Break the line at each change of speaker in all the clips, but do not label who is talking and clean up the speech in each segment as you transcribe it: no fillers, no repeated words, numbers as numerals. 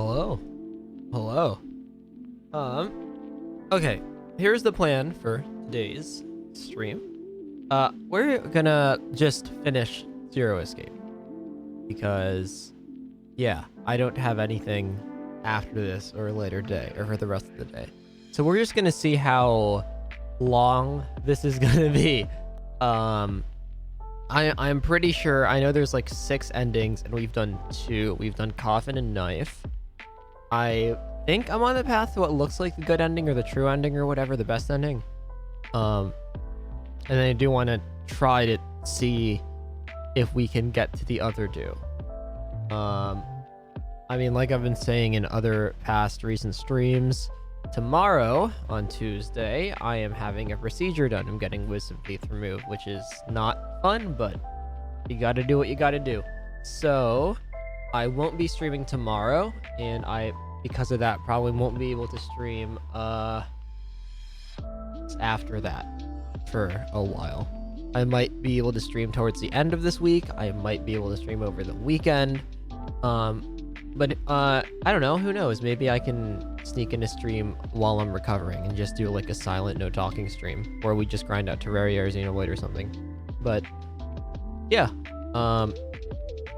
Hello. Hello. Okay. Here's the plan for today's stream. We're gonna just finish Zero Escape. Because, yeah, I don't have anything after this or later day, or for the rest of the day. So we're just gonna see how long this is gonna be. I'm pretty sure, I know there's like 6 endings, and we've done 2. We've done Coffin and Knife. I think I'm on the path to what looks like the good ending, or the true ending, or whatever, the best ending. And I do want to try to see if we can get to the other 2. I mean, like I've been saying in other past recent streams, tomorrow, on Tuesday, I am having a procedure done. I'm getting wisdom teeth removed, which is not fun, but you gotta do what you gotta do. So, I won't be streaming tomorrow, and because of that, probably won't be able to stream, after that for a while. I might be able to stream towards the end of this week. I might be able to stream over the weekend. But I don't know. Who knows? Maybe I can sneak in a stream while I'm recovering and just do like a silent, no talking stream, where we just grind out Terraria or Xenoblade or something. But yeah,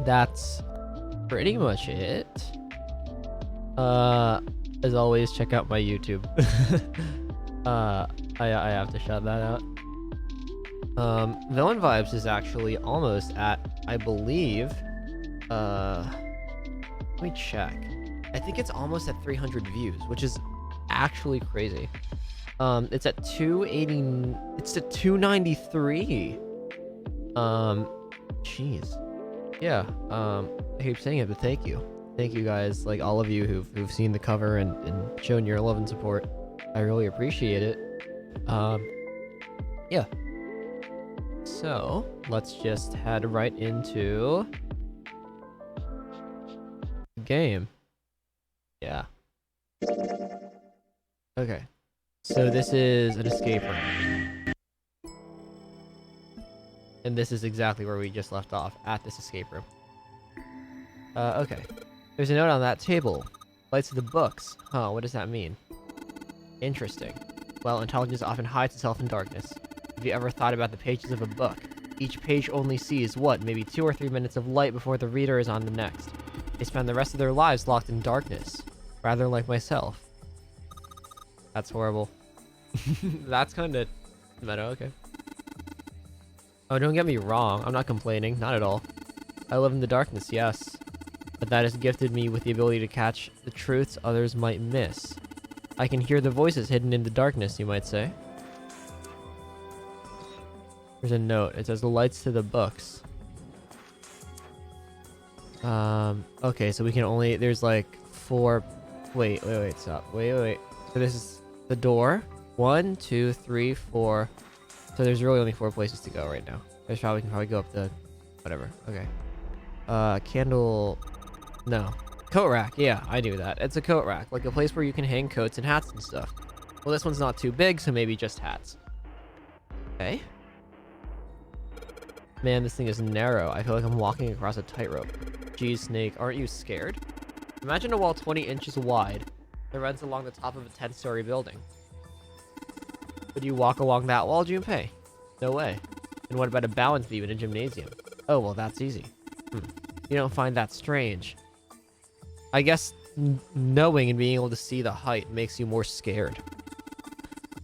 that's pretty much it. As always, check out my YouTube. I have to shout that out. Villain Vibes is actually almost at, I believe, let me check. I think it's almost at 300 views, which is actually crazy. It's at 280, it's at 293. Jeez. Yeah, I keep saying it, but thank you. Thank you guys, like all of you who've seen the cover and shown your love and support. I really appreciate it. Yeah. So, let's just head right into the game. Yeah. Okay. So this is an escape room. And this is exactly where we just left off, at this escape room. Okay. There's a note on that table. Lights of the books. Huh, what does that mean? Interesting. Well, intelligence often hides itself in darkness. Have you ever thought about the pages of a book? Each page only sees, what, maybe 2 or 3 minutes of light before the reader is on the next. They spend the rest of their lives locked in darkness. Rather like myself. That's horrible. That's kind of meta, okay. Oh, don't get me wrong. I'm not complaining. Not at all. I live in the darkness, yes. But that has gifted me with the ability to catch the truths others might miss. I can hear the voices hidden in the darkness, you might say. There's a note. It says the lights to the books. Okay, so we can only... There's like 4... Wait, stop. Wait. So this is the door. 1, 2, 3, 4. So there's really only 4 places to go right now. There's probably can go up the... Whatever. Okay. Candle... No. Coat rack. Yeah, I knew that. It's a coat rack. Like a place where you can hang coats and hats and stuff. Well, this one's not too big, so maybe just hats. Okay. Man, this thing is narrow. I feel like I'm walking across a tightrope. Geez, Snake, aren't you scared? Imagine a wall 20 inches wide that runs along the top of a 10-story building. Would you walk along that wall, Junpei? No way. And what about a balance beam in a gymnasium? Oh, well, that's easy. You don't find that strange. I guess knowing and being able to see the height makes you more scared.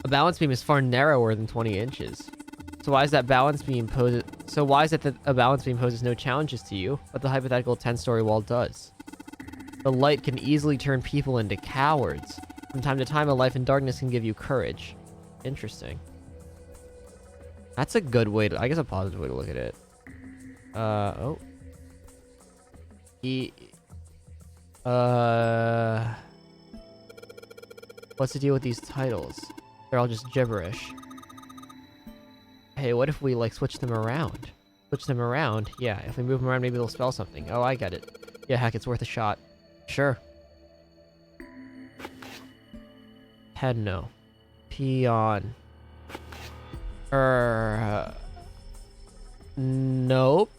A balance beam is far narrower than 20 inches. So why is that balance beam poses... So why is it that a balance beam poses no challenges to you, but the hypothetical 10-story wall does? The light can easily turn people into cowards. From time to time, a life in darkness can give you courage. Interesting. That's a good way to... I guess a positive way to look at it. Oh. What's the deal with these titles? They're all just gibberish. Hey, what if we, like, switch them around? Switch them around? Yeah, if we move them around, maybe they'll spell something. Oh, I get it. Yeah, heck, it's worth a shot. Sure. Head no. Peon. Nope.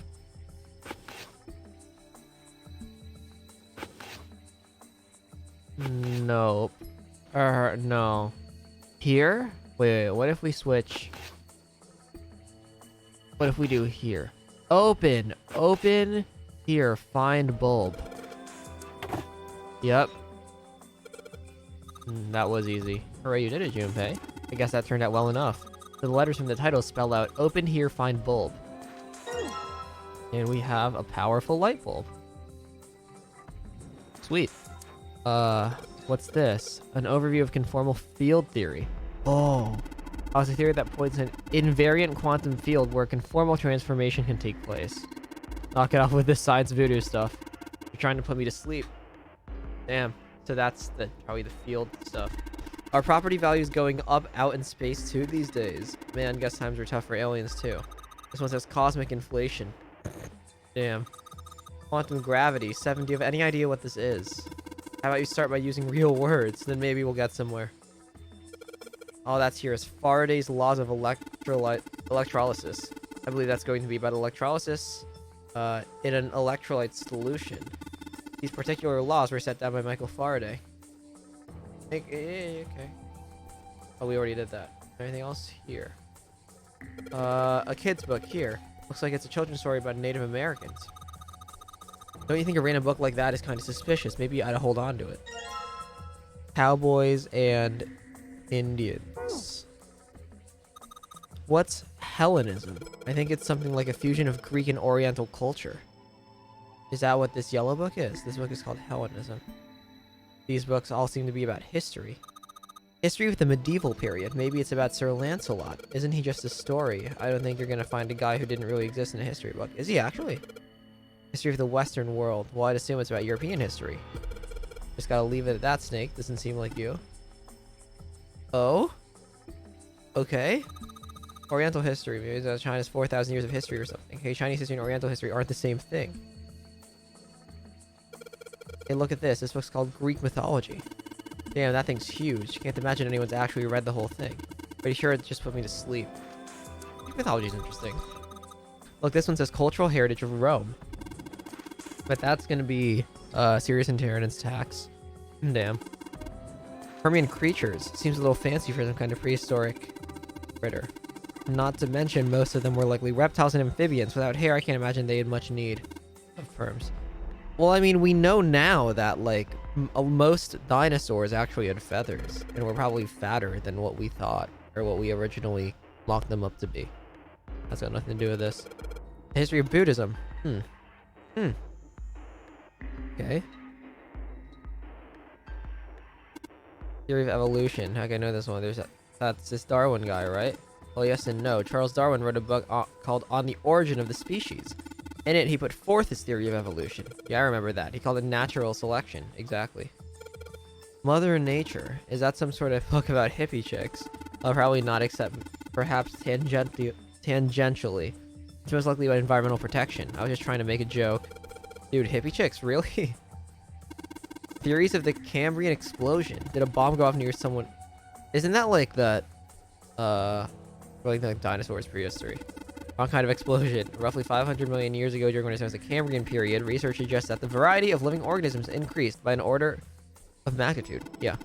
here? Wait, what if we switch? What if we do here? Open here, find bulb. Yep. That was easy. Hooray, you did it, Junpei. I guess that turned out well enough. The letters from the title spell out, open here, find bulb. And we have a powerful light bulb. Sweet. What's this? An overview of conformal field theory. Oh. It's a theory that points an invariant quantum field where conformal transformation can take place. Knock it off with this science voodoo stuff. You're trying to put me to sleep. Damn. So that's probably the field stuff. Are property values going up out in space too these days? Man, guess times are tough for aliens too. This one says cosmic inflation. Damn. Quantum gravity. 7. Do you have any idea what this is? How about you start by using real words? Then maybe we'll get somewhere. All that's here is Faraday's laws of electrolysis. I believe that's going to be about electrolysis in an electrolyte solution. These particular laws were set down by Michael Faraday. Okay. Oh, we already did that. Anything else here? A kid's book here. Looks like it's a children's story about Native Americans. Don't you think a random book like that is kind of suspicious? Maybe I'd hold on to it. Cowboys and Indians. What's Hellenism? I think it's something like a fusion of Greek and Oriental culture. Is that what this yellow book is? This book is called Hellenism. These books all seem to be about history. History with the medieval period. Maybe it's about Sir Lancelot. Isn't he just a story? I don't think you're gonna find a guy who didn't really exist in a history book. Is he actually? History of the Western world. Well, I'd assume it's about European history. Just gotta leave it at that, Snake. Doesn't seem like you. Oh? Okay. Oriental history. Maybe it's China's 4,000 years of history or something. Hey, Chinese history and Oriental history aren't the same thing. Hey, look at this. This book's called Greek Mythology. Damn, that thing's huge. Can't imagine anyone's actually read the whole thing. Pretty sure it just put me to sleep. Greek mythology's interesting. Look, this one says Cultural Heritage of Rome. But that's gonna be serious inheritance tax. Damn. Permian creatures. Seems a little fancy for some kind of prehistoric critter. Not to mention, most of them were likely reptiles and amphibians. Without hair, I can't imagine they had much need of perms. Well, I mean, we know now that, like, most dinosaurs actually had feathers, and were probably fatter than what we thought, or what we originally locked them up to be. That's got nothing to do with this. The history of Buddhism. Okay. Theory of evolution. How can I know this one? That's this Darwin guy, right? Well, yes and no. Charles Darwin wrote a book called On the Origin of the Species. In it, he put forth his theory of evolution. Yeah, I remember that. He called it natural selection. Exactly. Mother Nature. Is that some sort of book about hippie chicks? Probably not, except perhaps tangentially. It's most likely about environmental protection. I was just trying to make a joke. Dude, hippie chicks? Really? Theories of the Cambrian explosion. Did a bomb go off near someone? Isn't that like that, like dinosaurs prehistory? Wrong kind of explosion. Roughly 500 million years ago, during what is known as the Cambrian period, research suggests that the variety of living organisms increased by an order of magnitude. Yeah.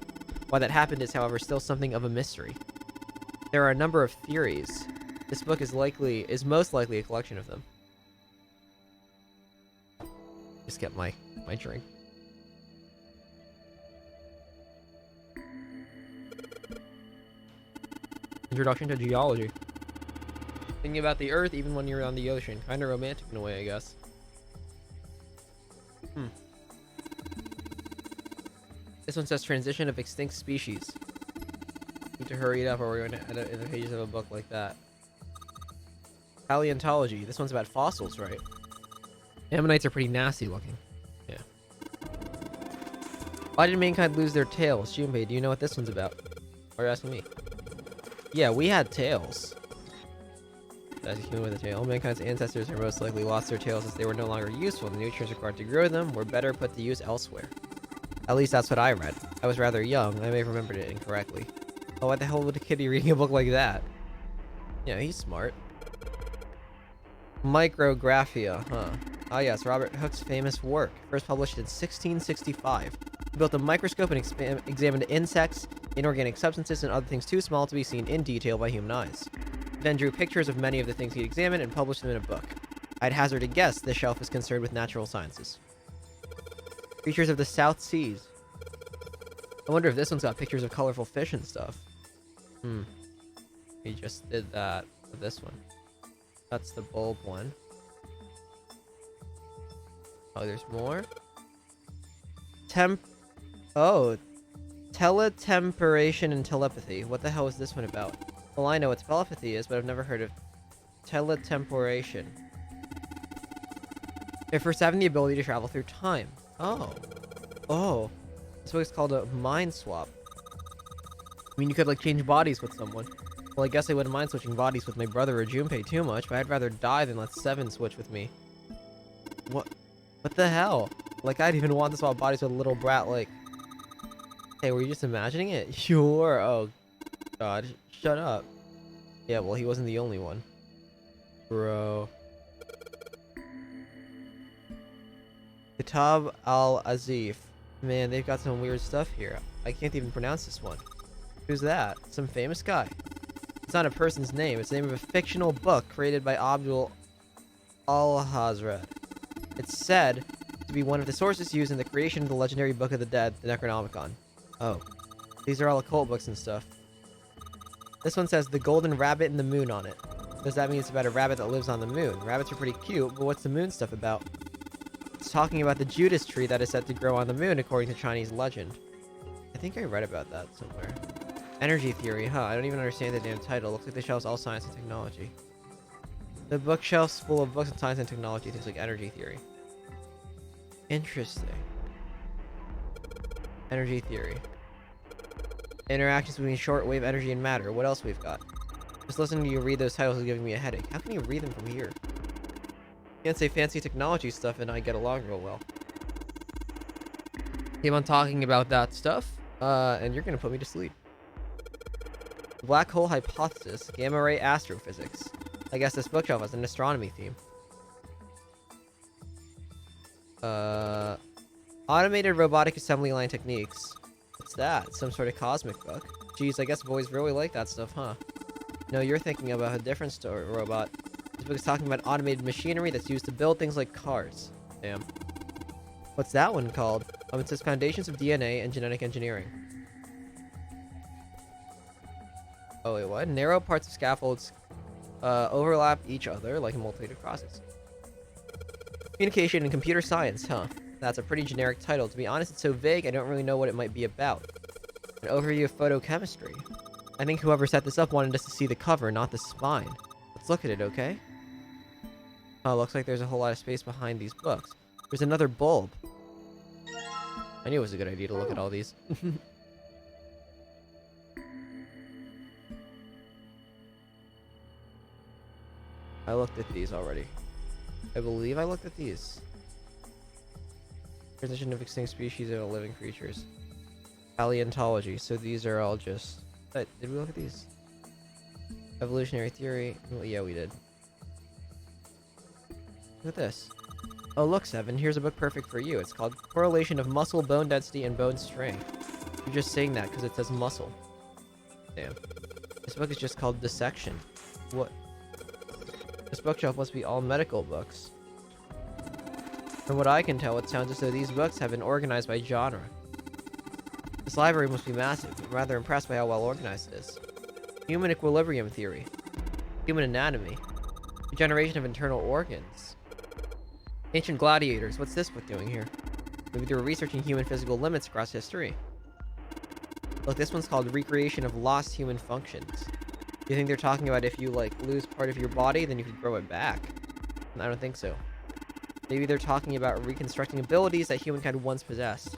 Why that happened is, however, still something of a mystery. There are a number of theories. This book is most likely a collection of them. Just get my drink. Introduction to Geology. Thinking about the Earth even when you're on the ocean. Kind of romantic in a way, I guess. This one says transition of extinct species. Need to hurry it up or we're going to end up in the pages of a book like that. Paleontology. This one's about fossils, right? Ammonites are pretty nasty looking. Yeah. Why did mankind lose their tails? Junpei, do you know what this one's about? Or are you asking me? Yeah, we had tails. As a human with a tail, mankind's ancestors are most likely lost their tails as they were no longer useful. The nutrients required to grow them were better put to use elsewhere. At least that's what I read. I was rather young. I may have remembered it incorrectly. Oh, what the hell would a kid be reading a book like that? Yeah, he's smart. Micrographia, huh? Ah yes, Robert Hooke's famous work. First published in 1665. He built a microscope and examined insects, inorganic substances, and other things too small to be seen in detail by human eyes. He then drew pictures of many of the things he examined and published them in a book. I'd hazard a guess this shelf is concerned with natural sciences. Creatures of the South Seas. I wonder if this one's got pictures of colorful fish and stuff. He just did that with this one. That's the bulb one. Oh, there's more? Teletemperation and telepathy. What the hell is this one about? Well, I know what telepathy is, but I've never heard of teletemperation. It refers to having the ability to travel through time. Oh. That's what it's called a mind swap. I mean, you could, like, change bodies with someone. Well, I guess I wouldn't mind switching bodies with my brother or Junpei too much, but I'd rather die than let Seven switch with me. What the hell? Like, I'd even want to swap bodies with a little brat, like... Hey, were you just imagining it? Sure. Oh, God. Shut up. Yeah, well, he wasn't the only one. Bro. Kitab al-Azif. Man, they've got some weird stuff here. I can't even pronounce this one. Who's that? Some famous guy. It's not a person's name. It's the name of a fictional book created by Abdul al-Hazred. It's said to be one of the sources used in the creation of the legendary Book of the Dead, the Necronomicon. Oh. These are all occult books and stuff. This one says The Golden Rabbit and the Moon on it. Does that mean it's about a rabbit that lives on the moon? Rabbits are pretty cute, but what's the moon stuff about? It's talking about the Judas tree that is said to grow on the moon according to Chinese legend. I think I read about that somewhere. Energy theory, huh? I don't even understand the damn title. Looks like the shelf's all science and technology. The bookshelf's full of books on science and technology, things like energy theory. Interesting. Energy theory. Interactions between shortwave energy and matter. What else we've got? Just listening to you read those titles is giving me a headache. How can you read them from here? You can't say fancy technology stuff and I get along real well. Keep on talking about that stuff, and you're gonna put me to sleep. Black hole hypothesis, gamma ray astrophysics. I guess this bookshelf has an astronomy theme. Automated robotic assembly line techniques. What's that? Some sort of cosmic book? Geez, I guess boys really like that stuff, huh? No, you're thinking about a different story robot. This book is talking about automated machinery that's used to build things like cars. Damn. What's that one called? It says Foundations of DNA and Genetic Engineering. Oh wait, what? Narrow parts of scaffolds overlap each other like a multiplicative process. Communication and computer science, huh? That's a pretty generic title. To be honest, it's so vague I don't really know what it might be about. An overview of photochemistry. I think whoever set this up wanted us to see the cover, not the spine. Let's look at it, okay? Oh, looks like there's a whole lot of space behind these books. There's another bulb. I knew it was a good idea to look at all these. I looked at these already. I believe I looked at these. Transition of extinct species of living creatures. Paleontology. So these are all just... Did we look at these? Evolutionary theory. Well, yeah, we did. Look at this. Oh, look, Seven. Here's a book perfect for you. It's called Correlation of Muscle, Bone Density, and Bone Strength. You're just saying that because it says muscle. Damn. This book is just called Dissection. What? This bookshelf must be all medical books. From what I can tell, it sounds as though these books have been organized by genre. This library must be massive. I'm rather impressed by how well organized it is. Human equilibrium theory. Human anatomy. Regeneration of internal organs. Ancient gladiators. What's this book doing here? Maybe they were researching human physical limits across history. Look, this one's called Recreation of Lost Human Functions. Do you think they're talking about if you, like, lose part of your body, then you can grow it back? I don't think so. Maybe they're talking about reconstructing abilities that humankind once possessed.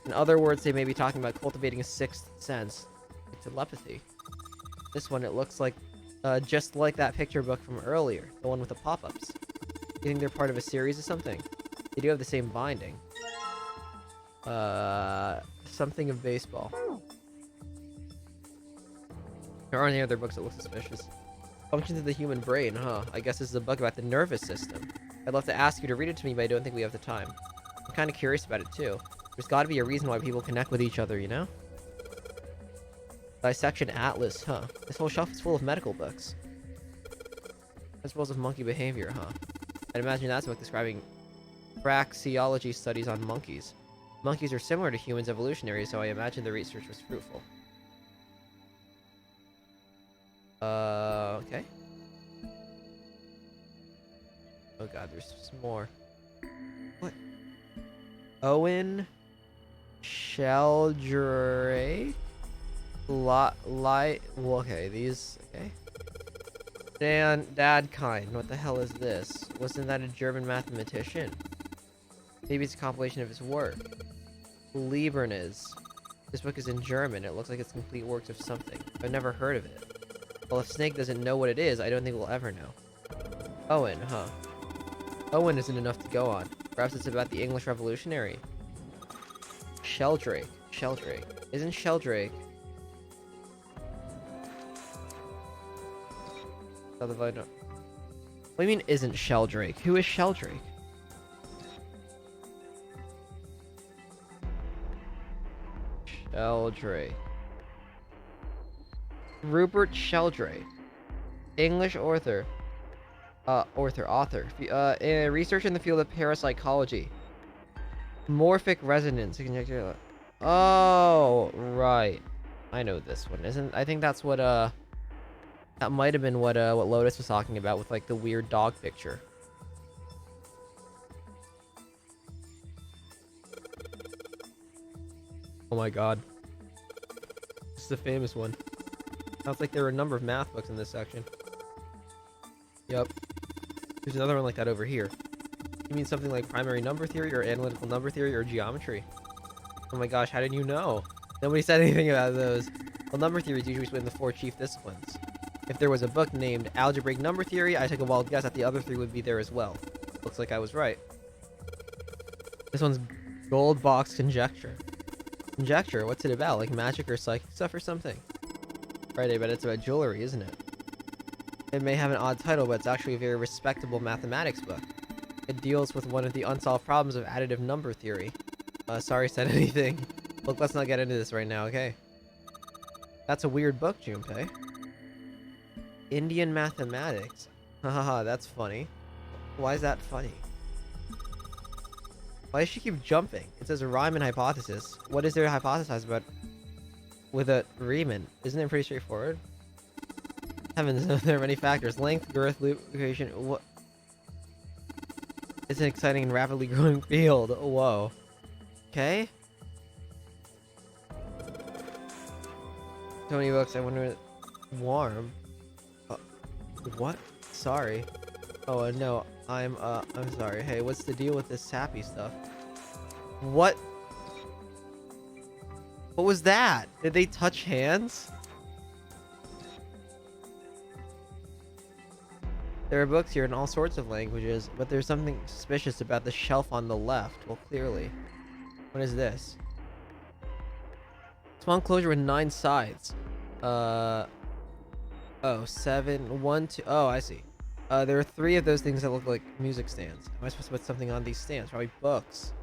In other words, they may be talking about cultivating a sixth sense, like telepathy. This one, it looks like, just like that picture book from earlier, the one with the pop-ups. Do you think they're part of a series or something? They do have the same binding. Something of baseball. There aren't any other books that look suspicious. Functions of the human brain, huh? I guess this is a book about the nervous system. I'd love to ask you to read it to me, but I don't think we have the time. I'm kind of curious about it, too. There's got to be a reason why people connect with each other, you know? Dissection atlas, huh? This whole shelf is full of medical books. Principles of monkey behavior, huh? I'd imagine that's a book describing praxeology studies on monkeys. Monkeys are similar to humans evolutionary, so I imagine the research was fruitful. Okay. Oh god, there's some more. What? Owen Sheldrake? Okay, these, okay. Dad kind, what the hell is this? Wasn't that a German mathematician? Maybe it's a compilation of his work. Liebernis. This book is in German. It looks like it's complete works of something. I've never heard of it. Well, if Snake doesn't know what it is, I don't think we'll ever know. Owen, huh? Owen isn't enough to go on. Perhaps it's about the English Revolutionary. Sheldrake. Sheldrake. Isn't Sheldrake... What do you mean isn't Sheldrake? Who is Sheldrake? Sheldrake. Rupert Sheldrake. English author. Research in the field of parapsychology. Morphic resonance. Conjecture. Oh, right. I know this one. I think that's what, that might have been what Lotus was talking about with, like, the weird dog picture. Oh my god. This is a famous one. Sounds like there were a number of math books in this section. Yep. There's another one like that over here. You mean something like primary number theory or analytical number theory or geometry? Oh my gosh, how did you know? Nobody said anything about those. Well, number theory is usually split into 4 chief disciplines. If there was a book named Algebraic Number Theory, I took a wild guess that the other 3 would be there as well. Looks like I was right. This one's Gold Box Conjecture. Conjecture? What's it about? Like magic or psychic stuff or something? Right, I bet it's about jewelry, isn't it? It may have an odd title, but it's actually a very respectable mathematics book. It deals with one of the unsolved problems of additive number theory. Sorry said anything. Look, let's not get into this right now, okay? That's a weird book, Junpei. Indian mathematics. Hahaha, that's funny. Why is that funny? Why does she keep jumping? It says rhyme and hypothesis. What is there to hypothesize about with a Riemann? Isn't it pretty straightforward? Heavens, there are many factors. Length, girth, lubrication, what? It's an exciting and rapidly growing field. Whoa. Okay. So many books, I wonder... Warm? What? Sorry. Oh, no. I'm sorry. Hey, what's the deal with this sappy stuff? What? What was that? Did they touch hands? There are books here in all sorts of languages, but there's something suspicious about the shelf on the left. Well, clearly. What is this? Small enclosure with 9 sides. Oh, 7, 1, 2. Oh, I see. There are 3 of those things that look like music stands. Am I supposed to put something on these stands? Probably books.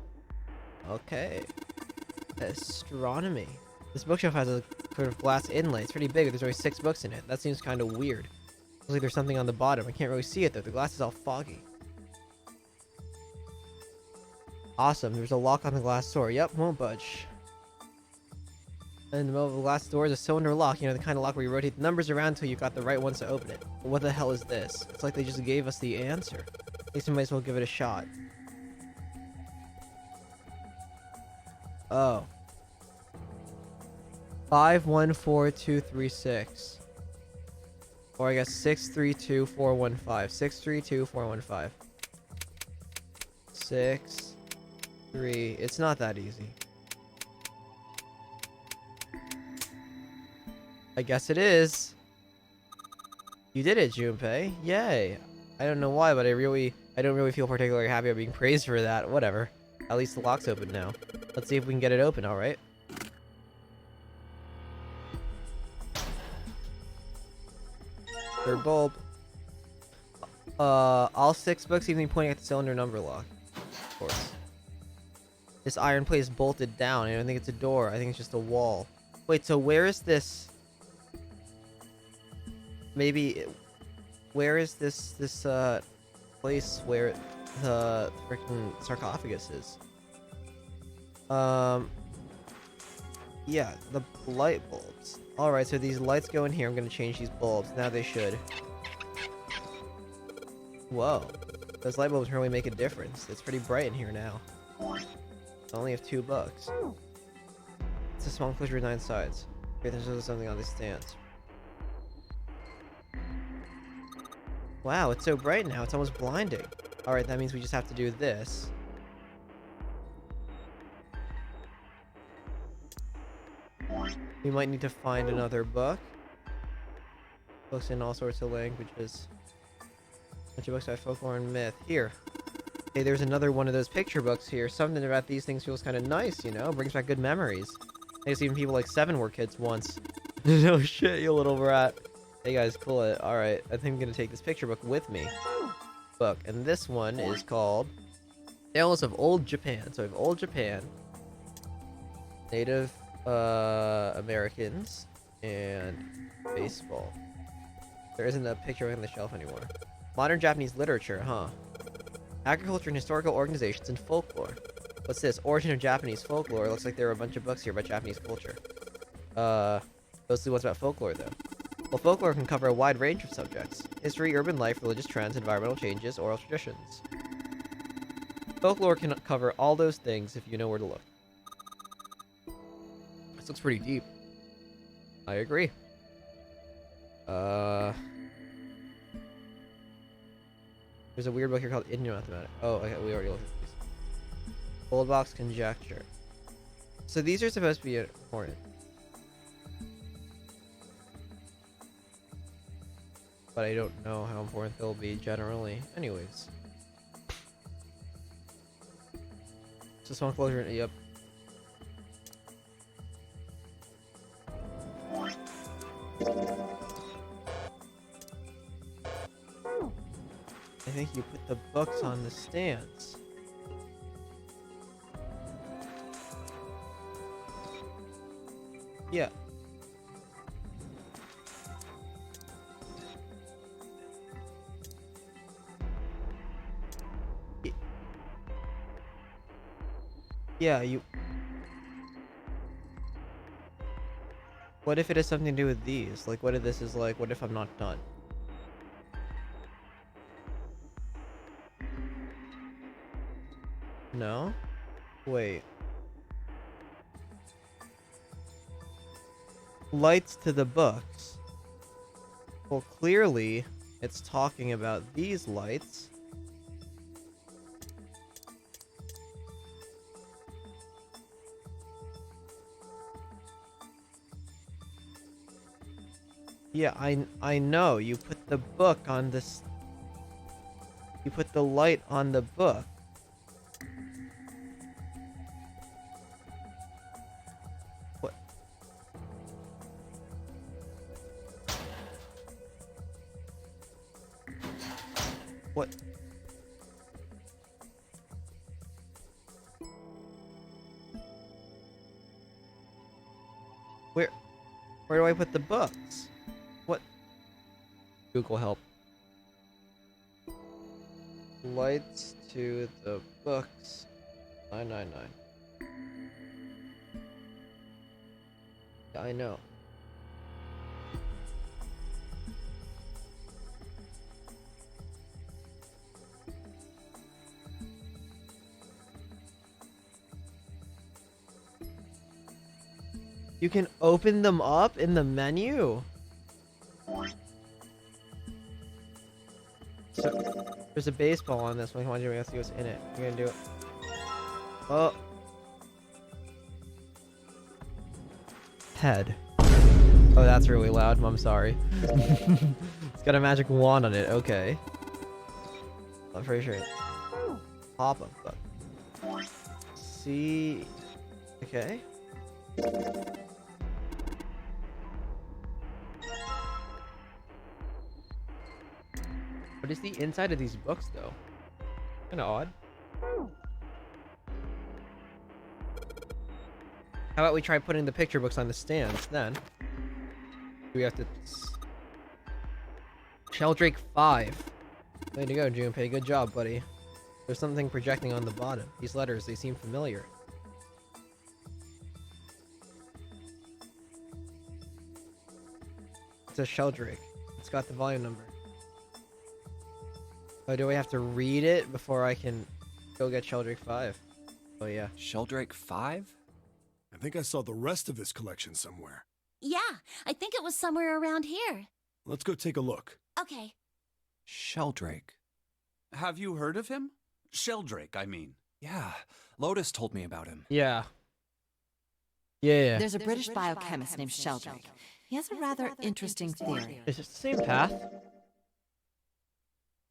Okay. Astronomy. This bookshelf has a sort of glass inlay. It's pretty big, but there's only 6 books in it. That seems kind of weird. Looks like there's something on the bottom. I can't really see it though. The glass is all foggy. Awesome. There's a lock on the glass door. Yep, won't budge. In the middle of the glass door is a cylinder lock. You know, the kind of lock where you rotate the numbers around until you've got the right ones to open it. But what the hell is this? It's like they just gave us the answer. At least we might as well give it a shot. Oh. 514236. Or I guess 632415. 632415. 6, 3. It's not that easy. I guess it is. You did it, Junpei. Yay. I don't know why, but I don't really feel particularly happy about being praised for that. Whatever. At least the lock's open now. Let's see if we can get it open, alright? Third bulb. All 6 books seem to be pointing at the cylinder number lock. Of course. This iron plate is bolted down. I don't think it's a door. I think it's just a wall. Wait, so where is this? maybe... Where is this place where the freaking sarcophagus is? Yeah, the light bulbs. Alright, so these lights go in here. I'm gonna change these bulbs. Now they should. Whoa. Those light bulbs really make a difference. It's pretty bright in here now. I only have $2. It's a small enclosure with 9 sides. Okay, there's also something on these stands. Wow, it's so bright now. It's almost blinding. Alright, that means we just have to do this. We might need to find another book. Books in all sorts of languages. Bunch of books about folklore and myth. Here. Hey, there's another one of those picture books here. Something about these things feels kind of nice, you know? Brings back good memories. I guess even people like 7 were kids once. No shit, you little brat. Hey guys, cool it. Alright, I think I'm gonna take this picture book with me. Book. And this one is called Tales of Old Japan. So we have Old Japan. Native Americans. And baseball. There isn't a picture on the shelf anymore. Modern Japanese literature, huh? Agriculture and historical organizations and folklore. What's this? Origin of Japanese folklore. Looks like there are a bunch of books here about Japanese culture. Mostly what's about folklore, though. Well, folklore can cover a wide range of subjects. History, urban life, religious trends, environmental changes, oral traditions. Folklore can cover all those things if you know where to look. This looks pretty deep. I agree. There's a weird book here called Indian Mathematics. Oh, okay, we already looked at these. Old box conjecture. So these are supposed to be important. But I don't know how important they'll be generally. Anyways. It's a small closure. Yep. I think you put the books on the stands. Yeah. Yeah, you... What if it has something to do with these? Like, what if this is like, what if I'm not done? No? Wait. Lights to the books. Well, clearly, it's talking about these lights. Yeah, I know. You put the book on this... You put the light on the book. What? What? Where do I put the books? What? Google help. Lights to the books. 999. Yeah, I know. You can open them up in the menu? So, there's a baseball on this one. Come on, Jimmy, let's see what's in it. You're gonna do it. Oh. Head. Oh, that's really loud. I'm sorry. It's got a magic wand on it. Okay. I'm pretty sure it's pop-up book. See. Okay. What is the inside of these books, though? Kinda odd. How about we try putting the picture books on the stands, then? Do we have to... Sheldrake 5. Way to go, Junpei. Good job, buddy. There's something projecting on the bottom. These letters, they seem familiar. It's a Sheldrake. It's got the volume number. Oh, do I have to read it before I can go get Sheldrake 5? Oh, yeah.
Sheldrake 5?
I think I saw the rest of his collection somewhere.
Yeah, I think it was somewhere around here.
Let's go take a look.
Okay.
Sheldrake.
Have you heard of him? Sheldrake, I mean.
Yeah, Lotus told me about him.
Yeah. Yeah.
There's a British biochemist named Sheldrake. He has a rather interesting theory.
Is it the same path?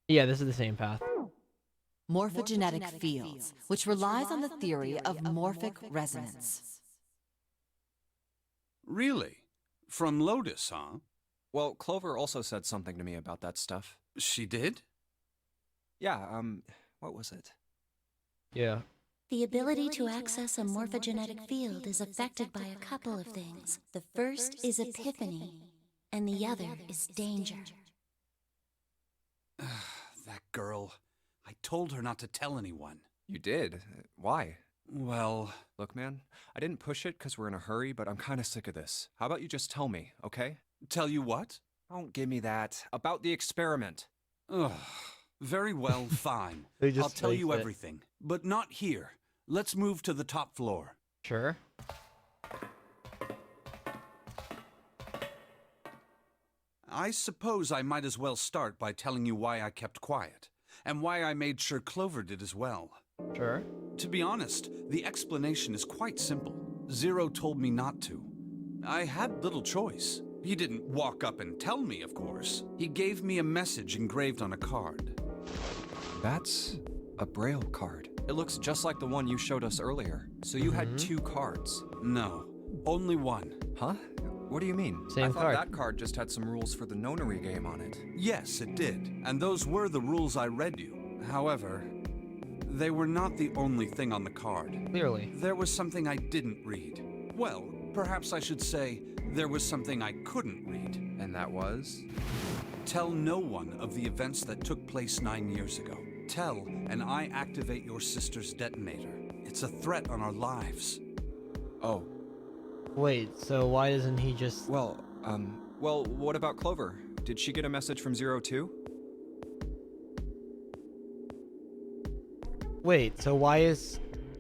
Yeah, this is the same path.
Morphogenetic fields, which relies on the theory of morphic resonance.
Really? From Lotus, huh?
Well, Clover also said something to me about that stuff.
She did?
Yeah, what was it?
Yeah.
The ability to access a morphogenetic field is affected by a couple of things. The first is epiphany, and the other is danger.
That girl. I told her not to tell anyone.
You did? Why?
Well...
Look, man, I didn't push it because we're in a hurry, but I'm kind of sick of this. How about you just tell me, okay?
Tell you what?
Don't give me that. About the experiment.
Ugh. Very well, fine.
They
I'll
just
tell you
faked it.
everything. But not here. Let's move to the top floor.
Sure.
I suppose I might as well start by telling you why I kept quiet, and why I made sure Clover did as well.
Sure.
To be honest, the explanation is quite simple. Zero told me not to. I had little choice. He didn't walk up and tell me, of course. He gave me a message engraved on a card.
That's a Braille card. It looks just like the one you showed us earlier. So you had 2 cards.
No, only one.
Huh? What do you mean?
Same
I thought
card.
that card just had some rules for the Nonary game on it.
Yes, it did, and those were the rules I read you. However, they were not the only thing on the card.
Clearly.
There was something I didn't read. Well, perhaps I should say there was something I couldn't read.
And that was?
Tell no one of the events that took place 9 years ago. Tell, and I activate your sister's detonator. It's a threat on our lives.
Oh.
Wait, so why doesn't he just...
Well, what about Clover? Did she get a message from Zero too?
Wait, so why is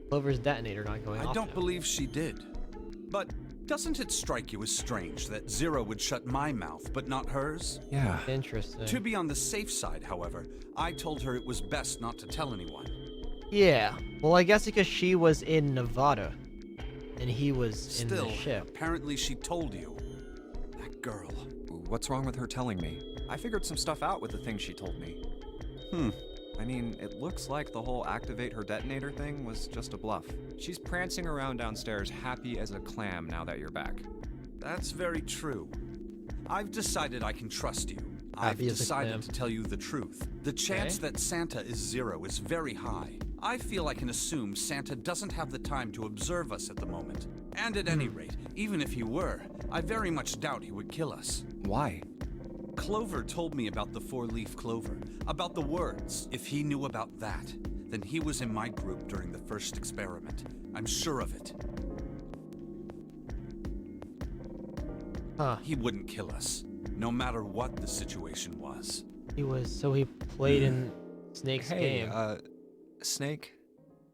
Clover's detonator not going off
I don't
now?
believe she did. But doesn't it strike you as strange that Zero would shut my mouth, but not hers?
Yeah.
Interesting.
To be on the safe side, however, I told her it was best not to tell anyone.
Yeah. Well, I guess because she was in Nevada. And he was
Still,
in the ship.
apparently she told you. That girl.
What's wrong with her telling me? I figured some stuff out with the things she told me. I mean, it looks like the whole activate her detonator thing was just a bluff. She's prancing around downstairs happy as a clam now that you're back.
That's very true. I've decided I can trust you. I've
Happy as a clam.
decided to tell you the truth. The chance that Santa is Zero is very high. I feel I can assume Santa doesn't have the time to observe us at the moment. And at any rate, even if he were, I very much doubt he would kill us.
Why?
Clover told me about the 4-leaf clover, about the words. If he knew about that, then he was in my group during the first experiment. I'm sure of it.
Huh.
He wouldn't kill us, no matter what the situation was.
He played in Snake's game.
Snake?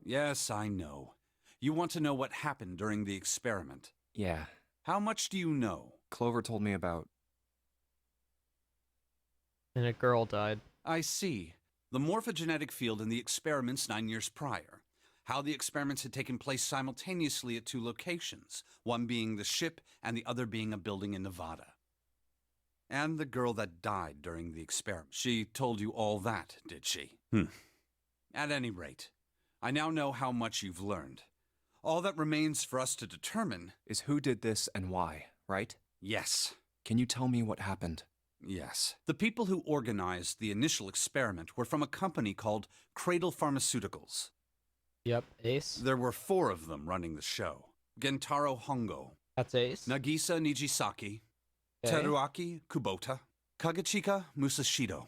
Yes, I know. You want to know what happened during the experiment.
Yeah.
How much do you know?
Clover told me about...
And a girl died.
I see. The morphogenetic field in the experiments 9 years prior. How the experiments had taken place simultaneously at 2 locations, one being the ship and the other being a building in Nevada. And the girl that died during the experiment. She told you all that, did she? At any rate, I now know how much you've learned. All that remains for us to determine
is who did this and why, right?
yes.
Can you tell me what happened?
Yes. The people who organized the initial experiment were from a company called Cradle Pharmaceuticals.
Yep, Ace.
There were 4 of them running the show. Gentaro Hongo,
That's Ace.
Nagisa Nijisaki,
Okay.
Teruaki Kubota, Kagechika Musashido.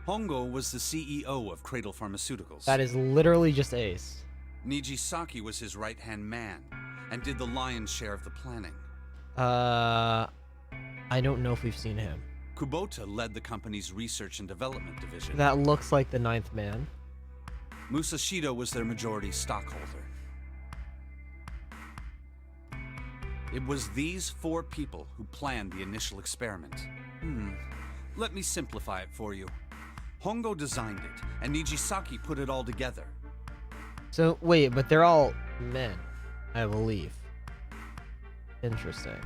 Hongo was the CEO of Cradle Pharmaceuticals.
That is literally just Ace.
Nijisaki was his right-hand man and did the lion's share of the planning.
I don't know if we've seen him.
Kubota led the company's research and development division.
That looks like the ninth man.
Musashido was their majority stockholder. It was these 4 people who planned the initial experiment. Let me simplify it for you. Hongo designed it, and Nijisaki put it all together.
So, wait, but they're all men, I believe. Interesting.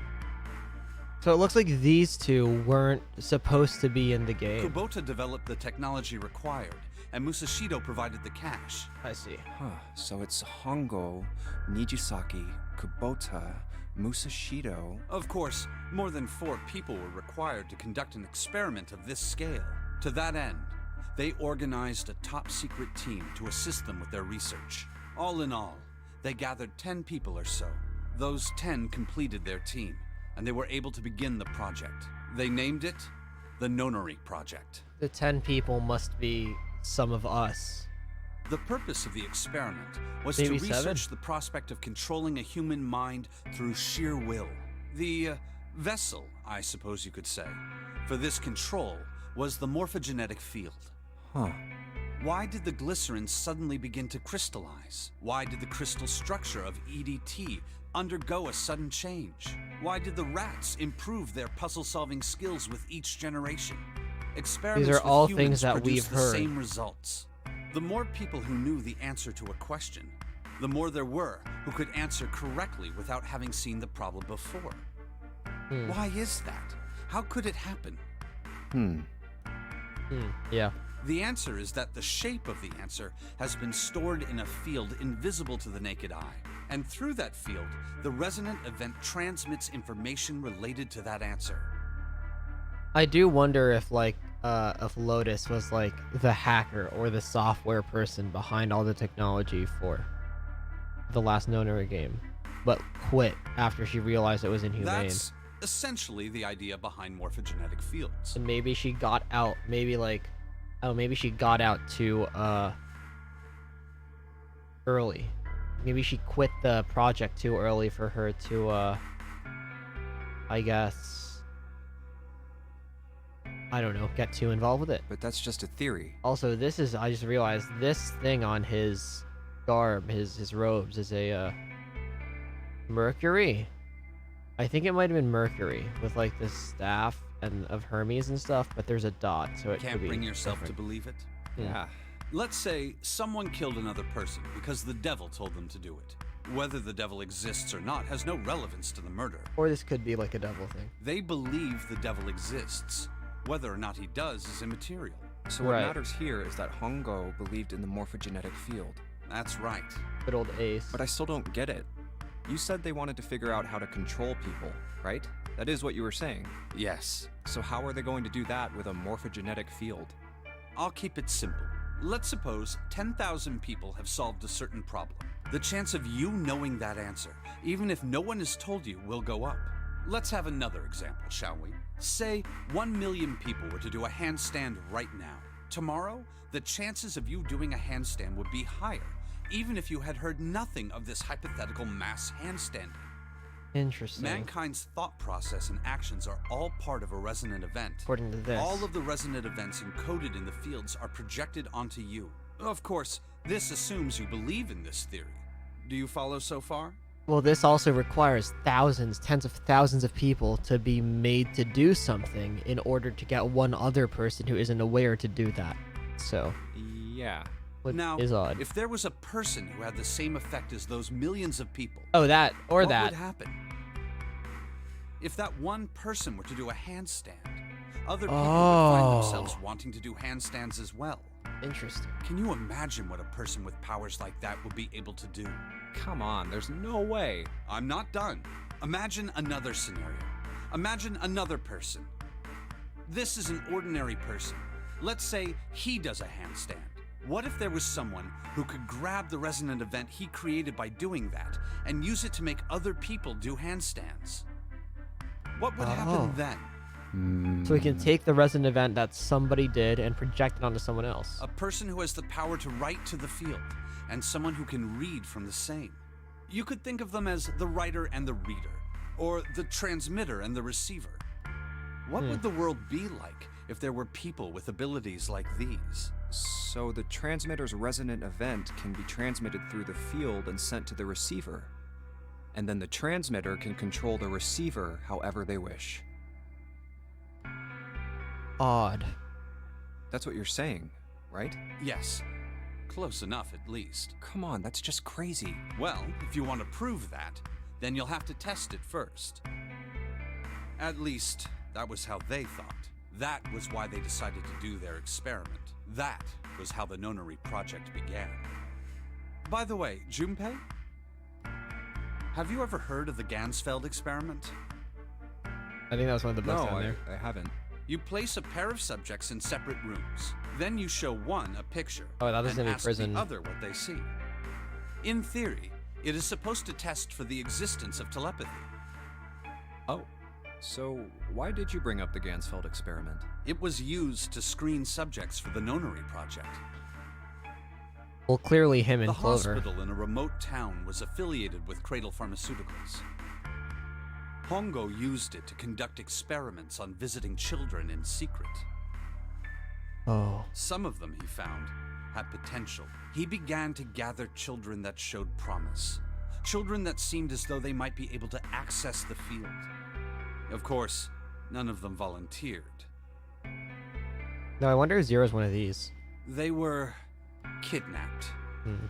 So it looks like these two weren't supposed to be in the game.
Kubota developed the technology required, and Musashido provided the cash.
I see.
Huh, so it's Hongo, Nijisaki, Kubota, Musashido.
Of course, more than 4 people were required to conduct an experiment of this scale. To that end, they organized a top-secret team to assist them with their research. All in all, they gathered 10 people or so. Those 10 completed their team, and they were able to begin the project. They named it the Nonary Project.
The 10 people must be some of us.
The purpose of the experiment was
Maybe
to
7?
research the prospect of controlling a human mind through sheer will. The vessel, I suppose you could say, for this control was the morphogenetic field.
Huh.
Why did the glycerin suddenly begin to crystallize? Why did the crystal structure of EDT undergo a sudden change? Why did the rats improve their puzzle-solving skills with each generation? Experiments
These are
with
all
humans
things that
produced
we've
the
heard.
same results. The more people who knew the answer to a question, the more there were who could answer correctly without having seen the problem before. Why is that? How could it happen?
Yeah.
The answer is that the shape of the answer has been stored in a field invisible to the naked eye. And through that field, the resonant event transmits information related to that answer.
I do wonder if if Lotus was like the hacker or the software person behind all the technology for the last Nonary game, but quit after she realized it was inhumane.
That's essentially the idea behind morphogenetic fields.
And maybe she got out. Maybe she got out too early. Maybe she quit the project too early for her to I guess, I don't know, get too involved with it.
But that's just a theory.
Also, I just realized this thing on his garb, his robes, is a Mercury. I think it might have been Mercury with like the staff and of Hermes and stuff, but there's a dot, so it
Can't
could be
bring yourself
different.
to believe it?
Yeah.
Let's say someone killed another person because the devil told them to do it. Whether the devil exists or not has no relevance to the murder.
Or this could be like a devil thing.
They believe the devil exists. Whether or not he does is immaterial.
So what
Right.
matters here is that Hongo believed in the morphogenetic field.
That's right.
Good old Ace.
But I still don't get it. You said they wanted to figure out how to control people, right? That is what you were saying.
Yes.
So how are they going to do that with a morphogenetic field?
I'll keep it simple. Let's suppose 10,000 people have solved a certain problem. The chance of you knowing that answer, even if no one has told you, will go up. Let's have another example, shall we? Say 1 million people were to do a handstand right now. Tomorrow, the chances of you doing a handstand would be higher, even if you had heard nothing of this hypothetical mass handstanding.
Interesting.
Mankind's thought process and actions are all part of a resonant event.
According to this.
All of the resonant events encoded in the fields are projected onto you. Of course, this assumes you believe in this theory. Do you follow so far?
Well, this also requires thousands, tens of thousands of people to be made to do something in order to get one other person who isn't aware to do that. So,
Yeah.
what
Now,
is odd.
if there was a person who had the same effect as those millions of people,
Oh, that, or
what
that.
would happen? If that one person were to do a handstand, other people would find
Oh.
themselves wanting to do handstands as well.
Interesting.
Can you imagine what a person with powers like that would be able to do?
Come on, there's no way.
I'm not done. Imagine another scenario. Imagine another person. This is an ordinary person. Let's say he does a handstand. What if there was someone who could grab the resonant event he created by doing that and use it to make other people do handstands? What would
Oh.
happen then?
So we can take the resident event that somebody did and project it onto someone else.
A person who has the power to write to the field, and someone who can read from the same. You could think of them as the writer and the reader, or the transmitter and the receiver. What would the world be like if there were people with abilities like these?
So the transmitter's resonant event can be transmitted through the field and sent to the receiver. And then the transmitter can control the receiver however they wish.
Odd.
That's what you're saying, right?
Yes. Close enough, at least.
Come on, that's just crazy.
Well, if you want to prove that, then you'll have to test it first. At least, that was how they thought. That was why they decided to do their experiment. That was how the Nonary project began. By the way, Junpei? Have you ever heard of the Gansfeld experiment?
I think that was one of the books down there.
I haven't.
You place a pair of subjects in separate rooms. Then you show one a picture.
Oh, that was
and
gonna be
ask
prison.
the other what they see. In theory, it is supposed to test for the existence of telepathy.
Oh, so why did you bring up the Gansfeld experiment?
It was used to screen subjects for the Nonary project.
Well, clearly him and
The
Clover.
hospital in a remote town was affiliated with Cradle Pharmaceuticals. Hongo used it to conduct experiments on visiting children in secret.
Oh.
Some of them, he found, had potential. He began to gather children that showed promise. Children that seemed as though they might be able to access the field. Of course, none of them volunteered.
No, I wonder if Zero's one of these.
They were kidnapped.
Hmm.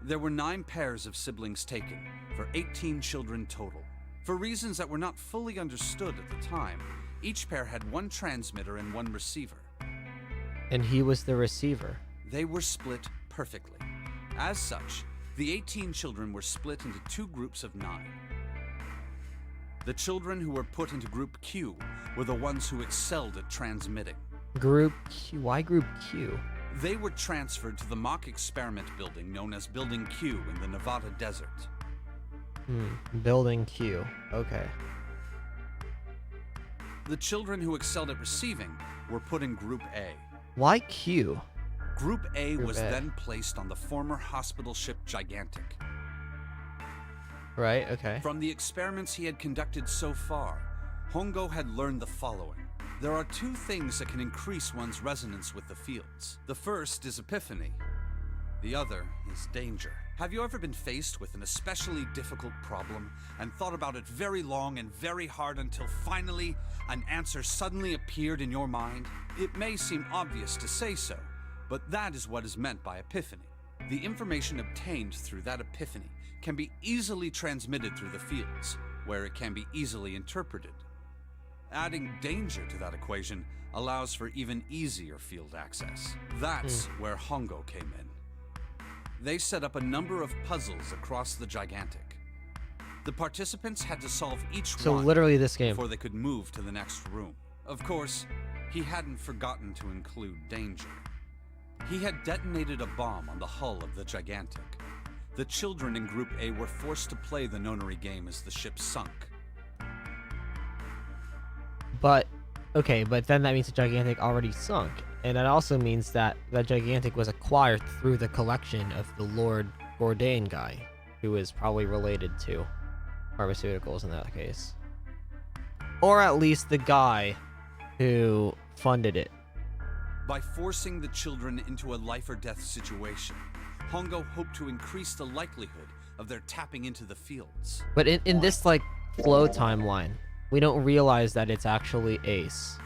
There were 9 pairs of siblings taken, for 18 children total. For reasons that were not fully understood at the time, each pair had one transmitter and one receiver.
And he was the receiver.
They were split perfectly. As such, the 18 children were split into 2 groups of 9. The children who were put into Group Q were the ones who excelled at transmitting.
Group Q. Why Group Q?
They were transferred to the mock experiment building known as Building Q in the Nevada desert.
Building Q. Okay.
The children who excelled at receiving were put in Group A.
Why Q?
Group A
Group
was
A.
then placed on the former hospital ship Gigantic.
Right, okay.
From the experiments he had conducted so far, Hongo had learned the following. There are 2 things that can increase one's resonance with the fields. The first is epiphany. The other is danger. Have you ever been faced with an especially difficult problem and thought about it very long and very hard until finally an answer suddenly appeared in your mind? It may seem obvious to say so, but that is what is meant by epiphany. The information obtained through that epiphany can be easily transmitted through the fields, where it can be easily interpreted. Adding danger to that equation allows for even easier field access. That's where Hongo came in. They set up a number of puzzles across the Gigantic. The participants had to solve each
So
one
literally this game.
before they could move to the next room. Of course, he hadn't forgotten to include danger. He had detonated a bomb on the hull of the Gigantic. The children in Group A were forced to play the Nonary game as the ship sunk.
But, okay, but then that means the Gigantic already sunk. And that also means that the Gigantic was acquired through the collection of the Lord Bourdain guy, who is probably related to pharmaceuticals in that case. Or at least the guy who funded it.
By forcing the children into a life or death situation, Hongo hoped to increase the likelihood of their tapping into the fields.
But in this, like, flow timeline, we don't realize that it's actually Ace.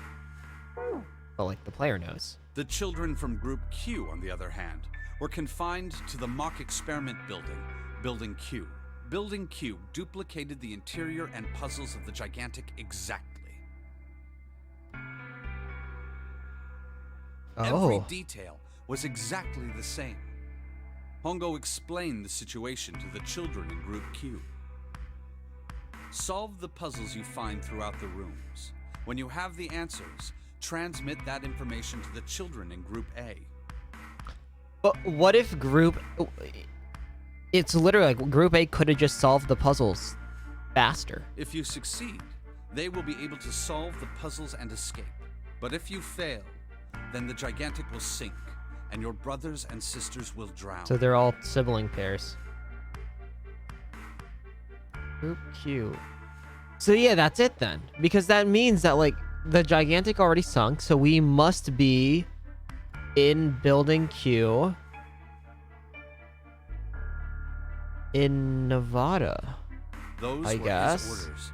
But, like, the player knows.
The children from Group Q, on the other hand, were confined to the mock experiment building, Building Q. Building Q duplicated the interior and puzzles of the Gigantic exactly. Every
Oh.
detail was exactly the same. Hongo explained the situation to the children in Group Q. Solve the puzzles you find throughout the rooms. When you have the answers, transmit that information to the children in Group A.
But what if Group... It's literally like Group A could have just solved the puzzles faster.
If you succeed, They will be able to solve the puzzles and escape. But if you fail, then the gigantic will sink, and your brothers and sisters will drown.
So they're all sibling pairs. Group Q. So yeah, that's it then. Because that means that, like, the gigantic already sunk, so we must be in building Q in Nevada.
Those
I
were
guess.
his orders.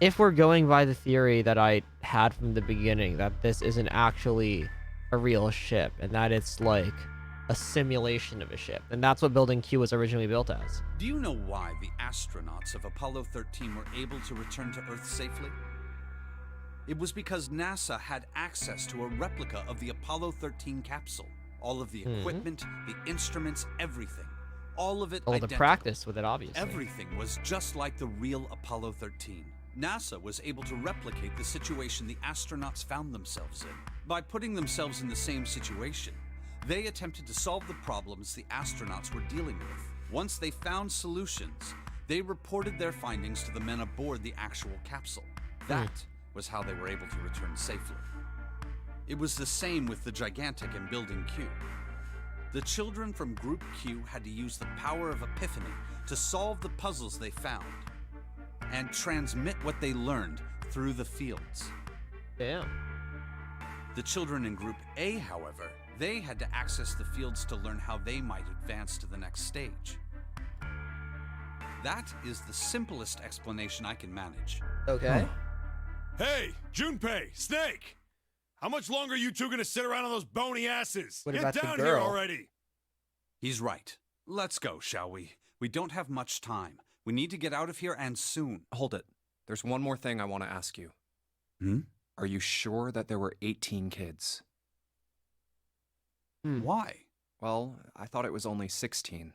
If we're going by the theory that I had from the beginning, that this isn't actually a real ship, and that it's like a simulation of a ship, and that's what building Q was originally built as.
Do you know why the astronauts of Apollo 13 were able to return to Earth safely? It was because NASA had access to a replica of the Apollo 13 capsule. All of the equipment, the instruments, everything. All of it
All the
identical.
practice with it, obviously.
Everything was just like the real Apollo 13. NASA was able to replicate the situation the astronauts found themselves in. By putting themselves in the same situation, they attempted to solve the problems the astronauts were dealing with. Once they found solutions, they reported their findings to the men aboard the actual capsule. That was how they were able to return safely. It was the same with the gigantic in Building Q. The children from Group Q had to use the power of epiphany to solve the puzzles they found and transmit what they learned through the fields.
Damn.
The children in Group A, however, they had to access the fields to learn how they might advance to the next stage. That is the simplest explanation I can manage.
Okay.
Hey, Junpei, Snake! How much longer are you two gonna sit around on those bony asses?
What
Get
about the
down here
girl?
already!
He's right. Let's go, shall we? We don't have much time. We need to get out of here, and soon.
Hold it. There's one more thing I want to ask you.
Hmm?
Are you sure that there were 18 kids?
Why?
Well, I thought it was only 16.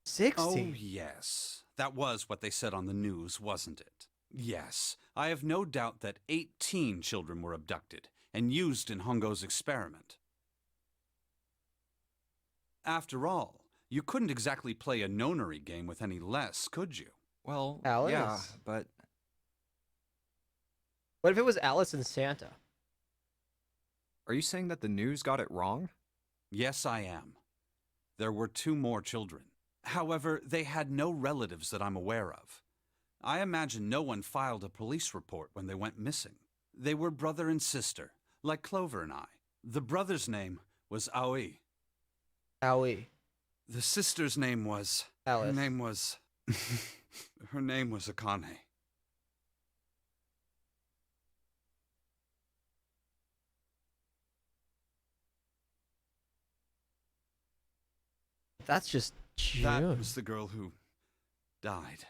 16.
Oh, yes. That was what they said on the news, wasn't it? Yes. I have no doubt that 18 children were abducted and used in Hongo's experiment. After all, you couldn't exactly play a Nonary game with any less, could you?
Well,
Alice?
yeah, but
What if it was Alice and Santa?
are you saying that the news got it wrong?
Yes, I am. There were 2 more children. However, they had no relatives that I'm aware of. I imagine no one filed a police report when they went missing. They were brother and sister, like Clover and I. The brother's name was Aoi.
Owie.
The sister's name was...
Alice.
Her name was... her name was Akane.
That's just June.
That was the girl who died.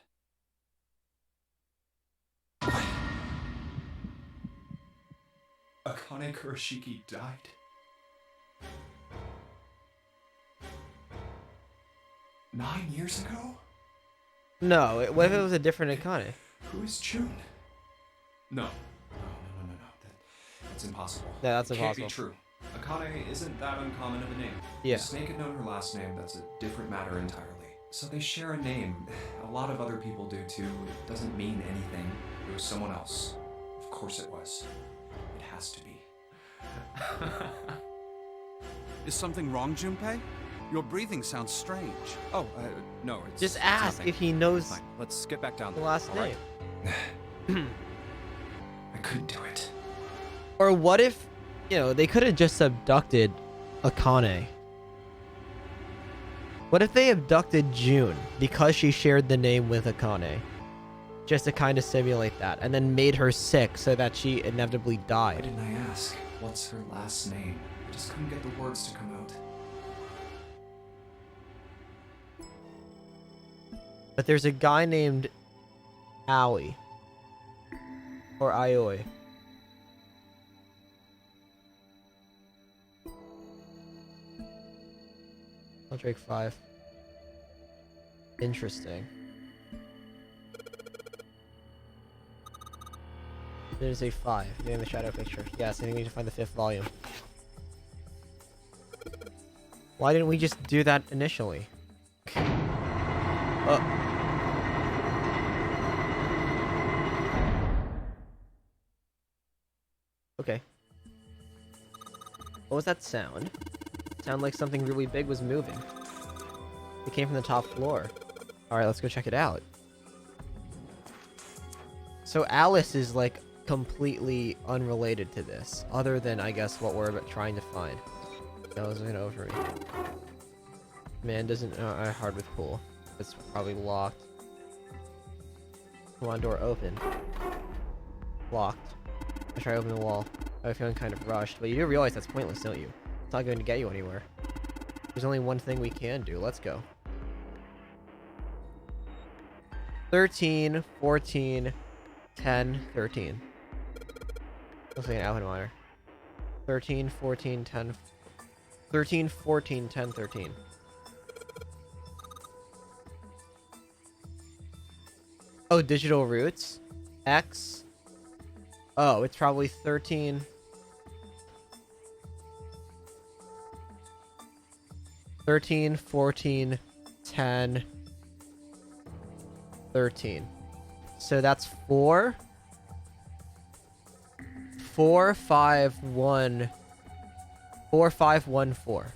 Akane Kurashiki died? Nine years ago?
No, what if it was a different Akane?
Who is June? No. No. That's impossible.
Yeah, that's
Can't
impossible.
be true. Akane isn't that uncommon of a name.
Yeah.
If Snake had known her last name, that's a different matter entirely. So they share a name. A lot of other people do too. It doesn't mean anything. It was someone else. Of course it was. It has to be.
Is something wrong, Junpei? Your breathing sounds strange.
Oh, no, it's
Just
it's
ask
nothing.
if he knows
Fine, let's get back down
the
there.
last
all right?
name.
I couldn't do it.
Or what if, they could have just abducted Akane? What if they abducted June because she shared the name with Akane? Just to kind of simulate that, and then made her sick so that she inevitably
Why
died.
didn't I ask? What's her last name? I just couldn't get the words to come out.
But there's a guy named Aoi. Or Ioi. I'll Drake 5. Interesting. There's a 5. Getting the shadow picture. Yes, I think we need to find the 5th volume. Why didn't we just do that initially? What was that sound? It sounded like something really big was moving. It came from the top floor. Alright, let's go check it out. So Alice is like completely unrelated to this, other than I guess what we're trying to find. That was looking over me. Man doesn't hard with pool. It's probably locked. Come on, door open. Locked. I try to open the wall. I'm feeling kind of rushed, but you do realize that's pointless, don't you? It's not going to get you anywhere. There's only one thing we can do. Let's go. 13, 14, 10, 13. Looks like an output monitor. 13, 14, 10... 13, 14, 10, 13. Oh, digital roots? X? Oh, it's probably 13... 13, 14, 10, 13. So that's 4, 4, 5, 1, 4, 5, 1, 4.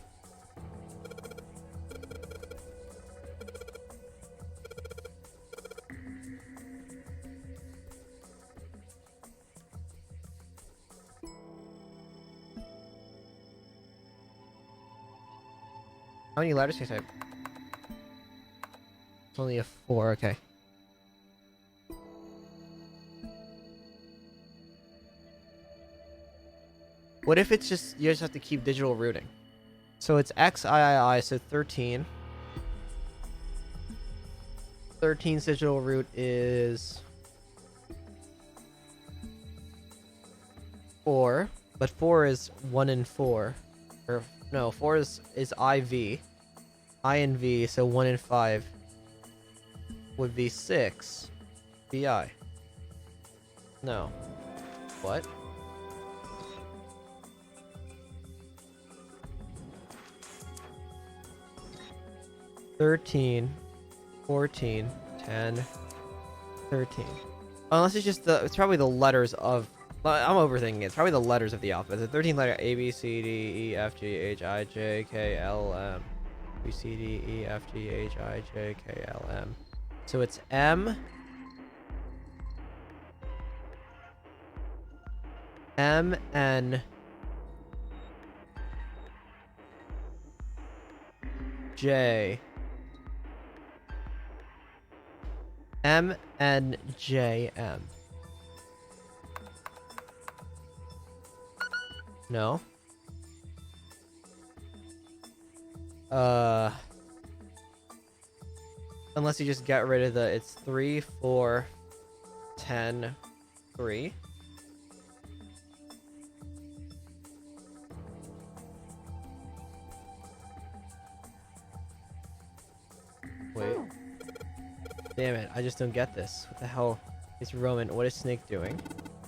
How many letters can I type? It's only a 4, okay. What if it's just, you just have to keep digital rooting? So it's XIII, so 13. 13's digital root is 4, but 4 is 1 and 4. Or, no, 4 is IV. I and V, so 1 and 5 would be 6. VI. No. What? $13, 14, 10, 13. Unless it's just it's probably the letters of, I'm overthinking it. It's probably the letters of the alphabet. It's a 13 letter A, B, C, D, E, F, G, H, I, J, K, L, M. B, C, D, E, F, G, H, I, J, K, L, M. So it's M. M, N. J. M, N, J, M. No. Unless you just get rid of the, it's 3, 4, 10, 3. Wait. Damn it, I just don't get this. What the hell is Roman? What is Snake doing?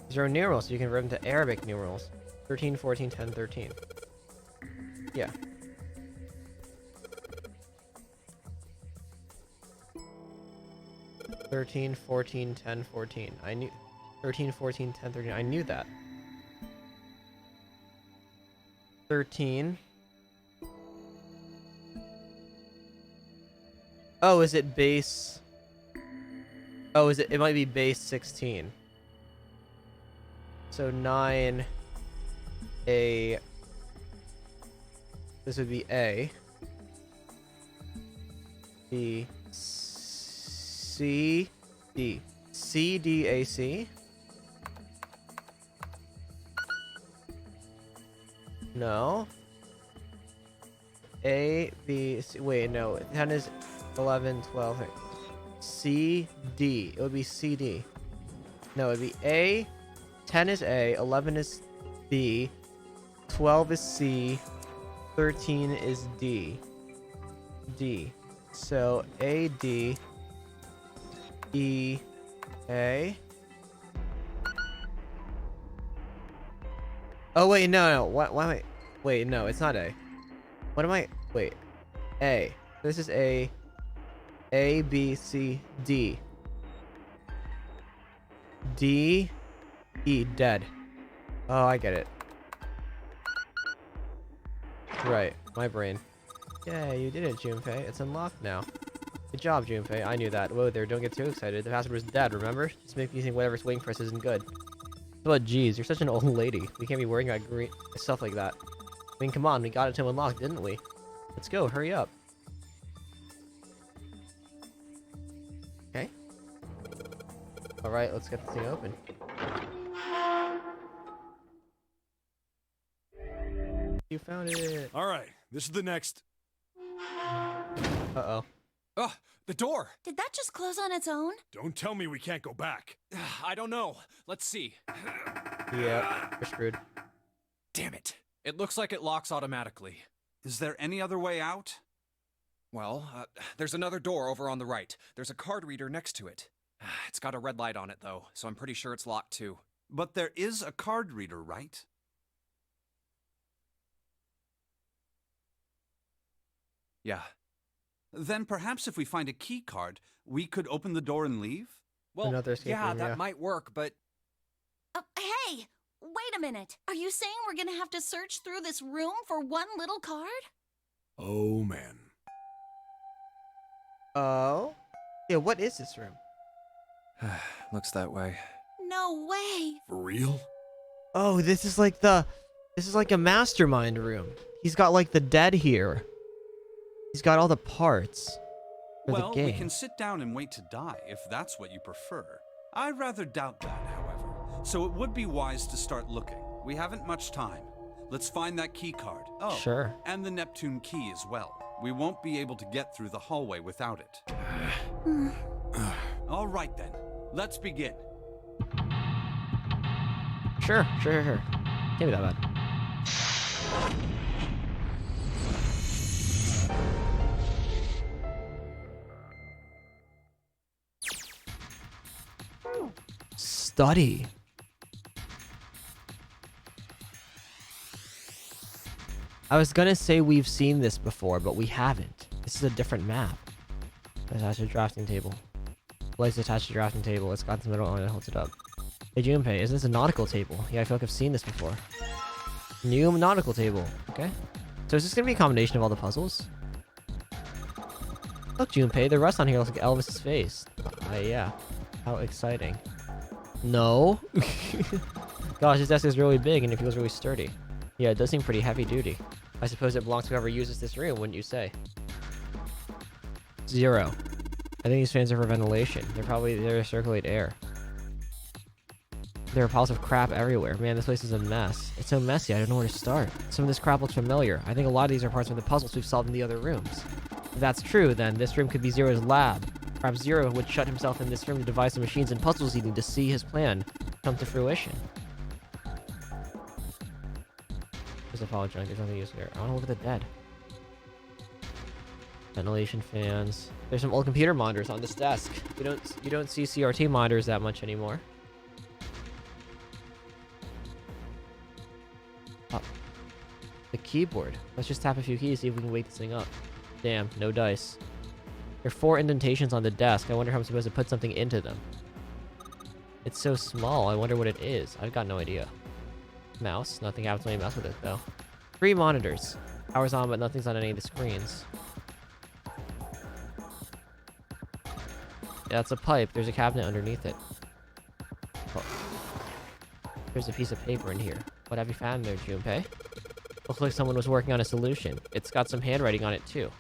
These are numerals, so you can convert them to Arabic numerals. 13, 14, 10, 13. Yeah. $13, 14, 10, 14. I knew 13, 14, 10, 13. I knew that. 13. Oh, is it base? Oh, is it? It might be base 16. So 9. A. This would be A. B. C. D. C. D. A. C. No. A. B. C. Wait, no. 10 is 11, 12. C. D. It would be C. D. No, it would be A. 10 is A. 11 is B. 12 is C. 13 is D. D. So A, D, E, A. Oh wait, no. Why am I? Wait, no, it's not A. What am I? Wait, A. This is A. A, B, C, D. D, E, dead. Oh, I get it. Right, my brain. Yeah, you did it, Junpei. It's unlocked now. Good job, Junpei. I knew that. Whoa there, don't get too excited. The password is dead, remember? Just make me think whatever's waiting for us isn't good. But geez, you're such an old lady. We can't be worrying about stuff like that. I mean, come on, we got it to unlock, didn't we? Let's go, hurry up. Okay. Alright, let's get this thing open. You found it.
All right, this is the next.
Uh-oh.
Ugh, the door!
Did that just close on its own?
Don't tell me we can't go back.
I don't know. Let's see.
Yeah, we're screwed.
Damn it. It looks like it locks automatically.
Is there any other way out?
Well, there's another door over on the right. There's a card reader next to it. It's got a red light on it, though, so I'm pretty sure it's locked, too.
But there is a card reader, right?
Yeah.
Then perhaps if we find a key card, we could open the door and leave?
Well,
Another escape
yeah,
room,
that
yeah.
might work, but...
Hey! Wait a minute. Are you saying we're gonna have to search through this room for one little card?
Oh, man.
Oh? Yeah, what is this room?
Looks that way.
No way!
For real?
Oh, this is like a mastermind room. He's got like the dead here. He's got all the parts for
Well,
the game.
we can sit down and wait to die, if that's what you prefer. I rather doubt that, however. So it would be wise to start looking. We haven't much time. Let's find that key card. Oh,
Sure.
and the Neptune key as well. We won't be able to get through the hallway without it. All right then, let's begin.
Sure. Can't be that bad. Study. I was gonna say we've seen this before, but we haven't. This is a different map. Attached to drafting table. Lights attached to drafting table. It's got the middle on it, holds it up. Hey Junpei, is this a nautical table? Yeah, I feel like I've seen this before. New nautical table. Okay. So is this gonna be a combination of all the puzzles? Look, Junpei, the rust on here looks like Elvis's face. Yeah. How exciting. No. Gosh, this desk is really big and it feels really sturdy. Yeah, it does seem pretty heavy duty. I suppose it belongs to whoever uses this room, wouldn't you say? 0. I think these fans are for ventilation. They're probably there to circulate air. There are piles of crap everywhere. Man, this place is a mess. It's so messy, I don't know where to start. Some of this crap looks familiar. I think a lot of these are parts of the puzzles we've solved in the other rooms. If that's true, then this room could be Zero's lab. Perhaps Zero would shut himself in this room to devise the machines and puzzles he needs to see his plan come to fruition. Just apologize, there's nothing useful here. I want to look at the dead. Ventilation fans. There's some old computer monitors on this desk. You don't see CRT monitors that much anymore. Oh. The keyboard. Let's just tap a few keys, see if we can wake this thing up. Damn, no dice. There are 4 indentations on the desk. I wonder how I'm supposed to put something into them. It's so small, I wonder what it is. I've got no idea. Mouse. Nothing happens when you mess with it, though. 3 monitors. Power's on, but nothing's on any of the screens. Yeah, it's a pipe. There's a cabinet underneath it. Oh. There's a piece of paper in here. What have you found there, Junpei? Looks like someone was working on a solution. It's got some handwriting on it, too.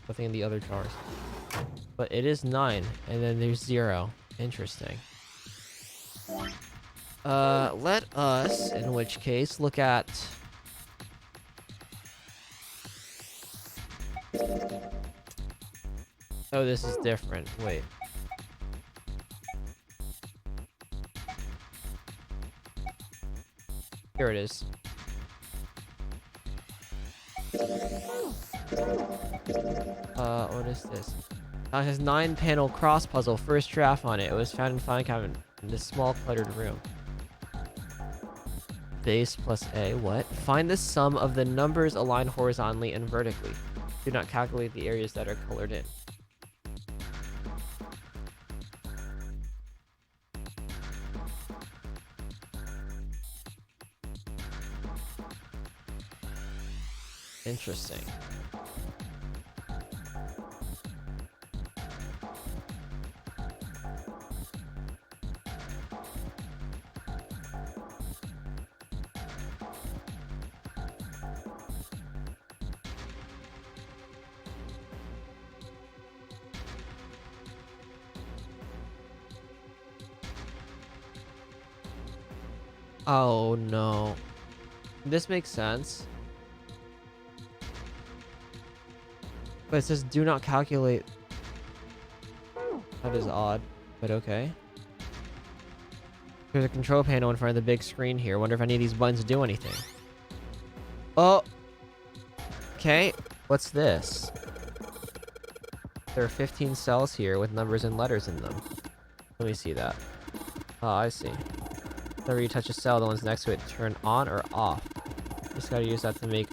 Nothing in the other jars. But it is 9, and then there's 0. Interesting. Let us, in which case, look at... Oh, this is different. Wait. Here it is. What is this? It has 9-panel cross puzzle. First draft on it. It was found in filing cabinet in this small cluttered room. Base plus A. What? Find the sum of the numbers aligned horizontally and vertically. Do not calculate the areas that are colored in. Interesting. Oh no. This makes sense. But it says do not calculate. That is odd, but okay. There's a control panel in front of the big screen here. Wonder if any of these buttons do anything. Oh! Okay, what's this? There are 15 cells here with numbers and letters in them. Let me see that. Oh, I see. Whenever you touch a cell, the ones next to it turn on or off. Just gotta use that to make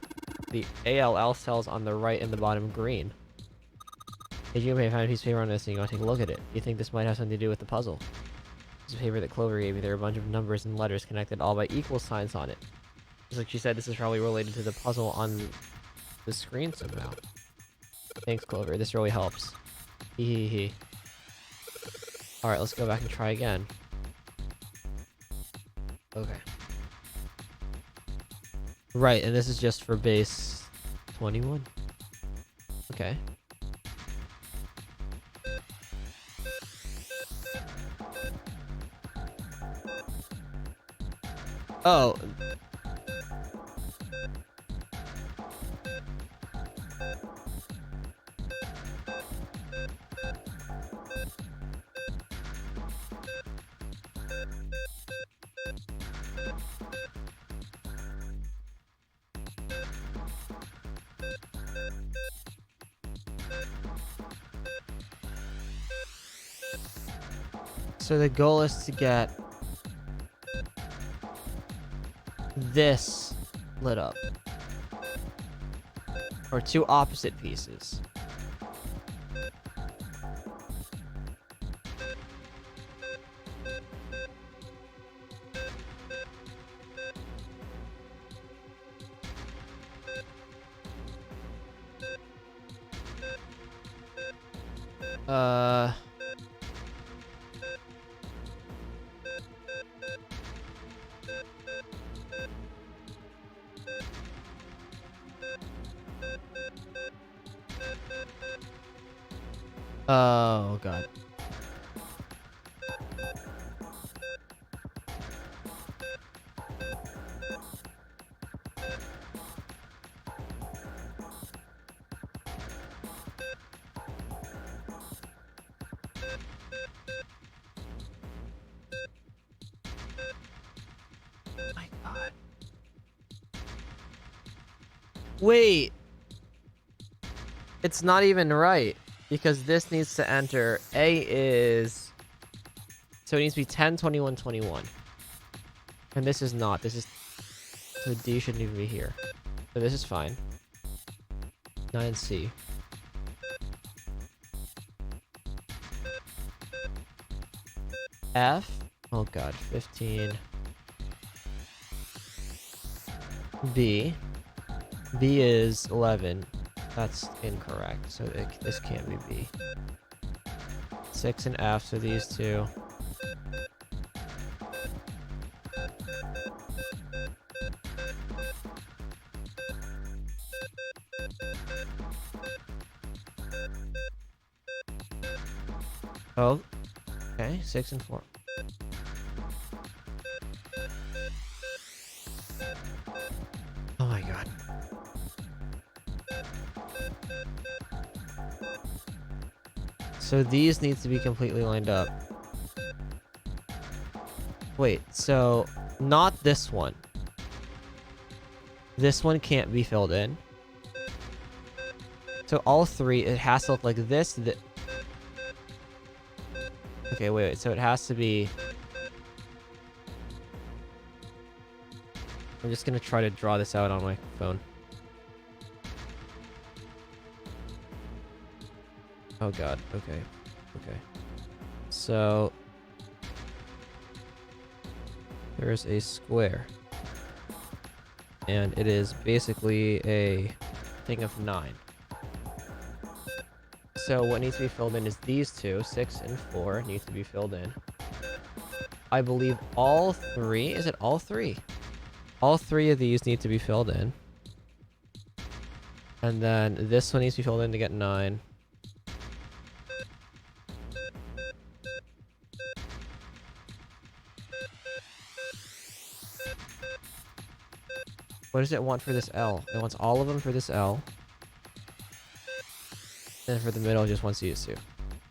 the ALL cells on the right and the bottom green. Hey, you may find a piece of paper on this and you want to take a look at it. You think this might have something to do with the puzzle? This is a paper that Clover gave me. There are a bunch of numbers and letters connected all by equal signs on it. Just like she said, this is probably related to the puzzle on the screen somehow. Thanks, Clover. This really helps. Hee hee hee. Alright, let's go back and try again. Okay. Right, and this is just for base 21. Okay. Oh. So the goal is to get this lit up. Or two opposite pieces. Oh, God. My God. Wait. It's not even right. Because this needs to enter. A is... So it needs to be 10, 21, 21. And this is not. This is... So D shouldn't even be here. So this is fine. 9C. F? Oh god, 15. B. B is 11. That's incorrect, so this can't be B. 6 and F, so these two. Oh, okay, 6 and 4. Oh my god. So these need to be completely lined up. Wait, so not this one. This one can't be filled in. So all three, it has to look like this. Okay, wait, so it has to be... I'm just gonna try to draw this out on my phone. Oh god, okay. Okay. So... there's a square. And it is basically a everything of 9. So what needs to be filled in is these two, 6 and 4, needs to be filled in. I believe all 3, is it all 3? All 3 of these need to be filled in. And then this one needs to be filled in to get 9. What does it want for this L? It wants all of them for this L. And for the middle, it just wants these two.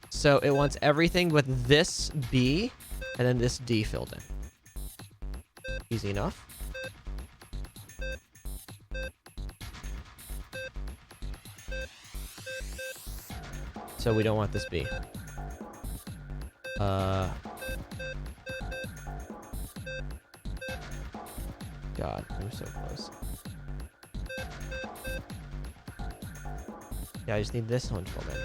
So it wants everything but this B and then this D filled in. Easy enough. So we don't want this B. God, I'm so close. Yeah, I just need this one filled in.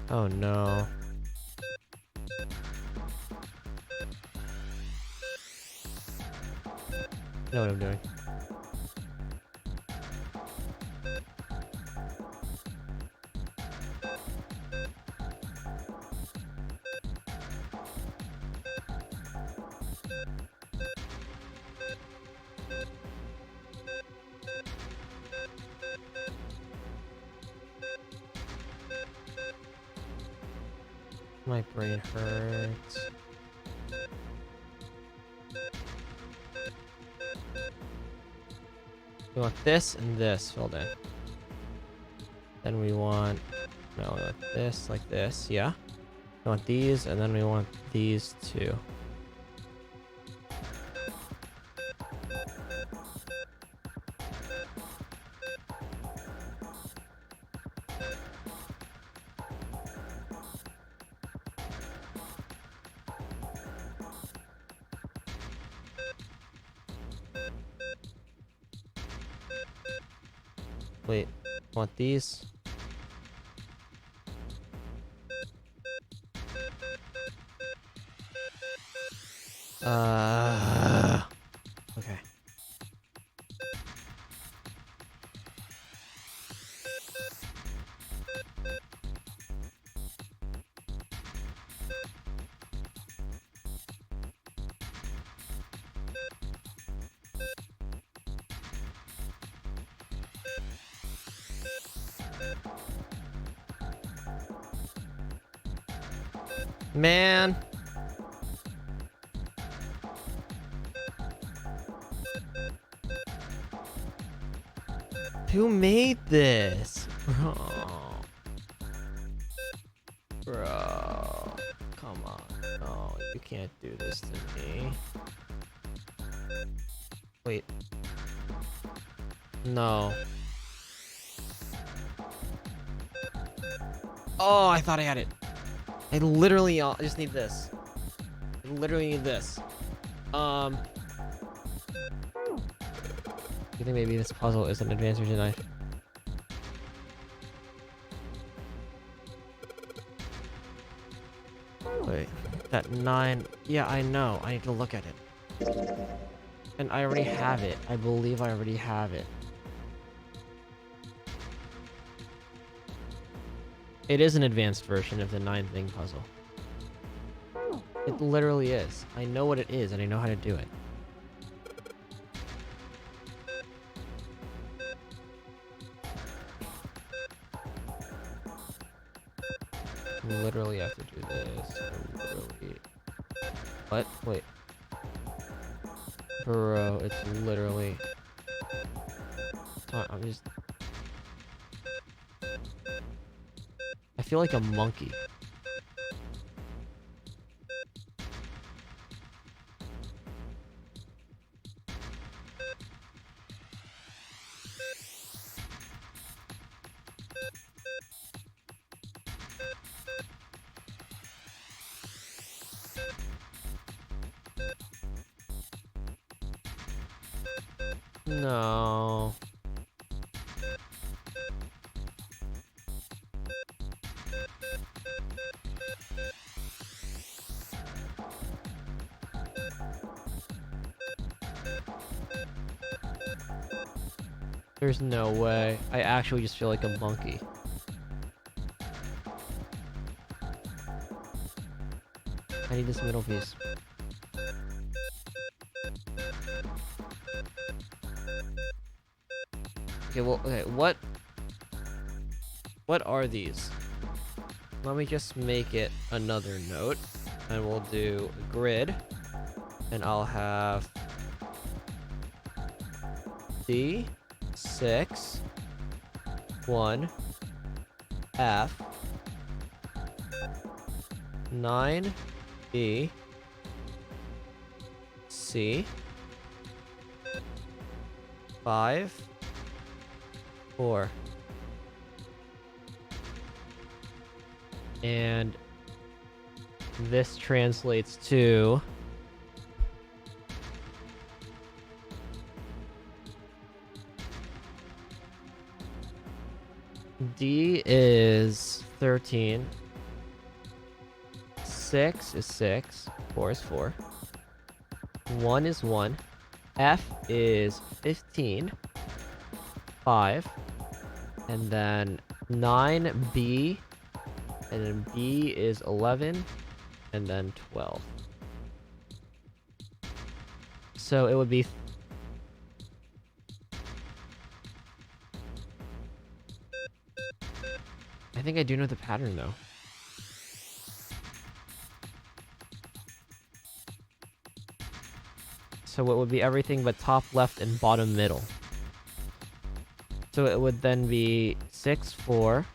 Oh no. I know what I'm doing. My brain hurts. We want this and this filled in. Then we want... No, we want this like this, yeah. We want these, and then we want these two. Wait, want these? Okay. Man. Who made this? Bro. Come on. No, you can't do this to me. Wait. No. Oh, I thought I had it. I literally just need this. I literally need this. You think maybe this puzzle is an advanced or denied? Wait, that 9. Yeah, I know. I need to look at it. And I already have it. I believe I already have it. It is an advanced version of the 9 thing puzzle. It literally is. I know what it is, and I know how to do it. I literally have to do this. I literally... What? Wait. Bro, it's literally... I'm just... I feel like a monkey. No. There's no way. I actually just feel like a monkey. I need this middle piece. Okay, well, okay, what are these? Let me just make it another note, and we'll do a grid, and I'll have D6 1 F 9 B C 5 4. And this translates to D is 13, 6 is 6, 4 is 4, 1 is 1, F is 15, 5, and then 9B, and then B is 11, and then 12. So it would be... I think I do know the pattern, though. So it would be everything but top left and bottom middle. So it would then be 6, 4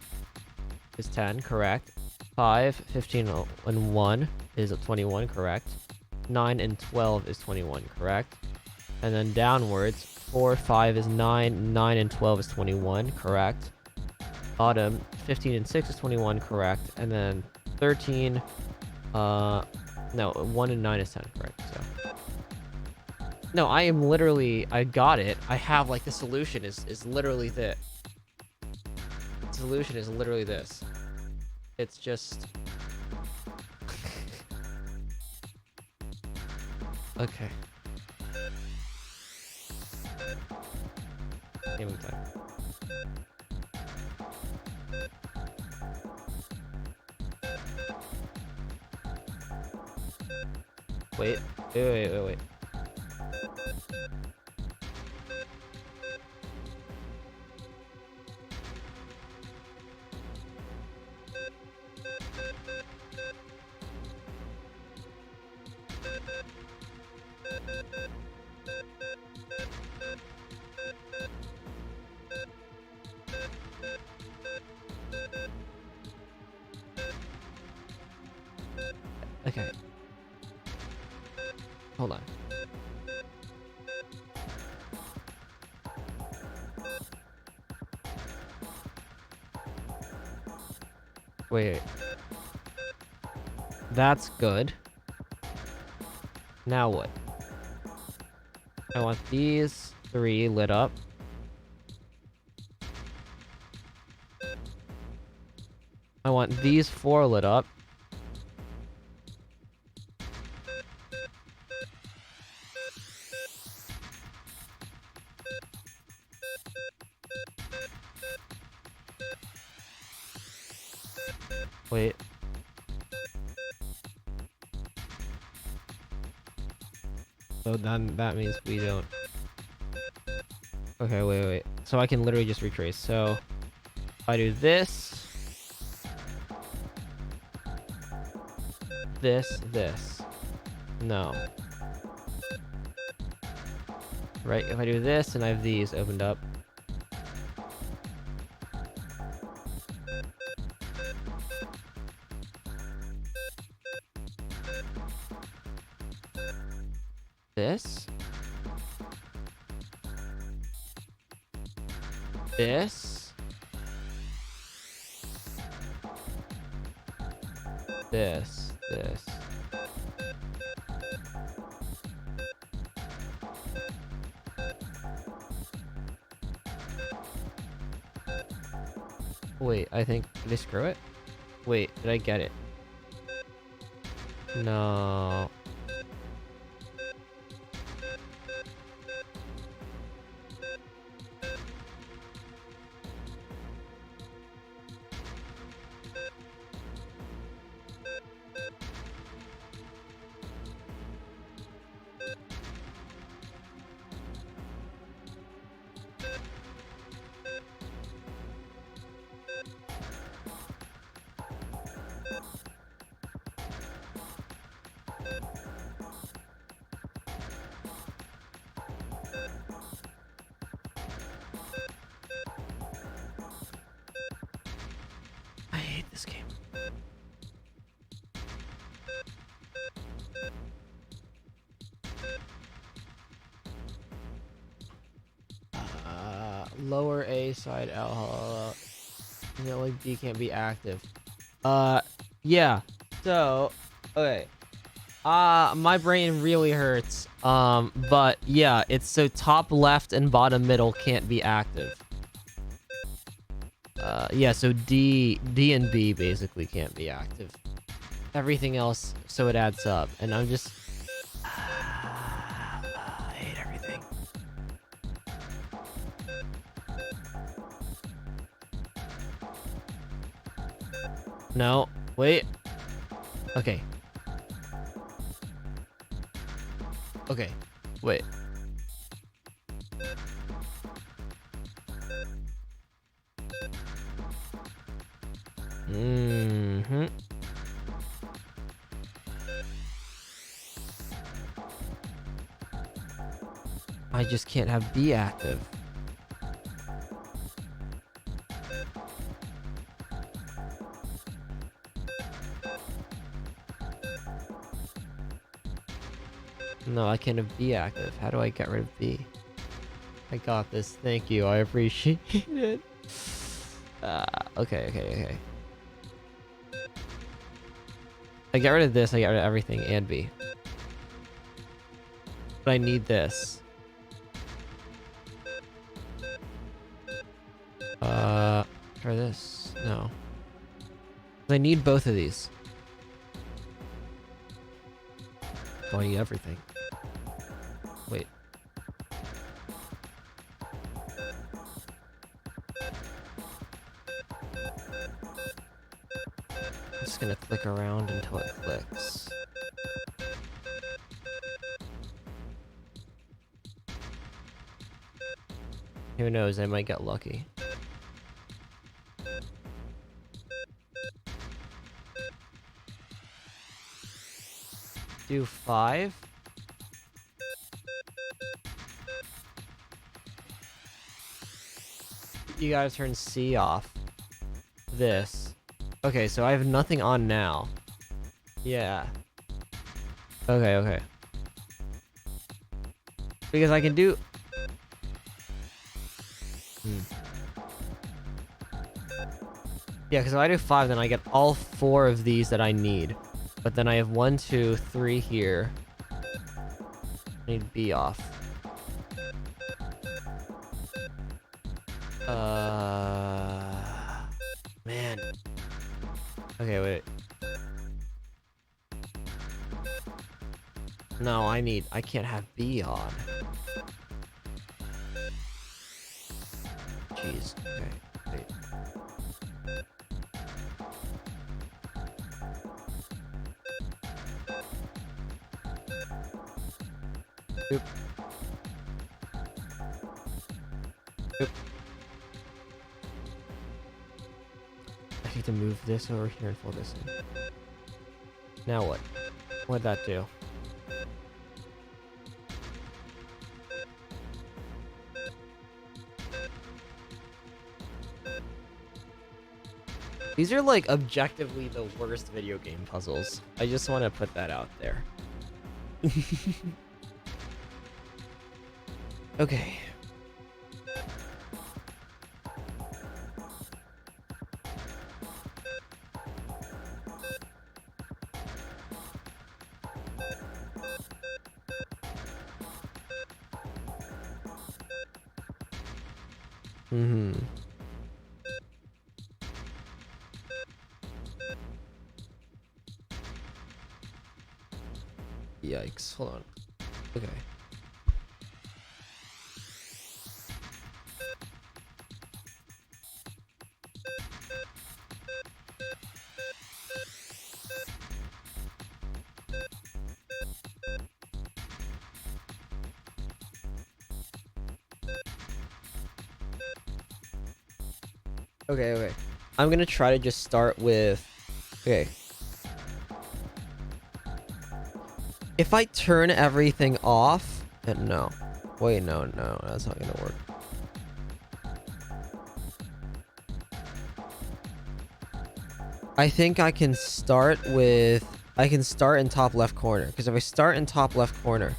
is 10, correct. 5, 15, and 1 is 21, correct. 9 and 12 is 21, correct. And then downwards, 4, 5 is 9, 9 and 12 is 21, correct. Bottom, 15 and 6 is 21, correct. And then 13, no, 1 and 9 is 10, correct, so. No, I am literally, I got it. I have, like, the solution is literally this. The solution is literally this. It's just... Okay. Gaming time. Wait. Wait. Okay. Hold on. Wait. That's good. Now what? I want these 3 lit up. I want these 4 lit up. Wait. So then that means we don't... Okay, wait. So I can literally just retrace. So if I do this... This. No. Right, if I do this and I have these opened up. This. This. This. Wait, I think... Did I screw it? Wait, did I get it? No. lower A side L. Like D can't be active. Yeah. So, okay. My brain really hurts. But yeah, it's so top left and bottom middle can't be active. Yeah, so D and B basically can't be active. Everything else, so it adds up, and I'm just... I hate everything. No, wait. Okay. Okay, wait. Mm-hmm. I just can't have B active. No, I can't have B active. How do I get rid of B? I got this. Thank you. I appreciate it. Okay. I get rid of this, I get rid of everything and B. But I need this. Try this. No. I need both of these. So I need everything. Wait. I'm just gonna click around until it clicks. Who knows, I might get lucky. Do 5? You gotta turn C off. This. Okay, so I have nothing on now. Yeah. Okay. Because I can do... Yeah, because if I do 5, then I get all 4 of these that I need. But then I have 1, 2, 3 here. I need B off. Man. Okay, wait. No, I can't have B on. Jeez. Okay, wait. Oop. I need to move this over here and fold this in. Now what? What'd that do? These are like objectively the worst video game puzzles. I just want to put that out there. Okay. Yikes, hold on. Okay. Okay. I'm gonna try to just start with... Okay. If I turn everything off... No. Wait, no, that's not gonna work. I think I can start with... I can start in top left corner. Because if I start in top left corner...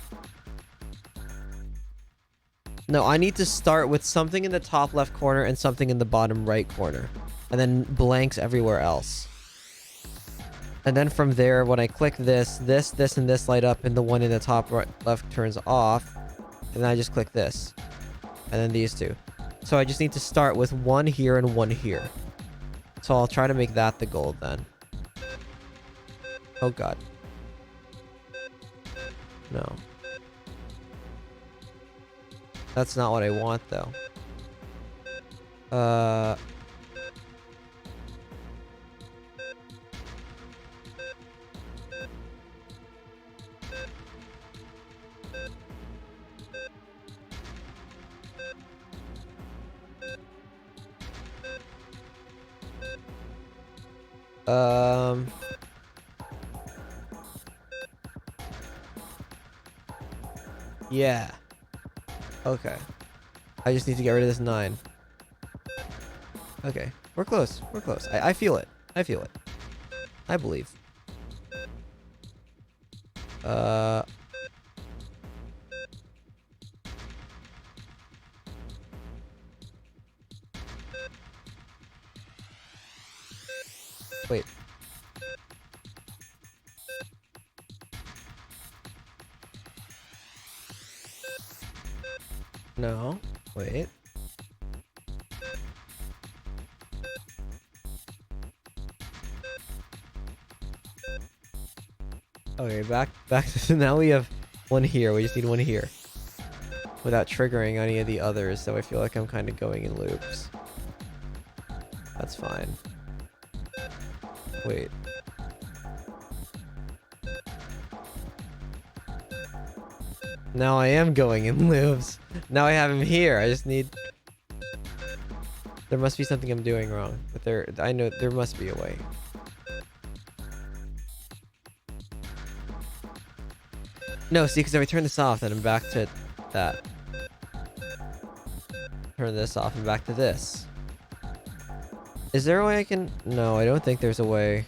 No, I need to start with something in the top left corner and something in the bottom right corner. And then blanks everywhere else. And then from there, when I click this, and this light up, and the one in the top right, left turns off. And then I just click this. And then these two. So I just need to start with one here and one here. So I'll try to make that the goal then. Oh god. No. That's not what I want, though. Yeah. Okay. I just need to get rid of this 9. Okay. We're close. We're close. I feel it. I feel it. I believe. Wait. No. Wait. Okay, back to now we have one here. We just need one here. Without triggering any of the others, so I feel like I'm kind of going in loops. That's fine. Wait. Now I am going in loops. Now I have him here. I just need... There must be something I'm doing wrong. But I know there must be a way. No, see, because if I turn this off, then I'm back to that. Turn this off and back to this. Is there a way I can... No, I don't think there's a way.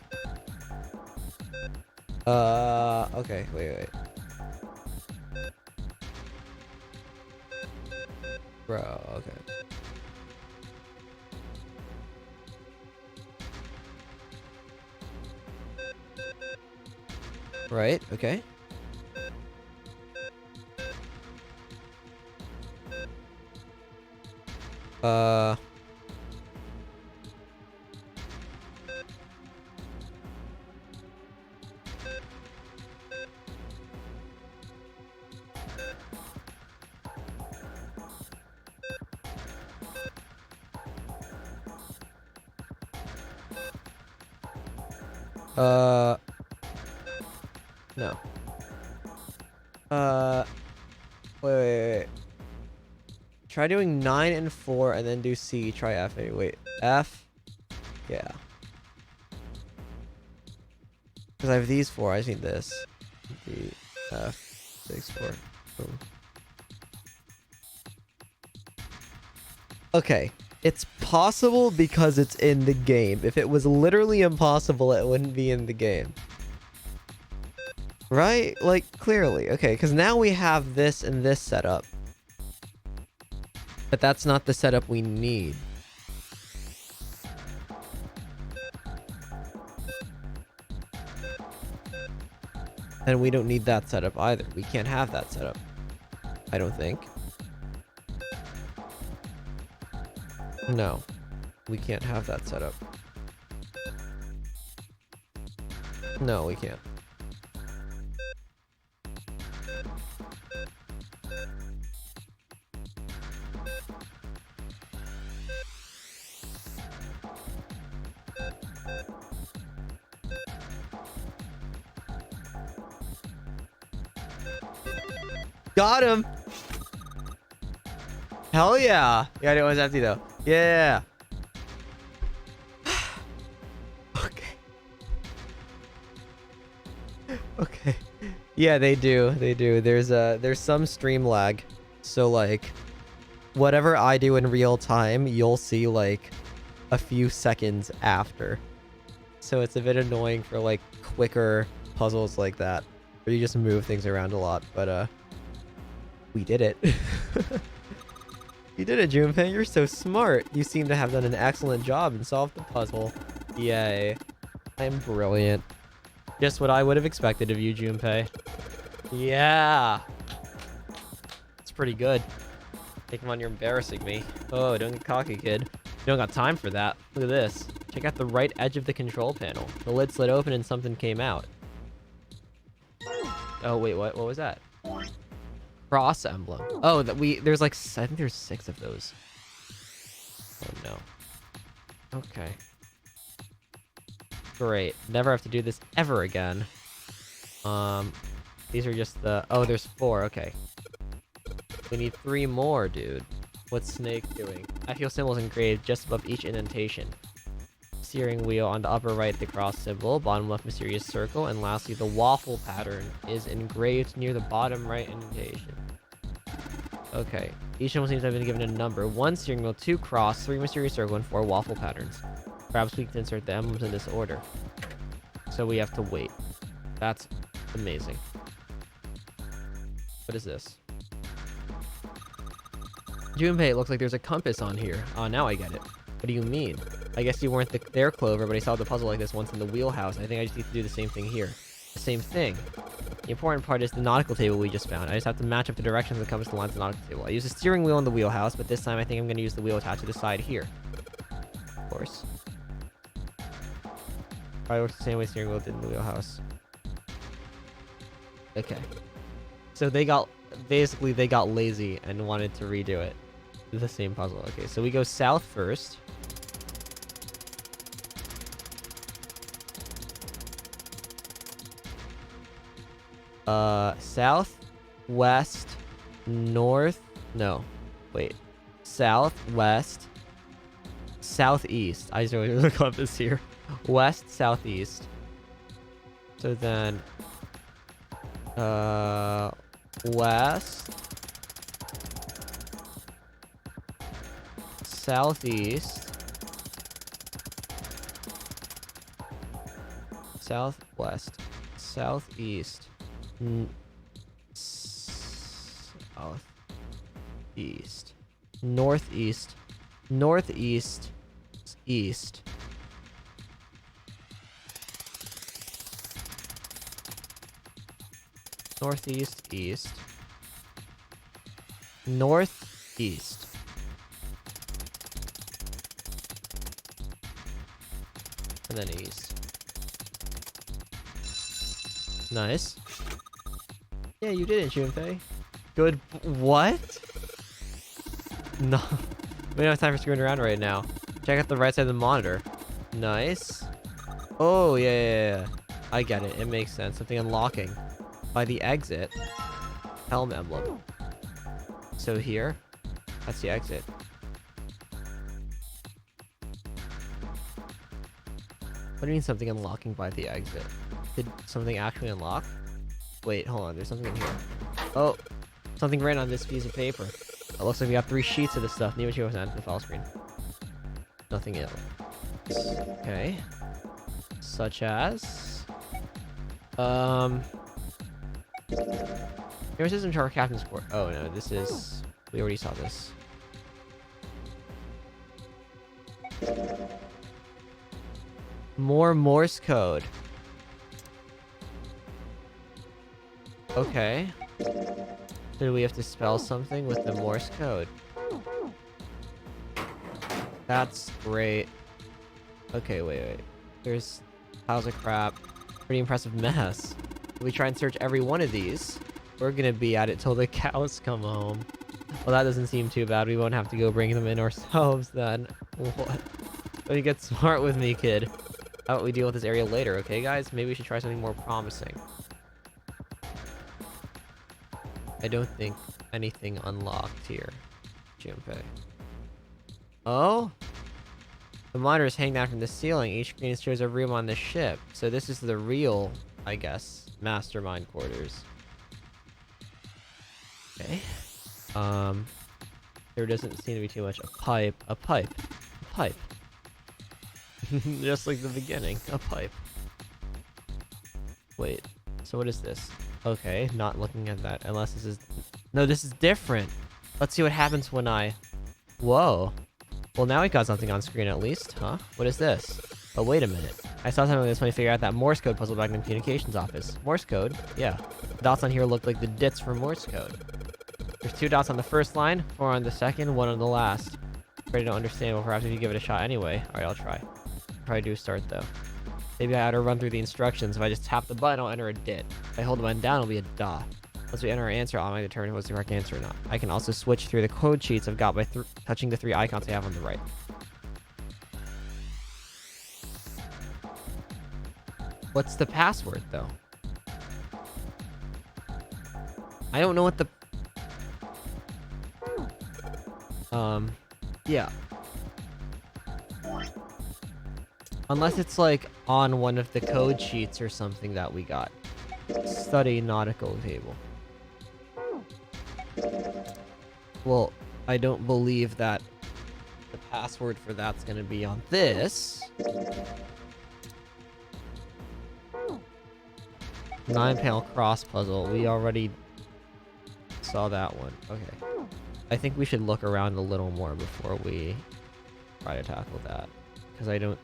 Okay, wait. Bro, okay. Right, okay. No. Wait. Try doing 9 and 4 and then do C. Try F. Maybe. Wait. F? Yeah. Because I have these 4. I just need this. D, F, 6, 4. Boom. Okay. It's possible because it's in the game. If it was literally impossible, it wouldn't be in the game. Right? Like, clearly. Okay, because now we have this and this setup. But that's not the setup we need. And we don't need that setup either. We can't have that setup. I don't think. No. We can't have that setup. No, we can't. Got him! Hell yeah! Yeah, it was empty though. Yeah! Okay. Okay. Yeah, they do. They do. There's some stream lag. So like, whatever I do in real time, you'll see like a few seconds after. So it's a bit annoying for like quicker puzzles like that, where you just move things around a lot, but we did it. You did it, Junpei. You're so smart. You seem to have done an excellent job and solved the puzzle. Yay. I'm brilliant. Just what I would have expected of you, Junpei. Yeah. It's pretty good. Hey, come on, you're embarrassing me. Oh, don't get cocky, kid. You don't got time for that. Look at this. Check out the right edge of the control panel. The lid slid open and something came out. Oh, wait, what was that? Cross emblem. Oh, there's like, I think there's 6 of those. Oh, no. Okay. Great. Never have to do this ever again. These are just the... Oh, there's 4. Okay. We need 3 more, dude. What's Snake doing? I feel symbols engraved just above each indentation. Steering wheel on the upper right, the cross symbol. Bottom left, mysterious circle. And lastly, the waffle pattern is engraved near the bottom right indentation. Okay. Each symbol seems to have been given a number. 1 steering wheel, 2 cross, 3 mysterious circle, and 4 waffle patterns. Perhaps we can insert the emblems in this order. So we have to wait. That's amazing. What is this? Junpei, it looks like there's a compass on here. Oh, now I get it. What do you mean? I guess you weren't there, Clover, but I solved the puzzle like this once in the wheelhouse. I think I just need to do the same thing here. The same thing. The important part is the nautical table we just found. I just have to match up the directions of the compass to the lines of the nautical table. I use the steering wheel in the wheelhouse, but this time I think I'm going to use the wheel attached to the side here. Of course. Probably works the same way steering wheel did in the wheelhouse. Okay. So they got lazy and wanted to redo it. The same puzzle. Okay, so we go south first. South, west, north. No, wait. South, west, southeast. I just know the compass here. West, southeast. So then, west, southeast, southwest, southeast, southeast, northeast, northeast, east. Northeast, east, northeast, and then east. Nice. Yeah, you did it, Junpei. Good. What? No. We don't have time for screwing around right now. Check out the right side of the monitor. Nice. Oh, yeah. I get it. It makes sense. Something unlocking. By the exit. Helm emblem. So here. That's the exit. What do you mean something unlocking by the exit? Did something actually unlock? Wait, hold on. There's something in here. Oh, something ran on this piece of paper. It looks like we got 3 sheets of this stuff. Need what you was on the file screen. Nothing else. Okay. Such as... Here's this in charge of Captain's Court. Oh no, this is... We already saw this. More Morse code. Okay. So do we have to spell something with the Morse code? That's great. Okay, wait. There's piles of crap. Pretty impressive mess. If we try and search every one of these, we're gonna be at it till the cows come home. Well, that doesn't seem too bad. We won't have to go bring them in ourselves then. What? But you get smart with me, kid. How about we deal with this area later, okay, guys? Maybe we should try something more promising. I don't think anything unlocked here, Junpei. Oh? The monitor is hanging down from the ceiling. Each screen shows a room on the ship. So this is the real, I guess, mastermind quarters. Okay. There doesn't seem to be too much. A pipe. Just like the beginning. A pipe. Wait. So what is this? Okay, not looking at that. Unless this is... No, this is different. Let's see what happens when I... Whoa. Well, now we got something on screen at least, huh? What is this? Oh, wait a minute. I saw something like this when I figured out that Morse code puzzle back in the communications office. Morse code? Yeah. The dots on here look like the dits for Morse code. There's 2 dots on the first line, 4 on the second, 1 on the last. Afraid I don't understand, well, perhaps if you give it a shot anyway. Alright, I'll try. Probably do start, though. Maybe I ought to run through the instructions. If I just tap the button, I'll enter a dit. If I hold the button down, it'll be a dot. Once we enter our answer, I'll determine what's the correct answer or not. I can also switch through the code sheets I've got by touching the 3 icons I have on the right. What's the password, though? I don't know what the... yeah. Unless it's, like, on one of the code sheets or something that we got. Study nautical table. Well, I don't believe that the password for that's gonna be on this. 9-panel cross puzzle. We already saw that one. Okay. I think we should look around a little more before we try to tackle that. Because I don't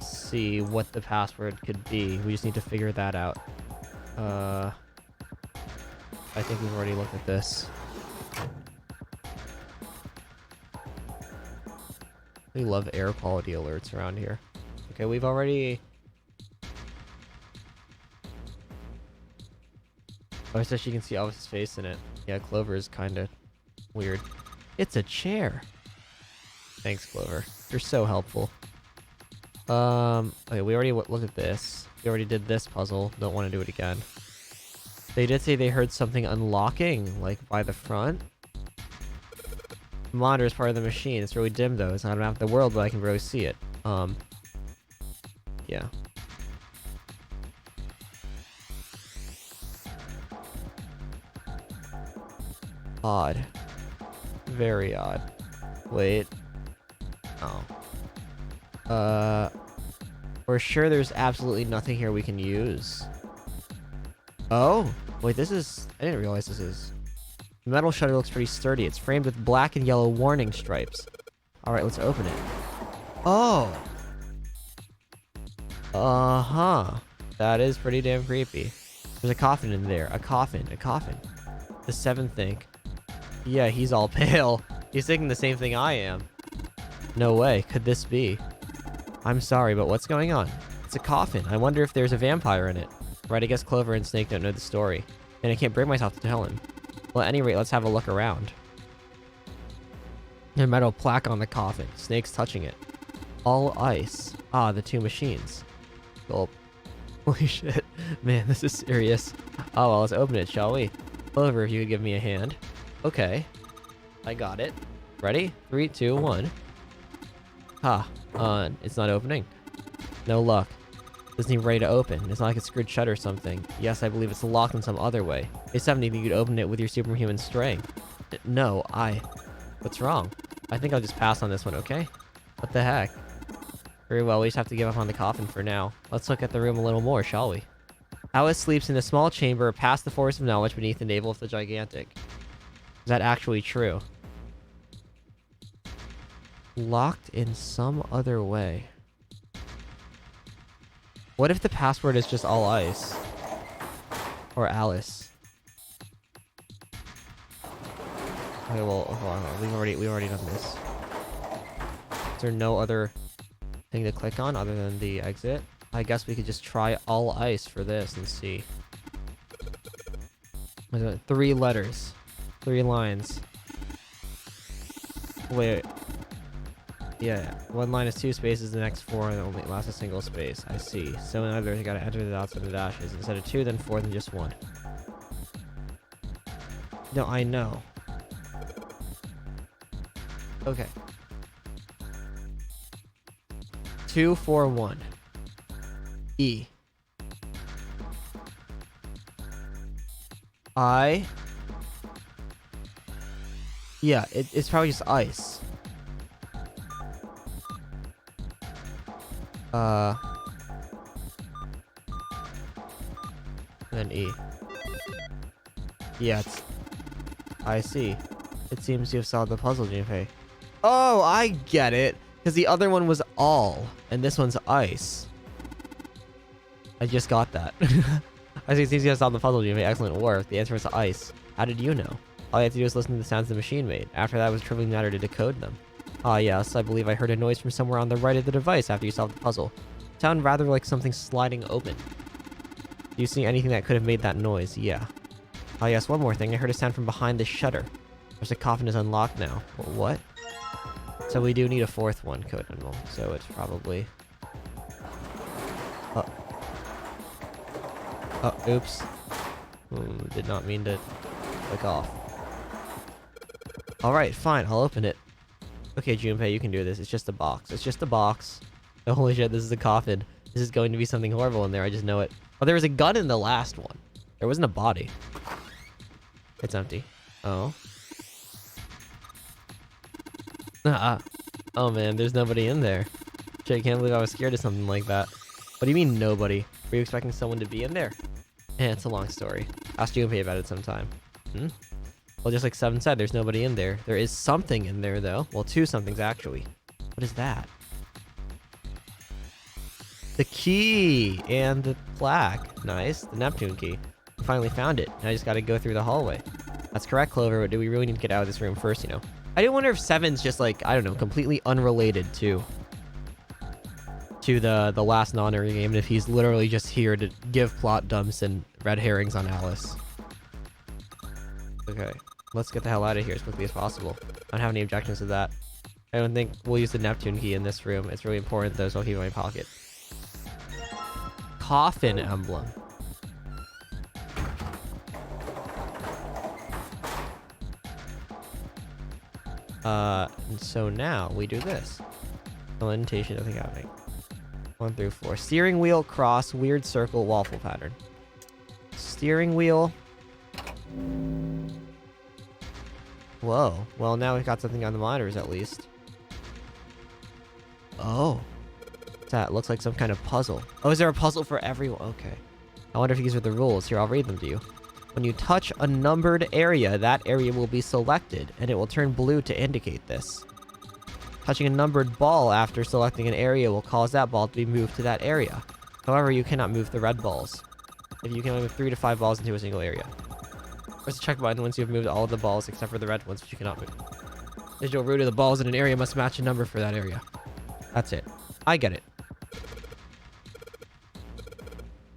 see what the password could be. We just need to figure that out. I think we've already looked at this. We love air quality alerts around here. Okay, we've already... Oh, so she can see Elvis's face in it. Yeah, Clover is kind of weird. It's a chair. Thanks, Clover. You're so helpful. Okay, we already looked at this. We already did this puzzle. Don't want to do it again. They did say they heard something unlocking, like, by the front. The monitor is part of the machine. It's really dim, though. It's not a map of the world, but I can really see it. Yeah. Odd. Very odd. Wait. Oh. We're sure there's absolutely nothing here we can use. Oh! Wait, this is... I didn't realize this is... The metal shutter looks pretty sturdy. It's framed with black and yellow warning stripes. Alright, let's open it. Oh! Uh-huh. That is pretty damn creepy. There's a coffin in there. A coffin. A coffin. The 7th Think. Yeah, he's all pale. He's thinking the same thing I am. No way. Could this be? I'm sorry, but what's going on? It's a coffin. I wonder if there's a vampire in it. Right, I guess Clover and Snake don't know the story. And I can't bring myself to tell him. Well, at any rate, let's have a look around. There's a metal plaque on the coffin. Snake's touching it. All ice. Ah, the 2 machines. Gulp. Holy shit. Man, this is serious. Oh, well, let's open it, shall we? Clover, if you could give me a hand. Okay. I got it. Ready? 3, 2, 1. Ha. It's not opening. No luck. Doesn't seem ready to open. It's not like it's screwed shut or something. Yes, I believe it's locked in some other way. It's something if you could open it with your superhuman strength. No, What's wrong? I think I'll just pass on this one, okay? What the heck? Very well, we just have to give up on the coffin for now. Let's look at the room a little more, shall we? Alice sleeps in a small chamber past the forest of knowledge beneath the navel of the gigantic. Is that actually true? Locked in some other way. What if the password is just all ice? Or Alice? Okay, well, hold on. We've already done this. Is there no other thing to click on other than the exit? I guess we could just try all ice for this and see. 3 letters. 3 lines. Wait. Yeah, 1 line is 2 spaces, the next 4 and only lasts a single space. I see. So in other words, you gotta enter the dots and the dashes. Instead of 2, then 4, then just 1. No, I know. Okay. 2, 4, 1. E. I. Yeah, it's probably just ice. And then E. Yeah, it's... I see. It seems you have solved the puzzle, Junpei. Oh, I get it. Because the other one was all, and this one's ice. I just got that. I see it seems you have solved the puzzle, Junpei. Excellent work. The answer was ice. How did you know? All you had to do was listen to the sounds the machine made. After that, it was a trivial matter to decode them. Ah, yes, I believe I heard a noise from somewhere on the right of the device after you solved the puzzle. It sounded rather like something sliding open. Do you see anything that could have made that noise? Yeah. Ah, yes, one more thing. I heard a sound from behind the shutter. There's a coffin is unlocked now. What? So we do need a fourth one, Code Animal. So it's probably... Oh. Oh, oops. Did not mean to click off. Alright, fine. I'll open it. Okay, Junpei, you can do this. It's just a box. It's just a box. Oh, holy shit, this is a coffin. This is going to be something horrible in there. I just know it. Oh, there was a gun in the last one. There wasn't a body. It's empty. Oh. Oh man, there's nobody in there. Shit, I can't believe I was scared of something like that. What do you mean, nobody? Were you expecting someone to be in there? It's a long story. Ask Junpei about it sometime. Well, just like Seven said, there's nobody in there. There is something in there, though. Well, two somethings, actually. What is that? The key and the plaque. Nice. The Neptune key. I finally found it. Now I just gotta go through the hallway. That's correct, Clover, but do we really need to get out of this room first, you know? I do wonder if Seven's just like, I don't know, completely unrelated to the last Nonary game, and if he's literally just here to give plot dumps and red herrings on Alice. Okay, let's get the hell out of here as quickly as possible. I don't have any objections to that. I don't think we'll use the Neptune key in this room. It's really important, though, so I'll keep it in my pocket. Coffin emblem. And so now we do this. Indentation, nothing happening. 1 through 4. Steering wheel, cross, weird circle, waffle pattern. Steering wheel. Whoa. Well, now we've got something on the monitors, at least. Oh. That looks like some kind of puzzle. Oh, is there a puzzle for everyone? Okay. I wonder if these are the rules. Here, I'll read them to you. When you touch a numbered area, that area will be selected, and it will turn blue to indicate this. Touching a numbered ball after selecting an area will cause that ball to be moved to that area. However, you cannot move the red balls. If you can only move 3 to 5 balls into a single area. Press the check button once you have moved all of the balls except for the red ones, which you cannot move. The digital root of the balls in an area must match a number for that area. That's it. I get it.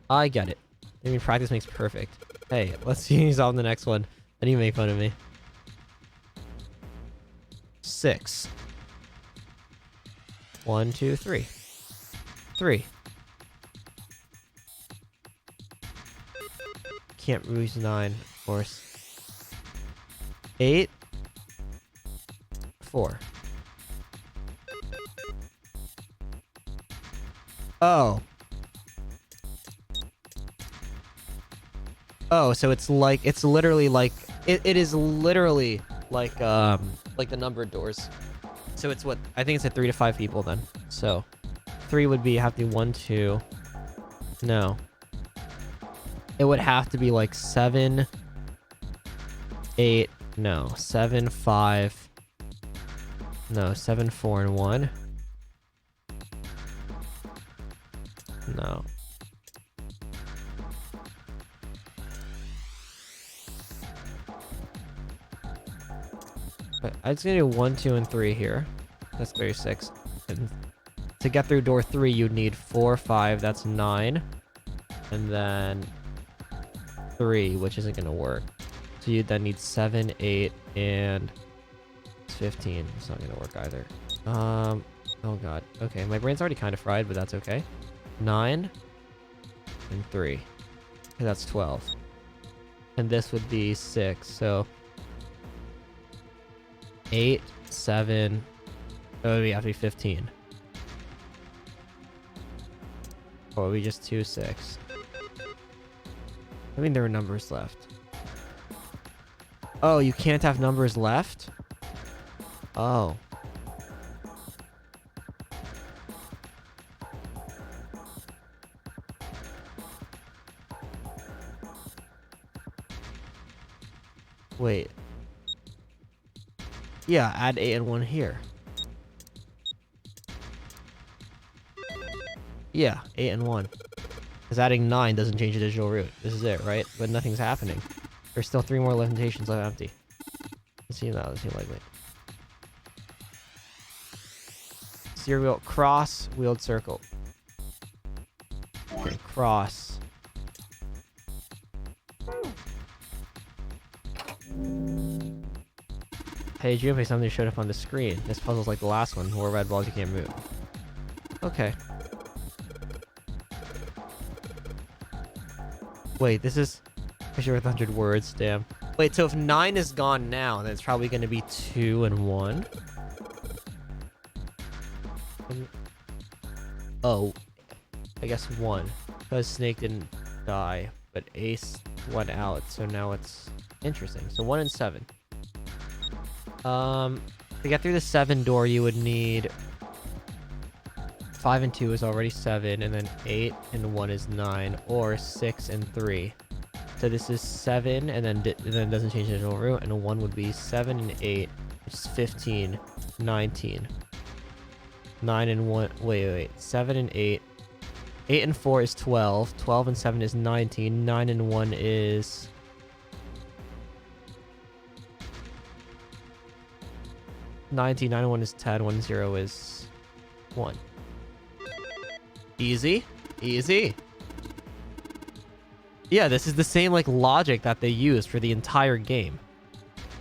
I get it. I mean, practice makes perfect. Hey, let's see who's on the next one. Then you make fun of me. 6. 1, 2, 3. 3. Can't use 9, of course. 8. 4. Oh. Oh, so it's like, it's literally like, it is literally like the numbered doors. So it's what, I think it's at 3 to 5 people then. So 3 would be, have to be 1, 2. No. It would have to be like 7, 8, no, 7, 5. No, 7, 4, and 1. No. I'm just gonna do 1, 2, and 3 here. That's 36. And to get through door 3, you'd need 4, 5. That's 9. And then 3, which isn't gonna work. So you'd then need 7, 8, and 15. It's not gonna work either. Oh god. Okay, my brain's already kind of fried, but that's okay. 9 and 3. Okay, that's 12. And this would be 6. So 8, 7. Oh, we have to be 15. Or we just 2, 6. I mean, there are numbers left. Oh, you can't have numbers left? Oh. Wait. Yeah, add 8 and 1 here. Yeah, 8 and 1. Because adding 9 doesn't change the digital root. This is it, right? But nothing's happening. There's still 3 more limitations left empty. Let's see that. Let's see lightweight. Zero wheel cross wheeled circle. Okay, cross. Hey, Junpei, something showed up on the screen. This puzzle's like the last one, where red balls you can't move. Okay. Wait, this is... Picture with 100 words, damn. Wait, so if 9 is gone now, then it's probably going to be 2 and 1? Oh. I guess 1. Because Snake didn't die, but Ace went out, so now it's... Interesting. So 1 and 7. To get through the 7 door, you would need... 5 and 2 is already 7, and then 8 and 1 is 9, or 6 and 3. So this is 7, and then it doesn't change the digital root, and a 1 would be 7 and 8, which is 15, 19. 9 and 1, wait, 7 and 8. 8 and 4 is 12, 12 and 7 is 19, 9 and 1 is... 19, 9 and 1 is 10, 1 and 0 is 1. Easy. Easy. Yeah, this is the same, like, logic that they used for the entire game.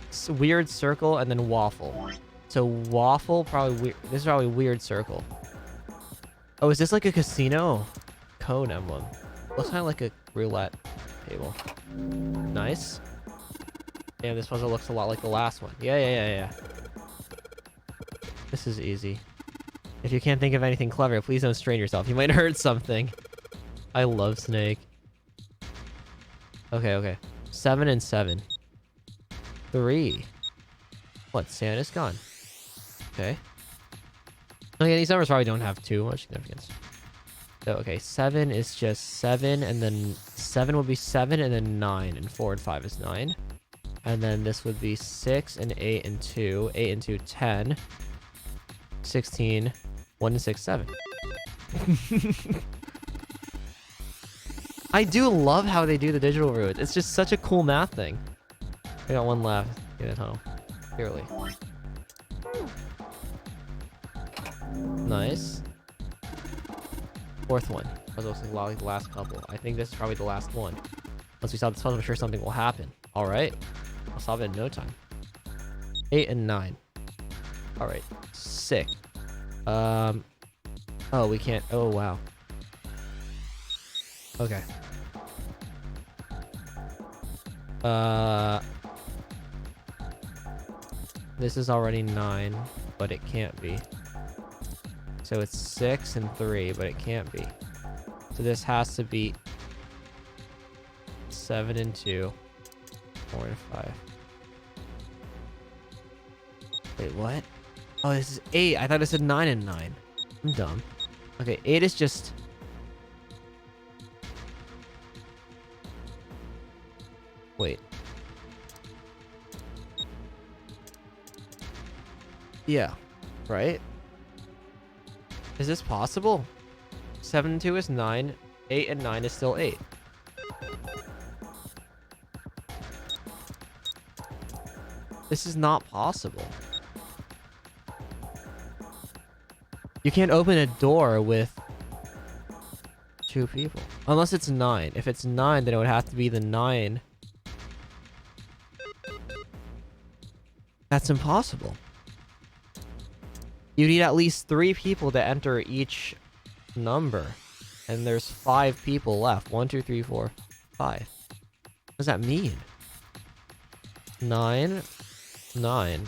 It's weird circle and then waffle. So waffle, probably weird. This is probably weird circle. Oh, is this like a casino code emblem? Looks kind of like a roulette table. Nice. Damn, this puzzle looks a lot like the last one. Yeah. This is easy. If you can't think of anything clever, please don't strain yourself. You might hurt something. I love Snake. Okay. 7 and 7. 3. What? Santa's gone. Okay. Okay, these numbers probably don't have too much significance. So, okay, 7 is just 7, and then 7 would be 7, and then 9, and 4 and 5 is 9. And then this would be 6 and 8 and 2. 8 and 2, 10. 16. 1 and 6, 7. I do love how they do the digital root. It's just such a cool math thing. I got 1 left. Get it home. Clearly. Nice. 4th one. Puzzle looks a lot like the last couple. I think this is probably the last one. Once we solve this puzzle, I'm sure something will happen. Alright. I'll solve it in no time. 8 and 9. Alright. Sick. Oh, we can't. Oh, wow. Okay. This is already 9, but it can't be. So it's 6 and 3, but it can't be. So this has to be 7 and 2, 4 and 5. Wait, what? Oh, this is 8. I thought it said 9 and 9. I'm dumb. Okay, 8 is just... Wait. Yeah, right? Is this possible? 7 and 2 is 9. 8 and 9 is still 8. This is not possible. You can't open a door with 2 people. Unless it's 9. If it's 9, then it would have to be the 9. That's impossible. You need at least 3 people to enter each number. And there's 5 people left. 1, 2, 3, 4, 5. What does that mean? 9. 9.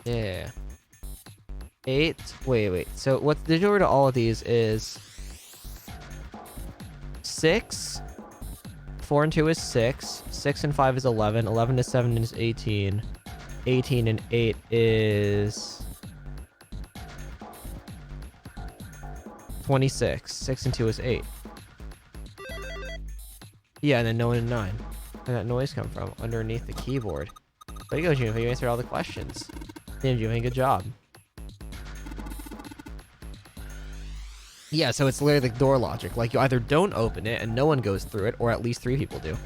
Yeah. 8. Wait. So what's the digital to all of these is 6. 4 and 2 is 6. 6 and 5 is 11. 11 to 7 is 18. 18 and 8 is 26. 6 and 2 is 8. Yeah, and then no one in 9. Where did that noise come from? Underneath the keyboard. There you go, Junpei. You answered all the questions. Damn, Junpei, good job. Yeah, so it's literally the door logic. Like, you either don't open it and no one goes through it, or at least 3 people do.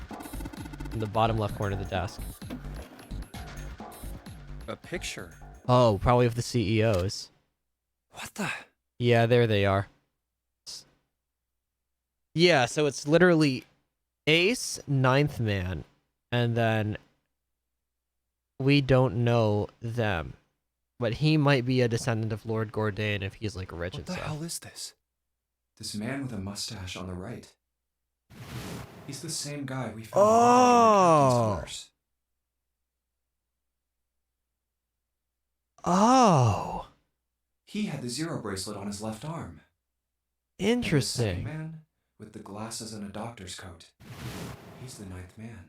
In the bottom left corner of the desk.
A picture.
Oh, probably of the CEOs.
What the?
Yeah, there they are. Yeah, so it's literally Ace, 9th man, and then we don't know them. But he might be a descendant of Lord Gordain if he's like rich
What
and
the
stuff.
hell is this? This man with a mustache on the right. He's the same guy we found in the captain's quarters.
Oh,
He had the zero bracelet on his left arm.
interesting.
And the second man with the glasses and a doctor's coat. He's the 9th man.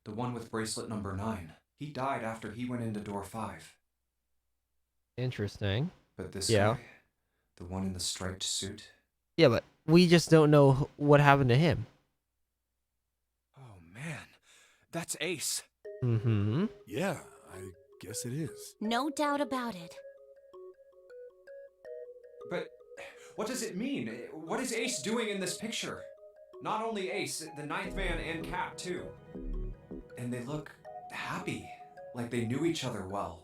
The one with bracelet number 9. He died after he went into door 5.
Interesting.
But this
Yeah.
guy, the one in the striped suit.
Yeah, but we just don't know what happened to him.
Oh man, that's Ace.
Mm-hmm.
Yeah, I guess it is.
No doubt about it.
But what does it mean? What is Ace doing in this picture? Not only Ace, the 9th man and Cap too. And they look happy, like they knew each other well.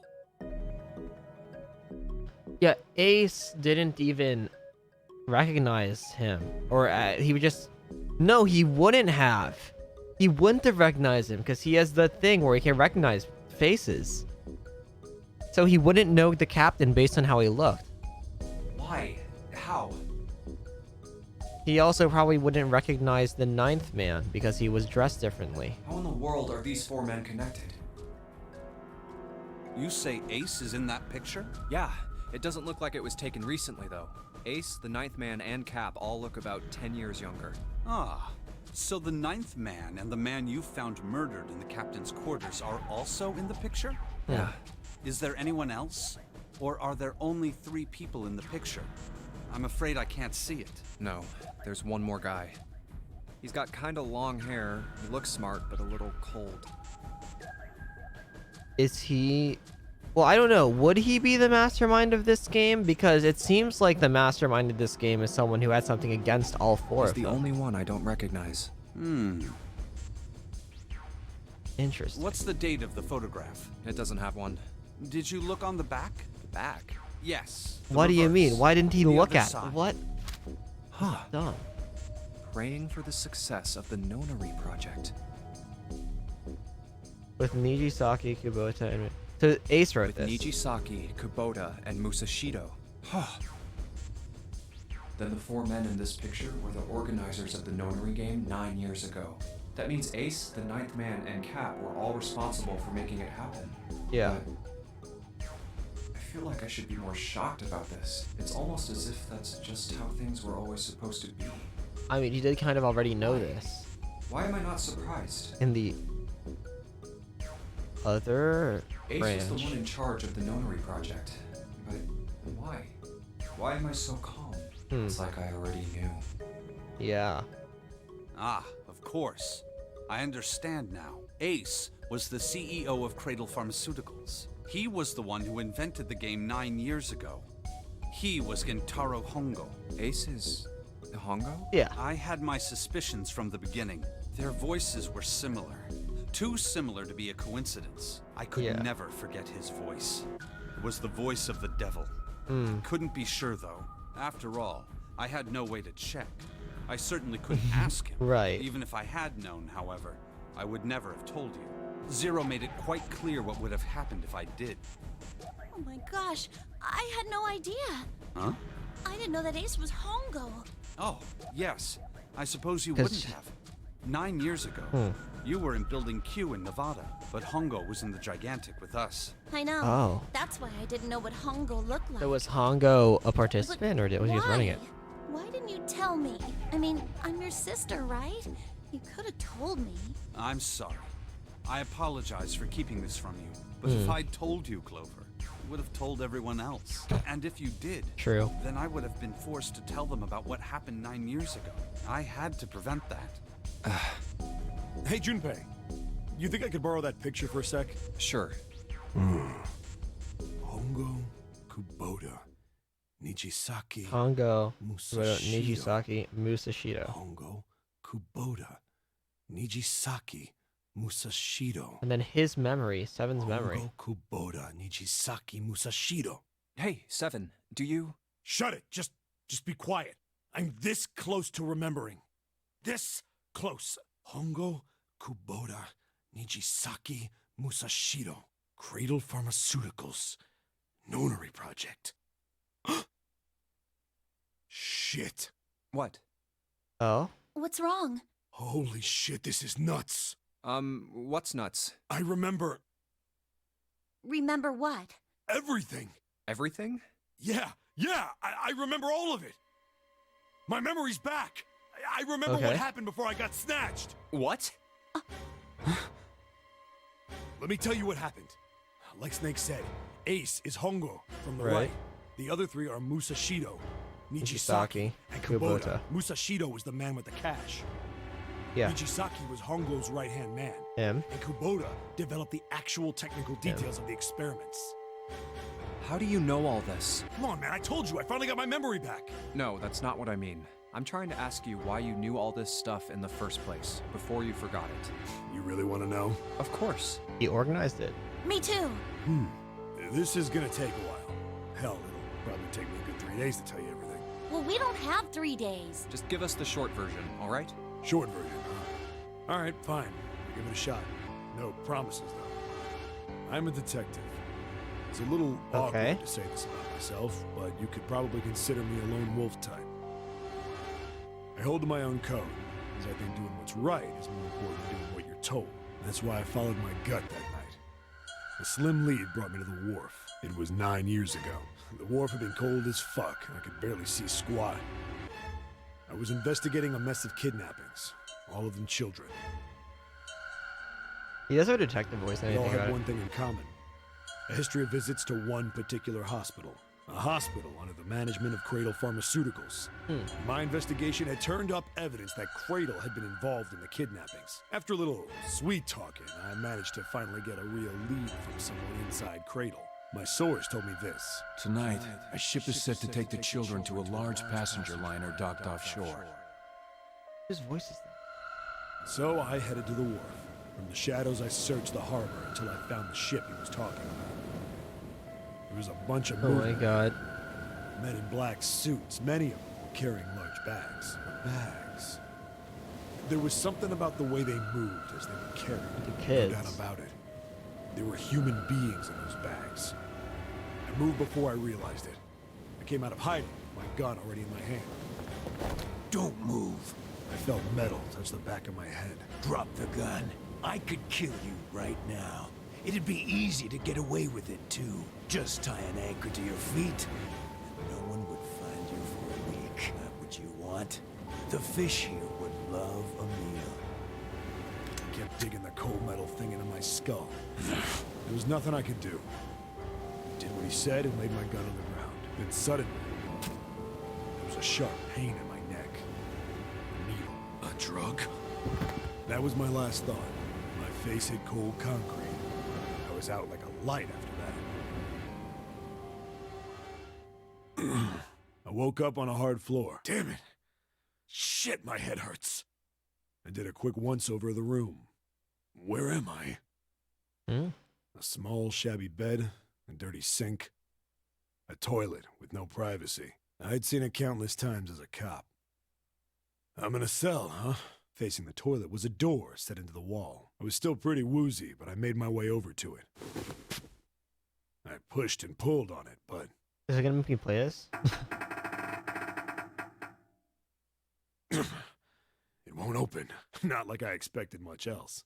Yeah, Ace didn't even recognize him. Or he would just... No, he wouldn't have. He wouldn't have recognized him because he has the thing where he can recognize faces. So he wouldn't know the captain based on how he looked.
Why? How?
He also probably wouldn't recognize the 9th man because he was dressed differently.
How in the world are these 4 men connected?
You say Ace is in that picture?
Yeah, it doesn't look like it was taken recently though. Ace, the 9th man, and Cap all look about 10 years younger.
Ah, so the 9th man and the man you found murdered in the captain's quarters are also in the picture?
Yeah.
Is there anyone else? Or are there only 3 people in the picture? I'm afraid I can't see it.
No, there's one more guy. He's got kinda long hair, he looks smart, but a little cold.
Is he... Well, I don't know. Would he be the mastermind of this game? Because it seems like the mastermind of this game is someone who had something against all 4
He's
of
the
them.
only one I don't recognize.
Interesting.
What's the date of the photograph?
It doesn't have one.
Did you look on the back?
The back?
Yes. the
What do you mean?
reverse.
Why didn't he
The
look
other
at it?
side.
What?
Huh.
Dumb.
Praying for the success of the Nonary project.
With Nijisaki, Kubota, and... So Ace wrote
With
this.
Nijisaki, Kubota, and Musashido. Then the 4 men in this picture were the organizers of the Nonary game 9 years ago. That means Ace, the 9th man, and Cap were all responsible for making it happen.
Yeah.
But I feel like I should be more shocked about this. It's almost as if that's just how things were always supposed to be.
I mean, you did kind of already know this.
Why am I not surprised?
In the other
Ace
branch.
was the one in charge of the Nonary project. But why? Why am I so calm? It's like I already knew.
Yeah.
Ah, of course. I understand now. Ace was the CEO of Cradle Pharmaceuticals. He was the one who invented the game 9 years ago. He was Gentaro Hongo.
Ace is Hongo?
Yeah.
I had my suspicions from the beginning. Their voices were similar. Too similar to be a coincidence. I could
Yeah.
never forget his voice. It was the voice of the devil. Couldn't be sure though. After all, I had no way to check. I certainly couldn't ask him.
Right.
Even if I had known, however, I would never have told you. Zero made it quite clear what would have happened if I did.
Oh my gosh, I had no idea.
Huh?
I didn't know that Ace was Hongo.
Oh, yes. I suppose you
'Cause-
wouldn't have. 9 years ago, you were in Building Q in Nevada, but Hongo was in the Gigantic with us.
I know.
Oh.
That's why I didn't know what Hongo looked like.
So was Hongo a
But
participant, or was he just running it?
Why didn't you tell me? I mean, I'm your sister, right? You could have told me.
I'm sorry. I apologize for keeping this from you. But if I'd told you, Clover, you would have told everyone else. And if you did,
True.
then I would have been forced to tell them about what happened 9 years ago. I had to prevent that.
Hey, Junpei. You think I could borrow that picture for a sec?
Sure.
Hongo Kubota. Nijisaki.
Hongo,
Musashido.
Nijisaki, Musashido.
Hongo Kubota. Nijisaki Musashido.
And then his memory, Seven's memory.
Hongo Kubota. Nijisaki Musashido.
Hey, Seven, do you...
Shut it. Just be quiet. I'm this close to remembering. This close. Hongo Kubota. Nijisaki Musashido. Cradle Pharmaceuticals. Nonary Project. Shit.
What?
Oh?
What's wrong?
Holy shit, this is nuts.
What's nuts?
I remember
Remember what?
everything.
Everything?
Yeah, I remember all of it. My memory's back. I remember what
Okay.
happened before I got snatched.
What?
Let me tell you what happened. Like Snake said, Ace is Hongo from the
Right.
right. The other three are Musashido,
Nijisaki,
Nijisaki, and Kubota.
Kubota.
Musashido was the man with the cash.
Yeah,
Nijisaki was Hongo's right-hand man.
him.
And Kubota developed the actual technical details of the experiments.
How do you know all this?
Come on, man, I told you, I finally got my memory back.
No, that's not what I mean. I'm trying to ask you why you knew all this stuff in the first place, before you forgot it.
You really want to know?
Of course.
He organized it.
Me too.
This is gonna take a while. Hell, it'll probably take me a good 3 days to tell you everything.
Well, we don't have 3 days.
Just give us the short version, all right?
Short version, huh? All right, fine. I'll give it a shot. No promises, though. I'm a detective. It's a little
Okay.
awkward to say this about myself, but you could probably consider me a lone wolf type. I hold to my own code, as I think doing what's right is more important than doing what you're told. That's why I followed my gut that night. A slim lead brought me to the wharf. It was 9 years ago. The wharf had been cold as fuck, and I could barely see squat. I was investigating a mess of kidnappings, all of them children.
He does have a detective voice.
They all
Anything
had
about
one
it.
thing in common. A history of visits to one particular hospital. A hospital under the management of Cradle Pharmaceuticals. My investigation had turned up evidence that Cradle had been involved in the kidnappings. After a little sweet talking, I managed to finally get a real lead from someone inside Cradle. My source told me this.
Tonight, a ship is set to take the children to a large passenger liner docked offshore.
Whose voice is that?
So I headed to the wharf. From the shadows, I searched the harbor until I found the ship he was talking about. There was a bunch of
Oh my
movement.
god.
Men in black suits, many of them carrying large bags. Bags. There was something about the way they moved as they were carried.
The kids.
No doubt about it. There were human beings in those bags. I moved before I realized it. I came out of hiding, my gun already in my hand.
Don't move.
I felt metal touch the back of my head.
Drop the gun. I could kill you right now. It'd be easy to get away with it, too. Just tie an anchor to your feet. No one would find you for a week. Not what you want. The fish here would love a meal.
I kept digging the cold metal thing into my skull. There was nothing I could do. I did what he said and laid my gun on the ground. Then suddenly, there was a sharp pain in my neck. A needle. A drug? That was my last thought. My face hit cold concrete. I was out like a light after that. I woke up on a hard floor. Damn it! Shit, my head hurts. I did a quick once-over of the room. Where am I? A small, shabby bed, a dirty sink, a toilet with no privacy. I'd seen it countless times as a cop. I'm in a cell, huh? Facing the toilet was a door set into the wall. I was still pretty woozy, but I made my way over to it. I pushed and pulled on it, but
Is it gonna make me play this?
it won't open. Not like I expected much else.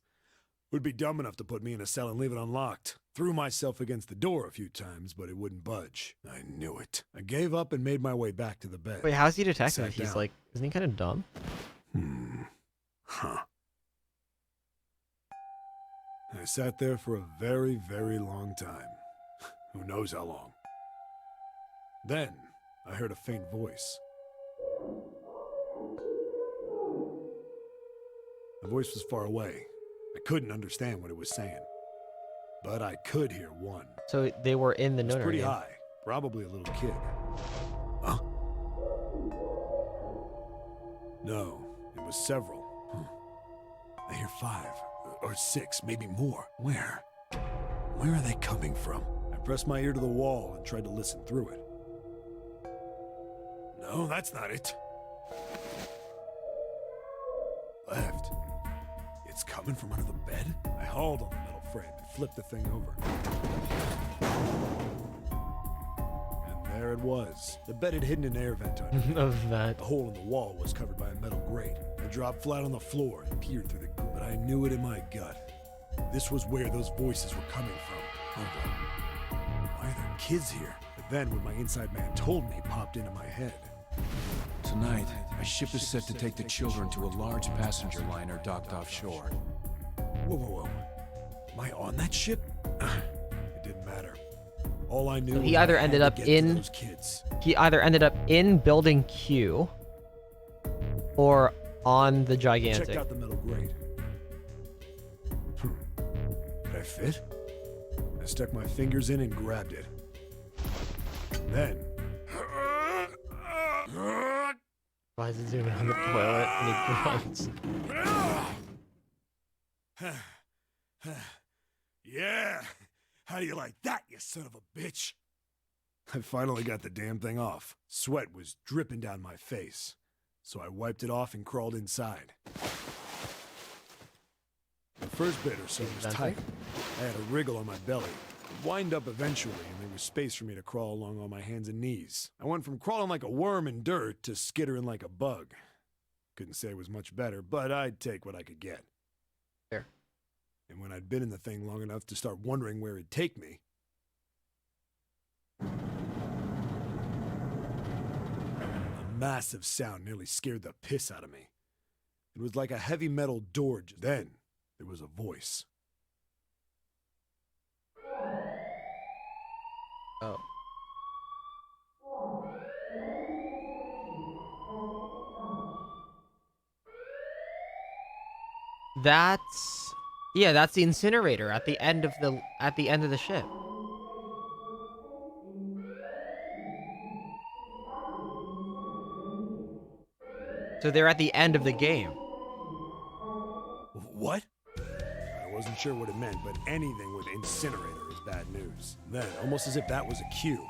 Would be dumb enough to put me in a cell and leave it unlocked. Threw myself against the door a few times, but it wouldn't budge. I knew it. I gave up and made my way back to the bed.
Wait, how's he detective?
Sat
He's
down.
like, isn't he kind of dumb?
Huh. I sat there for a very, very long time. Who knows how long. Then, I heard a faint voice. The voice was far away. I couldn't understand what it was saying. But I could hear one.
So they were in the
It was
Nonary
pretty
game.
high. Probably a little kid. Huh? No, it was several. I hear 5 or 6, maybe more. Where? Where are they coming from? I pressed my ear to the wall and tried to listen through it. No, that's not it. Left. It's coming from under the bed? I hauled on the metal frame and flipped the thing over. And there it was. The bed had hidden an air vent under it.
Of that.
The hole in the wall was covered by a metal grate. I dropped flat on the floor and peered through the grate, but I knew it in my gut. This was where those voices were coming from. Hold on. Why are there kids here? But then what my inside man told me popped into my head.
Tonight, a ship is set to take the children to a large passenger liner docked offshore.
Whoa, whoa, whoa. Am I on that ship? It didn't matter. All I knew
So
was
he
I
either
had
ended
to
up
get to
in-
those kids.
He either ended up in building Q or on the
Checked
gigantic.
out the metal grate. Did I fit? I stuck my fingers in and grabbed it. Then...
Why is it zooming on the toilet and he grunts?
Yeah! How do you like that, you son of a bitch? I finally got the damn thing off. Sweat was dripping down my face, so I wiped it off and crawled inside. The first bit or so was tight. I had a wriggle on my belly. It wind up eventually, and there was space for me to crawl along on my hands and knees. I went from crawling like a worm in dirt to skittering like a bug. Couldn't say it was much better, but I'd take what I could get.
Fair.
And when I'd been in the thing long enough to start wondering where it'd take me, a massive sound nearly scared the piss out of me. It was like a heavy metal door. Then there was a voice.
Oh. That's the incinerator at the end of the ship. So they're at the end of the game.
What? I wasn't sure what it meant, but anything with incinerator is bad news. Then, almost as if that was a cue,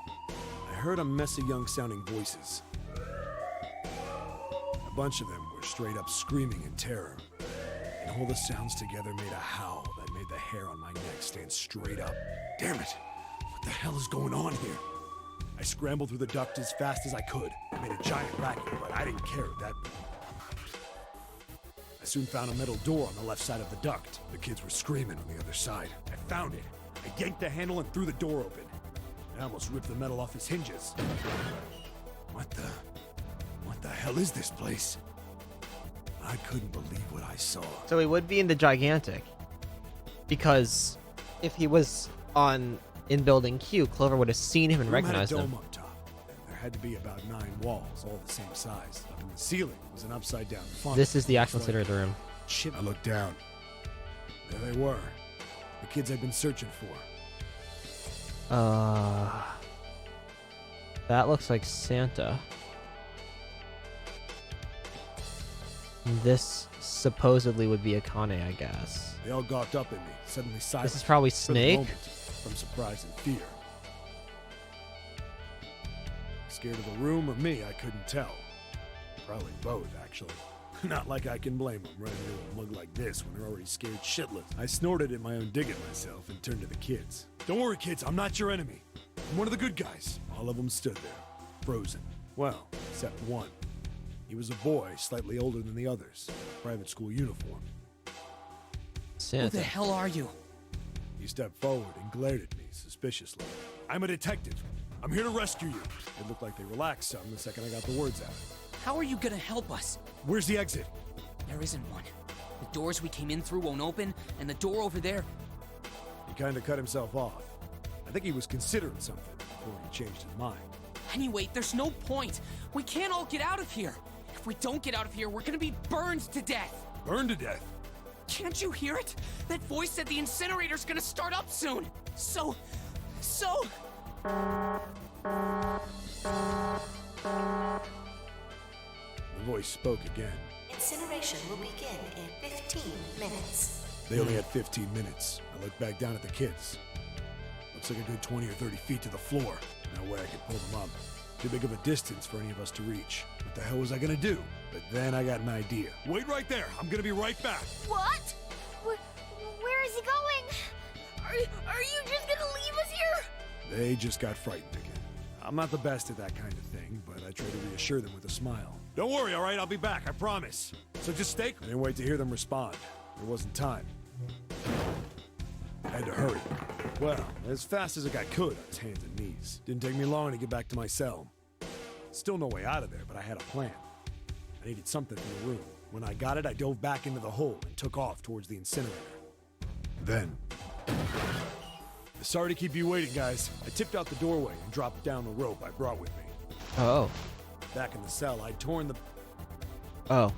I heard a mess of young-sounding voices. A bunch of them were straight up screaming in terror. And all the sounds together made a howl that made the hair on my neck stand straight up. Damn it! What the hell is going on here? I scrambled through the duct as fast as I could. I made a giant racket, but I didn't care at that point. I soon found a metal door on the left side of the duct. The kids were screaming on the other side. I found it. I yanked the handle and threw the door open. I almost ripped the metal off its hinges. What the hell is this place? I couldn't believe what I saw.
So he would be in the gigantic. Because if he was in building Q, Clover would have seen him and
The room
recognized
had a
him.
dome up top. And there had to be about 9 walls, all the same size. Up in the ceiling was an upside-down funnel.
This is the actual
It's like
incinerator room.
shit. I looked down. There they were. The kids I'd been searching for.
That looks like Santa. This supposedly would be Akane, I guess.
They all gawked up at me, suddenly silent.
This is probably
for the
Snake.
moment, from surprise and fear. Scared of the room or me, I couldn't tell. Probably both, actually. Not like I can blame them running into a mug like this when they're already scared shitless. I snorted at my own dig at myself and turned to the kids. Don't worry, kids, I'm not your enemy. I'm one of the good guys. All of them stood there, frozen. Well, except one. He was a boy, slightly older than the others. Private school uniform.
Who
Santa.
the hell are you?
He stepped forward and glared at me suspiciously. I'm a detective. I'm here to rescue you. It looked like they relaxed some the second I got the words out.
How are you gonna help us?
Where's the exit?
There isn't one. The doors we came in through won't open, and the door over there...
He kind of cut himself off. I think he was considering something before he changed his mind.
Anyway, there's no point. We can't all get out of here. If we don't get out of here, we're gonna be burned to death.
Burned to death?
Can't you hear it? That voice said the incinerator's gonna start up soon. So...
The voice spoke again.
Incineration will begin in 15 minutes.
They only had 15 minutes. I looked back down at the kids. Looks like a good 20 or 30 feet to the floor. No way I could pull them up. Too big of a distance for any of us to reach. What the hell was I gonna do? But then I got an idea. Wait right there. I'm gonna be right back.
What? Where is he going? Are you just gonna leave us here?
They just got frightened again. I'm not the best at that kind of thing, but I try to reassure them with a smile. Don't worry, all right? I'll be back, I promise. So just stay... I didn't wait to hear them respond. There wasn't time. I had to hurry. Well, as fast as I could on his hands and knees. Didn't take me long to get back to my cell. Still no way out of there, but I had a plan. I needed something from the room. When I got it, I dove back into the hole and took off towards the incinerator. Then... Sorry to keep you waiting, guys. I tipped out the doorway and dropped down the rope I brought with me.
Oh.
Back in the cell, I'd torn the...
Oh.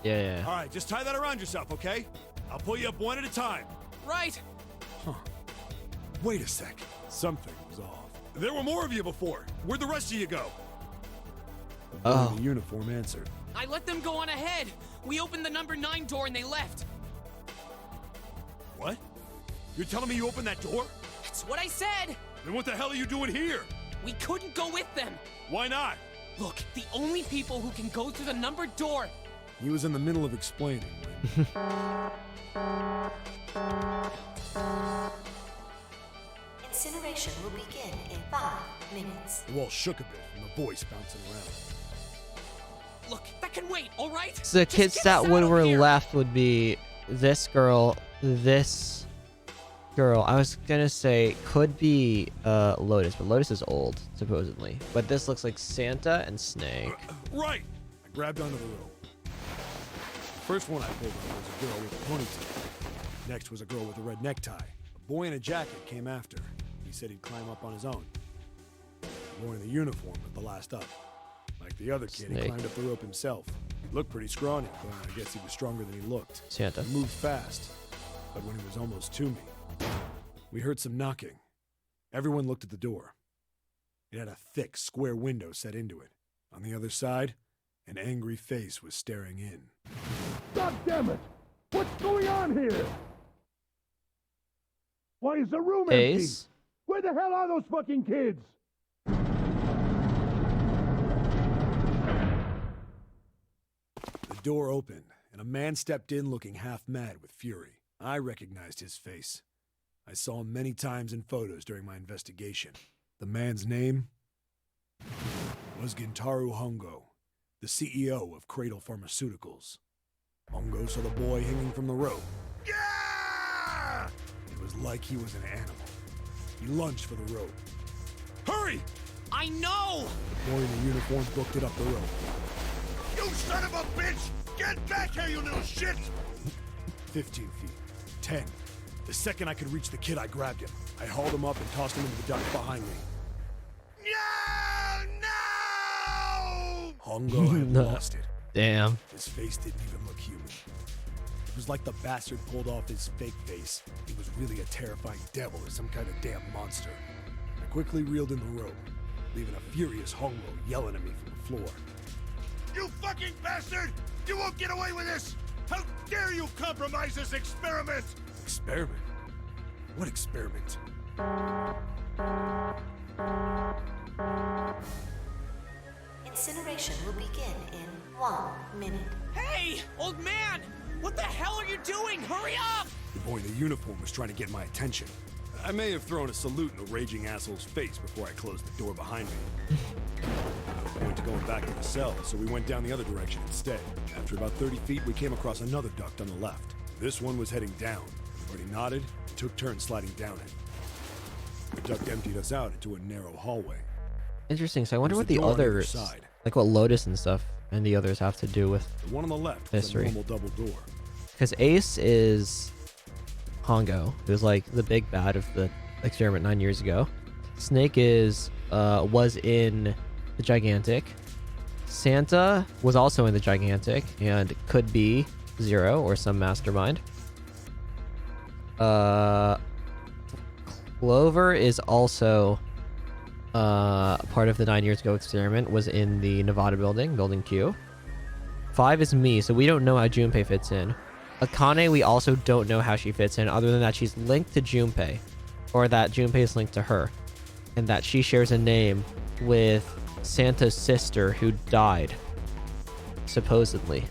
Yeah.
All right, just tie that around yourself, okay? I'll pull you up one at a time.
Right.
Huh. Wait a sec. Something was off. There were more of you before. Where'd the rest of you go? The boy in the uniform answered.
I let them go on ahead. We opened the number 9 door and they left.
What? You're telling me you opened that door?
That's what I said.
Then what the hell are you doing here?
We couldn't go with them.
Why not?
Look, the only people who can go through the numbered door.
He was in the middle of explaining when...
Incineration will begin in 5 minutes.
The wall shook a bit from the voice bouncing around.
Look, that can wait, all right?
So the kids that were left would be this girl, this girl. I was gonna say could be Lotus, but Lotus is old, supposedly. But this looks like Santa and Snake.
Right! I grabbed onto the rope. The first one I pulled on was a girl with a ponytail. Next was a girl with a red necktie. A boy in a jacket came after. He said he'd climb up on his own. The boy in the uniform was the last up. Like the other kid,
Snake.
he climbed up the rope himself. He looked pretty scrawny, but I guess he was stronger than he looked.
Santa.
He moved fast, but when he was almost to me, we heard some knocking. Everyone looked at the door. It had a thick, square window set into it. On the other side, an angry face was staring in.
God damn it! What's going on here? Why is the room empty?
Ace?
Where the hell are those fucking kids?
The door opened, and a man stepped in looking half mad with fury. I recognized his face. I saw him many times in photos during my investigation. The man's name was Gintaro Hongo, the CEO of Cradle Pharmaceuticals. Hongo saw the boy hanging from the rope. Yeah! It was like he was an animal. He lunged for the rope. Hurry!
I know!
The boy in the uniform booked it up the rope.
You son of a bitch! Get back here, you little shit!
15 feet. 10. The second I could reach the kid, I grabbed him. I hauled him up and tossed him into the duct behind me.
No!
Hongo had lost it.
Damn.
His face didn't even look human. It was like the bastard pulled off his fake face. He was really a terrifying devil or some kind of damn monster. I quickly reeled in the rope, leaving a furious Hongo yelling at me from the floor.
You fucking bastard! You won't get away with this! How dare you compromise this experiment!
Experiment? What experiment?
Incineration will begin in 1 minute.
Hey, old man! What the hell are you doing? Hurry up!
The boy in the uniform was trying to get my attention. I may have thrown a salute in the raging asshole's face before I closed the door behind me. I went to going back to the cell, so we went down the other direction instead. After about 30 feet, we came across another duct on the left. This one was heading down. Everybody nodded and took turns sliding down it. The duct emptied us out into a narrow hallway.
Interesting. So I wonder
There's
what
a
the
door on either
others,
side.
like what Lotus and stuff, and the others have to do with
The one on the left was a
history.
normal double door.
Because Ace is Hongo, who's like the big bad of the experiment 9 years ago. Snake is was in the Gigantic. Santa was also in the Gigantic and could be Zero or some mastermind. Clover is also part of the 9 years ago experiment, was in the Nevada building, building Q. 5 is me, so we don't know how Junpei fits in. Akane, we also don't know how she fits in, other than that she's linked to Junpei, or that Junpei is linked to her, and that she shares a name with Santa's sister who died, supposedly,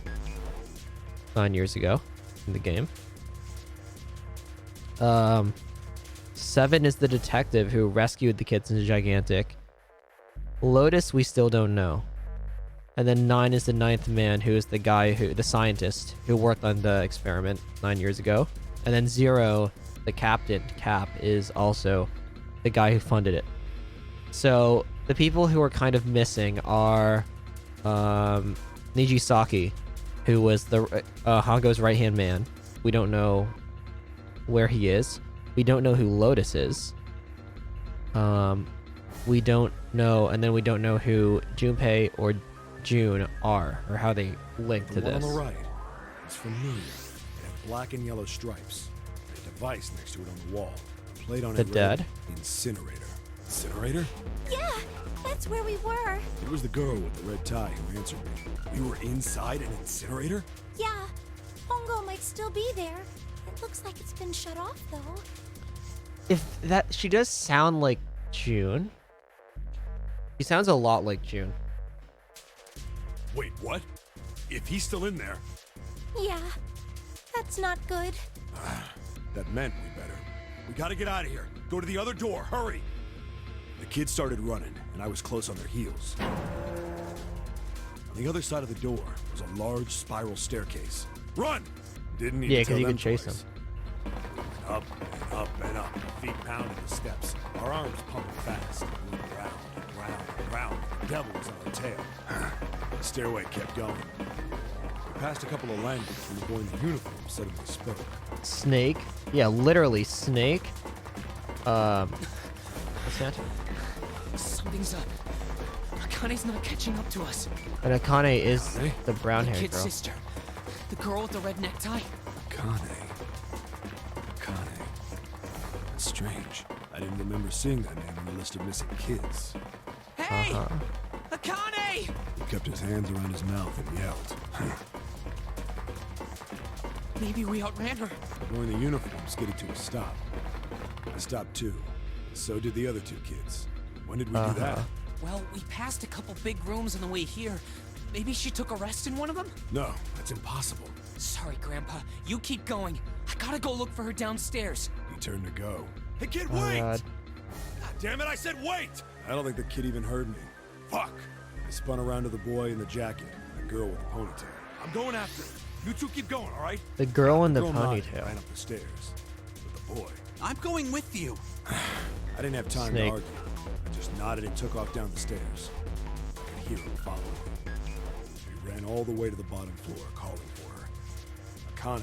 9 years ago in the game. 7 is the detective who rescued the kids in the Gigantic. Lotus, we still don't know. And then 9 is the 9th man, who is the guy the scientist who worked on the experiment 9 years ago. And then 0, the captain, Cap, is also the guy who funded it. So the people who are kind of missing are Nijisaki, who was the Hongo's right-hand man. We don't know where he is. We don't know who Lotus is. We don't know, and then we don't know who Junpei or June are, or how they link to
The one
this.
on the right is familiar. It had black and yellow stripes. A device next to it on the wall. A plate on
The
it read,
dead?
Incinerator. Incinerator?
Yeah, that's where we were.
It was the girl with the red tie who answered me. We were inside an incinerator?
Yeah, Hongo might still be there. It looks like it's been shut off, though.
If that, she does sound like June. She sounds a lot like June.
Wait, what? If he's still in there,
Yeah, that's not good.
that meant we better. We gotta get out of here. Go to the other door, hurry! The kids started running, and I was close on their heels. On the other side of the door was a large spiral staircase. Run! Didn't need
Yeah,
to
because
tell
you
them
can chase
twice.
them.
Up and up and up, feet pounding the steps. Our arms pumping fast. We went round and round and round. The devil was on our tail. The stairway kept going. We passed a couple of landings when the boy in the uniform suddenly spoke.
Snake. Yeah, literally Snake. What's that?
Something's up. Akane's not catching up to us.
And Akane is
Akane?
the
The
brown-haired
kid's
girl.
sister. The girl with the red necktie.
Akane. That's strange. I didn't remember seeing that name on the list of missing kids.
Hey!
Uh-huh.
Akane!
He kept his hands around his mouth and yelled.
Maybe we outran her.
The boy in the uniform skidded to a stop. I stopped too. So did the other two kids. When did we do that?
Well, we passed a couple big rooms on the way here. Maybe she took a rest in one of them?
No, that's impossible.
Sorry, Grandpa. You keep going. I gotta go look for her downstairs.
He turned to go.
Hey, kid,
Oh,
wait!
God.
God damn it, I said wait!
I don't think the kid even heard me. Fuck! I spun around to the boy in the jacket and the girl with the ponytail.
I'm going after him. You two keep going, all right?
The girl in the
Girl nodded and
ponytail.
ran up the stairs. But the boy,
I'm going with you.
I didn't have time
Snake.
to argue. I just nodded and took off down the stairs. I could hear him following me. We ran all the way to the bottom floor, calling for her. Akane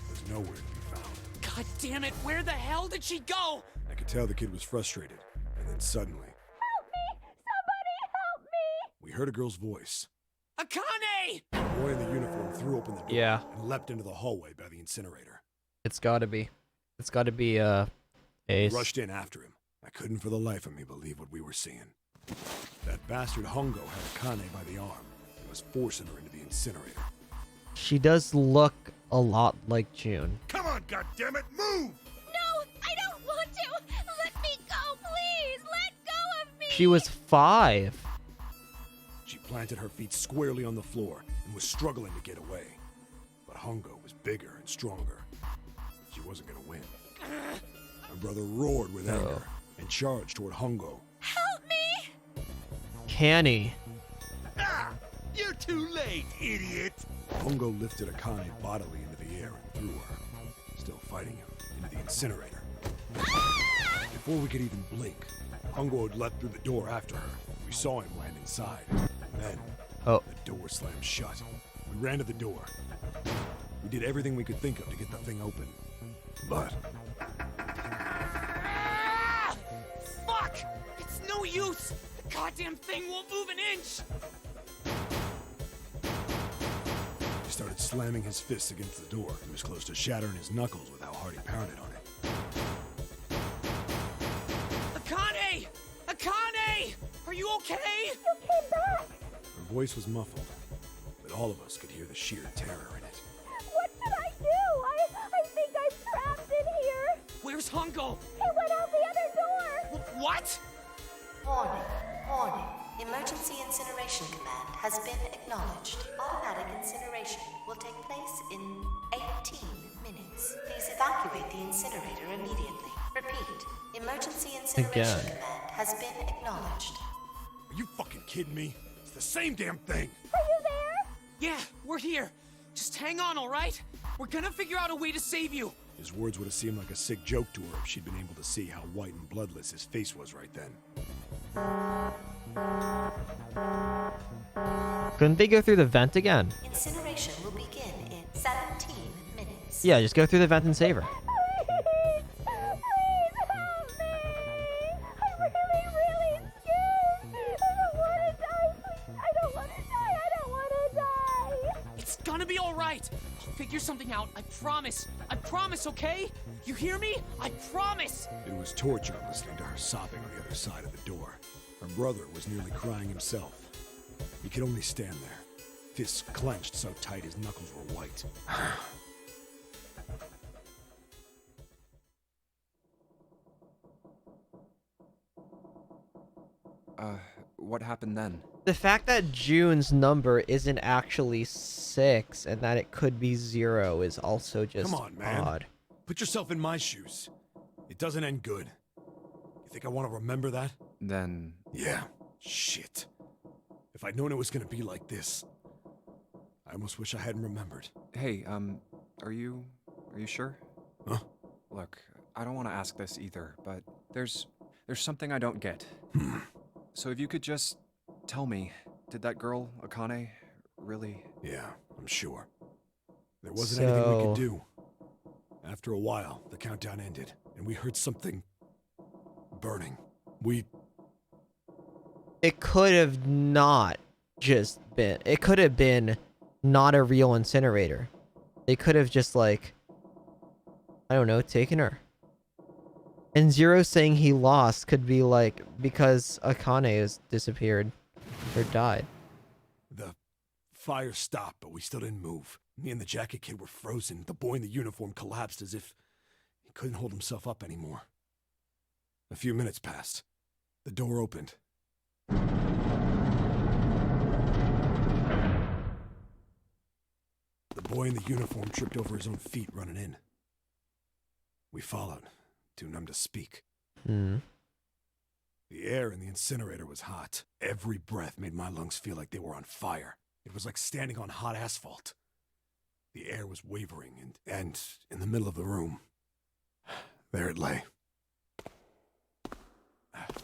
was nowhere to be found.
God damn it, where the hell did she go?
I could tell the kid was frustrated, and then suddenly,
Help me! Somebody help me!
we heard a girl's voice.
Akane!
The boy in the uniform threw open the door
Yeah.
and leapt into the hallway by the incinerator.
It's gotta be. It's gotta be, Ace.
Rushed in after him. I couldn't for the life of me believe what we were seeing. That bastard Hongo had Akane by the arm and was forcing her into the incinerator.
She does look a lot like June.
Come on, goddammit, move!
No, I don't want to! Let me go, please! Let go of me!
She was 5.
She planted her feet squarely on the floor and was struggling to get away. But Hongo was bigger and stronger. She wasn't gonna win. My brother roared with anger and charged toward Hongo.
Help me!
Canny.
Ah! You're too late, idiot!
Hongo lifted Akane bodily into the air and threw her, still fighting him, into the incinerator. Before we could even blink, Hongo had leapt through the door after her. We saw him land inside. Then,
Oh.
the door slammed shut. We ran to the door. We did everything we could think of to get the thing open. But
Ah! Fuck! It's no use! The goddamn thing won't move an inch!
she started slamming his fists against the door. He was close to shattering his knuckles with how hard he pounded on it.
Akane! Akane! Are you okay?
You came back!
Her voice was muffled, but all of us could hear the sheer terror in it.
What should I do? I think I'm trapped in here.
Where's Hongo?
He went out the other door.
What?
Warning, warning. Emergency incineration command has been acknowledged. Automatic incineration will take place in 18 minutes. Please evacuate the incinerator immediately. Repeat, emergency incineration command has been acknowledged.
Are you fucking kidding me? It's the same damn thing!
Are you there?
Yeah, we're here. Just hang on, all right? We're gonna figure out a way to save you.
His words would have seemed like a sick joke to her if she'd been able to see how white and bloodless his face was right then.
Couldn't they go through the vent again?
Incineration will begin in 17 minutes.
Yeah, just go through the vent and save her.
Please help me! I'm really scared. I don't want to die. Please, I don't want to die. I don't want to die.
It's gonna be all right. I'll figure something out. I promise. I promise, okay? You hear me? I promise.
It was torture listening to her sobbing on the other side of the door. Her brother was nearly crying himself. He could only stand there, fists clenched so tight his knuckles were white.
What happened then?
The fact that June's number isn't actually 6 and that it could be 0 is also just
Come on, man.
odd.
Put yourself in my shoes. It doesn't end good. You think I want to remember that?
Then...
Yeah. Shit. If I'd known it was gonna be like this, I almost wish I hadn't remembered.
Hey, are you sure?
Huh?
Look, I don't want to ask this either, but there's something I don't get. So if you could just tell me, did that girl, Akane, really...
Yeah, I'm sure. There wasn't anything we could do. After a while, the countdown ended, and we heard something... burning.
It could have not just been... It could have been not a real incinerator. They could have just, like... I don't know, taken her. And Zero saying he lost could be, like, because Akane has disappeared or died.
The fire stopped, but we still didn't move. Me and the jacket kid were frozen. The boy in the uniform collapsed as if he couldn't hold himself up anymore. A few minutes passed. The door opened. The boy in the uniform tripped over his own feet running in. We followed, too numb to speak.
Hmm.
The air in the incinerator was hot. Every breath made my lungs feel like they were on fire. It was like standing on hot asphalt. The air was wavering, and in the middle of the room, there it lay.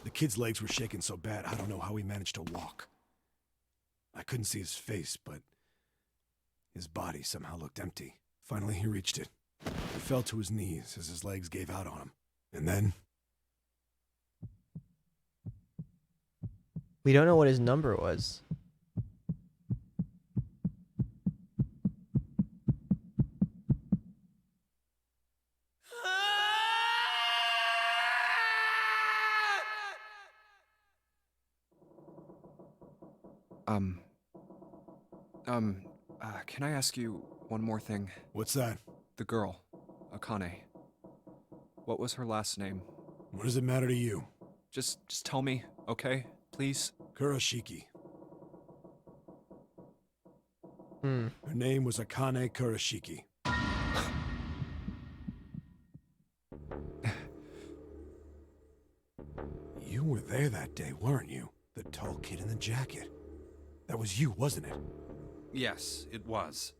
The kid's legs were shaking so bad, I don't know how he managed to walk. I couldn't see his face, but his body somehow looked empty. Finally, he reached it. He fell to his knees as his legs gave out on him. And then...
We don't know what his number was.
Can I ask you one more thing?
What's that?
The girl, Akane. What was her last name?
What does it matter to you?
Just tell me, okay? Please?
Kurashiki.
Hmm.
Her name was Akane Kurashiki. You were there that day, weren't you? The tall kid in the jacket. That was you, wasn't it?
Yes, it was.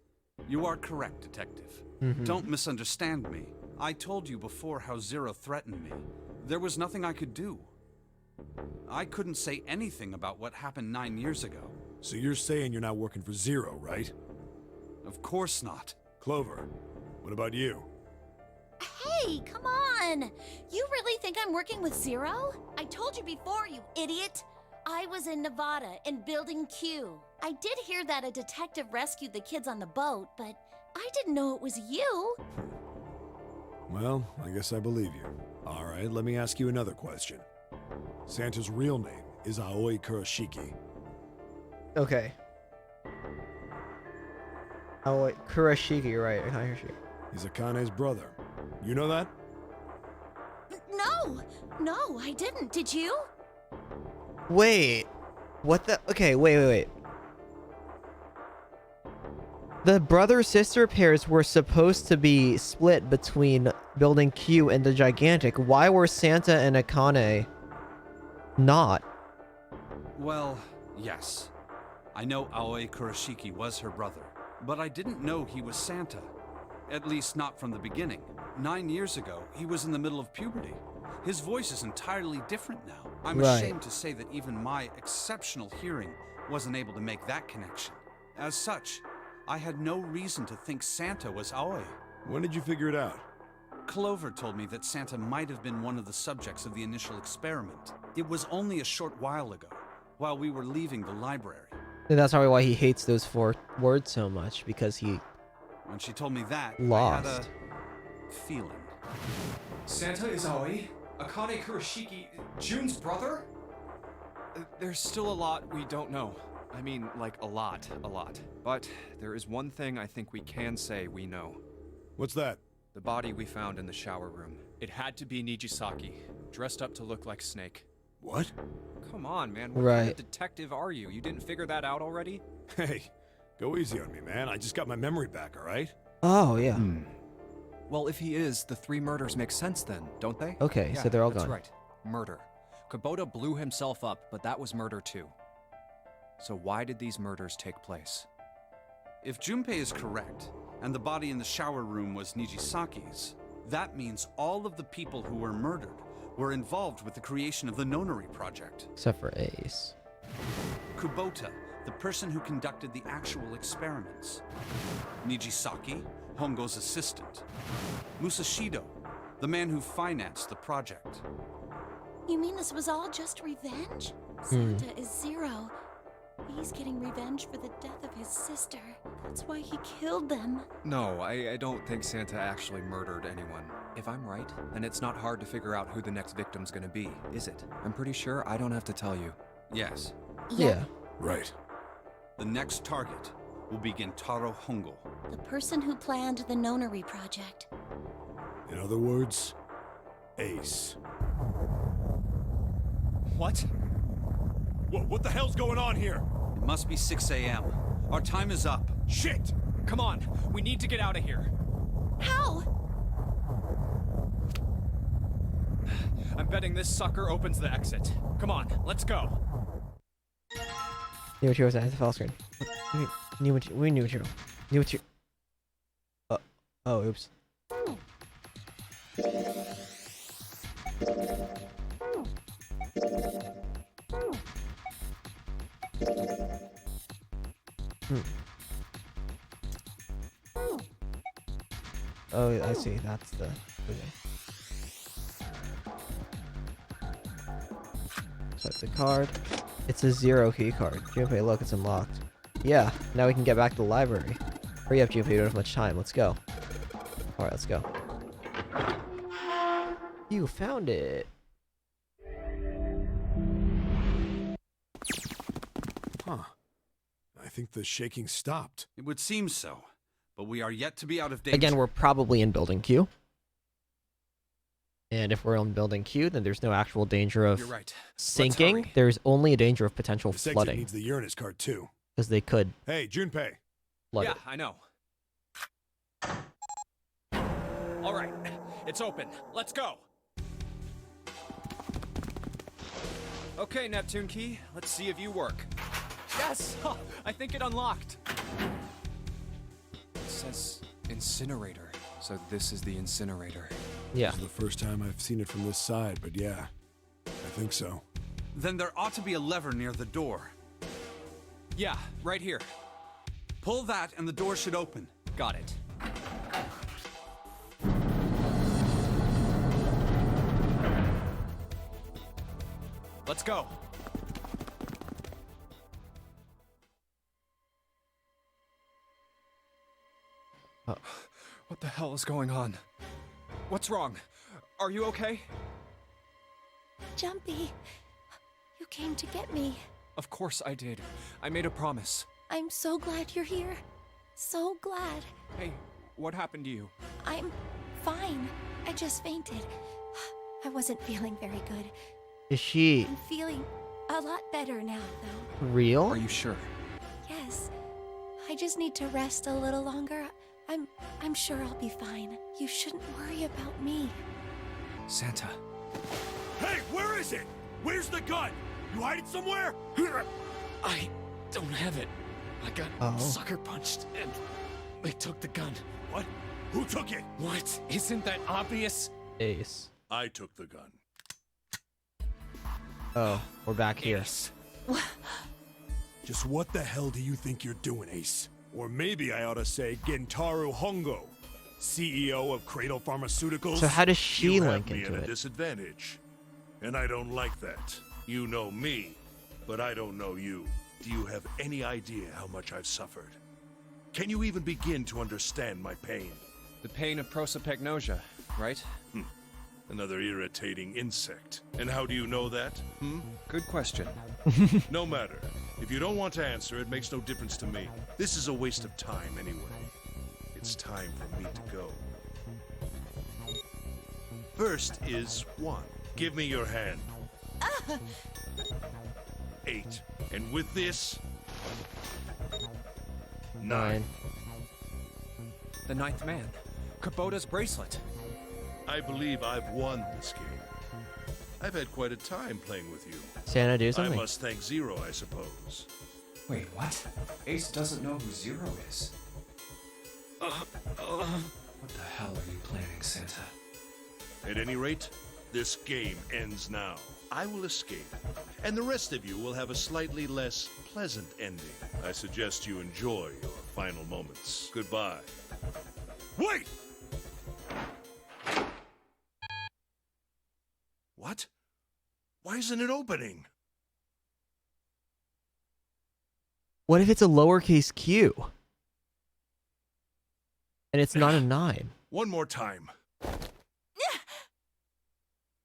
You are correct, Detective.
Mm-hmm.
Don't misunderstand me. I told you before how Zero threatened me. There was nothing I could do. I couldn't say anything about what happened 9 years ago.
So you're saying you're not working for Zero, right?
Of course not.
Clover, what about you?
Hey, come on! You really think I'm working with Zero? I told you before, you idiot!
I was in Nevada, in Building Q. I did hear that a detective rescued the kids on the boat, but I didn't know it was you.
Well, I guess I believe you. All right, let me ask you another question. Santa's real name is Aoi Kurashiki.
Okay. Oh wait, Kurashiki, right? Kurashiki.
He's Akane's brother. You know that?
No, I didn't. Did you?
Wait. What the? Okay, wait. The brother-sister pairs were supposed to be split between Building Q and the Gigantic. Why were Santa and Akane not?
Well, yes. I know Aoi Kurashiki was her brother, but I didn't know he was Santa. At least not from the beginning. 9 years ago, he was in the middle of puberty. His voice is entirely different now. I'm ashamed to say that even my exceptional hearing wasn't able to make that connection. As such, I had no reason to think Santa was Aoi.
When did you figure it out?
Clover told me that Santa might have been one of the subjects of the initial experiment. It was only a short while ago, while we were leaving the library.
And that's probably why he hates those 4 words so much, because he
When she told me that,
lost.
I had a feeling.
Santa is Aoi? Akane Kurashiki, June's brother? There's still a lot we don't know. I mean, like, a lot. But there is one thing I think we can say we know.
What's that?
The body we found in the shower room. It had to be Nijisaki, dressed up to look like Snake.
What?
Come on, man. What kind of detective are you? You didn't figure that out already?
Hey, go easy on me, man. I just got my memory back, all right?
Oh, yeah.
Well, if he is, the 3 murders make sense then, don't they?
Okay, so they're all
that's
gone.
Right. Murder. Kubota blew himself up, but that was murder too. So why did these murders take place?
If Junpei is correct, and the body in the shower room was Nijisaki's, that means all of the people who were murdered were involved with the creation of the Nonary project.
Except for Ace.
Kubota, the person who conducted the actual experiments. Nijisaki, Hongo's assistant. Musashido, the man who financed the project.
You mean this was all just revenge? Santa is Zero. He's getting revenge for the death of his sister. That's why he killed them.
No, I don't think Santa actually murdered anyone. If I'm right, then it's not hard to figure out who the next victim's gonna be, is it? I'm pretty sure I don't have to tell you.
Yes.
Yeah.
Right.
The next target will be Gentaro Hongo.
The person who planned the Nonary project.
In other words, Ace.
What? What the hell's going on here?
It must be 6 a.m. Our time is up.
Shit!
Come on, we need to get out of here.
How?
I'm betting this sucker opens the exit. Come on, let's go.
New materials at the file screen. New material. Oh, oops. Oh, I see. That's the. Swipe the card. It's a 0 key card. Junpei, look, it's unlocked. Yeah, now we can get back to the library. Hurry up, Junpei, we don't have much time. Let's go. Alright, let's go. You found it.
Huh. I think the shaking stopped.
It would seem so, but we are yet to be out of danger.
Again, we're probably in Building Q. And if we're in Building Q, then there's no actual danger of
You're right.
sinking. There's only a danger of potential
This exit
flooding.
needs the Uranus card too.
Because they could
Hey, Junpei.
flood
Yeah,
it.
I know. All right, it's open. Let's go. Okay, Neptune Key, let's see if you work. Yes! I think it unlocked. It says incinerator, so this is the incinerator.
Yeah.
This is the first time I've seen it from this side, but yeah, I think so.
Then there ought to be a lever near the door.
Yeah, right here.
Pull that and the door should open.
Got it. Let's go. What the hell is going on? What's wrong? Are you okay?
Jumpy, you came to get me.
Of course I did. I made a promise.
I'm so glad you're here. So glad.
Hey, what happened to you?
I'm fine. I just fainted. I wasn't feeling very good.
Is she
I'm feeling a lot better now, though.
real?
Are you sure?
Yes. I just need to rest a little longer. I'm sure I'll be fine. You shouldn't worry about me.
Santa.
Hey, where is it? Where's the gun? You hide it somewhere?
I don't have it. I got sucker punched and they took the gun.
What? Who took it?
What? Isn't that obvious?
Ace.
I took the gun.
Oh, we're back here.
Just what the hell do you think you're doing, Ace? Or maybe I ought to say Gentaro Hongo, CEO of Cradle Pharmaceuticals.
So how does she
you
link
have me
into
at a
it?
disadvantage, and I don't like that. You know me, but I don't know you. Do you have any idea how much I've suffered? Can you even begin to understand my pain?
The pain of prosopagnosia, right?
Another irritating insect. And how do you know that?
Good question.
No matter. If you don't want to answer, it makes no difference to me. This is a waste of time anyway. It's time for me to go. First is 1. Give me your hand. 8. And with this... 9.
The 9th man. Kubota's bracelet.
I believe I've won this game. I've had quite a time playing with you.
Santa, do
I
something.
must thank Zero, I suppose.
Wait, what? Ace doesn't know who Zero is. What the hell are you planning, Santa?
At any rate, this game ends now. I will escape, and the rest of you will have a slightly less pleasant ending. I suggest you enjoy your final moments. Goodbye. Wait! What? Why isn't it opening?
What if it's a lowercase q? And it's not a 9.
One more time.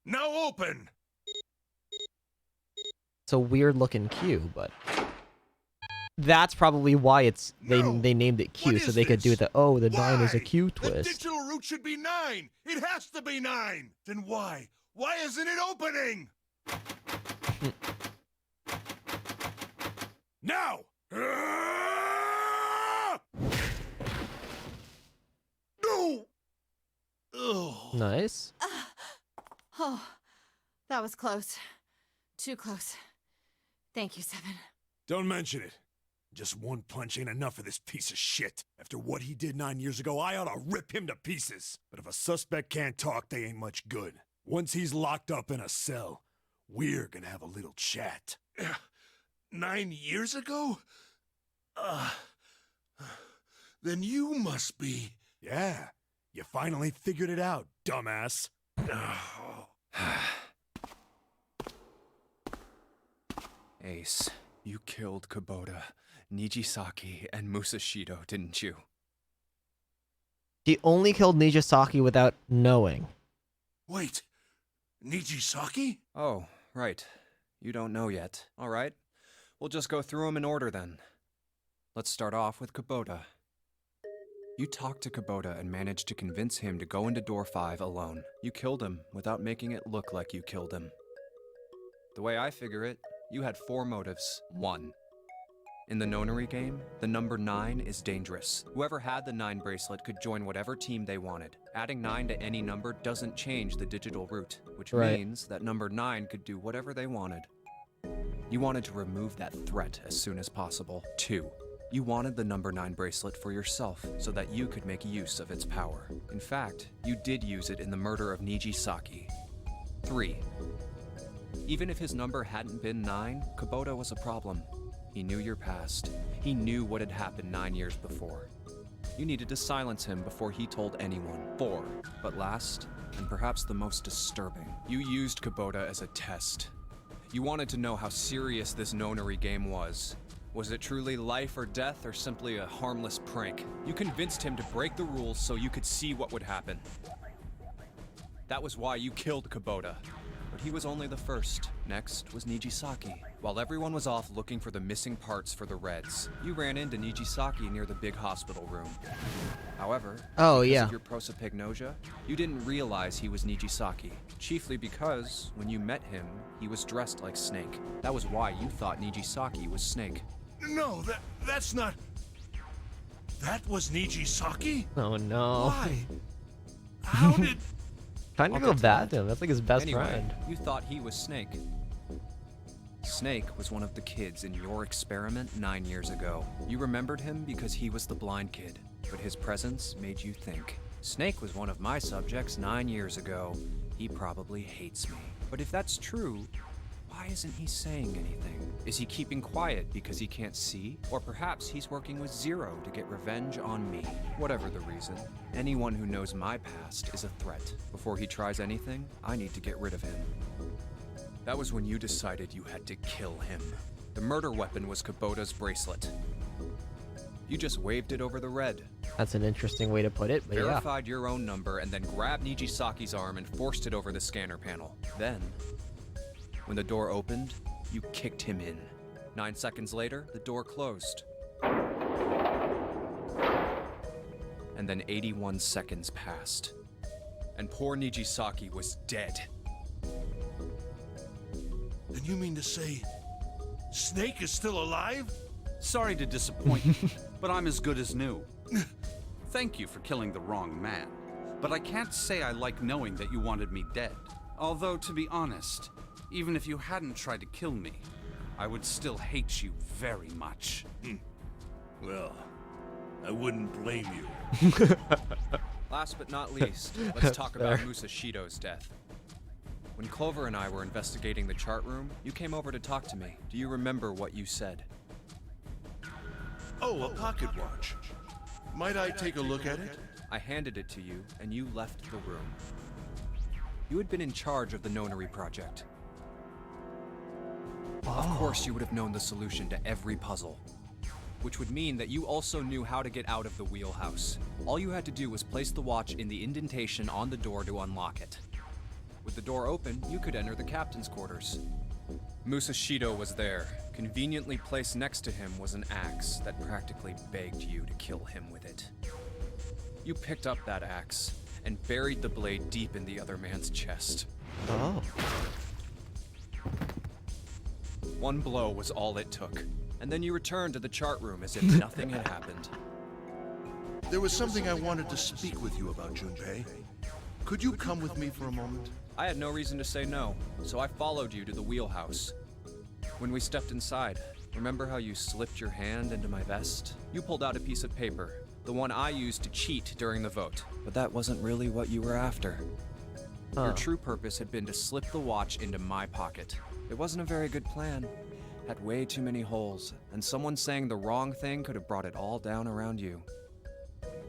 Now open!
It's a weird looking Q, but that's probably why it's they named it Q,
What
so
is
they could do
this?
the 9 is a
Why?
Q
The
twist.
digital root should be 9! It has to be 9! Then why? Why isn't it opening? Now! No! Oh.
Nice.
Oh, that was close. Too close. Thank you, Seven.
Don't mention it. Just one punch ain't enough for this piece of shit. After what he did 9 years ago, I ought to rip him to pieces. But if a suspect can't talk, they ain't much good. Once he's locked up in a cell, we're gonna have a little chat. 9 years ago? Then you must be... Yeah, you finally figured it out, dumbass.
Ace, you killed Kubota, Nijisaki, and Musashido, didn't you?
He only killed Nijisaki without knowing.
Wait, Nijisaki?
Oh, right. You don't know yet. All right. We'll just go through them in order then. Let's start off with Kubota. You talked to Kubota and managed to convince him to go into door 5 alone. You killed him without making it look like you killed him. The way I figure it, you had 4 motives. 1. In the Nonary game, the number 9 is dangerous. Whoever had the 9 bracelet could join whatever team they wanted. Adding 9 to any number doesn't change the digital root, which means that number 9 could do whatever they wanted. You wanted to remove that threat as soon as possible. 2. You wanted the number 9 bracelet for yourself so that you could make use of its power. In fact, you did use it in the murder of Nijisaki. 3. Even if his number hadn't been 9, Kubota was a problem. He knew your past. He knew what had happened 9 years before. You needed to silence him before he told anyone. 4. But last, and perhaps the most disturbing, you used Kubota as a test. You wanted to know how serious this Nonary game was. Was it truly life or death, or simply a harmless prank? You convinced him to break the rules so you could see what would happen. That was why you killed Kubota. But he was only the first. Next was Nijisaki. While everyone was off looking for the missing parts for the Reds, you ran into Nijisaki near the big hospital room. However, because of your prosopagnosia, you didn't realize he was Nijisaki. Chiefly because, when you met him, he was dressed like Snake. That was why you thought Nijisaki was Snake.
No, that's not... That was Nijisaki?
Oh no.
Why? How did...
Trying to go bad to him. That's like his best friend.
You thought he was Snake. Snake was one of the kids in your experiment 9 years ago. You remembered him because he was the blind kid, but his presence made you think. Snake was one of my subjects 9 years ago. He probably hates me. But if that's true, why isn't he saying anything? Is he keeping quiet because he can't see? Or perhaps he's working with Zero to get revenge on me. Whatever the reason, anyone who knows my past is a threat. Before he tries anything, I need to get rid of him. That was when you decided you had to kill him. The murder weapon was Kubota's bracelet. You just waved it over the Red.
That's an interesting way to put it, but
Verified your own number and then grabbed Nijisaki's arm and forced it over the scanner panel. Then, when the door opened, you kicked him in. 9 seconds later, the door closed. And then 81 seconds passed. And poor Nijisaki was dead.
And you mean to say... Snake is still alive?
Sorry to disappoint you, but I'm as good as new. Thank you for killing the wrong man, but I can't say I like knowing that you wanted me dead. Although, to be honest, even if you hadn't tried to kill me, I would still hate you very much.
Well, I wouldn't blame you.
Last but not least, let's talk about Musashido's death. When Clover and I were investigating the chart room, you came over to talk to me. Do you remember what you said?
Oh, a pocket watch. Might I take a look at it?
I handed it to you, and you left the room. You had been in charge of the Nonary project. Of course you would have known the solution to every puzzle. Which would mean that you also knew how to get out of the wheelhouse. All you had to do was place the watch in the indentation on the door to unlock it. With the door open, you could enter the captain's quarters. Musashido was there. Conveniently placed next to him was an axe that practically begged you to kill him with it. You picked up that axe and buried the blade deep in the other man's chest.
Oh.
One blow was all it took, and then you returned to the chart room as if nothing had happened.
There was something I wanted to speak with you about, Junpei. Could you come with me for a moment?
I had no reason to say no, so I followed you to the wheelhouse. When we stepped inside, remember how you slipped your hand into my vest? You pulled out a piece of paper, the one I used to cheat during the vote. But that wasn't really what you were after. Your true purpose had been to slip the watch into my pocket. It wasn't a very good plan. Had way too many holes, and someone saying the wrong thing could have brought it all down around you.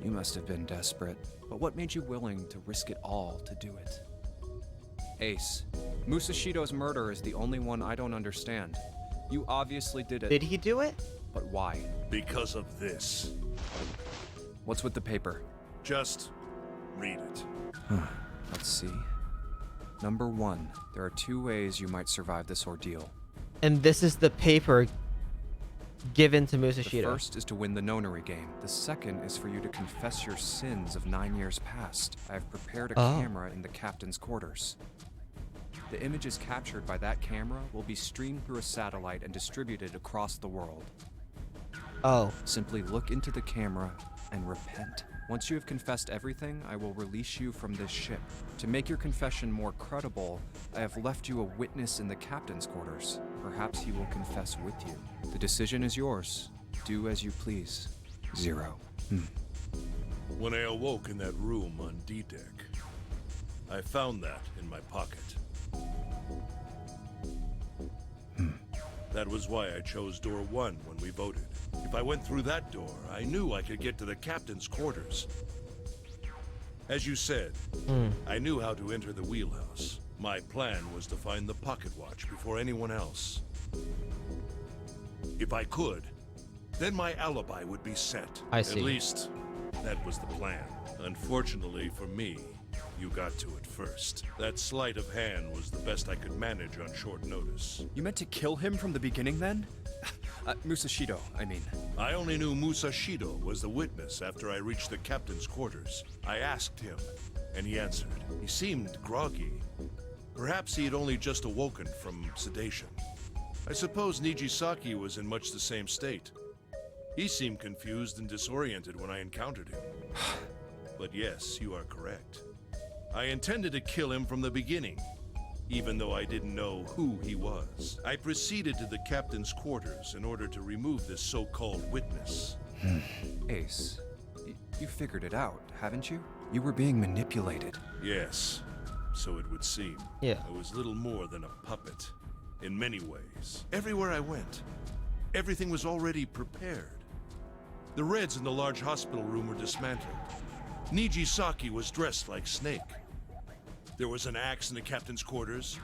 You must have been desperate, but what made you willing to risk it all to do it? Ace, Musashido's murder is the only one I don't understand. You obviously did it.
Did he do it?
But why?
Because of this.
What's with the paper?
Just read it.
Let's see. Number 1, there are 2 ways you might survive this ordeal.
And this is the paper given to
The
Musashido.
first is to win the Nonary game. The second is for you to confess your sins of 9 years past. I have prepared a camera in the captain's quarters. The images captured by that camera will be streamed through a satellite and distributed across the world. Simply look into the camera and repent. Once you have confessed everything, I will release you from this ship. To make your confession more credible, I have left you a witness in the captain's quarters. Perhaps he will confess with you. The decision is yours. Do as you please. Zero.
When I awoke in that room on D-Deck, I found that in my pocket. That was why I chose door 1 when we voted. If I went through that door, I knew I could get to the captain's quarters. As you said, I knew how to enter the wheelhouse. My plan was to find the pocket watch before anyone else. If I could, Then my alibi would be set.
I see.
At least, that was the plan. Unfortunately for me, you got to it first. That sleight of hand was the best I could manage on short notice.
You meant to kill him from the beginning then? Musashido, I mean.
I only knew Musashido was the witness after I reached the captain's quarters. I asked him, and he answered. He seemed groggy. Perhaps he had only just awoken from sedation. I suppose Nijisaki was in much the same state. He seemed confused and disoriented when I encountered him. But yes, you are correct. I intended to kill him from the beginning, even though I didn't know who he was. I proceeded to the captain's quarters in order to remove this so-called witness.
Ace, you figured it out, haven't you? You were being manipulated.
Yes, so it would seem.
Yeah.
I was little more than a puppet, in many ways. Everywhere I went, everything was already prepared. The Reds in the large hospital room were dismantled. Nijisaki was dressed like Snake. There was an axe in the captain's quarters.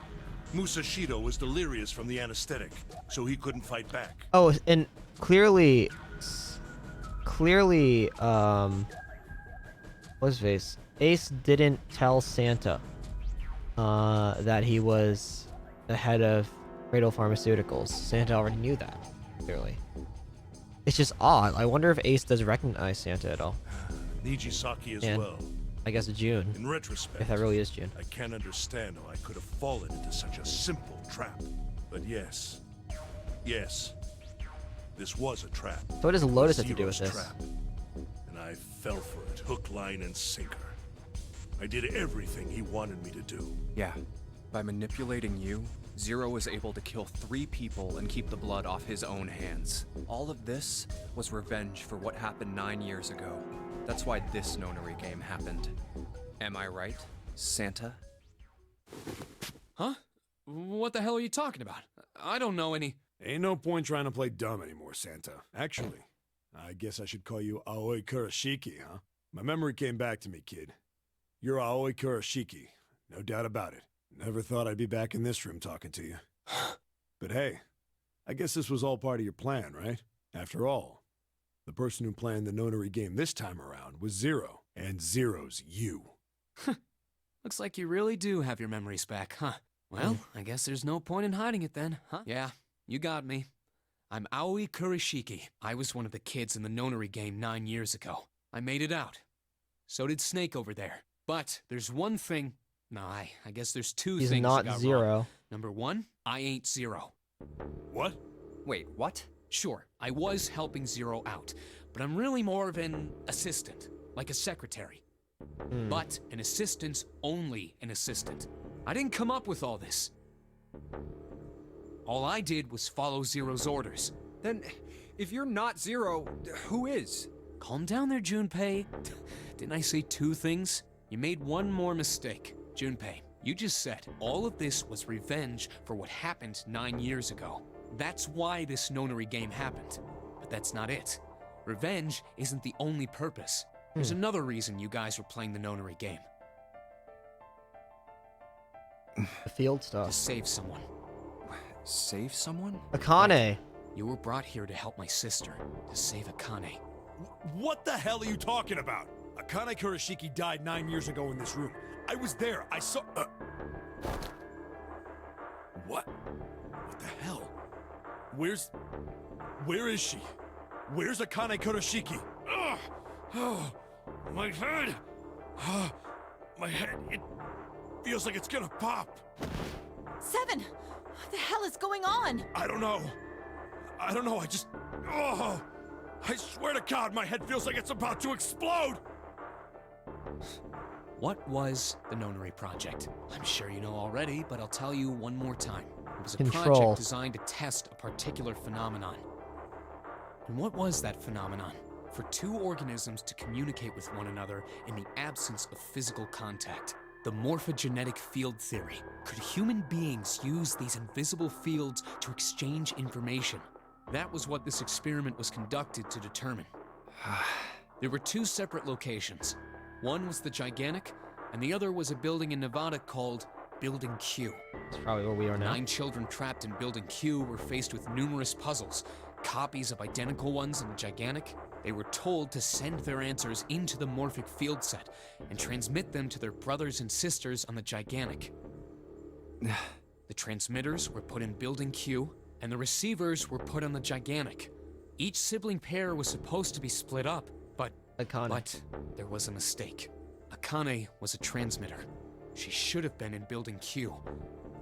Musashido was delirious from the anesthetic, so he couldn't fight back.
Oh, and clearly, what's his face? Ace didn't tell Santa that he was the head of Cradle Pharmaceuticals. Santa already knew that, clearly. It's just odd. I wonder if Ace does recognize Santa at all.
Nijisaki as
And
well.
I guess June.
In retrospect,
If that really is June.
I can't understand how I could have fallen into such a simple trap. But yes, this was a trap.
So what does Lotus have to do with
Zero's
this?
Trap. And I fell for it, hook, line, and sinker. I did everything he wanted me to do.
Yeah. By manipulating you, Zero was able to kill 3 people and keep the blood off his own hands. All of this was revenge for what happened 9 years ago. That's why this Nonary game happened. Am I right, Santa?
Huh? What the hell are you talking about? I don't know any...
Ain't no point trying to play dumb anymore, Santa. Actually, I guess I should call you Aoi Kurashiki, huh? My memory came back to me, kid. You're Aoi Kurashiki, no doubt about it. Never thought I'd be back in this room talking to you. But hey, I guess this was all part of your plan, right? After all, the person who planned the Nonary game this time around was Zero, and Zero's you.
Looks like you really do have your memories back, huh? Well, I guess there's no point in hiding it then, huh? Yeah, you got me. I'm Aoi Kurashiki. I was one of the kids in the Nonary game 9 years ago. I made it out. So did Snake over there. But there's one thing... No, I guess there's two
He's
things
not
you got
Zero.
wrong. Number one, I ain't Zero.
What?
Wait, what?
Sure, I was helping Zero out, but I'm really more of an assistant, like a secretary. But an assistant's only an assistant. I didn't come up with all this. All I did was follow Zero's orders.
Then, if you're not Zero, who is?
Calm down there, Junpei. Didn't I say 2 things? You made one more mistake. Junpei, you just said all of this was revenge for what happened 9 years ago. That's why this Nonary game happened. But that's not it. Revenge isn't the only purpose. There's another reason you guys were playing the Nonary game.
The field
To
stuff.
save someone.
Save someone?
Akane.
You were brought here to help my sister, to save Akane.
What the hell are you talking about? Akane Kurashiki died 9 years ago in this room. I was there. I saw... What? What the hell? Where is she? Where's Akane Kurashiki? Ugh! Oh, my head! My head, it feels like it's gonna pop.
7! What the hell is going on?
I don't know. I just... Oh! I swear to God, my head feels like it's about to explode!
What was the Nonary Project? I'm sure you know already, but I'll tell you one more time. It was a
Control.
project designed to test a particular phenomenon. And what was that phenomenon? For 2 organisms to communicate with one another in the absence of physical contact. The morphogenetic field theory. Could human beings use these invisible fields to exchange information? That was what this experiment was conducted to determine. There were 2 separate locations. One was the Gigantic, and the other was a building in Nevada called Building Q.
That's probably where we are now.
9 children trapped in Building Q were faced with numerous puzzles, copies of identical ones in the gigantic, they were told to send their answers into the morphic field set and transmit them to their brothers and sisters on the gigantic. The transmitters were put in Building Q, and the receivers were put on the gigantic. Each sibling pair was supposed to be split up, but there was a mistake. Akane was a transmitter. She should have been in Building Q.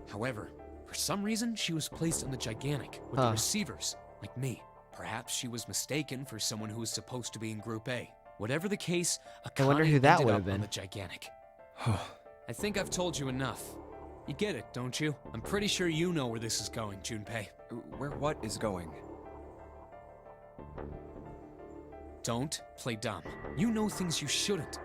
However, for some reason, she was placed on the gigantic with the receivers, like me. Perhaps she was mistaken for someone who was supposed to be in Group A. Whatever the case, Akane
I wonder who that
ended
would
up
have been.
on the gigantic. I think I've told you enough. You get it, don't you? I'm pretty sure you know where this is going, Junpei.
Where what is going?
Don't play dumb. You know things you shouldn't.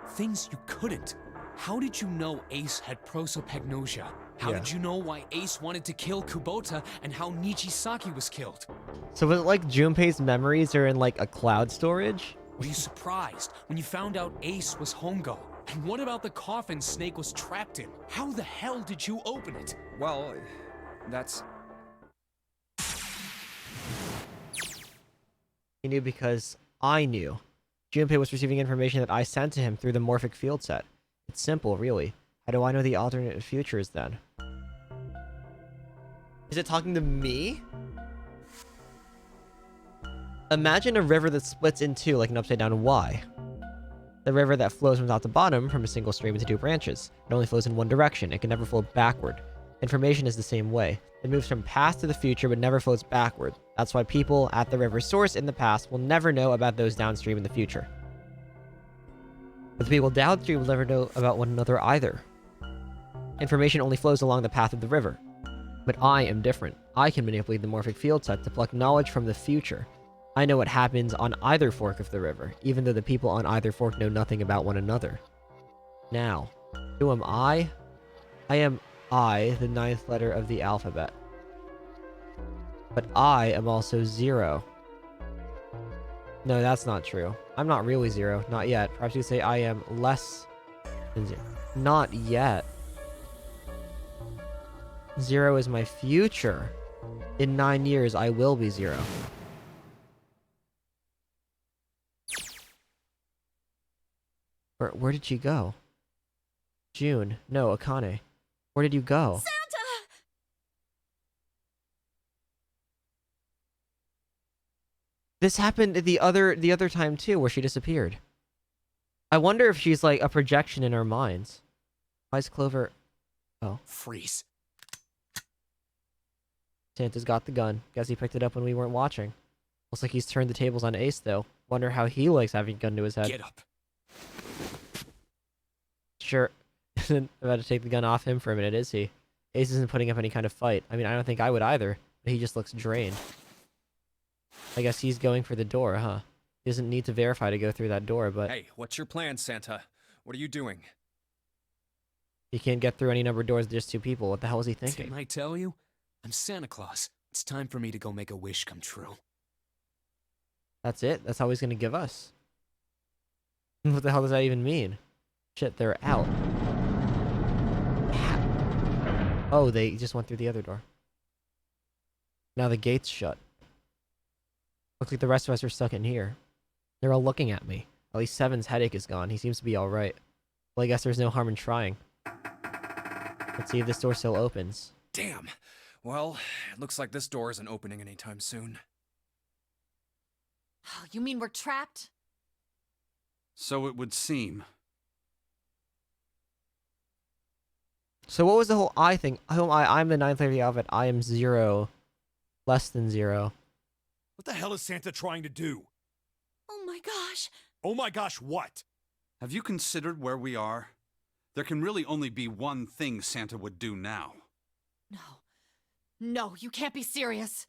Things you couldn't. How did you know Ace had prosopagnosia? How did you know why Ace wanted to kill Kubota and how Nijisaki was killed?
So was it like Junpei's memories are in like a cloud storage?
Were you surprised when you found out Ace was Hongo? And what about the coffin Snake was trapped in? How the hell did you open it?
Well, that's...
He knew because I knew. Junpei was receiving information that I sent to him through the morphic field set. It's simple, really. How do I know the alternate futures then? Is it talking to me? Imagine a river that splits in two like an upside down Y. The river that flows from top to bottom from a single stream into two branches. It only flows in one direction. It can never flow backward. Information is the same way. It moves from past to the future but never flows backward. That's why people at the river's source in the past will never know about those downstream in the future. But the people downstream will never know about one another either. Information only flows along the path of the river. But I am different. I can manipulate the morphic field set to pluck knowledge from the future. I know what happens on either fork of the river, even though the people on either fork know nothing about one another. Now, who am I? I am I, the 9th letter of the alphabet. But I am also 0. No, that's not true. I'm not really 0. Not yet. Perhaps you could say I am less than 0. Not yet. 0 is my future. In 9 years, I will be 0. Where did she go? June. No, Akane. Where did you go?
Santa!
This happened the other time too, where she disappeared. I wonder if she's like a projection in our minds. Why is Clover... Oh.
Freeze.
Santa's got the gun. Guess he picked it up when we weren't watching. Looks like he's turned the tables on Ace, though. Wonder how he likes having a gun to his head.
Get up.
Sure. I'm about to take the gun off him for a minute, is he? Ace isn't putting up any kind of fight. I mean, I don't think I would either. But he just looks drained. I guess he's going for the door, huh? He doesn't need to verify to go through that door, but...
Hey, what's your plan, Santa? What are you doing?
He can't get through any number of doors with just 2 people. What the hell is he thinking?
Didn't I tell you? I'm Santa Claus. It's time for me to go make a wish come true.
That's it? That's all he's gonna give us? What the hell does that even mean? Shit, they're out. Oh, they just went through the other door. Now the gate's shut. Looks like the rest of us are stuck in here. They're all looking at me. At least Seven's headache is gone. He seems to be alright. Well, I guess there's no harm in trying. Let's see if this door still opens.
Damn. Well, it looks like this door isn't opening anytime soon.
Oh, you mean we're trapped?
So it would seem.
So what was the whole I thing? Who am I? I'm the 9th letter of the alphabet. I am 0. Less than 0.
What the hell is Santa trying to do?
Oh my gosh.
Oh my gosh, what?
Have you considered where we are? There can really only be one thing Santa would do now.
No. No, you can't be serious.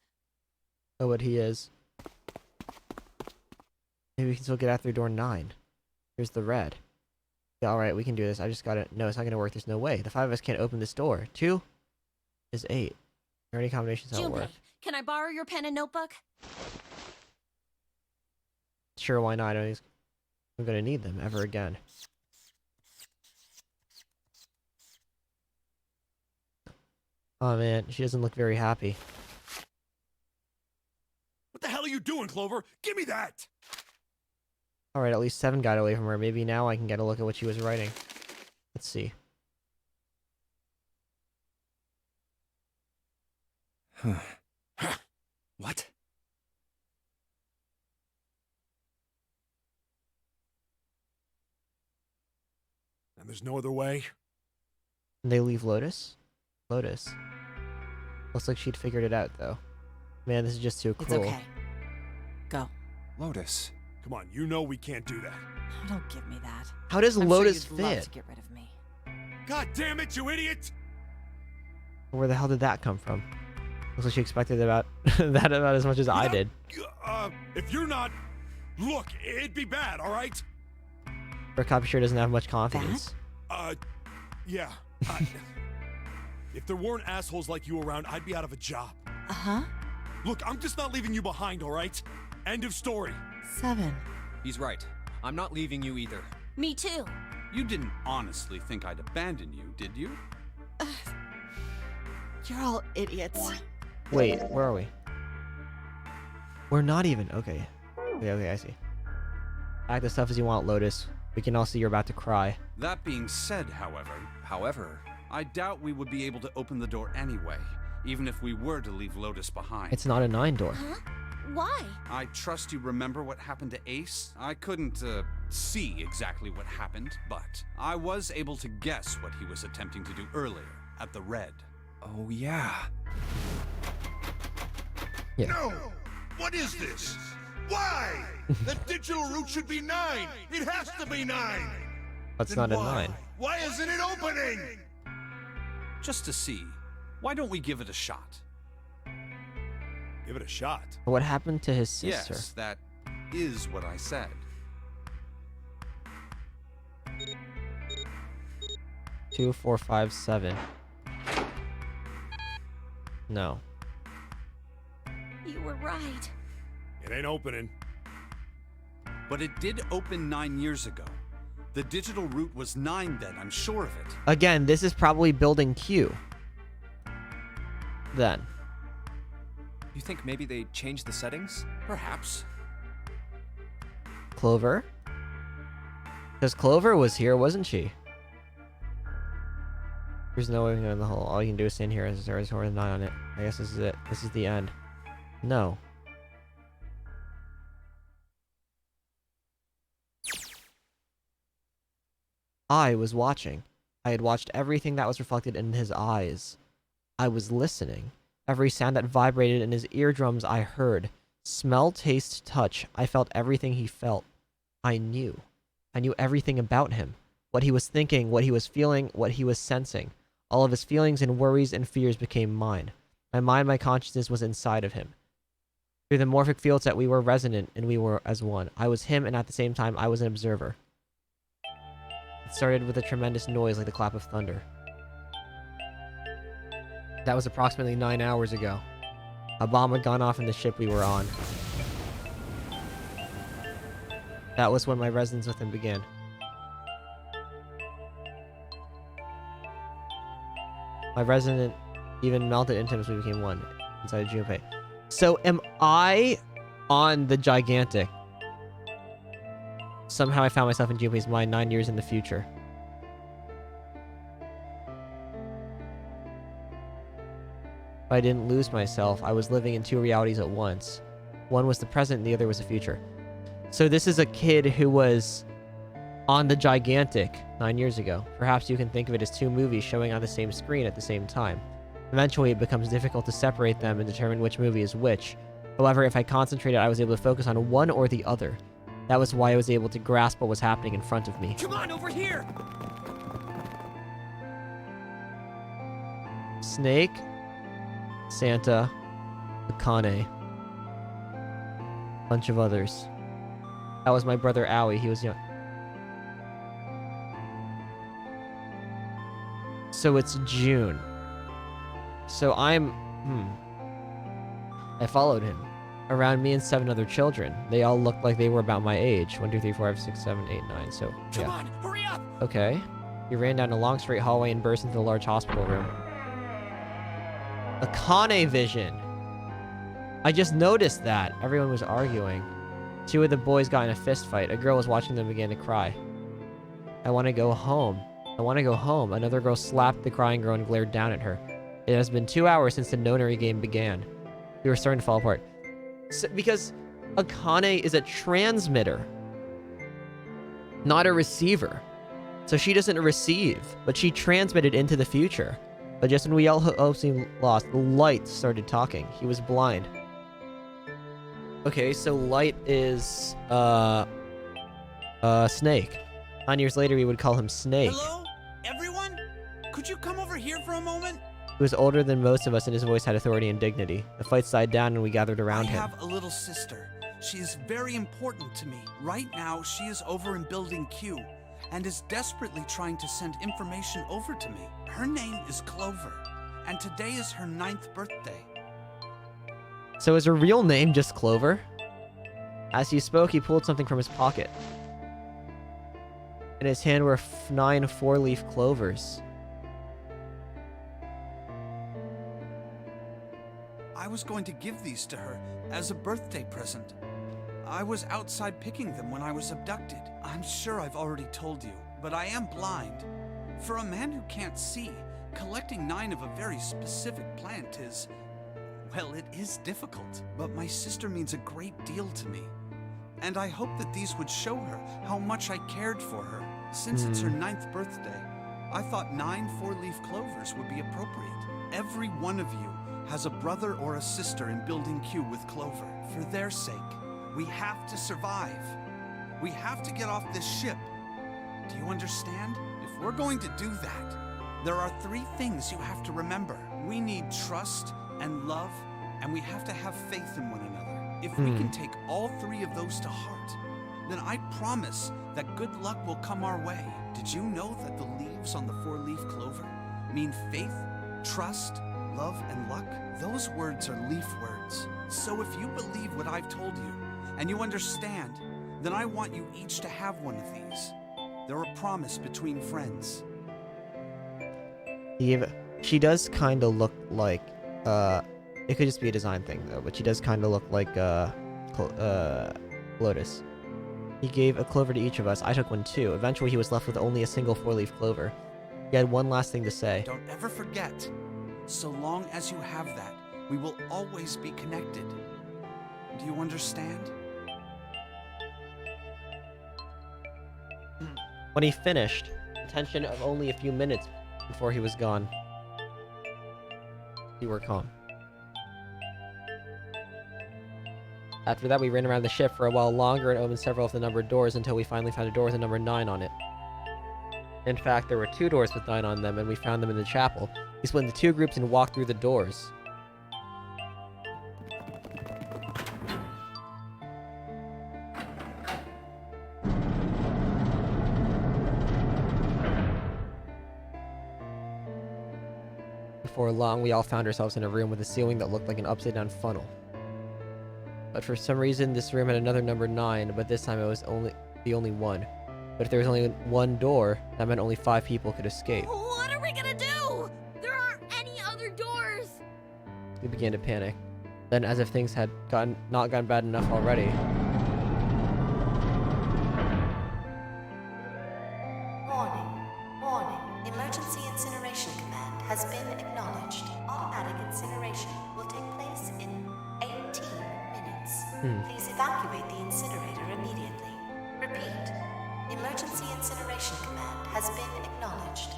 Oh, what he is. Maybe we can still get out through door 9. Here's the red. Yeah, alright, we can do this. I just gotta... No, it's not gonna work. There's no way. The 5 of us can't open this door. 2 is 8. Are there any combinations that'll work?
Can I borrow your pen and notebook?
Sure, why not? I'm gonna need them ever again. Oh man, she doesn't look very happy.
What the hell are you doing, Clover? Give me that!
Alright, at least 7 got away from her. Maybe now I can get a look at what she was writing. Let's see.
What?
And there's no other way?
And they leave Lotus? Lotus. Looks like she'd figured it out, though. Man, this is just too
It's
cruel.
okay. Go.
Lotus.
Come on, you know we can't do that.
Oh, don't give me that.
How does
I'm
Lotus
sure you'd love
fit?
to get rid of me.
God damn it, you idiot!
Where the hell did that come from? Looks like she expected about that about as much as I did.
If you're not... Look, it'd be bad, alright?
Her copy sure doesn't have much confidence.
Yeah. If there weren't assholes like you around, I'd be out of a job.
Uh-huh.
Look, I'm just not leaving you behind, alright? End of story.
7.
He's right. I'm not leaving you either.
Me too.
You didn't honestly think I'd abandon you, did you?
You're all idiots.
Wait, where are we? We're not even. Okay. Okay, I see. Act as tough as you want, Lotus. We can all see you're about to cry.
That being said, however, I doubt we would be able to open the door anyway, even if we were to leave Lotus behind.
It's not a 9 door.
Huh? Why?
I trust you remember what happened to Ace? I couldn't, see exactly what happened, but I was able to guess what he was attempting to do earlier, at the Red.
Oh, yeah.
Yeah.
No! What is this? Why? The digital route should be 9! It has to be 9!
That's
Then
not a
why?
9.
Why isn't it opening?
Just to see, why don't we give it a shot?
Give it a shot.
What happened to his sister?
Yes, that is what I said.
Two, 4, 5, 7. No.
You were right.
It ain't opening.
But it did open 9 years ago. The digital route was 9 then, I'm sure of it.
Again, this is probably building Q. Then.
You think maybe they changed the settings?
Perhaps.
Clover? Because Clover was here, wasn't she? There's no way in the hole. All you can do is stand here as there is more than 9 on it. I guess this is it. This is the end. No. I was watching. I had watched everything that was reflected in his eyes. I was listening. Every sound that vibrated in his eardrums I heard. Smell, taste, touch. I felt everything he felt. I knew. I knew everything about him. What he was thinking, what he was feeling, what he was sensing. All of his feelings and worries and fears became mine. My mind, my consciousness was inside of him. Through the morphic fields that we were resonant and we were as one. I was him and at the same time I was an observer. It started with a tremendous noise like the clap of thunder. That was approximately 9 hours ago. A bomb had gone off in the ship we were on. That was when my resonance with him began. My resonance even melted into him as we became one inside Junpei. So am I on the gigantic? Somehow I found myself in Junpei's mind 9 years in the future. But I didn't lose myself. I was living in 2 realities at once. One was the present and the other was the future. So this is a kid who was on the gigantic 9 years ago. Perhaps you can think of it as 2 movies showing on the same screen at the same time. Eventually, it becomes difficult to separate them and determine which movie is which. However, if I concentrated, I was able to focus on one or the other. That was why I was able to grasp what was happening in front of me.
Come on, over here!
Snake, Santa, Akane, bunch of others. That was my brother Owie. He was young. So it's June. So I'm... I followed him. Around me and 7 other children. They all looked like they were about my age. 1, 2, 3, 4, 5, 6, 7, 8, 9. So, yeah.
Come on, hurry up!
Okay. He ran down a long straight hallway and burst into the large hospital room. Akane vision. I just noticed that. Everyone was arguing. Two of the boys got in a fist fight. A girl was watching them begin to cry. I want to go home. I want to go home. Another girl slapped the crying girl and glared down at her. It has been 2 hours since the Nonary game began. We were starting to fall apart. So, because Akane is a transmitter, not a receiver. So she doesn't receive, but she transmitted into the future. But just when we all seemed lost, the light started talking. He was blind. Okay, so light is, Snake. 9 years later, we would call him Snake.
Hello? Everyone? Could you come over here for a moment?
He was older than most of us, and his voice had authority and dignity. The fight died down, and we gathered around him.
I have a little sister. She is very important to me. Right now, she is over in Building Q, and is desperately trying to send information over to me. Her name is Clover, and today is her 9th birthday.
So is her real name just Clover? As he spoke, he pulled something from his pocket. In his hand were 9 four-leaf clovers.
I was going to give these to her as a birthday present. I was outside picking them when I was abducted. I'm sure I've already told you, but I am blind. For a man who can't see, collecting 9 of a very specific plant is... well, it is difficult, but my sister means a great deal to me. And I hope that these would show her how much I cared for her. Since it's her 9th birthday, I thought 9 four-leaf clovers would be appropriate. Every one of you has a brother or a sister in Building Q with Clover. For their sake, we have to survive. We have to get off this ship. Do you understand? If we're going to do that, there are 3 things you have to remember. We need trust and love, and we have to have faith in one another. If we can take all 3 of those to heart, then I promise that good luck will come our way. Did you know that the leaves on the 4-leaf clover mean faith, trust, love, and luck? Those words are leaf words. So if you believe what I've told you, and you understand, then I want you each to have one of these. They're a promise between friends.
She does kind of look like, it could just be a design thing though, but she does kind of look like, Lotus. He gave a clover to each of us. I took one too. Eventually he was left with only a single 4-leaf clover. He had one last thing to say.
Don't ever forget. So long as you have that, we will always be connected. Do you understand?
When he finished, the tension of only a few minutes before he was gone, we were calm. After that, we ran around the ship for a while longer and opened several of the numbered doors until we finally found a door with the number 9 on it. In fact, there were 2 doors with 9 on them, and we found them in the chapel. We split into 2 groups and walked through the doors. Before long, we all found ourselves in a room with a ceiling that looked like an upside-down funnel. But for some reason, this room had another number 9, but this time it was the only one. But if there was only one door, that meant only 5 people could escape.
What are we gonna do? There aren't any other doors.
We began to panic. Then, as if things had not gotten bad enough already.
Warning. Emergency incineration command has been acknowledged. Automatic incineration will take place in 18 minutes. Please evacuate the incinerator immediately. Repeat. Emergency incineration command has been acknowledged.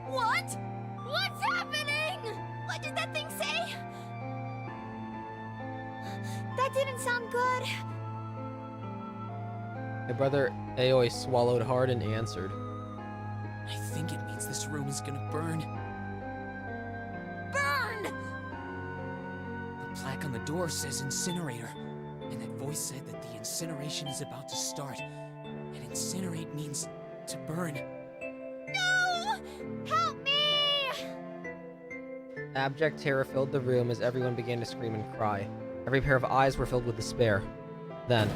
What? What's happening? What did that thing say? That didn't sound good.
My brother Aoi swallowed hard and answered.
I think it means this room is gonna burn.
Burn!
The plaque on the door says incinerator, and that voice said that the incineration is about to start. And incinerate means to burn.
No! Help me!
Abject terror filled the room as everyone began to scream and cry. Every pair of eyes were filled with despair. Then,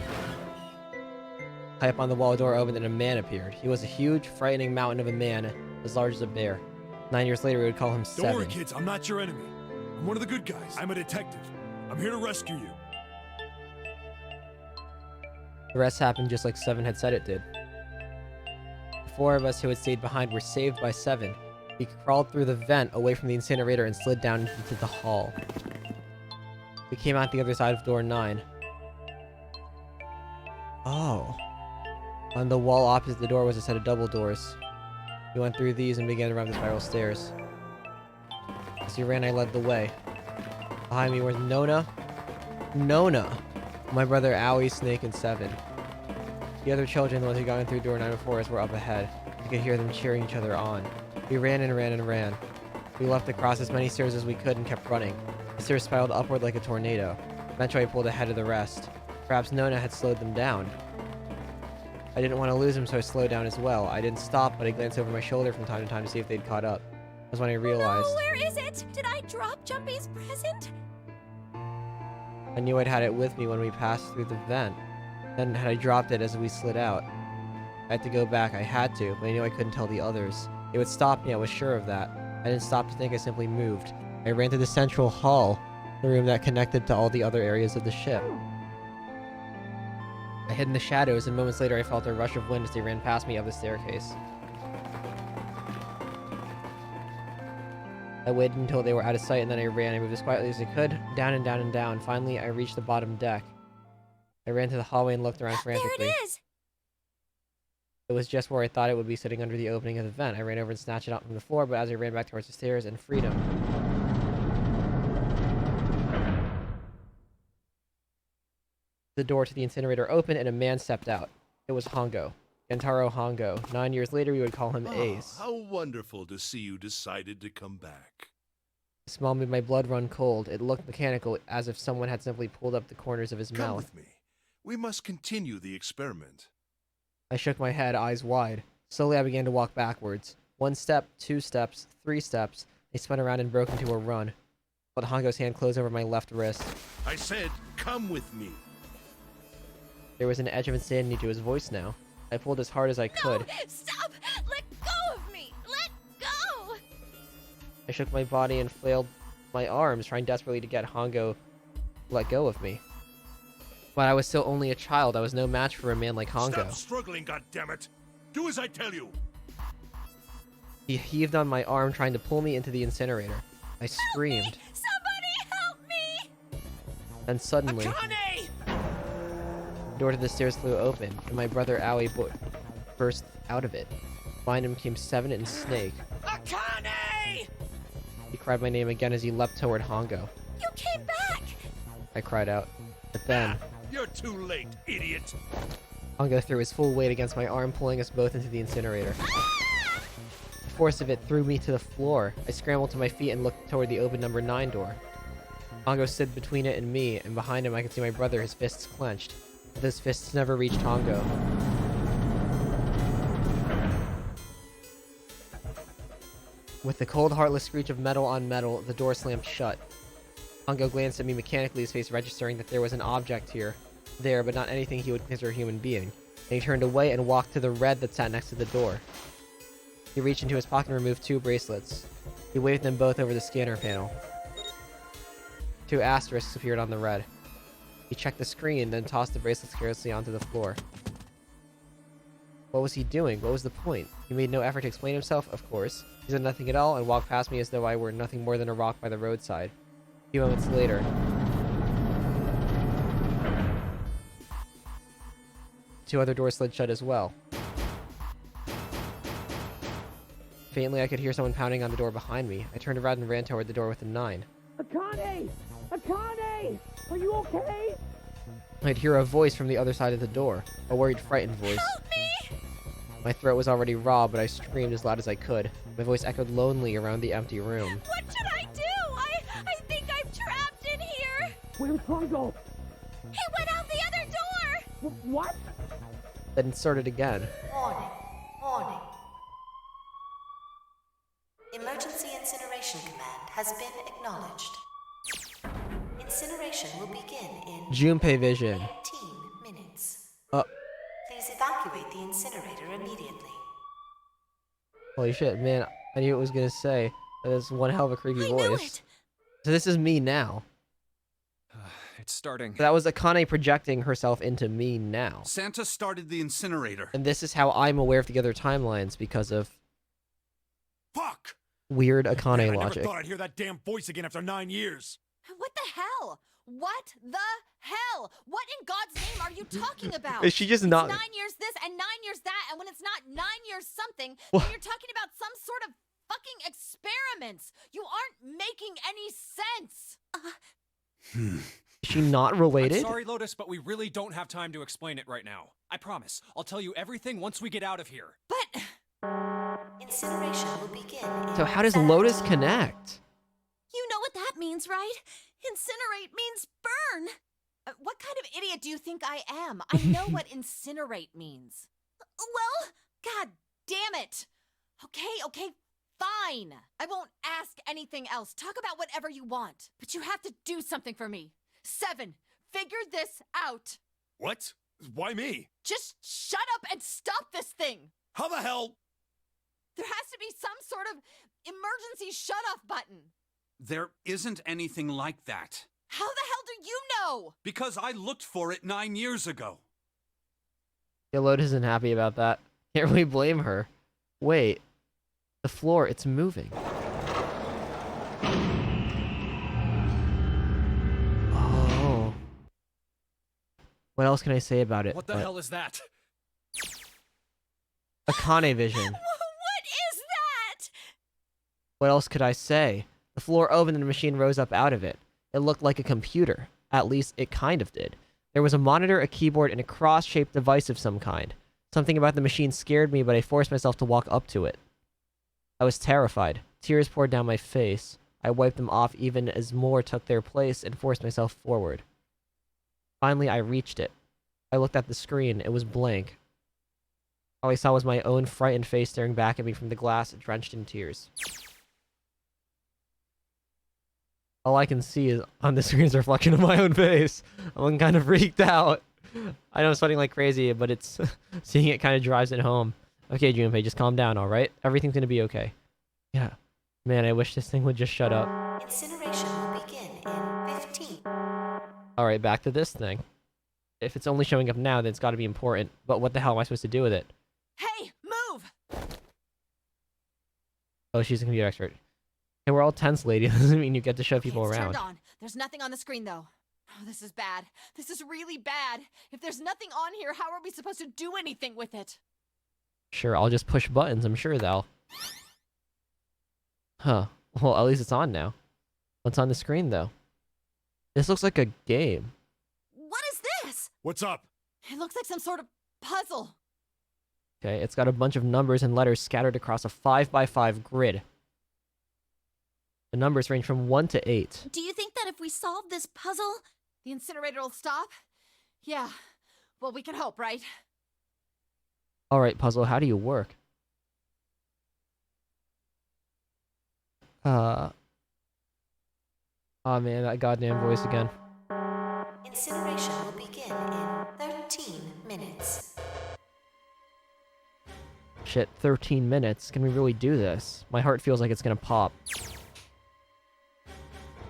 high up on the wall, a door opened and a man appeared. He was a huge, frightening mountain of a man, as large as a bear. 9 years later, we would call him
Don't
Seven.
worry, kids. I'm not your enemy. I'm one of the good guys. I'm a detective. I'm I'm here to rescue you.
The rest happened just like Seven had said it did. The four of us who had stayed behind were saved by Seven. We crawled through the vent away from the incinerator and slid down into the hall. We came out the other side of door 9. Oh. On the wall opposite the door was a set of double doors. We went through these and began around the spiral stairs. As we ran, I led the way. Behind me was Nona, my brother Owie, Snake, and Seven. The other children, the ones who got in through door 9 before us, were up ahead. I could hear them cheering each other on. We ran and ran and ran. We leapt across as many stairs as we could and kept running. The stairs spiraled upward like a tornado. Eventually I pulled ahead of the rest. Perhaps Nona had slowed them down. I didn't want to lose him, so I slowed down as well. I didn't stop, but I glanced over my shoulder from time to time to see if they'd caught up. That's when I realized.
Oh, where is it? Did I drop Jumpy's present?
I knew I'd had it with me when we passed through the vent. Then had I dropped it as we slid out. I had to go back. I had to, but I knew I couldn't tell the others. It would stop me, I was sure of that. I didn't stop to think, I simply moved. I ran to the central hall, the room that connected to all the other areas of the ship. I hid in the shadows, and moments later I felt a rush of wind as they ran past me up the staircase. I waited until they were out of sight, and then I ran. I moved as quietly as I could, down and down and down. Finally, I reached the bottom deck. I ran to the hallway and looked around frantically.
There it is!
It was just where I thought it would be, sitting under the opening of the vent. I ran over and snatched it out from the floor, but as I ran back towards the stairs and freedom... The door to the incinerator opened and a man stepped out. It was Hongo. Gentaro Hongo. 9 years later, we would call him Ace.
How wonderful to see you decided to come back.
The smell made my blood run cold. It looked mechanical, as if someone had simply pulled up the corners of his
Come
mouth.
with me. We must continue the experiment.
I shook my head, eyes wide. Slowly, I began to walk backwards. 1 step, 2 steps, 3 steps. I spun around and broke into a run. I felt Hongo's hand close over my left wrist.
I said, come with me.
There was an edge of insanity to his voice now. I pulled as hard as I could.
No! Stop! Let go of me! Let go!
I shook my body and flailed my arms, trying desperately to get Hongo to let go of me. But I was still only a child. I was no match for a man like Hongo.
Stop struggling, goddammit! Do as I tell you!
He heaved on my arm, trying to pull me into the incinerator. I screamed.
Help me! Somebody help me!
Then suddenly... The door to the stairs flew open, and my brother Owie burst out of it. Behind him came Seven and Snake.
Akane!
He cried my name again as he leapt toward Hongo.
You came back!
I cried out. But then...
You're too late, idiot!
Hongo threw his full weight against my arm, pulling us both into the incinerator. The force of it threw me to the floor. I scrambled to my feet and looked toward the open number 9 door. Hongo stood between it and me, and behind him I could see my brother, his fists clenched. But those fists never reached Hongo. With the cold, heartless screech of metal on metal, the door slammed shut. Hongo glanced at me mechanically, his face registering that there was an object there, but not anything he would consider a human being. And he turned away and walked to the red that sat next to the door. He reached into his pocket and removed 2 bracelets. He waved them both over the scanner panel. 2 asterisks appeared on the red. He checked the screen, then tossed the bracelets carelessly onto the floor. What was he doing? What was the point? He made no effort to explain himself, of course. He said nothing at all and walked past me as though I were nothing more than a rock by the roadside. A few moments later... Two other doors slid shut as well. Faintly, I could hear someone pounding on the door behind me. I turned around and ran toward the door with a 9.
Akane! Akane! Are you okay?
I'd hear a voice from the other side of the door. A worried, frightened voice.
Help me!
My throat was already raw, but I screamed as loud as I could. My voice echoed lonely around the empty room.
What should I do? I think I'm trapped in here!
Where's Hongo?
He went out the other door!
What?
Then it started again.
Warning. Warning. Emergency incineration command has been acknowledged. Incineration will begin in
Junpei vision.
18 minutes. Please evacuate the incinerator immediately.
Holy shit, man. I knew it was gonna say. That is one hell of a creepy
I knew
voice.
it.
So this is me now.
It's starting.
That was Akane projecting herself into me now.
Santa started the incinerator.
And this is how I'm aware of the other timelines because of
Fuck!
weird Akane
Man, I
logic.
never thought I'd hear that damn voice again after 9 years.
What the hell? What the hell? What in God's name are you talking about?
Is she just not...
It's 9 years this and 9 years that, and when it's not 9 years something,
What?
then you're talking about some sort of fucking experiments. You aren't making any sense.
Is she not related?
I'm sorry, Lotus, but we really don't have time to explain it right now. I promise. I'll tell you everything once we get out of here.
But
Incineration will begin in
So how does Lotus
17.
connect?
You know what that means, right? Incinerate means burn.
what kind of idiot do you think I am? I know what incinerate means.
Well,
God damn it. Okay, fine. I won't ask anything else. Talk about whatever you want. But you have to do something for me. 7, figure this out.
What? Why me?
Just shut up and stop this thing.
How the hell?
There has to be some sort of emergency shut-off button.
There isn't anything like that.
How the hell do you know?
Because I looked for it 9 years ago.
Yeah, Lotus isn't happy about that. Can't really blame her. Wait. The floor, it's moving. Oh. What else can I say about it?
What the hell is that?
Akane vision.
what is that?
What else could I say? The floor opened and the machine rose up out of it. It looked like a computer. At least, it kind of did. There was a monitor, a keyboard, and a cross-shaped device of some kind. Something about the machine scared me, but I forced myself to walk up to it. I was terrified. Tears poured down my face. I wiped them off even as more took their place and forced myself forward. Finally, I reached it. I looked at the screen. It was blank. All I saw was my own frightened face staring back at me from the glass, drenched in tears. All I can see is on the screen is a reflection of my own face. I'm kind of freaked out. I know I'm sweating like crazy, but it's seeing it kind of drives it home. Okay, Junpei, just calm down, alright? Everything's gonna be okay. Yeah. Man, I wish this thing would just shut up.
Incineration will begin in 15.
Alright, back to this thing. If it's only showing up now, then it's gotta be important. But what the hell am I supposed to do with it?
Hey, move!
Oh, she's a computer expert. Hey, we're all tense, lady. Doesn't mean you get to show people
It's
around.
turned on. There's nothing on the screen, though. Oh, this is bad. This is really bad. If there's nothing on here, how are we supposed to do anything with it?
Sure, I'll just push buttons. I'm sure they'll. Huh. Well, at least it's on now. What's on the screen, though? This looks like a game.
What is this?
What's up?
It looks like some sort of puzzle.
Okay, it's got a bunch of numbers and letters scattered across a 5x5 grid. The numbers range from 1 to 8.
Do you think that if we solve this puzzle,
The incinerator will stop? Yeah. Well, we can hope, right?
Alright, puzzle, how do you work? Oh man, that goddamn voice again.
Incineration will begin in 13 minutes.
Shit, 13 minutes. Can we really do this? My heart feels like it's gonna pop.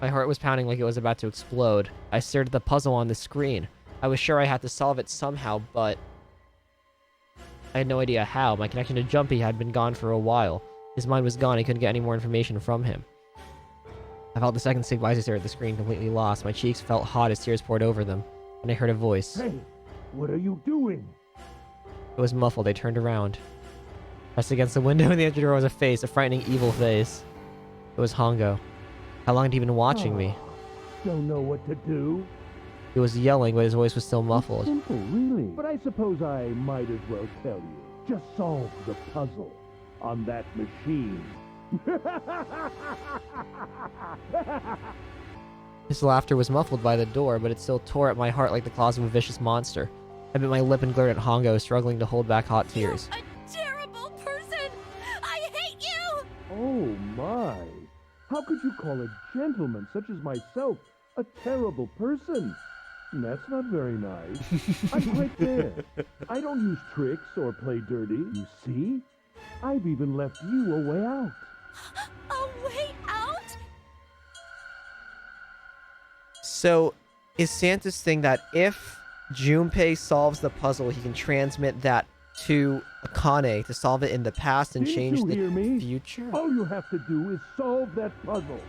My heart was pounding like it was about to explode. I stared at the puzzle on the screen. I was sure I had to solve it somehow, but I had no idea how. My connection to Jumpy had been gone for a while. His mind was gone. I couldn't get any more information from him. I felt the second sink as I stared at the screen, completely lost. My cheeks felt hot as tears poured over them. And I heard a voice.
Hey, what are you doing?
It was muffled. I turned around. Pressed against the window in the entry door was a face, a frightening, evil face. It was Hongo. How long had he been watching me?
Don't know what to do.
He was yelling, but his voice was still muffled.
Simple, really. But I suppose I might as well tell you. Just solve the puzzle on that machine.
His laughter was muffled by the door, but it still tore at my heart like the claws of a vicious monster. I bit my lip and glared at Hongo, struggling to hold back hot tears.
you're a terrible person! I hate you!
Oh my! How could you call a gentleman such as myself a terrible person? That's not very nice. I'm quite fair. I don't use tricks or play dirty, you see? I've even left you a way out.
A way out?
So, Is Santa's thing that if Junpei solves the puzzle, he can transmit that to Akane to solve it in the past and change the future?
All you have to do is solve that puzzle.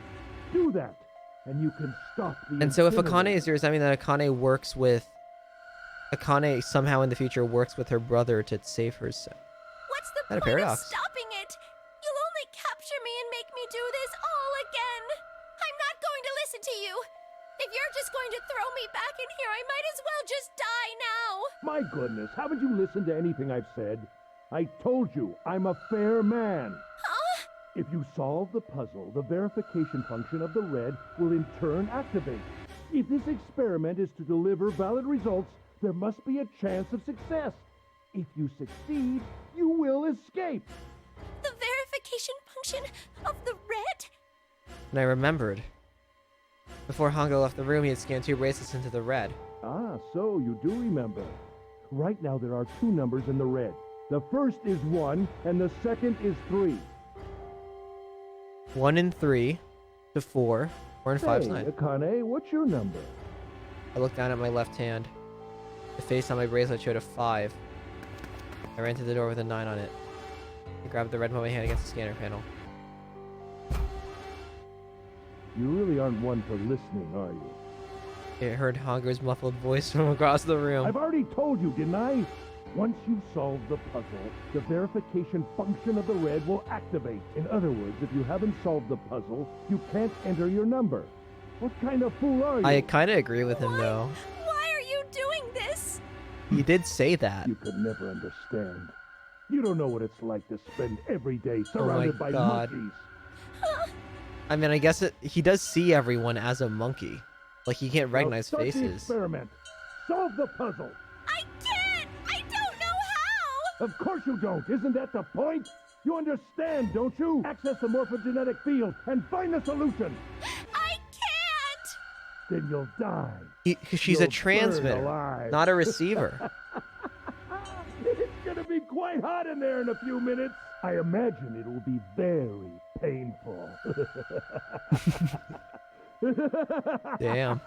Do that, and you can stop the
And so if Akane
incinerator.
is yours, I mean that Akane somehow in the future works with her brother to save her.
What's the
Not a
point of
paradox.
stopping it? You'll only capture me and make me do this all again. I'm not going to listen to you. If you're just going to throw me back in here, I might as well just die now.
My goodness, haven't you listened to anything I've said? I told you, I'm a fair man.
Huh?
If you solve the puzzle, the verification function of the red will in turn activate. If this experiment is to deliver valid results, there must be a chance of success. If you succeed, you will escape.
The verification function of the red?
And I remembered. Before Hongo left the room, he had scanned 2 bracelets into the red.
Ah, so you do remember. Right now there are 2 numbers in the red. The first is 1, and the second is 3.
1 and 3 to 4. 4 and 5 is
Hey,
9.
Akane, what's your number?
I looked down at my left hand. The face on my bracelet showed a 5. I ran to the door with a 9 on it. I grabbed the red with my hand against the scanner panel.
You really aren't one for listening, are you?
I heard Hongo's muffled voice from across the room.
I've already told you, didn't I? Once you solve the puzzle, the verification function of the red will activate. In other words, if you haven't solved the puzzle, you can't enter your number. What kind of fool are you?
I kind of agree with him, though.
Why are you doing this?
He did say that.
You could never understand. You don't know what it's like to spend every day
Oh my
surrounded by
God.
monkeys.
I mean, I guess he does see everyone as a monkey. Like, he can't
Now
recognize
start the
faces.
experiment. Solve the puzzle.
I can't! I don't know how!
Of course you don't. Isn't that the point? You understand, don't you? Access the morphogenetic field and find the solution.
I can't!
Then you'll die.
She's
You'll
a
burn
transmitter,
alive.
not a receiver.
It's gonna be quite hot in there in a few minutes. I imagine it will be very painful.
Damn.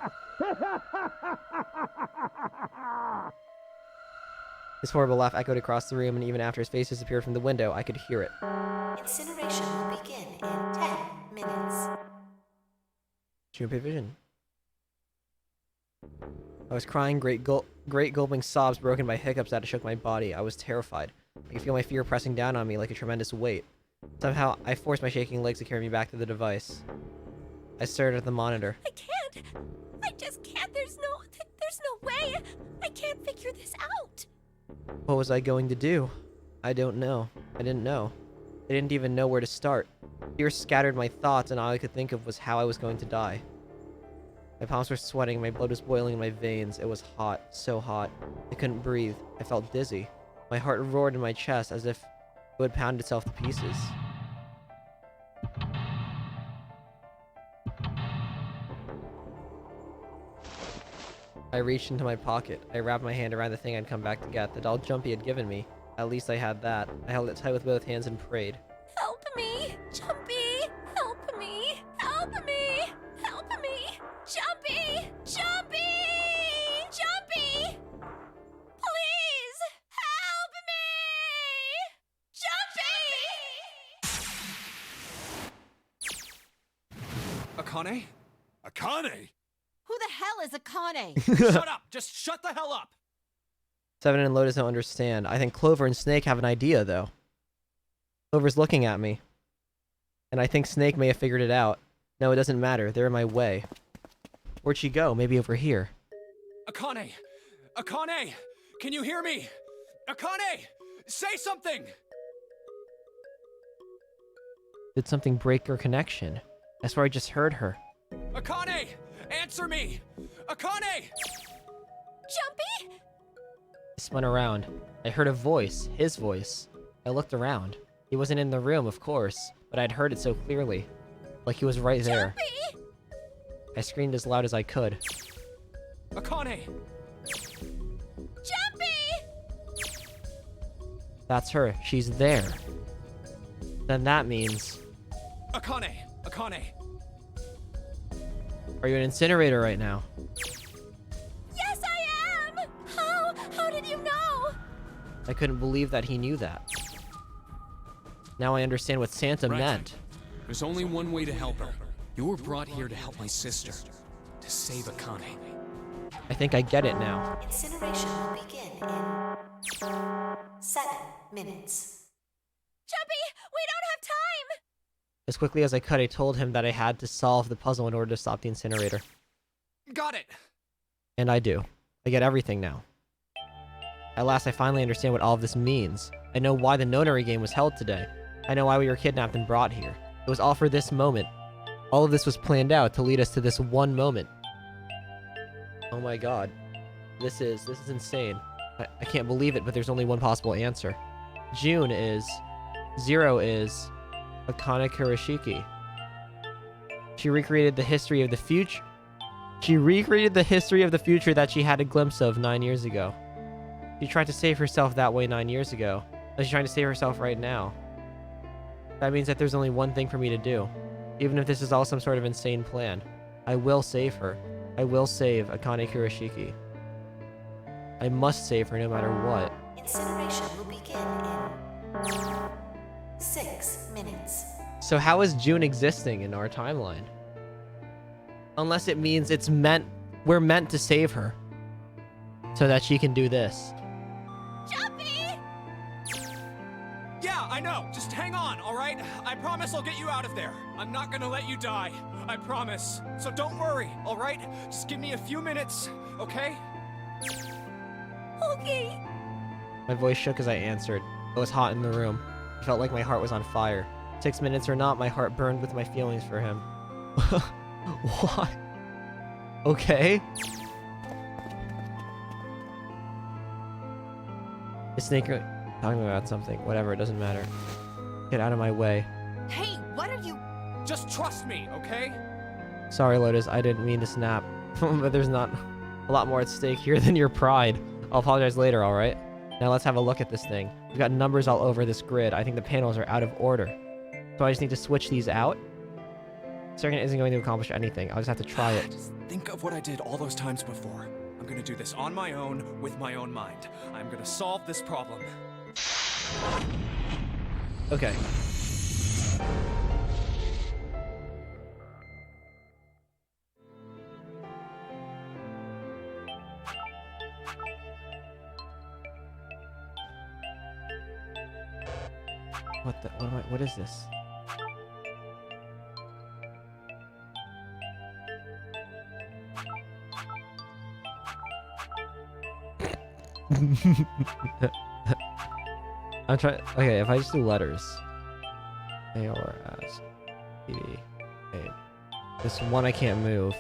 His horrible laugh echoed across the room, and even after his face disappeared from the window, I could hear it.
Incineration will begin in 10 minutes.
Junpei vision. I was crying, great gulping sobs broken by hiccups that shook my body. I was terrified. I could feel my fear pressing down on me like a tremendous weight. Somehow, I forced my shaking legs to carry me back to the device. I stared at the monitor.
I can't! I just can't! There's no way! I can't figure this out!
What was I going to do? I don't know. I didn't know. I didn't even know where to start. Fear scattered my thoughts, and all I could think of was how I was going to die. My palms were sweating, my blood was boiling in my veins. It was hot, so hot. I couldn't breathe. I felt dizzy. My heart roared in my chest as if it would pound itself to pieces. I reached into my pocket. I wrapped my hand around the thing I'd come back to get, the doll Jumpy had given me. At least I had that. I held it tight with both hands and prayed.
Help me! Jumpy! Help me! Help me! Help me! Jumpy! Jumpy! Jumpy! Please! Help me! Jumpy!
Akane?
Akane?
Who the hell is Akane?
Shut up! Just shut the hell up!
Seven and Lotus don't understand. I think Clover and Snake have an idea, though. Clover's looking at me. And I think Snake may have figured it out. No, it doesn't matter. They're in my way. Where'd she go? Maybe over here.
Akane! Akane! Can you hear me? Akane! Say something!
Did something break her connection? I swear I just heard her.
Akane! Answer me! Akane!
Jumpy?
I spun around. I heard a voice. His voice. I looked around. He wasn't in the room, of course, but I'd heard it so clearly. Like he was right there.
Jumpy!
I screamed as loud as I could.
Akane!
Jumpy!
That's her. She's there. Then that means...
Akane! Akane!
Are you an incinerator right now? I couldn't believe that he knew that. Now I understand what Santa meant.
There's only one way to help her. You were brought here to help my sister. To save Akane.
I think I get it now.
Incineration will begin in 7 minutes.
Jumpy, we don't have time!
As quickly as I could, I told him that I had to solve the puzzle in order to stop the incinerator.
Got it!
And I do. I get everything now. At last, I finally understand what all of this means. I know why the Nonary game was held today. I know why we were kidnapped and brought here. It was all for this moment. All of this was planned out to lead us to this one moment. Oh my god. This is insane. I can't believe it, but there's only one possible answer. June is... 0 is... Akane Kurashiki. She recreated the history of the future... She recreated the history of the future that she had a glimpse of 9 years ago. She tried to save herself that way 9 years ago. But she's trying to save herself right now. That means that there's only one thing for me to do. Even if this is all some sort of insane plan. I will save her. I will save Akane Kurashiki. I must save her no matter what.
Incineration will begin in 6 minutes.
So how is June existing in our timeline? Unless it means we're meant to save her. So that she can do this.
Jumpy!
Yeah, I know. Just hang on, alright? I promise I'll get you out of there. I'm not gonna let you die. I promise. So don't worry, alright? Just give me a few minutes, okay?
Okay.
My voice shook as I answered. It was hot in the room. I felt like my heart was on fire. 6 minutes or not, my heart burned with my feelings for him. What? Okay. Is Snake talking about something? Whatever, it doesn't matter. Get out of my way.
Hey, what are you...
Just trust me, okay?
Sorry, Lotus, I didn't mean to snap. But there's not a lot more at stake here than your pride. I'll apologize later, alright? Now let's have a look at this thing. We've got numbers all over this grid. I think the panels are out of order. So I just need to switch these out? Circuit isn't going to accomplish anything. I'll just have to try it.
Just think of what I did all those times before. I'm gonna do this on my own, with my own mind. I'm gonna solve this problem.
Okay. What is this? I'm trying. Okay, if I just do letters, A or S, D, A. This one I can't move.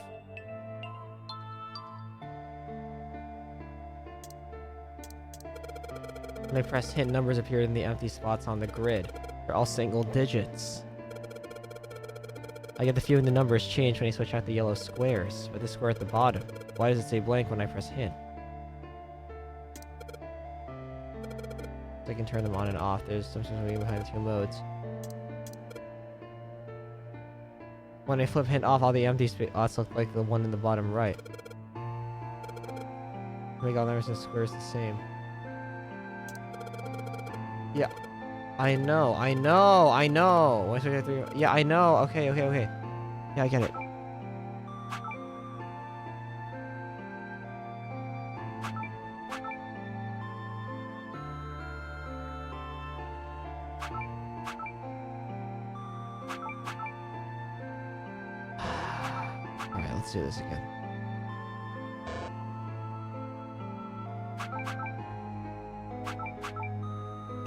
When I press hint, numbers appear in the empty spots on the grid. They're all single digits. I get the feeling the numbers change when I switch out the yellow squares, but the square at the bottom. Why does it say blank when I press hint? I can turn them on and off. There's some sort of meaning behind the two modes. When I flip hint off, all the empty spots look like the one in the bottom right. Make all numbers and squares the same. Yeah. I know. 1, 2, 3. Yeah, I know. Okay. Yeah, I get it. Alright, let's do this again.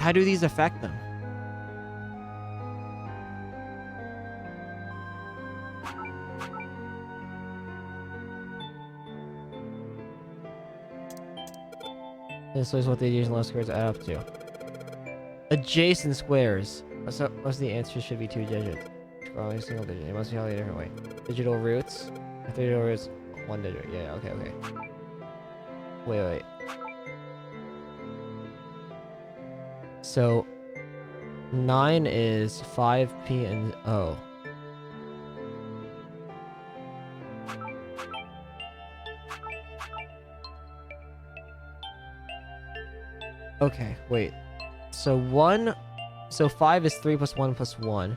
How do these affect them? This is what the adjacent left squares add up to. Adjacent squares. So most of the answers should be 2 digits. Scrolling single digit. It must be held a different way. Digital roots. Digital roots. 1 digit. Yeah, okay. Wait. So 9 is 5, P, and O. Okay, wait. So 5 is 3 plus 1 plus 1.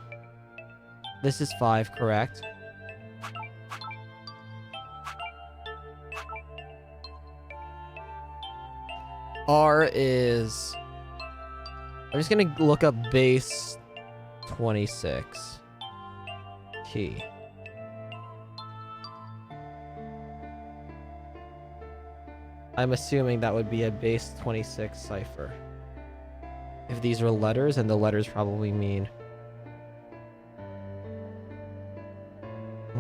This is 5, correct? R is... I'm just gonna look up base 26. Key. I'm assuming that would be a base 26 cipher. If these are letters, and the letters probably mean...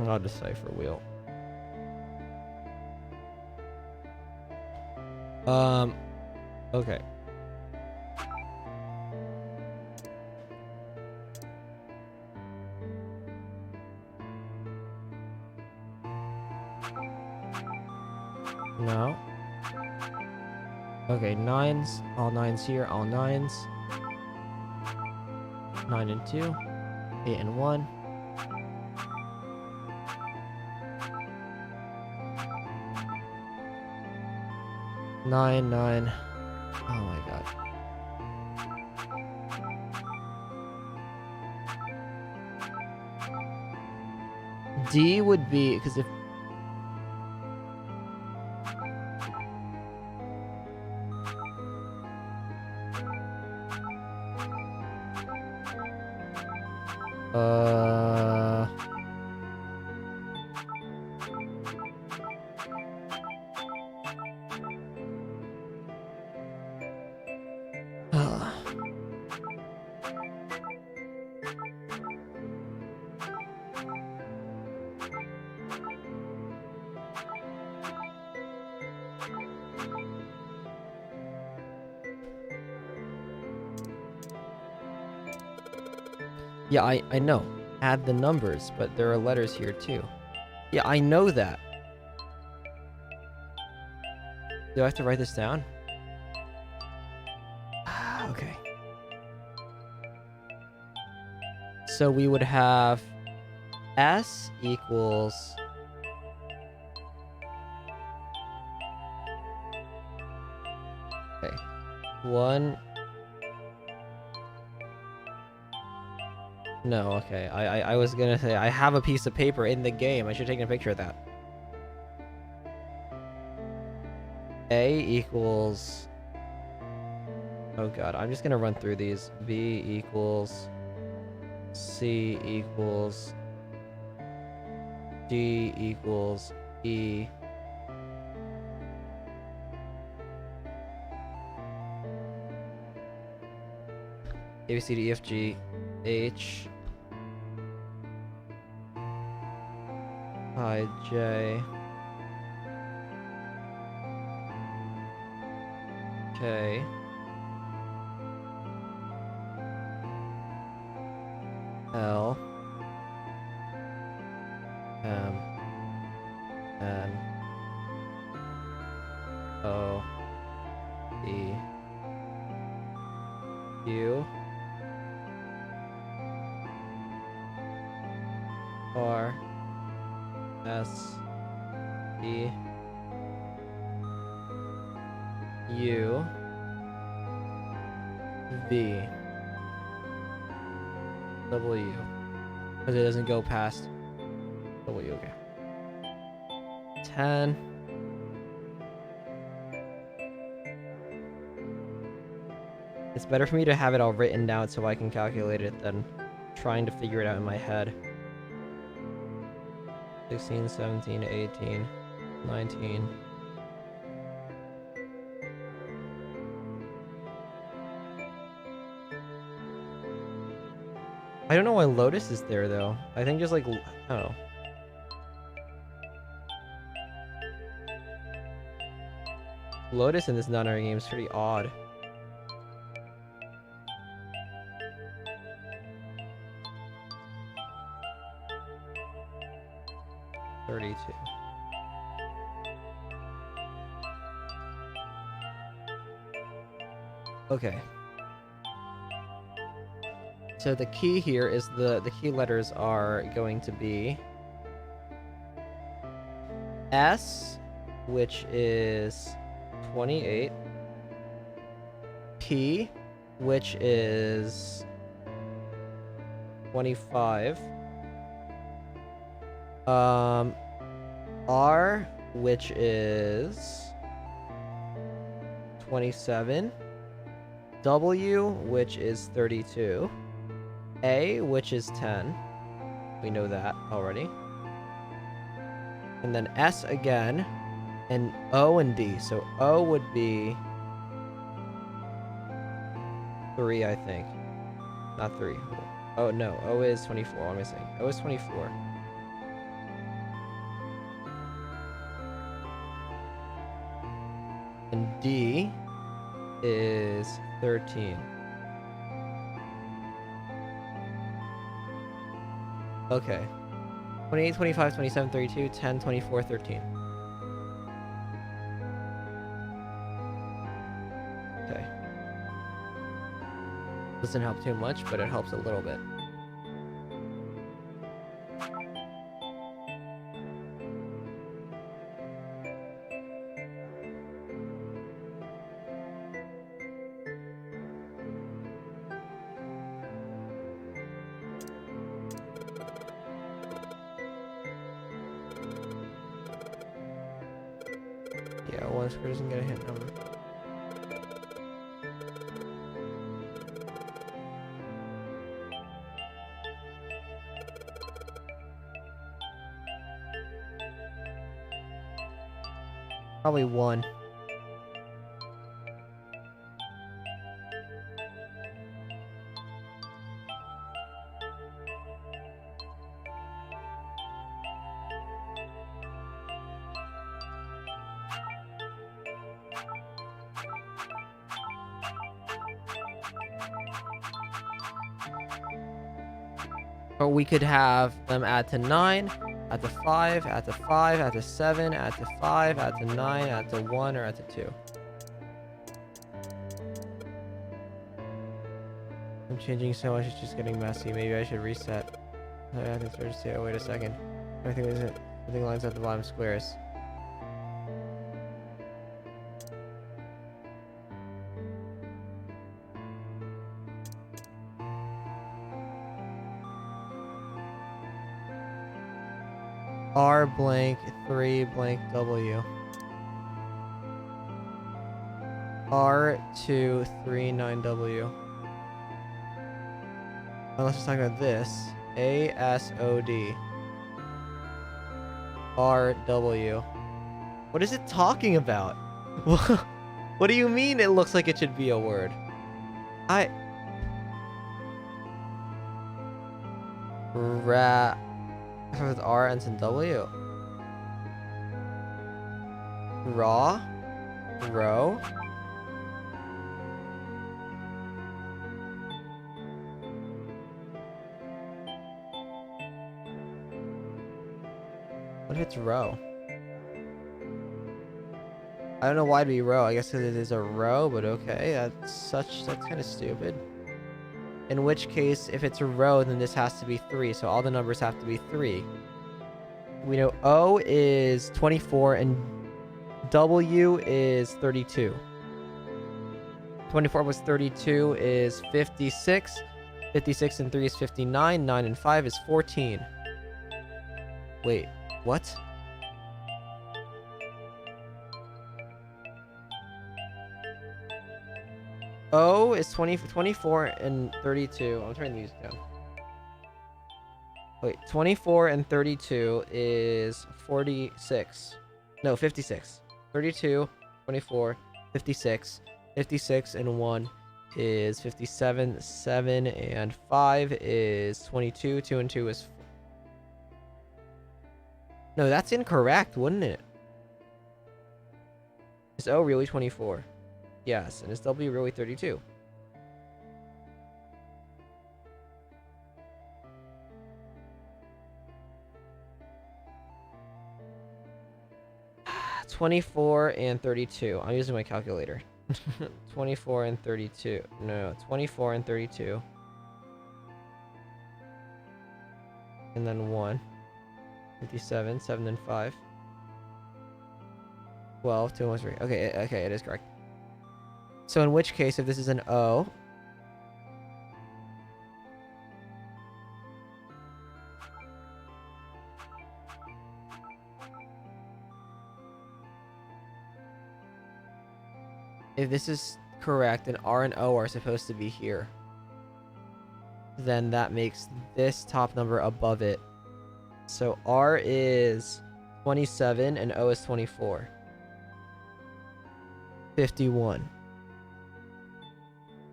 I'll just cipher wheel. Okay. No. Okay, 9s. All 9s here, all 9s. 9 and 2. 8 and 1. 9, 9. Oh my god. D would be, because if... Yeah, I know. Add the numbers, but there are letters here too. Yeah, I know that. Do I have to write this down? Okay. So we would have S equals... Okay. 1... No, okay. I was gonna say, I have a piece of paper in the game. I should take a picture of that. A equals... Oh god, I'm just gonna run through these. B equals... C equals... D equals... E... A, B, C, D, E, F, G... H... I, J... K... L... M... N... O... P... Q... R... S... E... U... V... W. Because it doesn't go past W, okay. 10. It's better for me to have it all written down so I can calculate it than trying to figure it out in my head. 16, 17, 18, 19. I don't know why Lotus is there, though. I think just like, I don't know. Lotus in this Nonary game is pretty odd. Okay. So the key here is the key letters are going to be S, which is 28. T, which is 25. R, which is 27. W, which is 32. A, which is 10. We know that already. And then S again. And O and D. So O would be 3, I think. Not 3. Oh, no. O is 24. What am I saying? O is 24. And D is 13. Okay. 28, 25, 27, 32, 10, 24, 13. Okay. Doesn't help too much, but it helps a little bit. Yeah, one square doesn't get a hit number. Probably 1. Or we could have them add to 9, add to 5, add to 5, add to 7, add to 5, add to 9, add to 1, or add to 2. I'm changing so much, it's just getting messy. Maybe I should reset. I have to start to say, oh, wait a second. Everything lines up the bottom squares. R blank 3 blank W. R2 3 9 W. Now let's just talk about this. ASOD. RW. What is it talking about? What do you mean it looks like it should be a word? With R ends in W. Raw. Row. What if it's row? I don't know why it'd be row. I guess because it is a row, but okay. That's kind of stupid. In which case, if it's a row, then this has to be 3. So all the numbers have to be 3. We know O is 24 and W is 32. 24 plus 32 is 56. 56 and 3 is 59. 9 and 5 is 14. Wait, what? O is 24 and 32. I'm turning the music down. Wait, 24 and 32 is 46. No, 56. 32, 24, 56. 56 and 1 is 57. 7 and 5 is 22. 2 and 2 is... No, that's incorrect, wouldn't it? Is O really 24? Yes, and is W really 32? $24 and 32. I'm using my calculator. 24 and 32. No, 24 and 32. And then 1. 57, 7 and 5. 12, 2 and 3. Okay, it is correct. So in which case, if this is an O, if this is correct and R and O are supposed to be here, then that makes this top number above it. So R is 27 and O is 24. 51.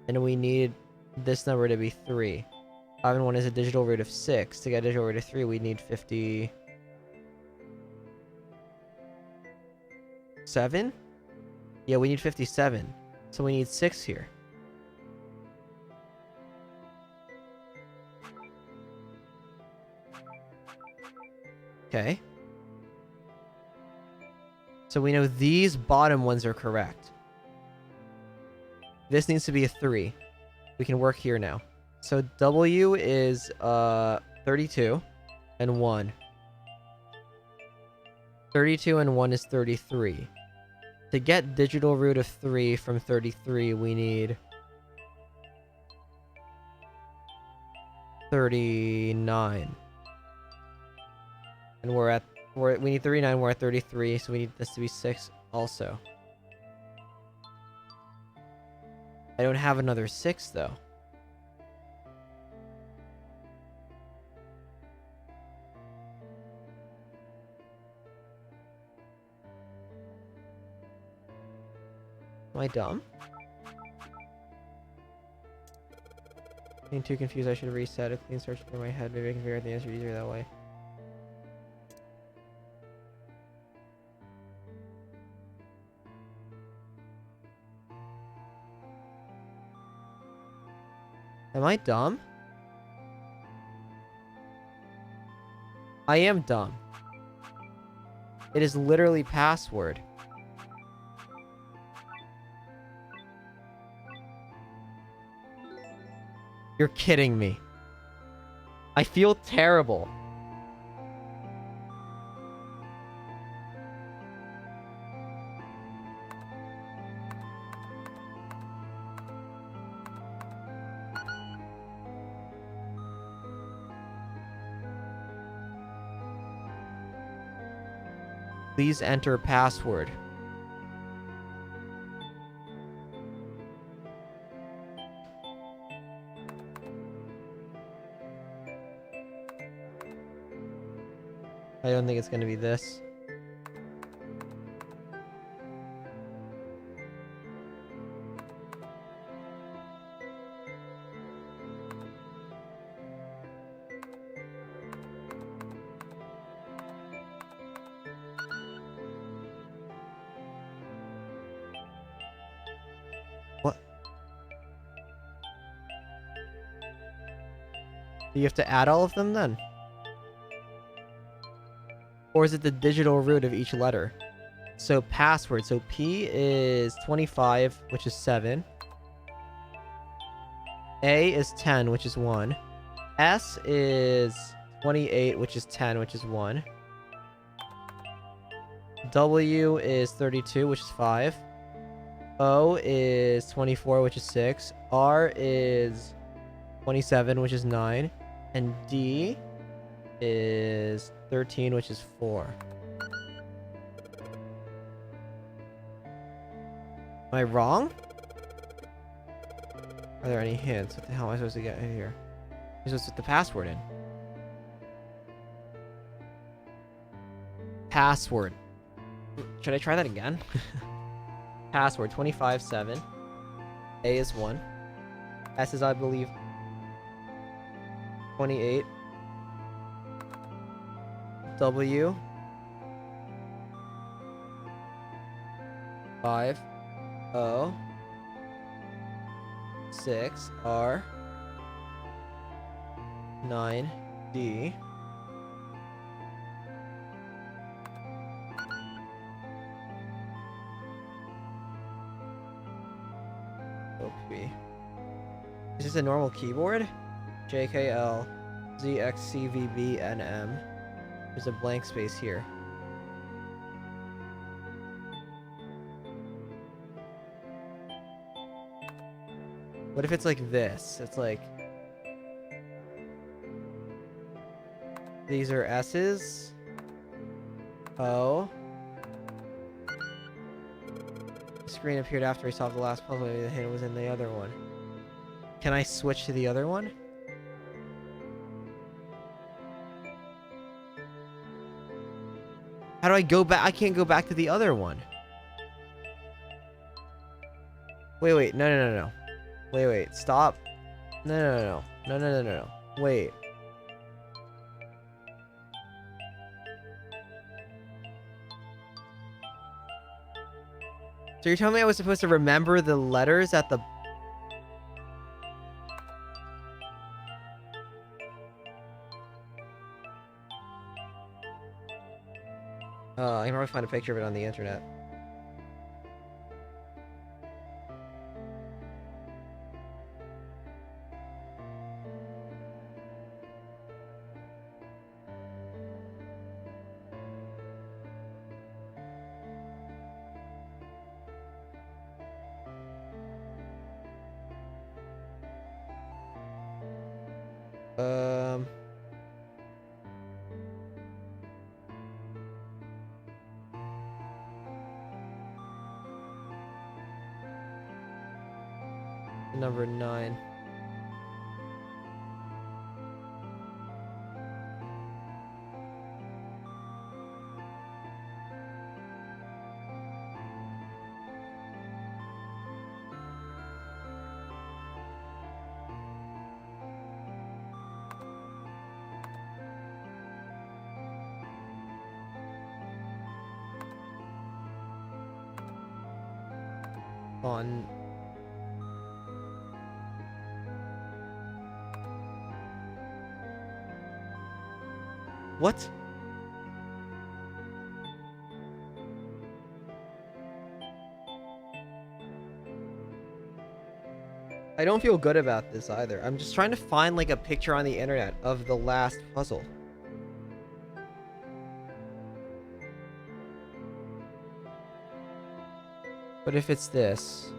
And we need this number to be 3. 5 and 1 is a digital root of 6. To get a digital root of 3, we need 57? Yeah, we need 57. So we need 6 here. Okay. So we know these bottom ones are correct. This needs to be a 3. We can work here now. So W is 32 and 1. 32 and 1 is 33. To get digital root of 3 from 33, we need 39. And we need 39, we're at 33, so we need this to be 6 also. I don't have another 6 though. Am I dumb? Being too confused, I should reset a clean search in my head. Maybe I can figure out the answer easier that way. Am I dumb? I am dumb. It is literally password. You're kidding me. I feel terrible. Please enter password. I don't think it's going to be this. What? Do you have to add all of them then? Or is it the digital root of each letter? So password. So P is 25, which is 7. A is 10, which is 1. S is 28, which is 10, which is 1. W is 32, which is 5. O is 24, which is 6. R is 27, which is 9. And D is 13, which is 4. Am I wrong? Are there any hints? What the hell am I supposed to get in here? I'm supposed to put the password in. Password. Should I try that again? Password 25-7. A is 1. S is, I believe, 28. W 5. O 6. R 9. D. OP. Is this a normal keyboard? JKL ZXCVB NM. There's a blank space here. What if it's like this? It's like... These are S's. O. The screen appeared after he solved the last puzzle. Maybe the hint was in the other one. Can I switch to the other one? How do I go back? I can't go back to the other one. Wait. No. Wait. Stop. No. Wait. So you're telling me I was supposed to remember the letters at the... I can probably find a picture of it on the internet. Number 9. On... What? I don't feel good about this either. I'm just trying to find like a picture on the internet of the last puzzle. But if it's this...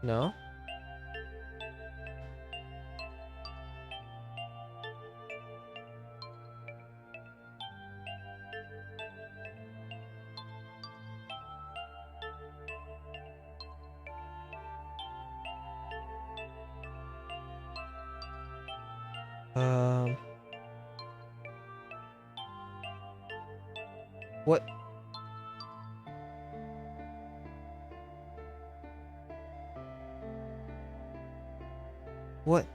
No? What? What?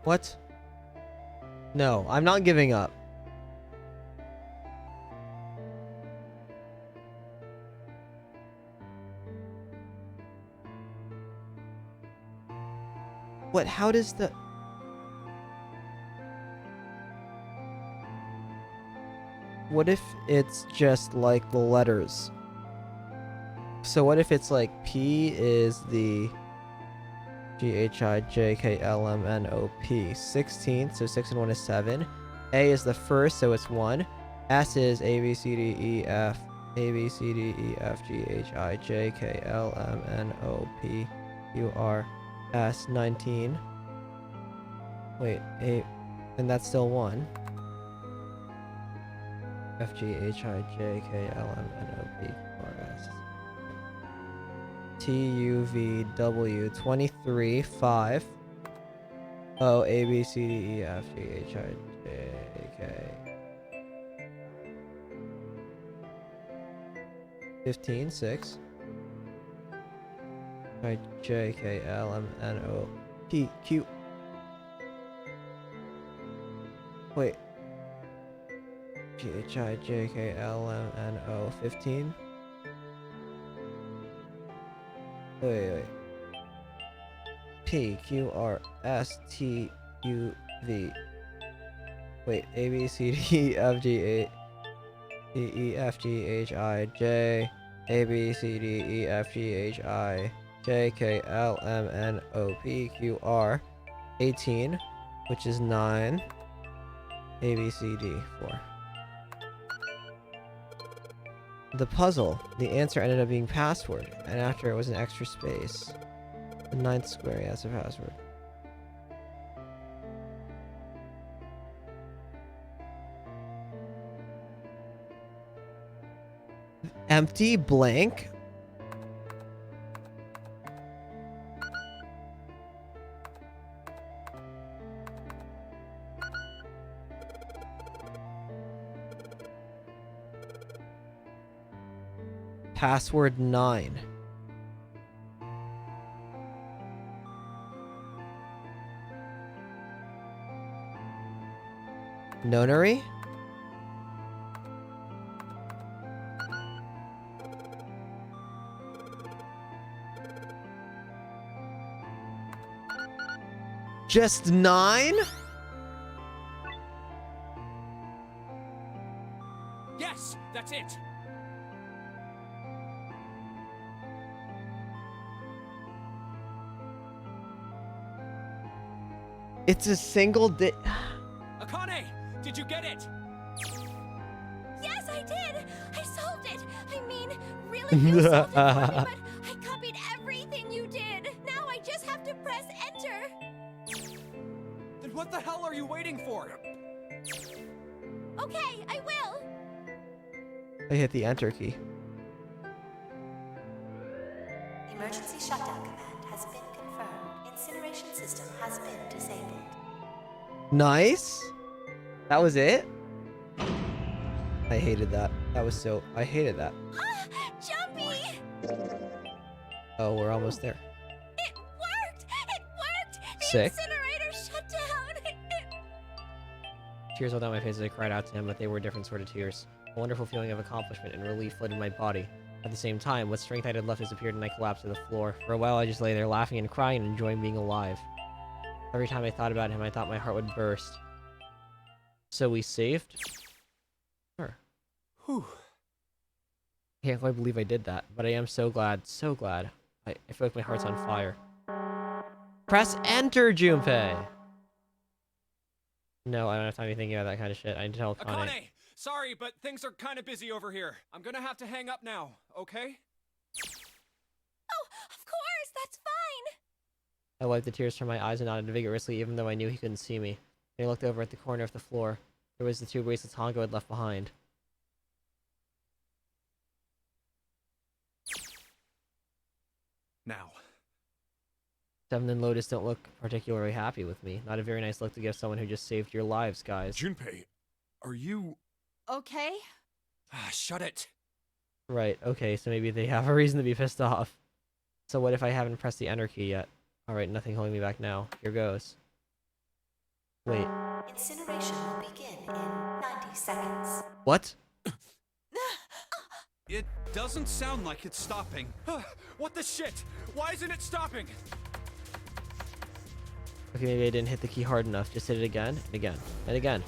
What? No, I'm not giving up. What? How does the... What if it's just like the letters? So what if it's like P is the GHIJKLMNOP 16th, so 6 and 1 is 7. A is the first, so it's 1. S is ABCDEF GHIJKLMNOPQRS 19. Wait, 8, and that's still 1. FGHIJKLMNOPQRS TUVW 23 5 O ABCDEFGHIJK 15 6 JKLMNOPQ. Wait. GHIJKLMNO 15. Wait. PQRSTUV. Wait, ABCDEFG E, E, F, G, H, I, J, A, B, C, D, E, F, G, H, I, J, K, L, M, N, O, P, Q, R. 18, which is 9. A, B, C, D, 4. The puzzle. The answer ended up being password, and after it was an extra space. The 9th square, yeah, that's a password. Empty blank? Password 9. Nonary? Just 9?
Yes, that's it.
It's a single
Akane, did you get it?
Yes, I did! I solved it! I mean, really, you solved it for me, but I copied everything you did! Now I just have to press enter!
Then what the hell are you waiting for?
Okay, I will!
I hit the enter key.
Emergency shutdown command has been confirmed. Incineration system has been disabled.
Nice. That was it? I hated that. I hated that.
Jumpy!
Oh, we're almost there.
It worked! It worked! The
Sick.
incinerator shut down!
Tears rolled down my face as I cried out to him, but they were different sort of tears. A wonderful feeling of accomplishment and relief flooded my body. At the same time, what strength I had left disappeared and I collapsed to the floor. For a while, I just lay there laughing and crying and enjoying being alive. Every time I thought about him, I thought my heart would burst. So we saved? Sure.
Whew.
I can't quite believe I did that, but I am so glad, so glad. I feel like my heart's on fire. Press enter, Junpei! No, I don't have time to be thinking about that kind of shit. I need to tell Akane.
Akane! Sorry, but things are kind of busy over here. I'm gonna have to hang up now, okay?
Oh, of course, that's fine!
I wiped the tears from my eyes and nodded vigorously, even though I knew he couldn't see me. I looked over at the corner of the floor. There was the 2 bracelets Hongo had left behind.
Now.
Seven and Lotus don't look particularly happy with me. Not a very nice look to give someone who just saved your lives, guys.
Junpei, are you...
Okay?
Shut it.
Right, okay, so maybe they have a reason to be pissed off. So what if I haven't pressed the enter key yet? Alright, nothing holding me back now. Here goes. Wait.
Incineration will begin in 90 seconds.
What?
It doesn't sound like it's stopping.
What the shit? Why isn't it stopping?
Okay, maybe I didn't hit the key hard enough. Just hit it again, and again, and again.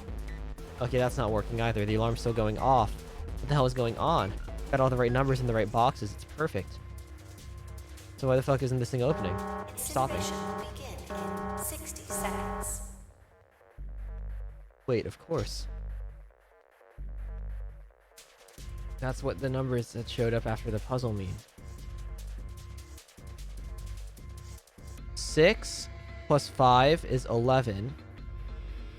Okay, that's not working either. The alarm's still going off. What the hell is going on? Got all the right numbers in the right boxes. It's perfect. So why the fuck isn't this thing opening? Stopping.
Incineration will begin in 60 seconds.
Wait, of course. That's what the numbers that showed up after the puzzle mean. 6 plus 5 is 11.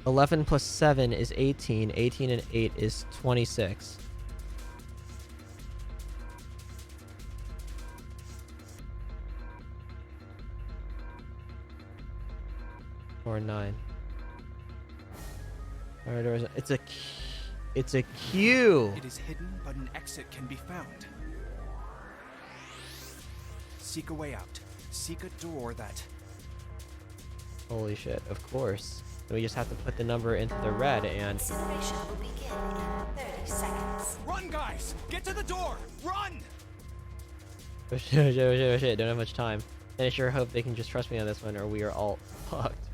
11 plus 7 is 18. 18 and 8 is 26. Or 9. Alright, it's a Q.
It is hidden, but an exit can be found. Seek a way out. Seek a door that...
Holy shit, of course. So we just have to put the number into the red and...
Incineration will begin in 30 seconds.
Run, guys! Get to the door! Run!
Oh shit, don't have much time. And I sure hope they can just trust me on this one or we are all fucked.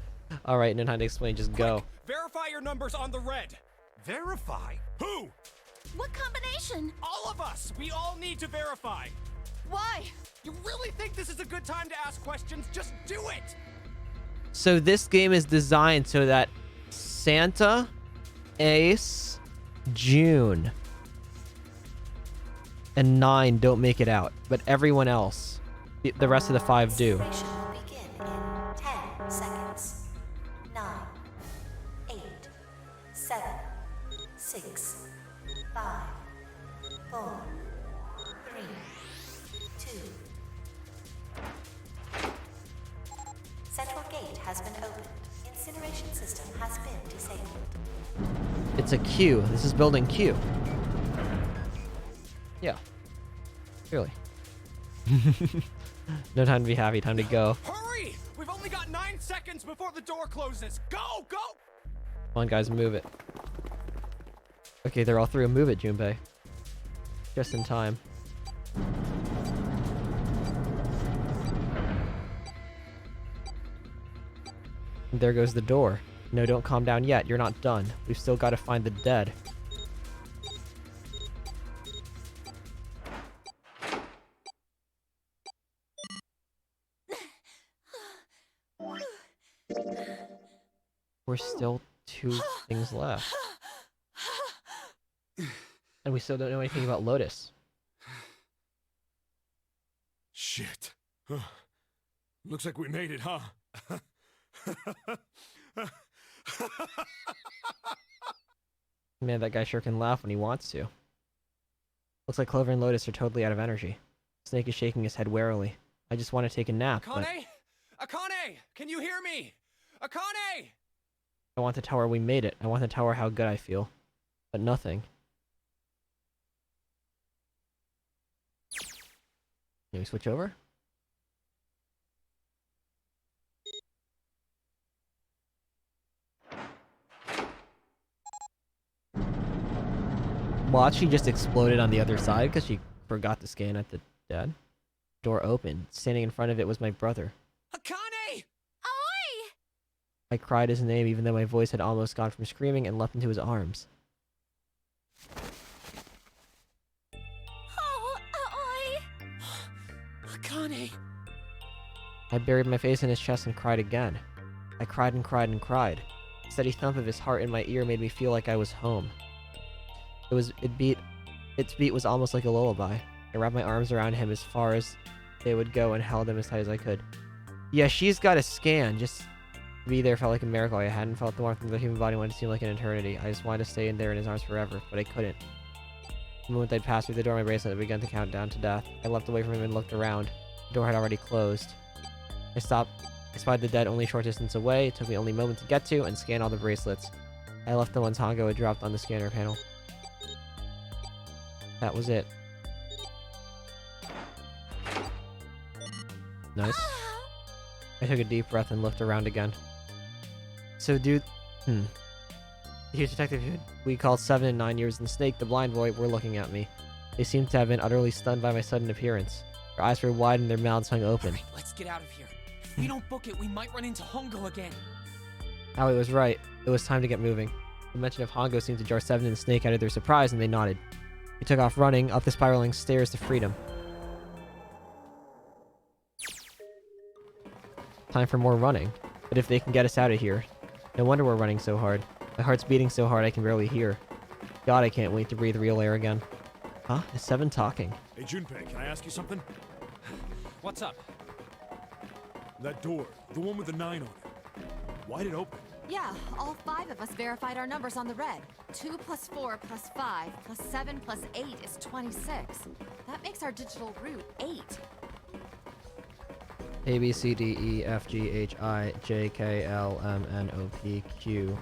Alright, no time to explain, just go.
Verify your numbers on the red!
Verify?
Who?
What combination?
All of us! We all need to verify!
Why?
You really think this is a good time to ask questions? Just do it!
So this game is designed so that Santa, Ace, June, and 9 don't make it out, but everyone else, the rest of the 5 do.
Incineration will begin in 10 seconds. 9, 8, 7, 6, 5, 4, 3, 2. Central gate has been opened. Incineration system has been disabled.
It's a Q. This is building Q. Yeah. Clearly. No time to be happy. Time to go.
Hurry! We've only got 9 seconds before the door closes. Go! Go!
Come on, guys, move it. Okay, they're all through. Move it, Junpei. Just in time. And there goes the door. No, don't calm down yet. You're not done. We've still got to find the dead. We're still 2 things left. And we still don't know anything about Lotus.
Shit. Looks like we made it, huh?
Man, that guy sure can laugh when he wants to. Looks like Clover and Lotus are totally out of energy. Snake is shaking his head warily. I just want to take a nap, but
Akane? Akane! Can you hear me? Akane!
I want to tell her we made it. I want to tell her how good I feel. But nothing. Can we switch over? Watch, she just exploded on the other side because she forgot to scan at the dead. Door opened. Standing in front of it was my brother.
Akane!
Oi!
I cried his name even though my voice had almost gone from screaming and leapt into his arms.
Oh, oi!
Akane!
I buried my face in his chest and cried again. I cried and cried and cried. The steady thump of his heart in my ear made me feel like I was home. Its beat was almost like a lullaby. I wrapped my arms around him as far as they would go and held him as tight as I could. Yeah, she's got a scan. Just to be there felt like a miracle. I hadn't felt the warmth of the human body when it seemed like an eternity. I just wanted to stay in there in his arms forever, but I couldn't. The moment I'd passed through the door, my bracelet had begun to count down to death. I leapt away from him and looked around. The door had already closed. I stopped. I spied the dead only a short distance away. It took me only a moment to get to and scan all the bracelets. I left the ones Hongo had dropped on the scanner panel. That was it. Nice. I took a deep breath and looked around again. So, dude... The huge detective who we called 7 and 9 years and Snake, the blind boy, were looking at me. They seemed to have been utterly stunned by my sudden appearance. Their eyes were wide and their mouths hung open.
Alright, let's get out of here. If we don't book it, we might run into Hongo again.
Howie was right. It was time to get moving. The mention of Hongo seemed to jar 7 and Snake out of their surprise, and they nodded. We took off running up the spiraling stairs to freedom. Time for more running. But if they can get us out of here. No wonder we're running so hard. My heart's beating so hard I can barely hear. God, I can't wait to breathe real air again. Huh? Is 7 talking?
Hey, Junpei, can I ask you something?
What's up?
That door, the one with the 9 on it. Why'd it open?
Yeah, all 5 of us verified our numbers on the red. 2 plus 4 plus 5 plus 7 plus 8 is 26. That makes our digital route 8.
A, B, C, D, E, F, G, H, I, J, K, L, M, N, O, P, Q.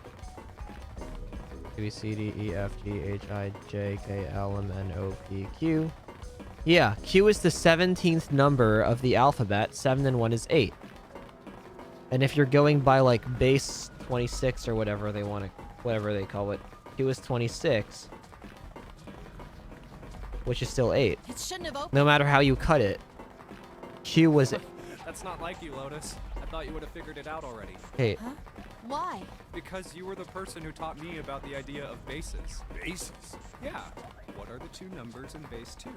A, B, C, D, E, F, G, H, I, J, K, L, M, N, O, P, Q. Yeah, Q is the 17th number of the alphabet. 7 and 1 is 8. And if you're going by like base 26 or whatever they want to, whatever they call it, Q is 26, which is still 8.
It shouldn't have opened.
No matter how you cut it, Q was.
That's not like you, Lotus. I thought you would have figured it out already.
Hey,
Why?
Because you were the person who taught me about the idea of bases.
Bases?
Yeah. What are the two numbers in base 2?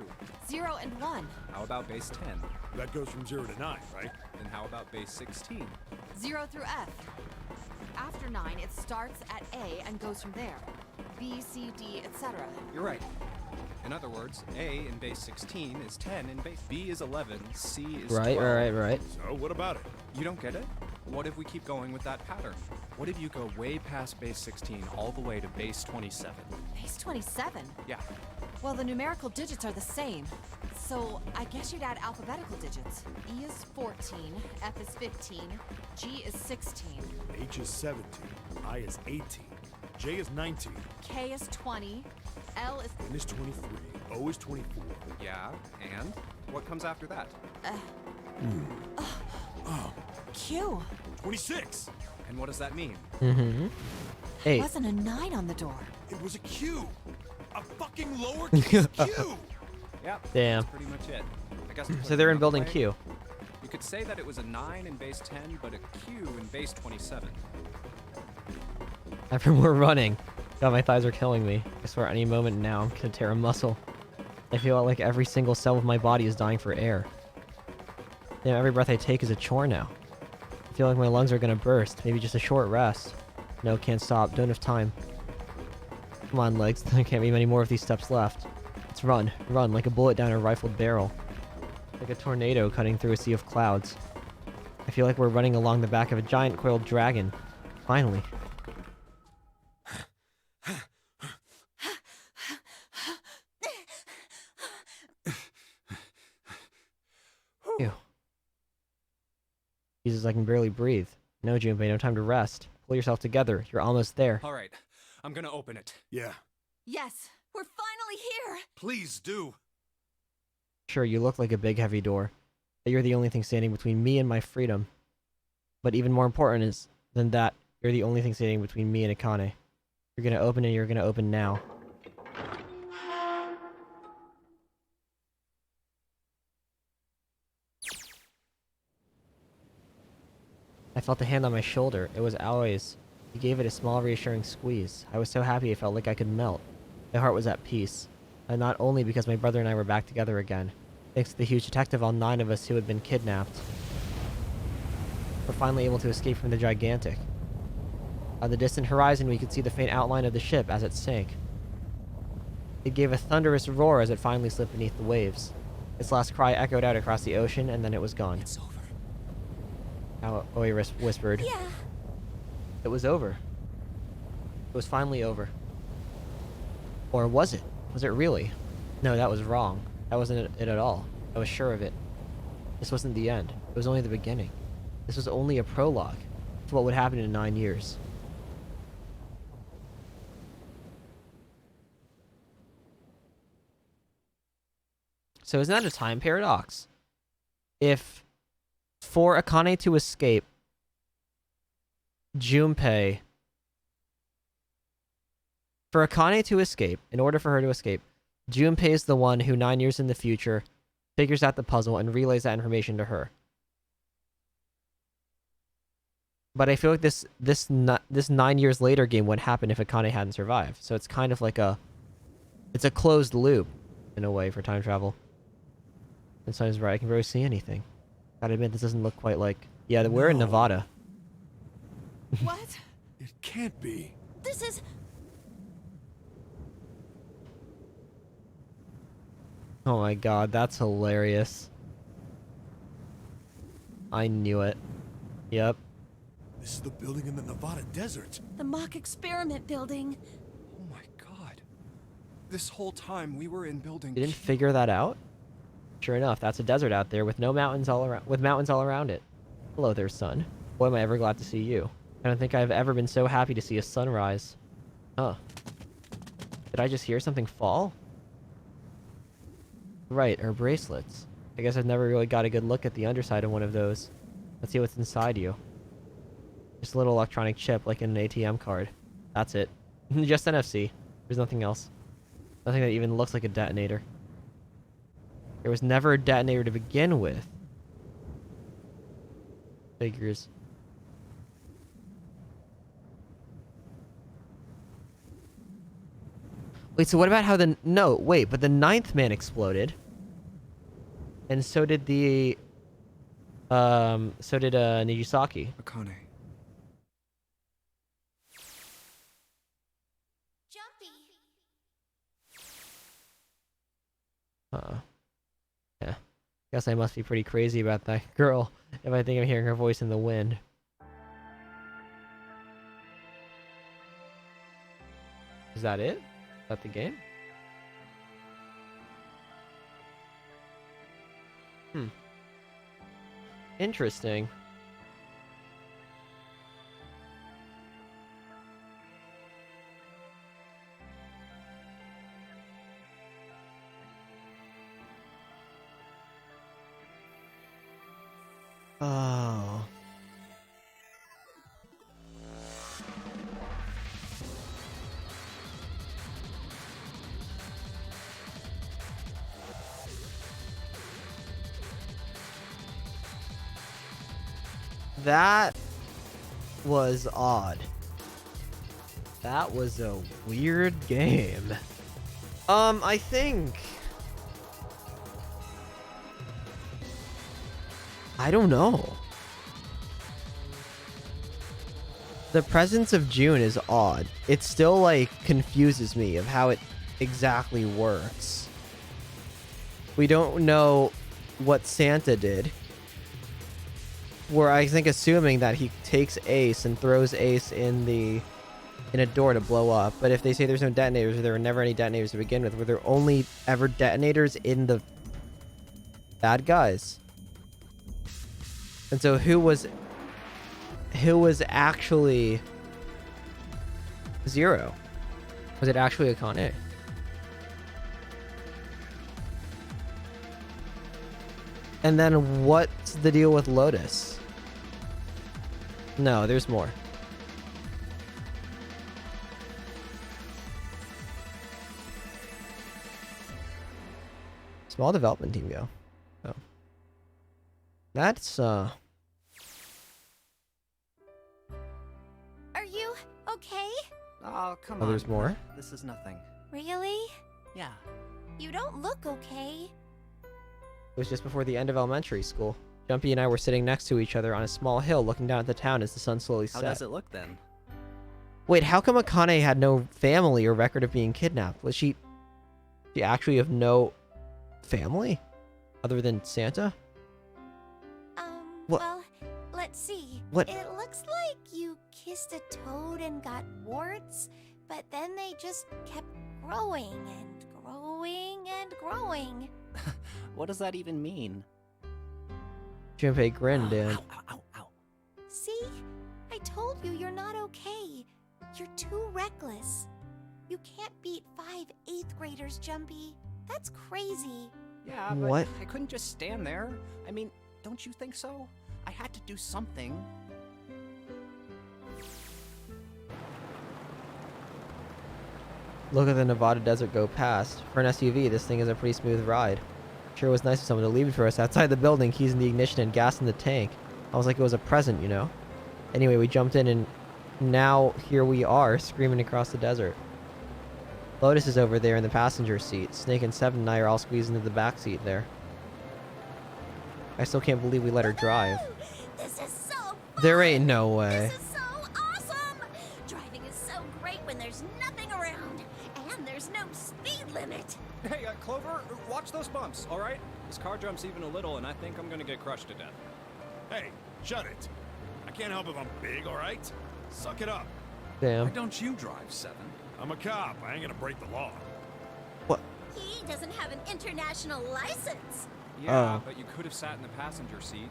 0 and 1.
How about base 10?
That goes from 0 to 9, right?
And how about base 16?
0 through F. After 9, it starts at A and goes from there. B, C, D, etc.
You're right. In other words, A in base 16 is 10 in base. B is 11. C is 12.
Right.
So, what about it?
You don't get it? What if we keep going with that pattern? What if you go way past base 16 all the way to base 27?
Base 27?
Yeah.
Well, the numerical digits are the same. So I guess you'd add alphabetical digits. E is 14, F is 15, G is 16,
H is 17, I is 18, J is 19,
K is 20, L is...
N is 23, O is 24.
Yeah, and? What comes after that?
Q.
26!
And what does that mean?
Mm-hmm.
There
8.
wasn't a 9 on the door.
It was a Q! A fucking lowercase Q!
Yeah,
Damn.
that's pretty much it. I guess to put
So
it
they're in
another
building
way,
Q.
You could say that it was a 9 in base 10, but a Q in base 27.
After more running. God, my thighs are killing me. I swear any moment now I'm gonna tear a muscle. I feel like every single cell of my body is dying for air. Damn, every breath I take is a chore now. I feel like my lungs are gonna burst. Maybe just a short rest. No, can't stop. Don't have time. Come on, legs. There can't be many more of these steps left. Let's run. Run like a bullet down a rifled barrel. Like a tornado cutting through a sea of clouds. I feel like we're running along the back of a giant coiled dragon. Finally. Ew. Jesus, I can barely breathe. No, Junpei, no time to rest. Pull yourself together. You're almost there.
All right, I'm gonna open it.
Yeah.
Yes, we're finally here.
Please do.
Sure, you look like a big heavy door, but you're the only thing standing between me and my freedom. But even more important is than that, you're the only thing standing between me and Akane. You're gonna open and you're gonna open now. I felt a hand on my shoulder. It was Aoi's. He gave it a small, reassuring squeeze. I was so happy I felt like I could melt. My heart was at peace. And not only because my brother and I were back together again, thanks to the huge detective all 9 of us who had been kidnapped. We're finally able to escape from the gigantic. On the distant horizon, we could see the faint outline of the ship as it sank. It gave a thunderous roar as it finally slipped beneath the waves. Its last cry echoed out across the ocean, and then it was gone.
It's over.
Aoi whispered.
Yeah.
It was over. It was finally over. Or was it? Was it really? No, that was wrong. That wasn't it at all. I was sure of it. This wasn't the end. It was only the beginning. This was only a prologue to what would happen in 9 years. So isn't that a time paradox? If for Akane to escape, Junpei... For Akane to escape, in order for her to escape, Junpei is the one who 9 years in the future figures out the puzzle and relays that information to her. But I feel like this 9 years later game wouldn't happen if Akane hadn't survived. So it's kind of like it's a closed loop in a way for time travel. And Sonny's right, I can barely see anything. Gotta admit, this doesn't look quite like... Yeah, we're in Nevada.
What?
It can't be.
This is...
Oh my god, that's hilarious. I knew it. Yep.
This is the building in the Nevada desert.
the mock experiment building.
Oh my god. This whole time we were in building
You didn't figure that out? Sure enough, that's a desert out there with mountains all around it. Hello there, sun. Boy, am I ever glad to see you. I don't think I've ever been so happy to see a sunrise. Huh. Did I just hear something fall? Right, her bracelets. I guess I've never really got a good look at the underside of one of those. Let's see what's inside you. Just a little electronic chip like in an ATM card. That's it. Just NFC. There's nothing else. Nothing that even looks like a detonator. There was never a detonator to begin with. Figures. Wait, so what about how the... No, wait, but the 9th man exploded. And so did the... Nijisaki.
Akane.
Yeah. Guess I must be pretty crazy about that girl if I think I'm hearing her voice in the wind. Is that it? Is that the game? Interesting. Oh. That was odd. That was a weird game. I think... I don't know. The presence of June is odd. It still, like, confuses me of how it exactly works. We don't know what Santa did. We're, I think, assuming that he takes Ace and throws Ace in a door to blow up. But if they say there's no detonators, or there were never any detonators to begin with, were there only ever detonators in the bad guys? And so who was actually Zero? Was it actually Akane? And then what's the deal with Lotus? No, there's more. Small development team go. Oh. That's
Are you okay?
Oh, come
Oh,
on.
there's more?
This is nothing.
Really?
Yeah.
You don't look okay.
It was just before the end of elementary school. Jumpy and I were sitting next to each other on a small hill looking down at the town as the sun slowly
How
set.
does it look then?
Wait, how come Akane had no family or record of being kidnapped? Was she actually have no family? Other than Santa? What?
Well, let's see.
What?
It looks like you kissed a toad and got warts, but then they just kept growing and growing and growing.
What does that even mean?
Junpei grinned and...
See? I told you you're not okay. You're too reckless. You can't beat 5 8th graders, Jumpy. That's crazy.
Yeah, but
What?
I couldn't just stand there. I mean, don't you think so? I had to do something.
Look at the Nevada desert go past. For an SUV, this thing is a pretty smooth ride. Sure was nice of someone to leave it for us outside the building, keys in the ignition and gas in the tank. I was like it was a present, you know? Anyway, we jumped in and now here we are, screaming across the desert. Lotus is over there in the passenger seat. Snake and Seven and I are all squeezed into the back seat there. I still can't believe we let her drive.
This is so fun.
There ain't no way.
This is so awesome. Driving is so great when there's nothing around, and there's no speed limit.
Hey, Clover, watch those bumps, all right? This car jumps even a little, and I think I'm gonna get crushed to death.
Hey, shut it. I can't help if I'm big, all right? Suck it up.
Damn.
Why don't you drive, Seven?
I'm a cop. I ain't gonna break the law.
He doesn't have an international license.
Yeah,
Oh.
but you could have sat in the passenger seat.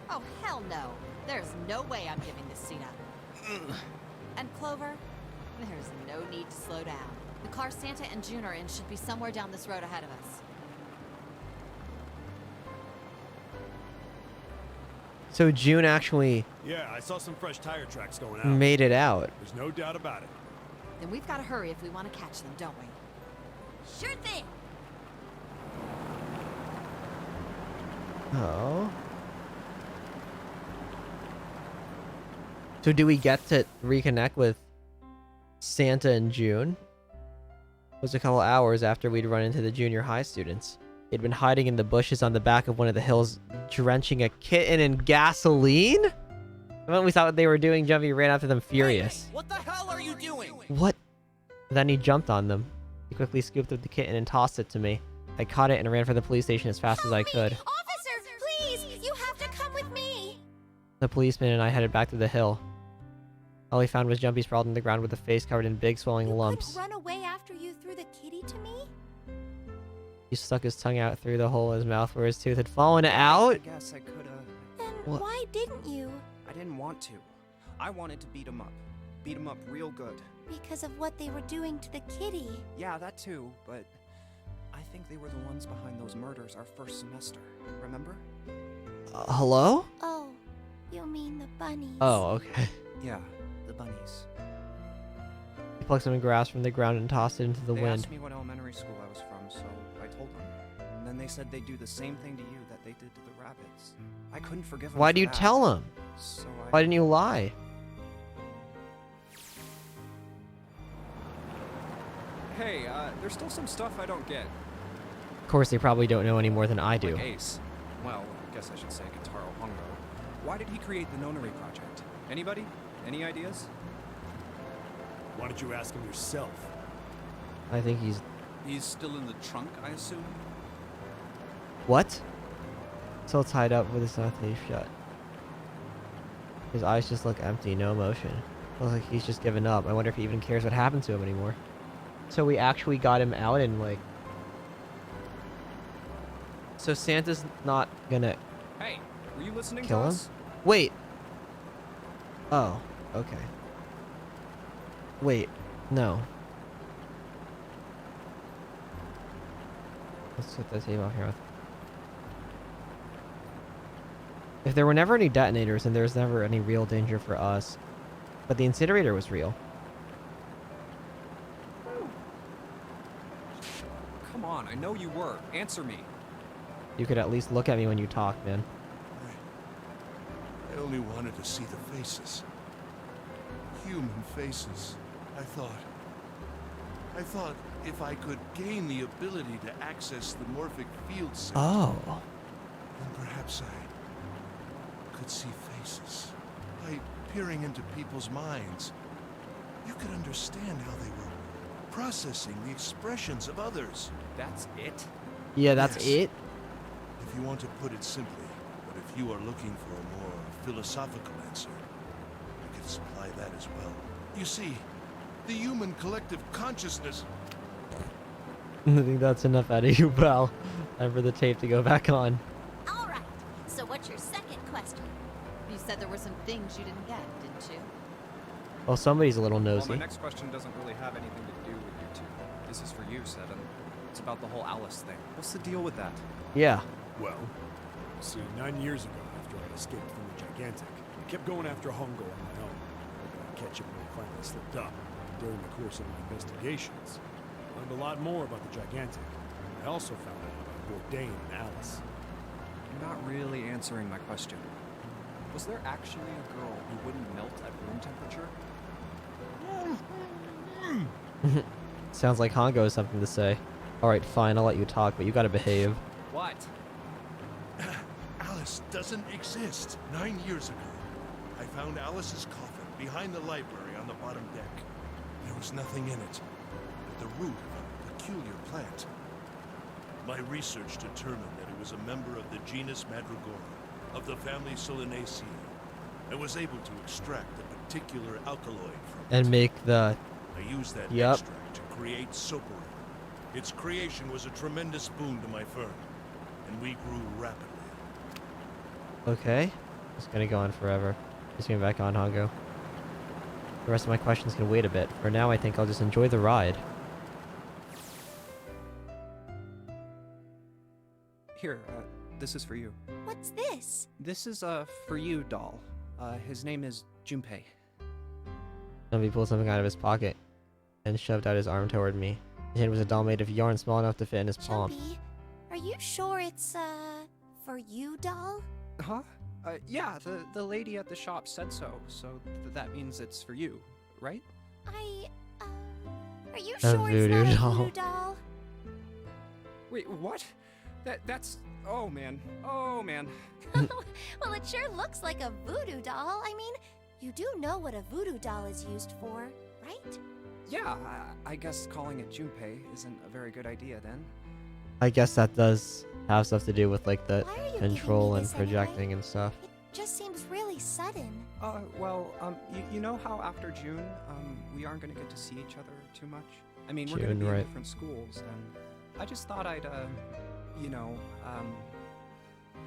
Oh, hell no. There's no way I'm giving this seat up. And Clover, there's no need to slow down. The car Santa and June are in should be somewhere down this road ahead of us.
So June actually
Yeah, I saw some fresh tire tracks going out.
made it out.
There's no doubt about it.
Then we've got to hurry if we want to catch them, don't we?
Sure thing.
Oh. So do we get to reconnect with Santa and June? was a couple hours after we'd run into the junior high students. They'd been hiding in the bushes on the back of one of the hills, drenching a kitten in gasoline? The moment we saw what they were doing, Jumpy ran after them furious.
What the hell are you doing?
What? Then he jumped on them. He quickly scooped up the kitten and tossed it to me. I caught it and ran for the police station as fast as I could.
Officer, please! You have to come with me!
The policeman and I headed back to the hill. All he found was Jumpy sprawled on the ground with a face covered in big swelling lumps.
Run away after you threw the kitty to me?
He stuck his tongue out through the hole in his mouth where his tooth had fallen out.
I guess I could've...
Then
What?
why didn't you?
I didn't want to. I wanted to beat him up. Beat him up real good.
Because of what they were doing to the kitty.
Yeah, that too, but... I think they were the ones behind those murders our first semester. Remember?
Hello?
Oh, you mean the bunnies.
Oh, okay.
Yeah, the bunnies.
He plucked some grass from the ground and tossed it into the
They
wind.
asked me what elementary school I was from, so I told them. And then they said they'd do the same thing to you that they did to the rabbits. I couldn't forgive them
Why
for
do you
that.
tell him?
So
Why didn't you lie?
Hey, there's still some stuff I don't get.
Of course, they probably don't know any more than I do.
Like Ace. Well, I guess I should say Kentaro Hongo. Why did he create the Nonary project? Anybody? Any ideas?
Why don't you ask him yourself?
I think he's...
He's still in the trunk, I assume?
What? Still tied up with his mouth shut. His eyes just look empty, no emotion. Looks like he's just given up. I wonder if he even cares what happened to him anymore. So we actually got him out and like... So Santa's not gonna
Hey, were you listening
kill
to
him?
us?
Wait. Oh, okay. Wait, no. Let's get that tape off here. If there were never any detonators, then there's never any real danger for us. But the incinerator was real.
Come on, I know you were. Answer me.
You could at least look at me when you talk, man.
I only wanted to see the faces. Human faces. I thought if I could gain the ability to access the morphic field center,
Oh.
then perhaps I could see faces. By peering into people's minds, you could understand how they were processing the expressions of others.
That's it?
Yeah, that's
Yes.
it?
If you want to put it simply, but if you are looking for a more philosophical answer, I could supply that as well. You see, the human collective consciousness...
I think that's enough out of you, pal. Time for the tape to go back on.
All right. So what's your second question? You said there were some things you didn't get, didn't you?
Well, somebody's a little
Well,
nosy.
my next question doesn't really have anything to do with you two. This is for you, Seven. It's about the whole Alice thing. What's the deal with that?
Yeah.
Well, see, 9 years ago, after I escaped from the Gigantic, I kept going after Hongo on my own, hoping I'd catch him when he finally slipped up. During the course of my investigations, I learned a lot more about the Gigantic. I also found out about Bourdain and Alice.
You're not really answering my question. Was there actually a girl who wouldn't melt at room temperature?
Sounds like Hongo has something to say. Alright, fine, I'll let you talk, but you gotta behave.
What?
Alice doesn't exist. 9 years ago, I found Alice's coffin behind the library on the bottom deck. There was nothing in it but the root of a peculiar plant. My research determined that it was a member of the genus Mandragora, of the family Solanaceae. I was able to extract a particular alkaloid from it.
And make the...
I used that
Yep.
extract to create Soporin. Its creation was a tremendous boon to my firm, and we grew rapidly.
Okay. It's gonna go on forever. Just going back on, Hongo. The rest of my questions can wait a bit. For now, I think I'll just enjoy the ride.
Here, this is for you.
What's this?
This is a for you doll. His name is Junpei.
Jumpy pulled something out of his pocket and shoved out his arm toward me. His hand was a doll made of yarn small enough to fit in his palm.
Jumpy, are you sure it's, for you, doll?
Huh? Yeah, the lady at the shop said so, so that means it's for you, right?
Are you
A
sure it's
voodoo
not a
doll.
voodoo doll?
Wait, what? That's... Oh, man. Oh, man.
Well, it sure looks like a voodoo doll. I mean, you do know what a voodoo doll is used for, right?
Yeah, I guess calling it Junpei isn't a very good idea then.
I guess that does have stuff to do with like the
Why are you
control
giving me
and
this anyway?
projecting and stuff.
Just seems really sudden.
You know how after June, we aren't gonna get to see each other too much? I mean, we're gonna
June,
be in
right.
different schools, and I just thought I'd,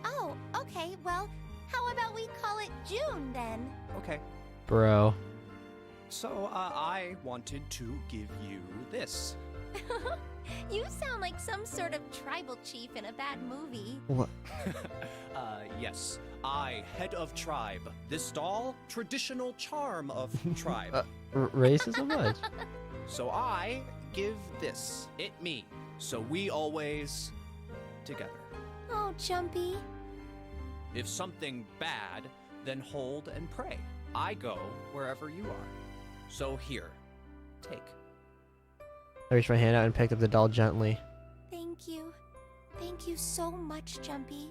Oh, okay, well, how about we call it June then?
Okay.
Bro.
So, I wanted to give you this.
You sound like some sort of tribal chief in a bad movie.
What?
Yes. I, head of tribe. This doll, traditional charm of tribe.
Racism much?
So I give this, it me. So we always together.
Oh, Jumpy.
If something bad, then hold and pray. I go wherever you are. So here, take.
I reached my hand out and picked up the doll gently.
Thank you. Thank you so much, Jumpy.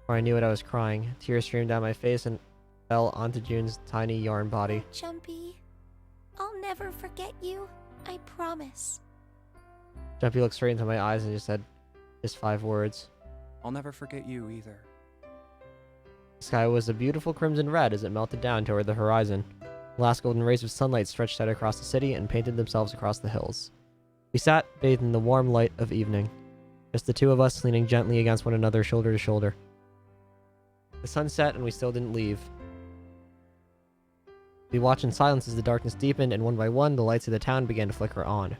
Before I knew it, I was crying. Tears streamed down my face and fell onto June's tiny yarn body.
Jumpy, I'll never forget you. I promise.
Jumpy looked straight into my eyes and just said just 5 words.
I'll never forget you either.
The sky was a beautiful crimson red as it melted down toward the horizon. The last golden rays of sunlight stretched out across the city and painted themselves across the hills. We sat, bathed in the warm light of evening. Just the two of us leaning gently against one another, shoulder to shoulder. The sun set and we still didn't leave. We watched in silence as the darkness deepened and one by one the lights of the town began to flicker on.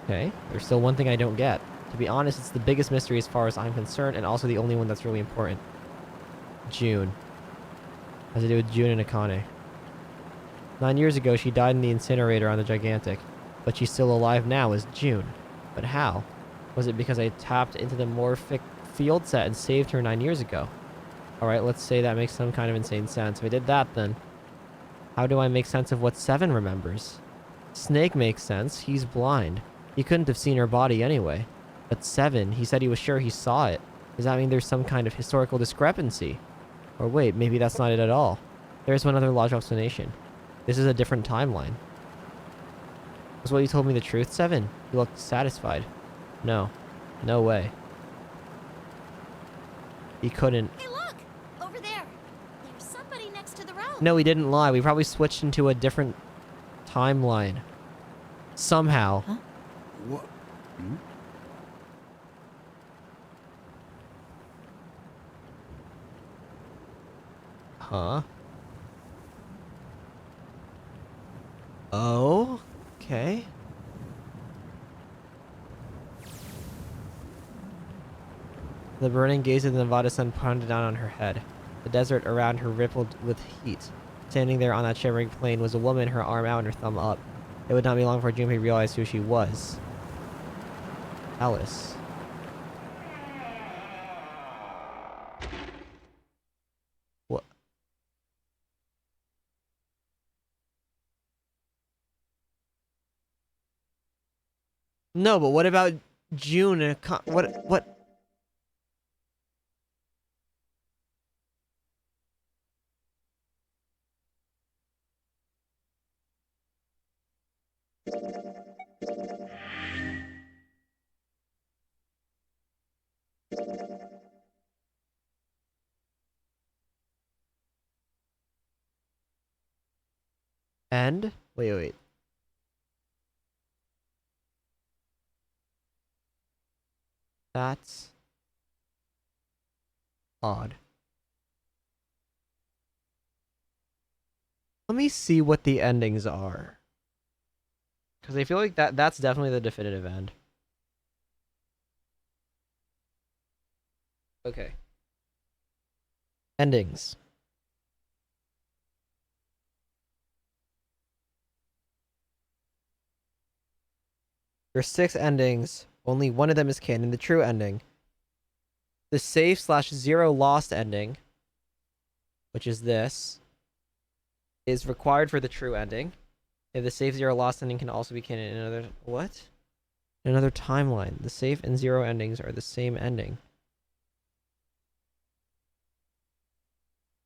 Okay, there's still one thing I don't get. To be honest, it's the biggest mystery as far as I'm concerned, and also the only one that's really important. June. Has to do with June and Akane. 9 years ago, she died in the incinerator on the Gigantic, but she's still alive now as June. But how? Was it because I tapped into the morphic field set and saved her 9 years ago? Alright, let's say that makes some kind of insane sense. If I did that, then how do I make sense of what 7 remembers? Snake makes sense. He's blind. He couldn't have seen her body anyway. But 7, he said he was sure he saw it. Does that mean there's some kind of historical discrepancy? Or wait, maybe that's not it at all. There's one other logical explanation. This is a different timeline. Was what you told me the truth, 7? You looked satisfied. No. No way. He couldn't.
Hey, look! Over there. There's somebody next to the road.
No, he didn't lie. We probably switched into a different timeline. Somehow.
Huh?
What? Hmm?
Huh? Oh? Okay. The burning gaze of the Nevada sun pounded down on her head. The desert around her rippled with heat. Standing there on that shimmering plain was a woman, her arm out and her thumb up. It would not be long before Junpei realized who she was. Alice. What? No, but what about June and what? And wait. That's odd. Let me see what the endings are. Because I feel like that's definitely the definitive end. Okay. Endings. There's 6 endings. Only one of them is canon, the true ending. The safe/0 lost ending. which is this, is required for the true ending. If the safe zero lost ending can also be canon in another what? In another timeline. The safe and zero endings are the same ending.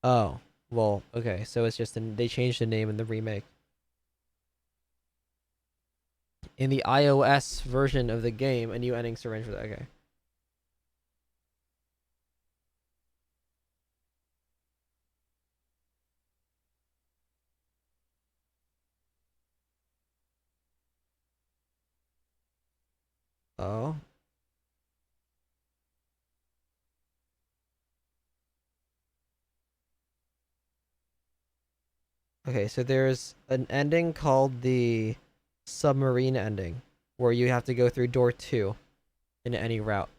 Oh, well, okay, so it's just they changed the name in the remake. In the iOS version of the game, a new ending arranged for that. Okay. Oh. Okay, so there's an ending called the submarine ending, where you have to go through door 2 in any route.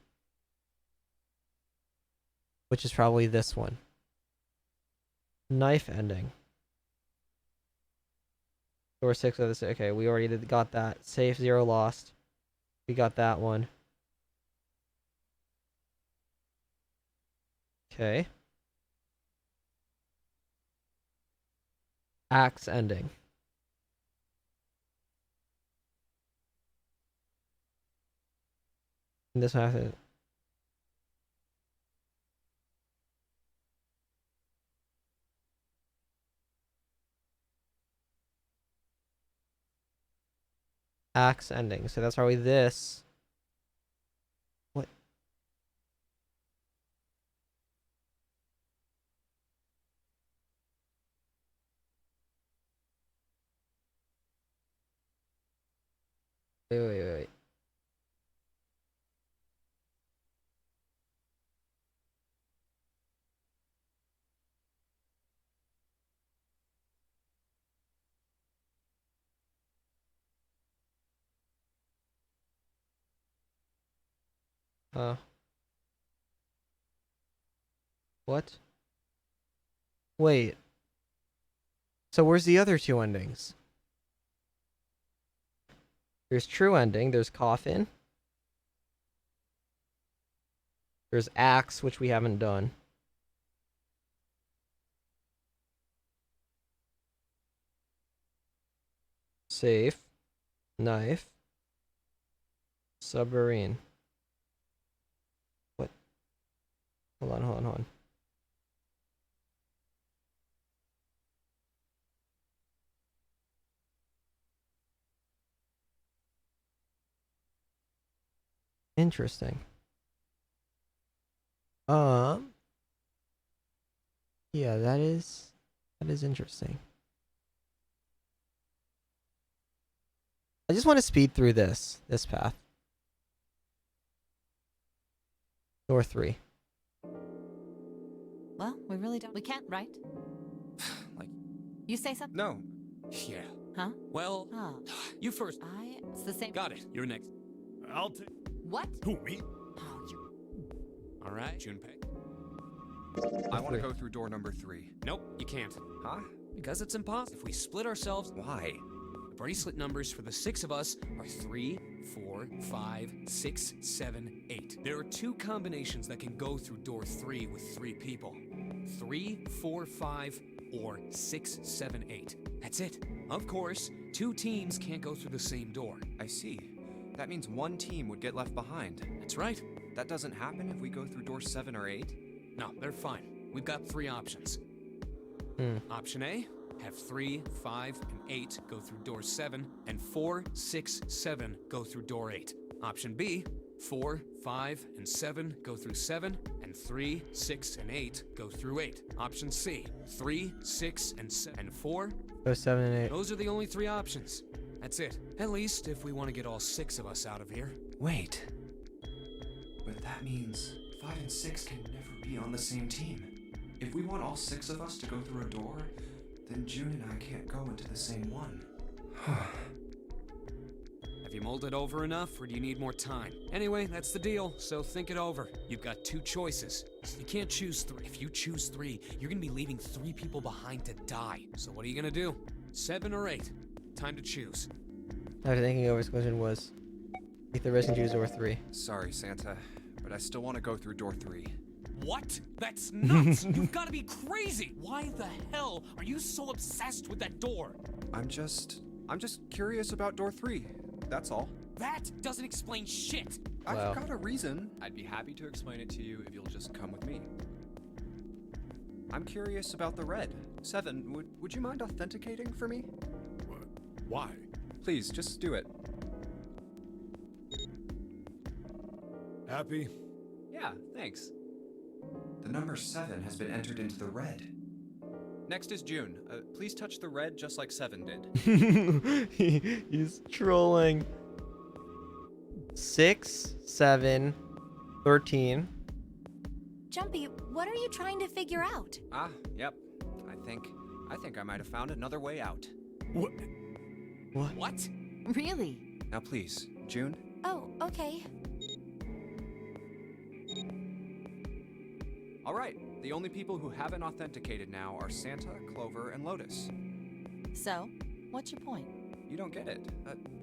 Which is probably this one. Knife ending. Door 6 of this. Okay, we already got that. Safe, zero lost. We got that one. Okay. Axe ending. And this one has to... Axe ending. So that's probably this. What? Wait. What? Wait. So where's the other two endings? There's true ending, there's coffin. There's axe, which we haven't done. Safe. Knife. Submarine. What? Hold on. Interesting. Yeah, that is interesting. I just want to speed through this path. Door 3.
Well, we really don't. We can't, right?
Like,
You say something?
no. Yeah.
Huh?
Well,
Oh.
you first.
It's the same.
Got it. You're next.
I'll take...
What?
Who, me?
Oh, you...
All right, Junpei.
I want to go through door number 3.
Nope, you can't.
Huh?
Because it's impossible. If we split ourselves...
Why?
The bracelet numbers for the 6 of us are 3, 4, 5, 6, 7, 8. There are 2 combinations that can go through door 3 with 3 people. 3, 4, 5, or 6, 7, 8. That's it. Of course, 2 teams can't go through the same door.
I see. That means one team would get left behind.
That's right.
That doesn't happen if we go through door 7 or 8?
No, they're fine. We've got 3 options. Option A, have 3, 5, and 8 go through door 7, and 4, 6, 7 go through door 8. Option B, 4, 5, and 7 go through 7, and 3, 6, and 8 go through 8. Option C, 3, 6, and 7, and 4
go 7 and 8.
Those are the only 3 options. That's it. At least if we want to get all 6 of us out of here.
Wait. But that means 5 and 6 can never be on the same team. If we want all 6 of us to go through a door, then June and I can't go into the same one.
Have you mulled it over enough, or do you need more time? Anyway, that's the deal, so think it over. You've got 2 choices. You can't choose 3. If you choose 3, you're gonna be leaving 3 people behind to die. So what are you gonna do? 7 or 8? Time to choose.
After thinking over, his question was, take the risk and choose door 3.
Sorry, Santa, but I still want to go through door 3.
What? That's nuts! You've got to be crazy! Why the hell are you so obsessed with that door?
I'm just curious about door 3. That's all.
That doesn't explain shit!
I've got a reason. I'd be happy to explain it to you if you'll just come with me. I'm curious about the red. 7, would you mind authenticating for me?
What? Why?
Please, just do it.
Happy?
Yeah, thanks. The number 7 has been entered into the red. Next is June. Please touch the red just like 7 did.
He's trolling. 6, 7, 13.
Jumpy, what are you trying to figure out?
Ah, yep. I think I might have found another way out.
What?
What?
Really?
Now please, June.
Oh, okay.
All right, the only people who haven't authenticated now are Santa, Clover, and Lotus.
So, what's your point?
You don't get it.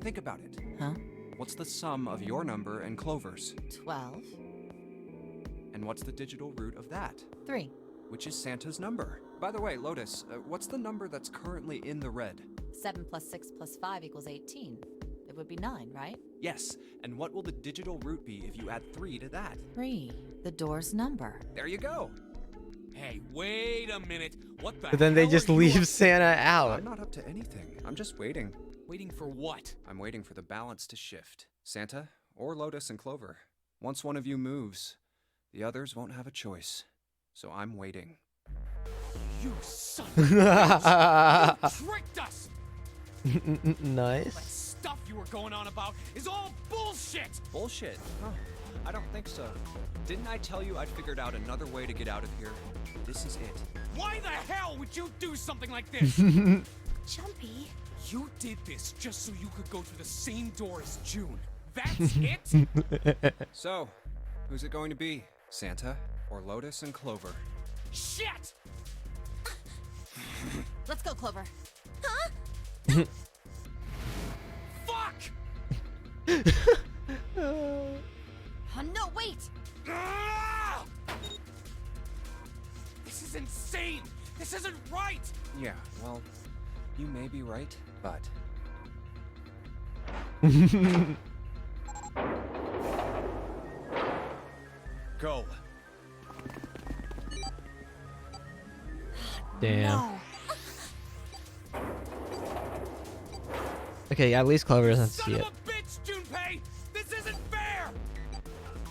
Think about it.
Huh?
What's the sum of your number and Clover's?
12.
And what's the digital root of that?
3.
Which is Santa's number. By the way, Lotus, what's the number that's currently in the red?
7 plus 6 plus 5 equals 18. It would be 9, right?
Yes, and what will the digital root be if you add 3 to that?
3. The door's number.
There you go.
Hey, wait a minute. What the
But then they
hell
just
are you
leave Santa out.
I'm not up to anything. I'm just waiting.
Waiting for what?
I'm waiting for the balance to shift. Santa, or Lotus and Clover. Once one of you moves, the others won't have a choice. So I'm waiting.
You son of a bitch! You tricked us!
Nice.
That stuff you were going on about is all bullshit!
Bullshit? Huh. I don't think so. Didn't I tell you I'd figured out another way to get out of here? This is it.
Why the hell would you do something like this?
Jumpy.
You did this just so you could go through the same door as June. That's it?
So, who's it going to be? Santa or Lotus and Clover?
Shit!
Let's go, Clover.
Huh?
Fuck!
Oh, no, wait!
Ah! This is insane! This isn't right!
Yeah, well, you may be right, but... Go.
Damn.
No.
Okay, at least Clover doesn't see
Son
it.
of a bitch, Junpei! This isn't fair!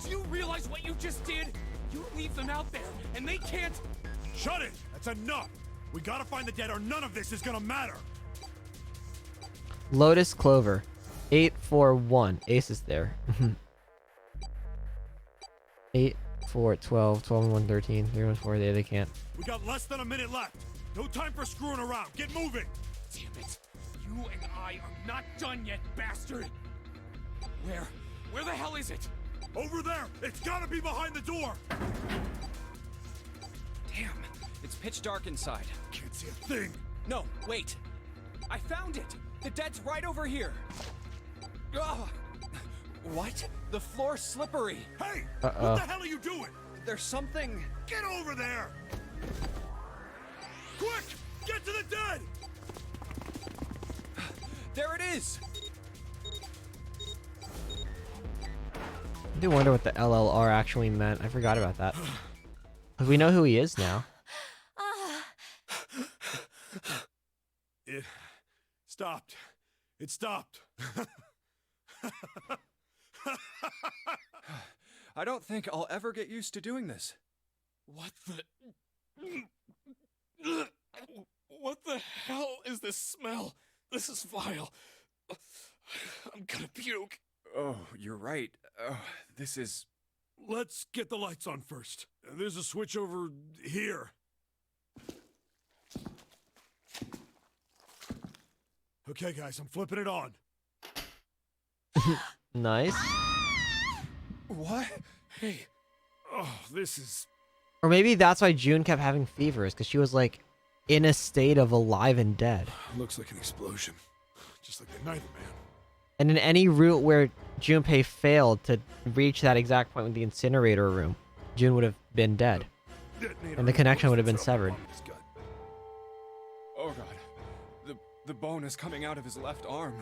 Do you realize what you just did? You leave them out there, and they can't...
Shut it! That's enough! We gotta find the dead or none of this is gonna matter!
Lotus Clover. 8, 4, 1. Ace is there. 8, 4, 12, 12 and 1, 13. 3, 1, 4. They can't.
We got less than a minute left! No time for screwing around! Get moving!
Damn it! You and I are not done yet, bastard! Where the hell is it?
Over there! It's gotta be behind the door!
Damn, it's pitch dark inside.
Can't see a thing!
No, wait. I found it! The dead's right over here! Ugh. What? The floor's slippery!
Hey!
Uh-oh.
What the hell are you doing?
There's something...
Get over there! Quick! Get to the dead!
There it is!
I do wonder what the LLR actually meant. I forgot about that. But we know who he is now.
It stopped. It stopped.
I don't think I'll ever get used to doing this.
What the hell is this smell? This is vile. I'm gonna puke.
Oh, you're right. Oh, this is...
Let's get the lights on first. There's a switch over here. Okay, guys, I'm flipping it on.
Nice.
What?
Hey. Oh, this is...
Or maybe that's why June kept having fevers, because she was like in a state of alive and dead.
Looks like an explosion. Just like the Nightmare Man.
And in any route where Junpei failed to reach that exact point with the incinerator room, June would have been dead. And the connection would have been severed.
Oh god. The bone is coming out of his left arm.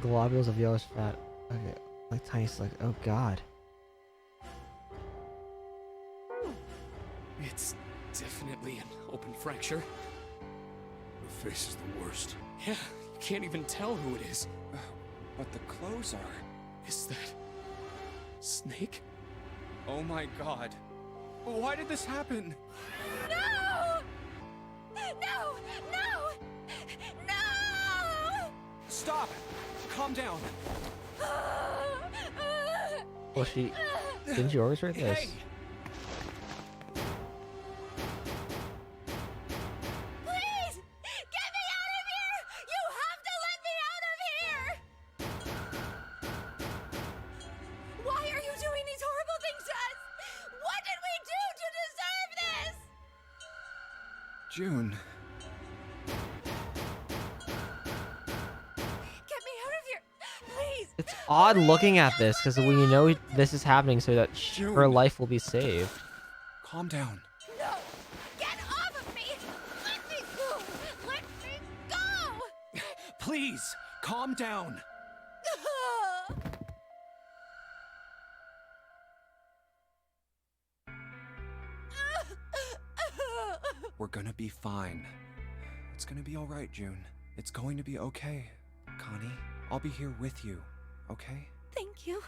Globules of yellowish fat. Okay, like tiny like oh god.
It's definitely an open fracture.
The face is the worst.
Yeah, you can't even tell who it is.
But the clothes are.
Is that Snake?
Oh my god. Why did this happen?
No! No! No! No!
Stop! Calm down.
Well, didn't you orchestrate this?
Hey.
Please! Get me out of here! You have to let me out of here! Why are you doing these horrible things to us? What did we do to deserve this?
June.
Get me out of here! Please!
It's odd looking at this because we know this is happening so that her life will be saved.
Calm down.
No! Get off of me! Let me go! Let me go!
Please, calm down. We're gonna be fine. It's gonna be alright, June. It's going to be okay. Connie, I'll be here with you, okay?
Thank you.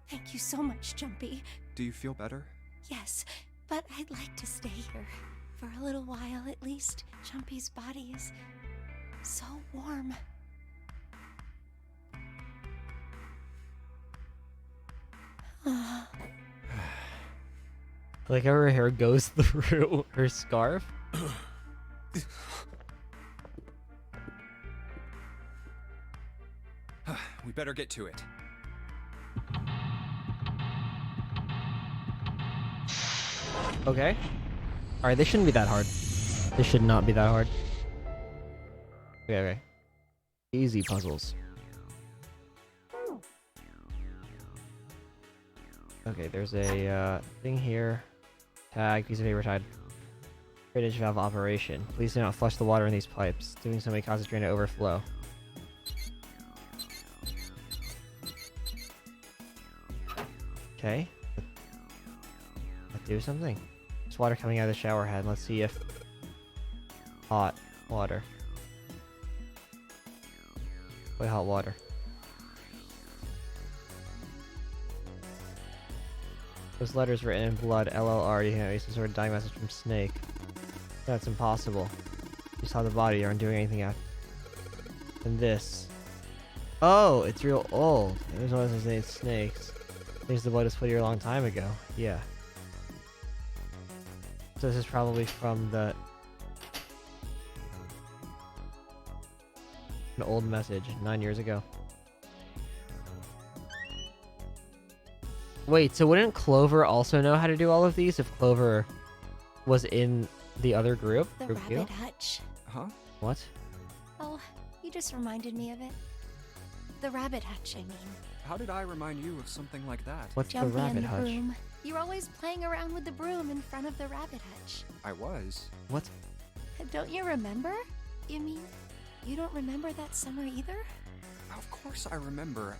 Thank you so much, Jumpy.
Do you feel better?
Yes, but I'd like to stay here. For a little while, at least. Jumpy's body is so warm.
Like how her hair goes through her scarf.
We better get to it.
Okay. Alright, this shouldn't be that hard. This should not be that hard. Okay. Easy puzzles. Okay, there's a thing here. Tag, piece of paper tied. Drainage valve operation. Please do not flush the water in these pipes. Doing so may cause the drain to overflow. Okay. Let's do something. There's water coming out of the shower head. Let's see if... Hot water. Wait, hot water. Those letters written in blood, LLR, you know, some sort of dying message from Snake. That's impossible. You saw the body, you aren't doing anything after. And this. Oh, it's real old. There's one of those snakes. There's the blood was put here a long time ago. Yeah. So this is probably from the... an old message, 9 years ago. Wait, so wouldn't Clover also know how to do all of these if Clover was in the other group?
The
Group Q?
rabbit hutch.
Huh?
What?
Oh, you just reminded me of it. The rabbit hutch, I mean.
How did I remind you of something like that?
What's the
Jumpy and
rabbit
the
hutch?
broom. You're always playing around with the broom in front of the rabbit hutch.
I was.
What?
Don't you remember? You mean, you don't remember that summer either?
Of course I remember.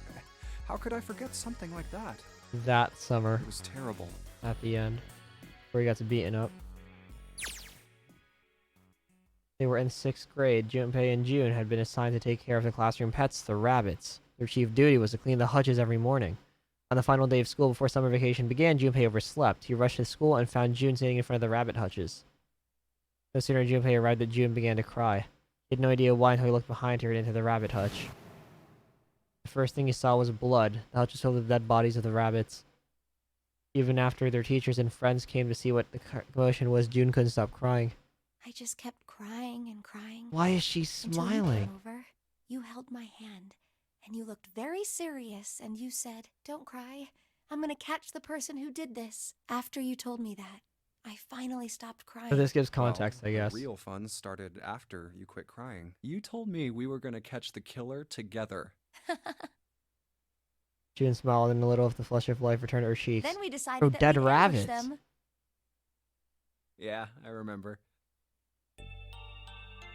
How could I forget something like that?
That summer.
It was terrible.
At the end. Where he got to beaten up. They were in 6th grade. Junpei and June had been assigned to take care of the classroom pets, the rabbits. Their chief duty was to clean the hutches every morning. On the final day of school before summer vacation began, Junpei overslept. He rushed to school and found June sitting in front of the rabbit hutches. No sooner had Junpei arrived than June began to cry. He had no idea why until he looked behind her and into the rabbit hutch. The first thing he saw was blood. The hutch was filled with dead bodies of the rabbits. Even after their teachers and friends came to see what the commotion was, June couldn't stop crying.
I just kept crying and crying.
Why is she
Until you
smiling?
came over, you held my hand, and you looked very serious, and you said, "Don't cry. I'm gonna catch the person who did this." After you told me that, I finally stopped crying.
So this gives context, I guess.
The real fun started after you quit crying. You told me we were gonna catch the killer together.
June smiled and a little of the flush of life returned to her cheeks.
Then we decided
Oh,
that
dead
we'd ambush
rabbits.
them.
Yeah, I remember.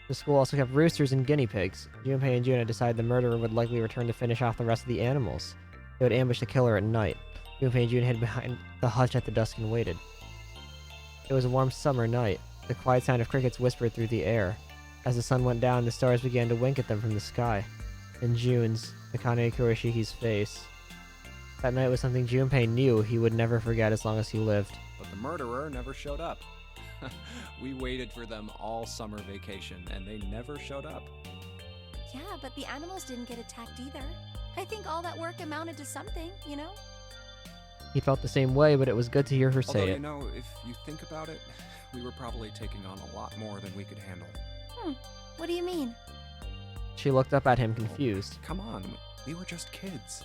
The school also kept roosters and guinea pigs. Junpei and June had decided the murderer would likely return to finish off the rest of the animals. They would ambush the killer at night. Junpei and June hid behind the hutch at the dusk and waited. It was a warm summer night. The quiet sound of crickets whispered through the air. As the sun went down, the stars began to wink at them from the sky. In June's, Akane Kuroshiki's face. That night was something Junpei knew he would never forget as long as he lived.
But the murderer never showed up. We waited for them all summer vacation, and they never showed up.
Yeah, but the animals didn't get attacked either. I think all that work amounted to something, you know?
He felt the same way, but it was good to hear her say
Although,
it.
you know, if you think about it, we were probably taking on a lot more than we could handle.
What do you mean?
She looked up at him confused.
Come on, we were just kids.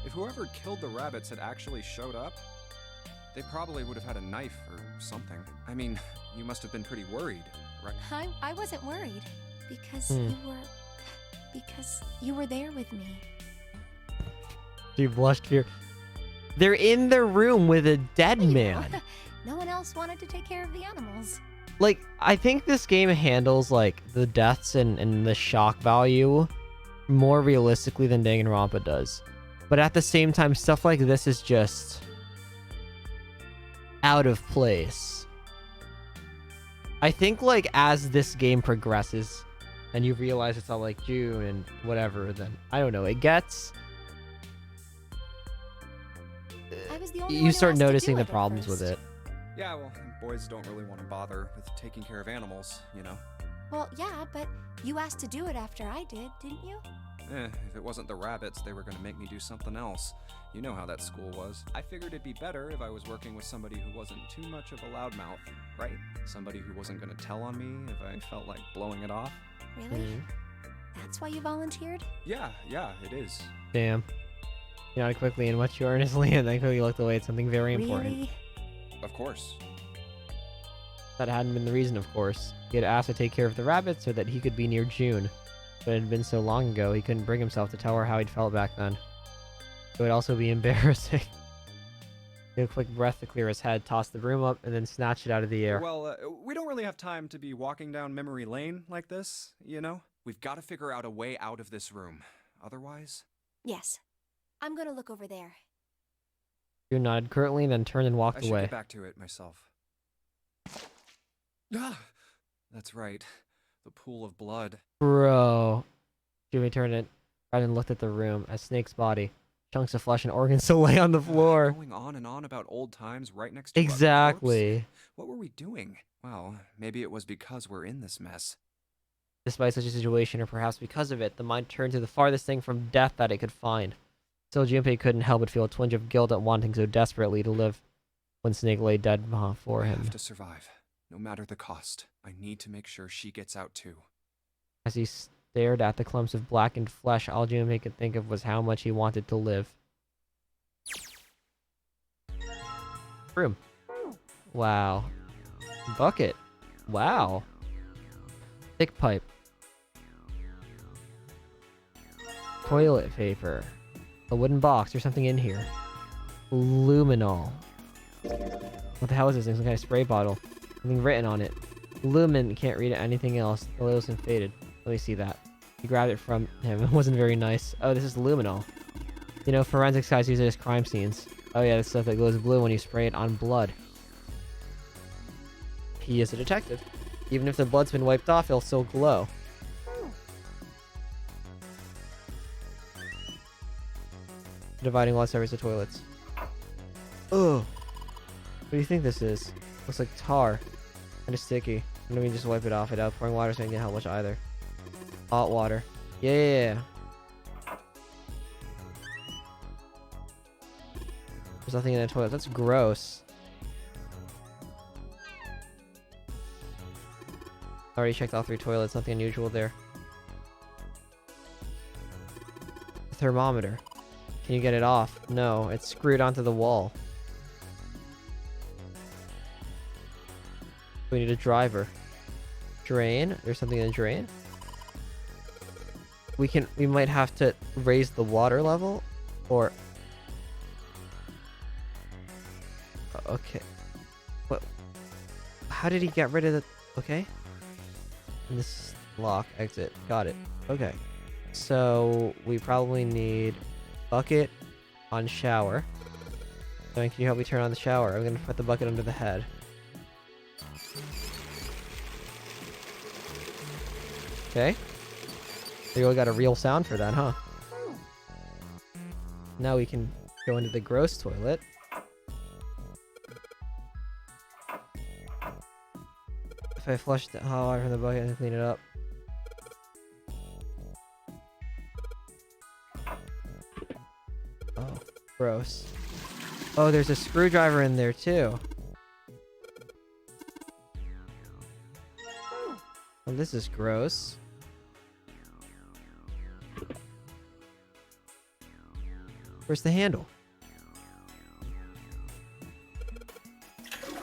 If whoever killed the rabbits had actually showed up, they probably would have had a knife or something. I mean, you must have been pretty worried, right?
I wasn't worried. Because you were there with me.
She blushed fear. They're in the room with a dead man.
No one else wanted to take care of the animals.
Like, I think this game handles, like, the deaths and the shock value more realistically than Danganronpa does. But at the same time, stuff like this is just out of place. I think, like, as this game progresses and you realize it's all like June and whatever, then, I don't know, it gets... You start noticing the problems with it.
Yeah, well, boys don't really want to bother with taking care of animals, you know?
Well, yeah, but you asked to do it after I did, didn't you?
If it wasn't the rabbits, they were going to make me do something else. You know how that school was. I figured it'd be better if I was working with somebody who wasn't too much of a loudmouth, right? Somebody who wasn't going to tell on me if I felt like blowing it off.
Really? That's why you volunteered?
Yeah, it is.
Damn. You nodded quickly and much too earnestly, and then quickly looked away at something very important.
Really?
Of course.
That hadn't been the reason, of course. He had asked to take care of the rabbits so that he could be near June. But it had been so long ago, he couldn't bring himself to tell her how he'd felt back then. It would also be embarrassing. He took a quick breath to clear his head, tossed the broom up, and then snatched it out of the air.
Well, we don't really have time to be walking down memory lane like this, you know? We've got to figure out a way out of this room. Otherwise...
Yes. I'm gonna look over there.
June nodded curtly and then turned and walked
I should
away.
get back to it myself. Ah! That's right. The pool of blood.
Bro. Jimmy turned and looked at the room. A snake's body. Chunks of flesh and organs still lay on the floor.
Going on and on about old times right next to
Exactly.
What were we doing? Well, maybe it was because we're in this mess.
Despite such a situation, or perhaps because of it, the mind turned to the farthest thing from death that it could find. Still, Junpei couldn't help but feel a twinge of guilt at wanting so desperately to live when Snake lay dead before him.
I have to survive, no matter the cost. I need to make sure she gets out too.
As he stared at the clumps of blackened flesh, all Junpei could think of was how much he wanted to live. Broom. Wow. Bucket. Wow. Thick pipe. Toilet paper. A wooden box. There's something in here. Luminol. What the hell is this thing? Some kind of spray bottle. Something written on it. Lumen. Can't read it. Anything else. The label's been faded. Let me see that. He grabbed it from him. It wasn't very nice. Oh, this is luminol. You know, forensics guys use it as crime scenes. Oh yeah, the stuff that glows blue when you spray it on blood. He is a detective. Even if the blood's been wiped off, it'll still glow. Dividing water service to toilets. Ugh. What do you think this is? Looks like tar. Kind of sticky. Let me just wipe it off. Pouring water's not gonna help much either. Hot water. Yeah. There's nothing in the toilet. That's gross. Already checked all 3 toilets. Nothing unusual there. Thermometer. Can you get it off? No, it's screwed onto the wall. We need a driver. Drain? There's something in the drain? We might have to raise the water level? Or okay. What? How did he get rid of the... Okay. And this lock, exit. Got it. Okay. So, we probably need bucket on shower. So, can you help me turn on the shower? I'm gonna put the bucket under the head. Okay. So you got a real sound for that, huh? Now we can go into the gross toilet. If I flush the hot water from the bucket and clean it up. Oh, gross. Oh, there's a screwdriver in there too. Oh, this is gross. Where's the handle?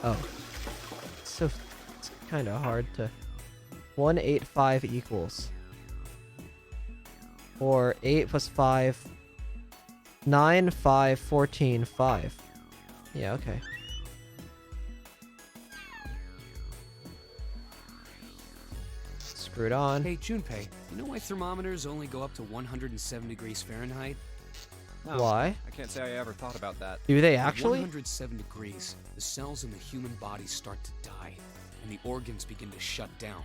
Oh. So, it's kind of hard to... 185 equals. Or 8 plus 5... 9, 5, 14, 5. Yeah, okay. Screw it on.
Hey, Junpei, you know why thermometers only go up to 107 degrees Fahrenheit?
No,
Why?
I can't say I ever thought about that.
Do they
At
actually?
107 degrees, the cells in the human body start to die, and the organs begin to shut down.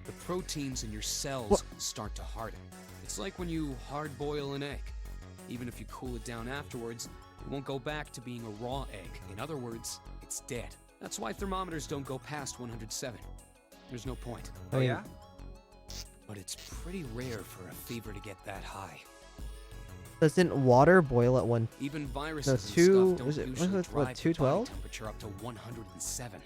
The proteins in your cells start to harden. It's like when you hard-boil an egg. Even if you cool it down afterwards, it won't go back to being a raw egg. In other words, it's dead. That's why thermometers don't go past 107. There's no point.
Oh yeah?
But it's pretty rare for a fever to get that high.
Doesn't water boil at one?
Even viruses
No,
and
two.
stuff
Was
don't
it
usually
what?
drive the body
212?
temperature up to 107.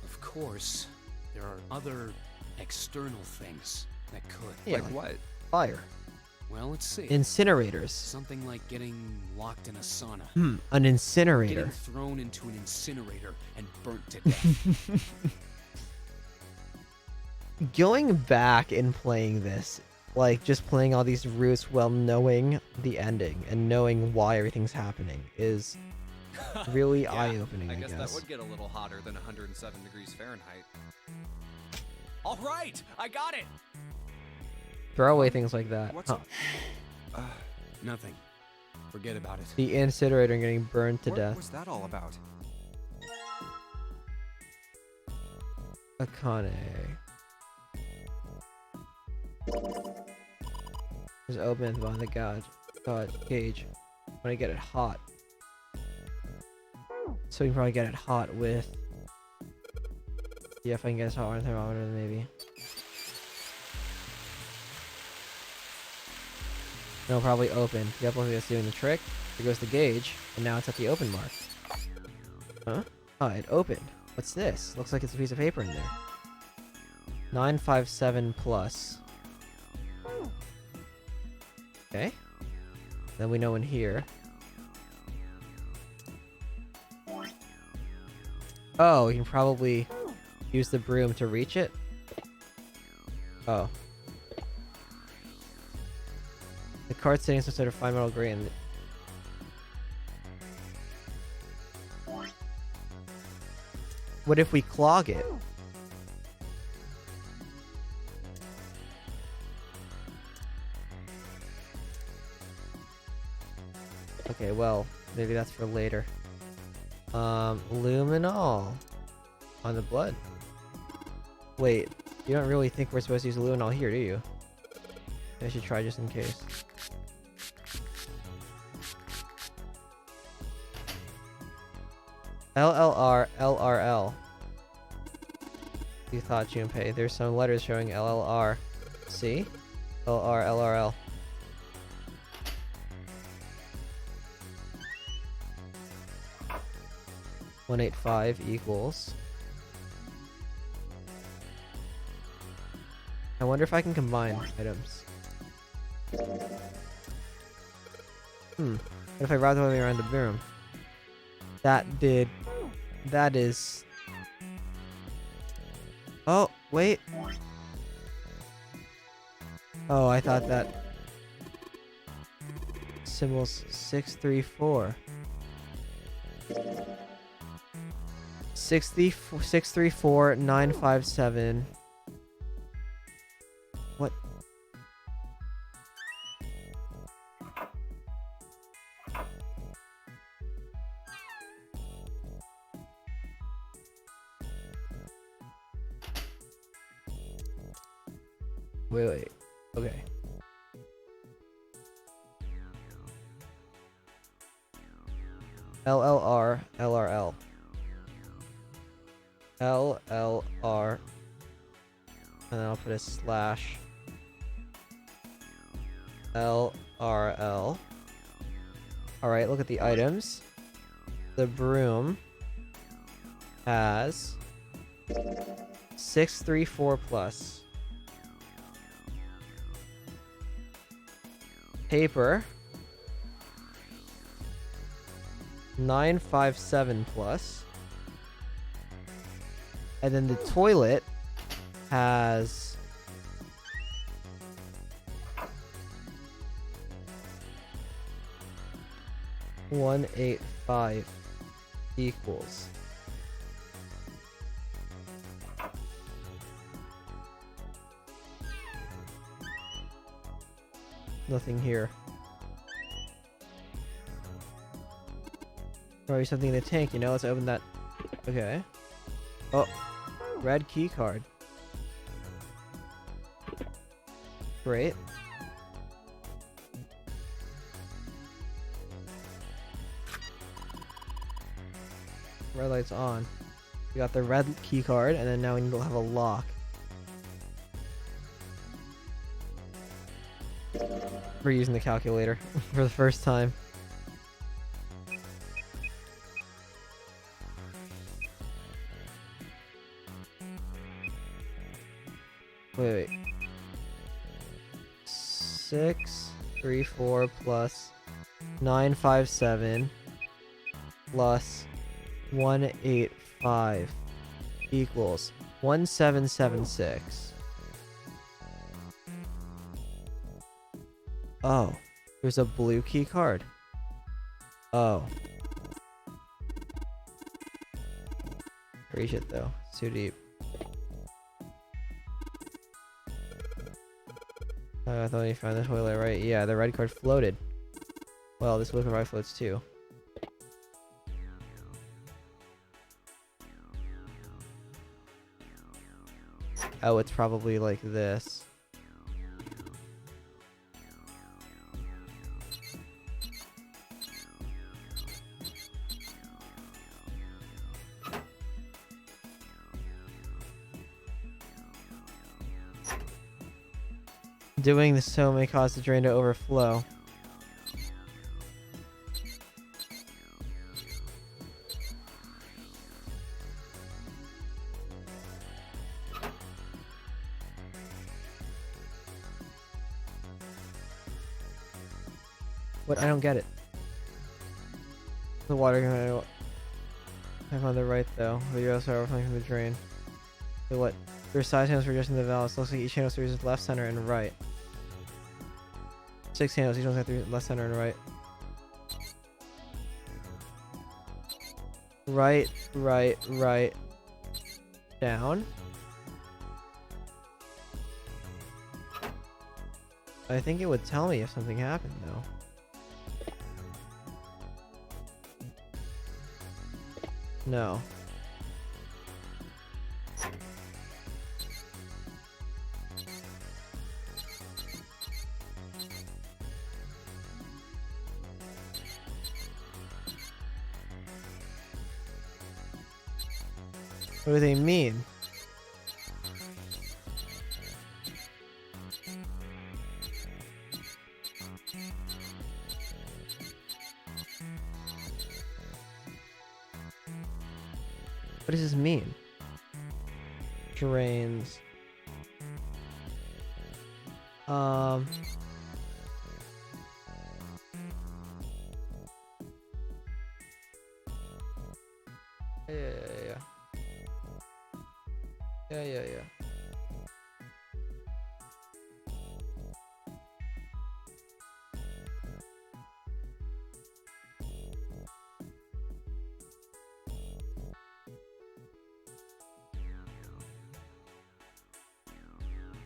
Of course, there are other external things that could.
Yeah,
like what?
Fire.
Well, let's see.
Incinerators.
Something like getting locked in a sauna.
An incinerator.
Getting thrown into an incinerator and burnt to death.
Going back and playing this, like just playing all these routes while knowing the ending and knowing why everything's happening is really
Yeah,
eye-opening,
I
I
guess
guess.
that would get a little hotter than 107 degrees Fahrenheit.
All right, I got it.
Throw away things like that.
What's
Huh.
Nothing. Forget about it.
The incinerator and getting burned to
What
death.
was that all about?
Akane. Just open behind the gauge. When I get it hot. So we can probably get it hot with... Yeah, if I can get it hot on a thermometer, then maybe. No, probably open. Yep, looks like it's doing the trick. There goes the gauge, and now it's at the open mark. Huh? Oh, it opened. What's this? Looks like it's a piece of paper in there. 957 plus. Okay. Then we know in here. Oh, we can probably use the broom to reach it. Oh. The cart's sitting some sort of fine metal grain. What if we clog it? Okay, well, maybe that's for later. Luminol. On the blood. Wait, you don't really think we're supposed to use luminol here, do you? I should try just in case. LLR, LRL. You thought, Junpei. There's some letters showing LLR. See? LR, LRL. .185 equals... I wonder if I can combine items. What if I wrap the way around the broom? That is... Oh, wait. Oh, I thought that... Symbol's 634. 634957. What? Wait. Okay. LLR, LRL. LLR. And then I'll put a slash. LRL. Alright, look at the items. The broom has 634 plus. Paper 957 plus. And then the toilet has 185 equals. Nothing here. Probably something in the tank, you know? Let's open that. Okay. Oh, red key card. Great. Red light's on. We got the red key card, and then now we need to have a lock. We're using the calculator for the first time. Wait. 634 plus 957 plus 185 equals 1776. Oh, there's a blue key card. Oh. Pretty shit though. It's too deep. I thought you found the toilet, right? Yeah, the red card floated. Well, this blue card probably floats too. Oh, it's probably like this. Doing this so may cause the drain to overflow. What? I don't get it. The water going on the right though. But you're also overflowing from the drain. So what? There's side channels for adjusting the valves. Looks like each channel series left, center, and right. 6 channels, each one's got 3 left, center, and right. Right. Down. I think it would tell me if something happened though. No. What do they mean? What does this mean? Drains. Yeah.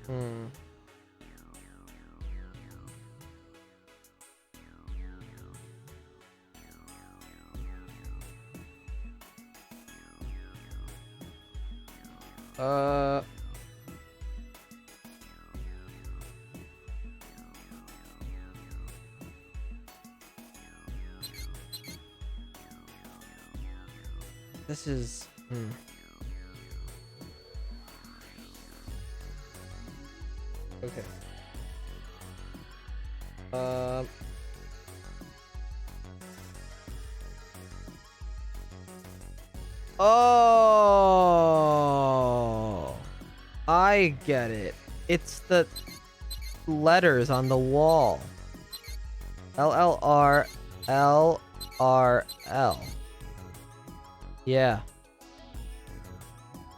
Hmm. This is. Okay. Oh, I get it. It's the letters on the wall. LLR LRL. Yeah.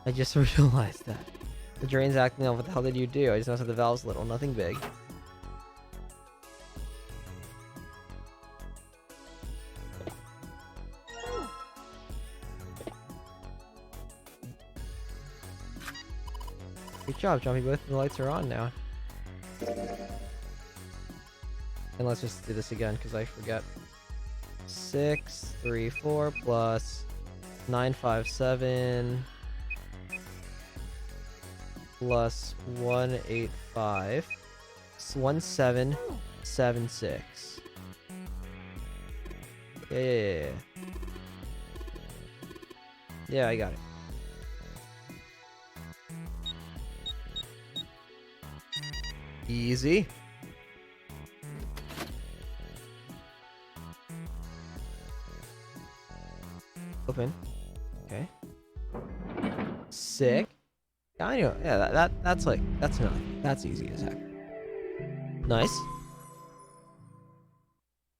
I just realized that. The drain's acting up. What the hell did you do? I just noticed that the valve's little, nothing big. Good job, Jumpy Booth. The lights are on now. And let's just do this again, because I forget. 634 plus 957 plus 185. It's 1776. Yeah. Yeah, I got it. Easy. Open. Okay. Sick. Yeah, I know. Yeah, that's like enough. That's easy as heck. Nice.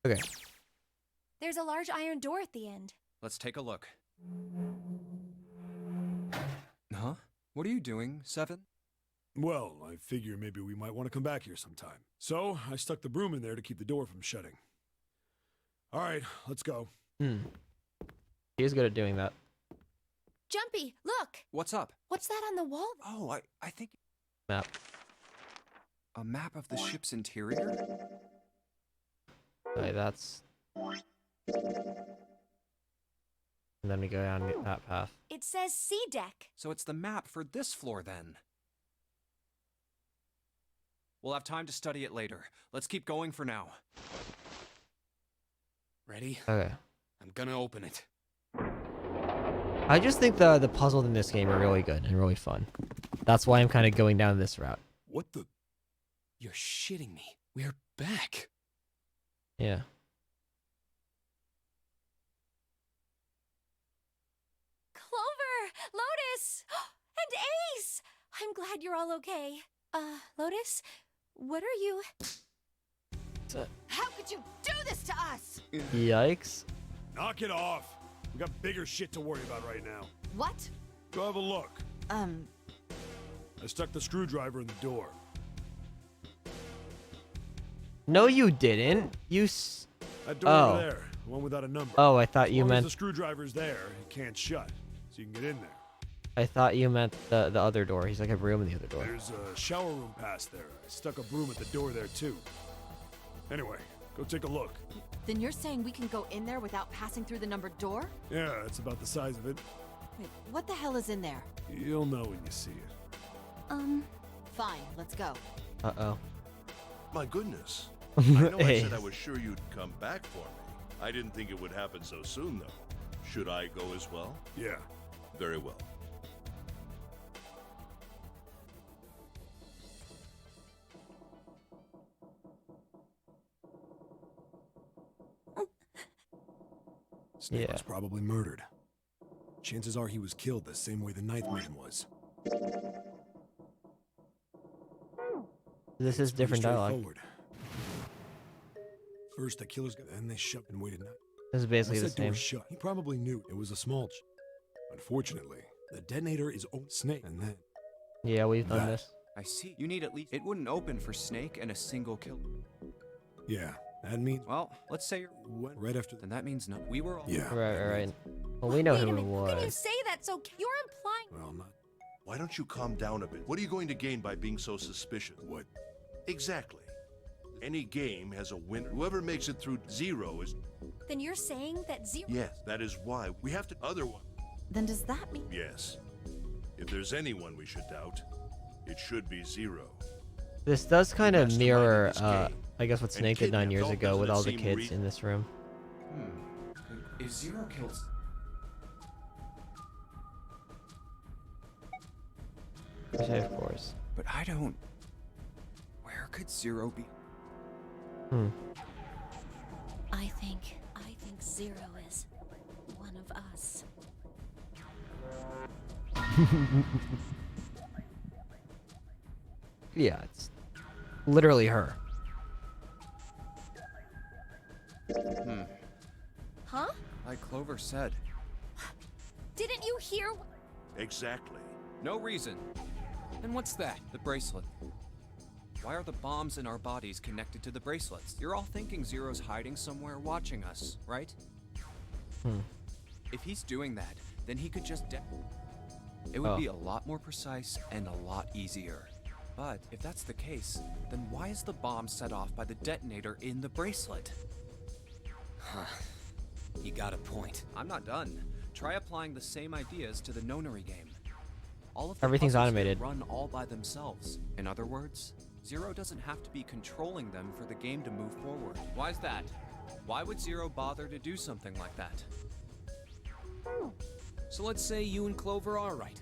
Okay.
There's a large iron door at the end.
Let's take a look. Huh? What are you doing, Seven?
Well, I figure maybe we might want to come back here sometime. So, I stuck the broom in there to keep the door from shutting. Alright, let's go.
He is good at doing that.
Jumpy, look!
What's up?
What's that on the wall?
Oh, I think...
Map.
A map of the ship's interior?
Okay, that's... And then we go down that path.
It says C deck.
So it's the map for this floor, then. We'll have time to study it later. Let's keep going for now.
Ready?
Okay.
I'm gonna open it.
I just think the puzzles in this game are really good and really fun. That's why I'm kind of going down this route.
What the?
You're shitting me. We're back.
Yeah.
Clover! Lotus! And Ace! I'm glad you're all okay. Lotus? What are you...
How could you do this to us?
Yikes.
Knock it off. We got bigger shit to worry about right now.
What?
Go have a look. I stuck the screwdriver in the door.
No, you didn't.
That door over there, the one without a number.
Oh, I thought you
As long as
meant...
the screwdriver's there, it can't shut, so you can get in there.
I thought you meant the other door. He's like a room in the other door.
There's a shower room past there. I stuck a broom at the door there, too. Anyway, go take a look.
Then you're saying we can go in there without passing through the numbered door?
Yeah, it's about the size of it.
Wait, what the hell is in there?
You'll know when you see it.
Fine, let's go.
Uh-oh.
My goodness. I know I
Hey.
said I was sure you'd come back for me. I didn't think it would happen so soon, though. Should I go as well?
Yeah.
Very well.
Snake was probably murdered. Chances are he was killed the same way the Ninth Man was.
This is different dialogue.
Straightforward. First, the killers got, and they shoved and waited.
This is basically
Once
the
that door
same.
shut, he probably knew it was a small. Unfortunately, the detonator is Snake, and then.
Yeah, we've done this.
I see. You need at least... It wouldn't open for Snake and a single kill.
Yeah, that means.
Well, let's say you're...
Right after.
Then that means no. We were all...
Yeah.
Right. Well, we know
Wait a
who it
minute, how can you
was.
say that so... You're implying...
Well, not.
Why don't you calm down a bit? What are you going to gain by being so suspicious?
What?
Exactly. Any game has a winner. Whoever makes it through 0 is...
Then you're saying that Zero...
Yes, that is why we have to... Other one.
Then does that mean...
Yes. If there's anyone we should doubt, it should be 0.
This does kind of mirror,
game
I guess what
and
Snake did 9
kidnapped
years
all
ago with
doesn't
all the
seem
kids in this room.
If Zero kills...
Of course.
But I don't... Where could Zero be?
I think Zero is one of us.
Yeah, it's literally her.
Huh?
Like Clover said.
Didn't you hear?
Exactly.
No reason.
And what's that?
The bracelet. Why are the bombs in our bodies connected to the bracelets? You're all thinking Zero's hiding somewhere watching us, right? If he's doing that, then he could just It would be a lot more precise and a lot easier. But if that's the case, then why is the bomb set off by the detonator in the bracelet?
You got a point.
I'm not done. Try applying the same ideas to the Nonary game. All of the
Everything's
puzzles
automated.
run all by themselves. In other words, Zero doesn't have to be controlling them for the game to move forward. Why's that? Why would Zero bother to do something like that?
So let's say you and Clover are right.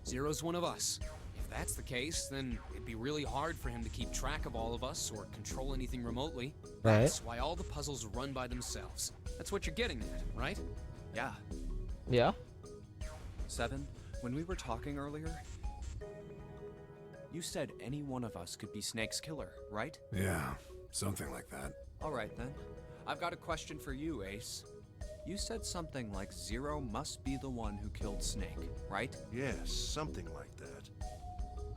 Zero's one of us. If that's the case, then it'd be really hard for him to keep track of all of us or control anything remotely.
Right.
That's why all the puzzles run by themselves. That's what you're getting at, right?
Yeah.
Yeah?
7, when we were talking earlier, you said any one of us could be Snake's killer, right?
Yeah, something like that.
Alright then. I've got a question for you, Ace. You said something like Zero must be the one who killed Snake, right?
Yes, something like that.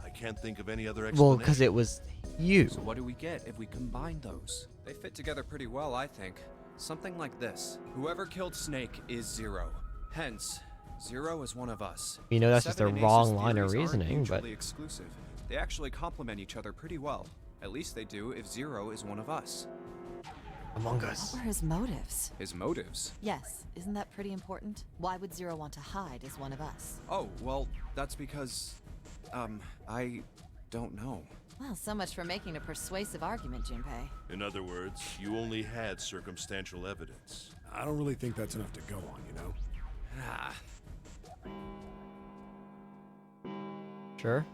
I can't think of any other
Well,
explanation.
because it was you.
So what do we get if we combine those? They fit together pretty well, I think. Something like this. Whoever killed Snake is Zero. Hence, Zero is one of us.
You know that's just a
7 and
wrong
Ace's
line of
theories aren't
reasoning, but...
mutually exclusive. They actually complement each other pretty well. At least they do if Zero is one of us.
Among Us.
What were his motives?
His motives?
Yes, isn't that pretty important? Why would Zero want to hide as one of us?
Oh, well, that's because... I don't know.
Well, so much for making a persuasive argument, Junpei.
In other words, you only had circumstantial evidence.
I don't really think that's enough to go on, you know?
Ah.
Sure.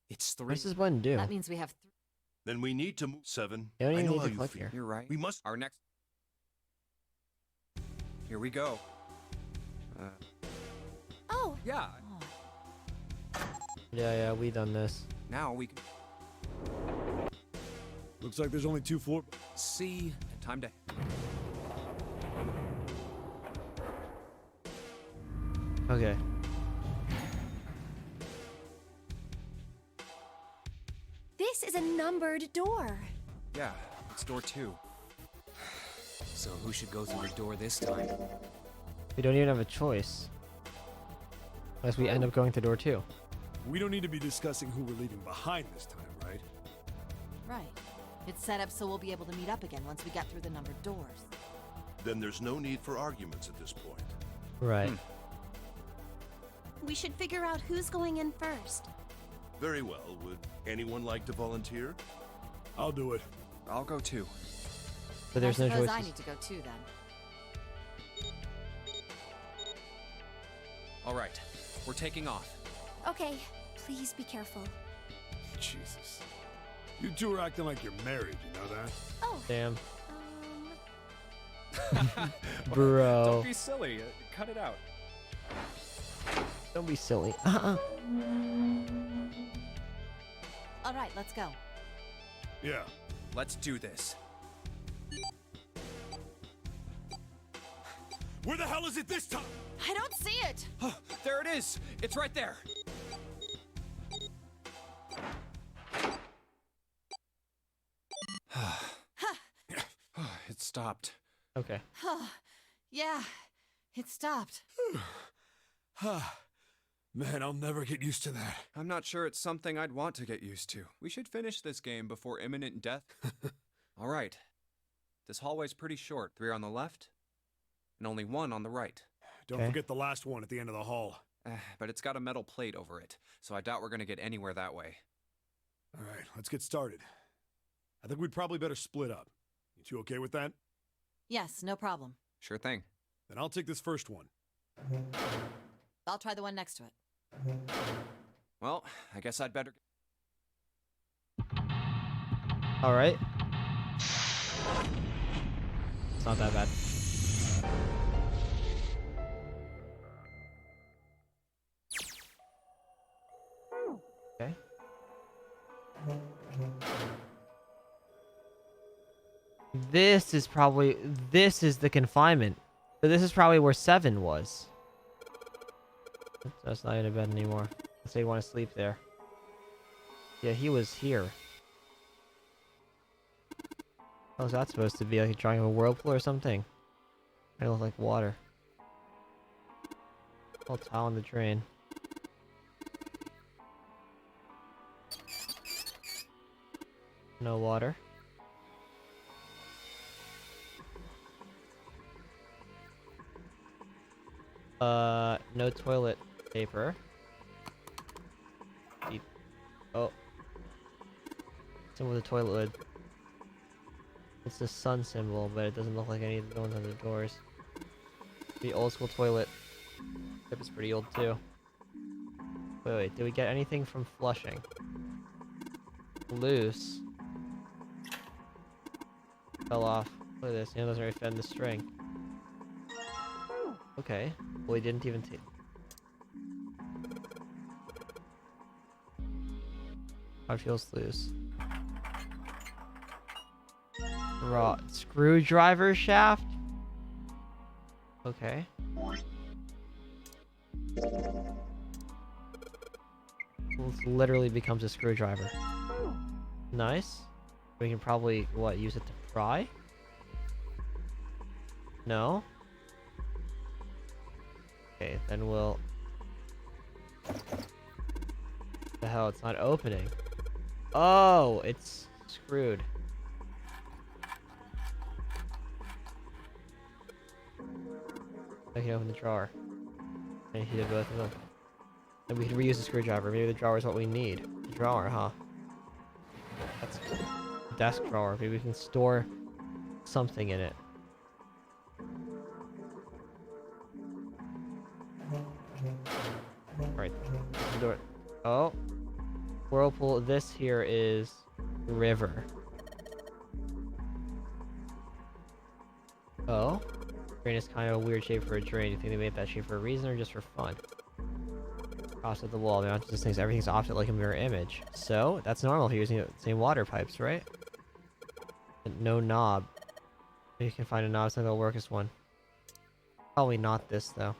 It's 3.
What does this button do?
That means we have
Then we need to move 7.
You don't
I
even
know
need
how
to
you
click
feel.
here.
You're right.
We must...
Our next... Here we go.
Oh,
Yeah.
Yeah, we done this.
Now we can...
Looks like there's only 2 floors.
C.
Time to...
Okay.
this is a numbered door.
Yeah, it's door 2.
So who should go through the door this time?
We don't even have a choice. Unless we end up going to door 2.
We don't need to be discussing who we're leaving behind this time, right?
Right. It's set up so we'll be able to meet up again once we get through the numbered doors.
Then there's no need for arguments at this point.
Right.
We should figure out who's going in first.
Very well. Would anyone like to volunteer?
I'll do it.
I'll go too.
But there's
I
no
suppose
choices.
I need to go too then.
All right, we're taking off.
Okay, please be careful.
Jesus. You two are acting like you're married, you know that?
Oh,
Damn.
um,
Bro.
Don't be silly. Cut it out.
Don't be silly.
All right, let's go.
Yeah.
Let's do this.
Where the hell is it this time?
I don't see it.
Oh, there it is. It's right there. It stopped.
Okay.
Yeah, It stopped.
Man, I'll never get used to that.
I'm not sure it's something I'd want to get used to. We should finish this game before imminent death. All right. This hallway's pretty short. 3 on the left, and only 1 on the right.
Don't forget the last one at the end of the hall.
But it's got a metal plate over it, so I doubt we're gonna get anywhere that way.
All right, let's get started. I think we'd probably better split up. You two okay with that?
Yes, no problem.
Sure thing.
Then I'll take this first one.
I'll try the one next to it.
Well, I guess I'd better...
Alright. It's not that bad. Okay. This is the confinement. So this is probably where 7 was. That's not in a bed anymore. Let's say you want to sleep there. Yeah, he was here. How's that supposed to be? Like a drawing of a whirlpool or something? I look like water. Whole towel in the drain. No water. No toilet paper. Oh. Symbol with the toilet lid. It's the sun symbol, but it doesn't look like any of the ones on the doors. The old school toilet. Yep, it's pretty old too. Wait, did we get anything from flushing? Loose. Fell off. Look at this, it doesn't really fit in the string. Okay. Well, he didn't even take... How it feels loose. Raw screwdriver shaft? Okay. This literally becomes a screwdriver. Nice. We can probably, what, use it to pry? No? Okay, then we'll... The hell, it's not opening. Oh, it's screwed. I can open the drawer. And he did both of them. And we can reuse the screwdriver. Maybe the drawer is what we need. The drawer, huh? That's a desk drawer. Maybe we can store something in it. Right. Door. Oh. Whirlpool. This here is river. Oh. Drain is kind of a weird shape for a drain. Do you think they made that shape for a reason or just for fun? Offset the wall. Everything's offset like a mirror image. So, that's normal if you're using the same water pipes, right? No knob. Maybe you can find a knob so that'll work as one. Probably not this, though.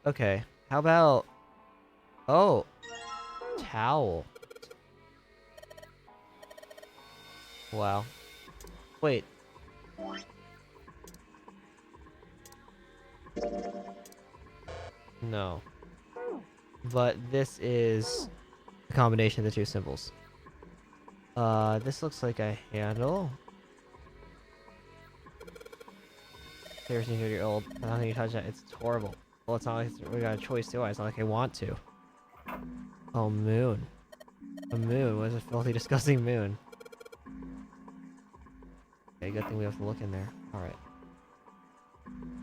Okay. How about... Oh! Towel. Wow. Wait. No. But this is a combination of the two symbols. This looks like a handle. Seriously, 30-year-old. I don't think you touch that. It's horrible. Well, it's not like we got a choice, do I? It's not like I want to. Oh, moon. A moon. What is a filthy, disgusting moon? Okay, good thing we have to look in there. Alright.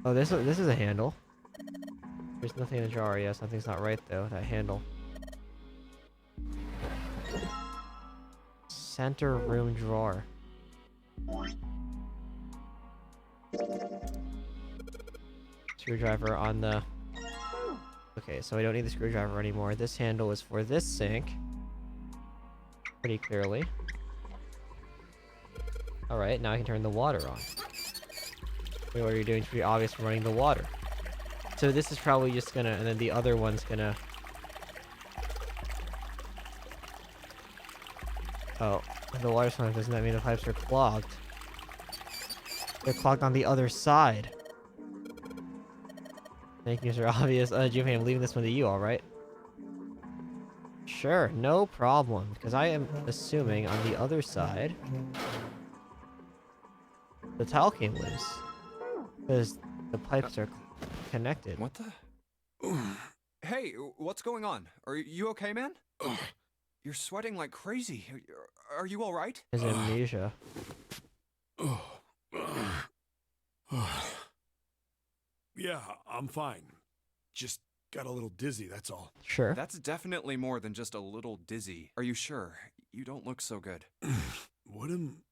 Oh, this is a handle. There's nothing in the drawer. Yeah, something's not right, though. That handle. Center room drawer. Screwdriver on the... Okay, so I don't need the screwdriver anymore. This handle is for this sink. Pretty clearly. Alright, now I can turn the water on. Wait, what are you doing? It's pretty obvious from running the water. So this is probably just gonna... And then the other one's gonna... Oh, the water's fine. Doesn't that mean the pipes are clogged? They're clogged on the other side. Thank you, Mr. Obvious. Jimmy, I'm leaving this one to you, alright? Sure, no problem. Because I am assuming on the other side, the tile came loose. Because the pipes are connected.
What the? Hey, what's going on? Are you okay, man? You're sweating like crazy. Are you all right?
His amnesia.
Yeah, I'm fine. Just got a little dizzy, that's all.
Sure.
That's definitely more than just a little dizzy. Are you sure? You don't look so good.
What am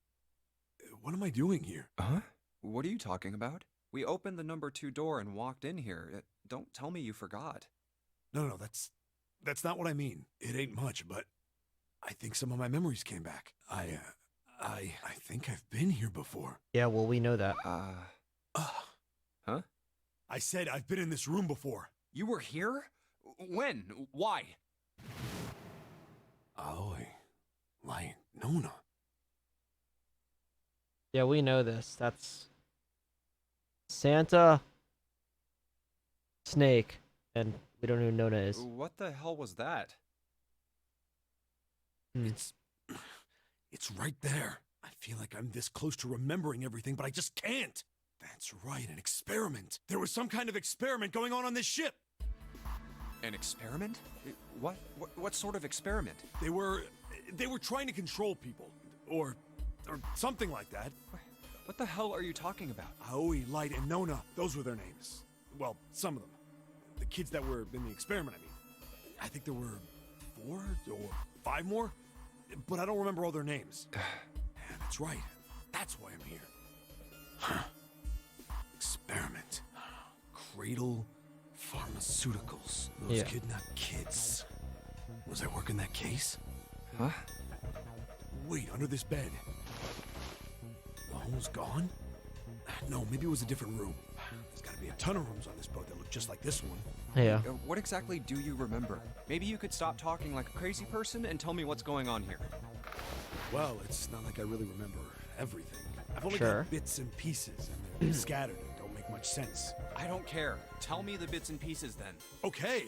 I doing here?
Huh? What are you talking about? We opened the number 2 door and walked in here. Don't tell me you forgot.
No, that's not what I mean. It ain't much, but I think some of my memories came back. I think I've been here before.
Yeah, well, we know that.
Huh?
I said I've been in this room before.
You were here? When? Why?
Aoi. Like, Nona.
Yeah, we know this. That's Santa, Snake, and we don't know who Nona is.
What the hell was that?
It's right there. I feel like I'm this close to remembering everything, but I just can't. That's right, an experiment. There was some kind of experiment going on this ship.
An experiment? What sort of experiment?
They were trying to control people, or something like that.
What the hell are you talking about?
Aoi, Light, and Nona. Those were their names. Well, some of them. The kids that were in the experiment, I mean. I think there were 4 or 5 more, but I don't remember all their names. Yeah, that's right. That's why I'm here. Experiment. Cradle Pharmaceuticals. Those kidnapped kids. Was I working that case?
Huh?
Wait, under this bed. The hole's gone? No, maybe it was a different room. There's gotta be a ton of rooms on this boat that look just like this one.
Yeah.
What exactly do you remember? Maybe you could stop talking like a crazy person and tell me what's going on here.
Well, it's not like I really remember everything. I've only
Sure.
got bits and pieces, and they're scattered and don't make much sense.
I don't care. Tell me the bits and pieces then.
Okay.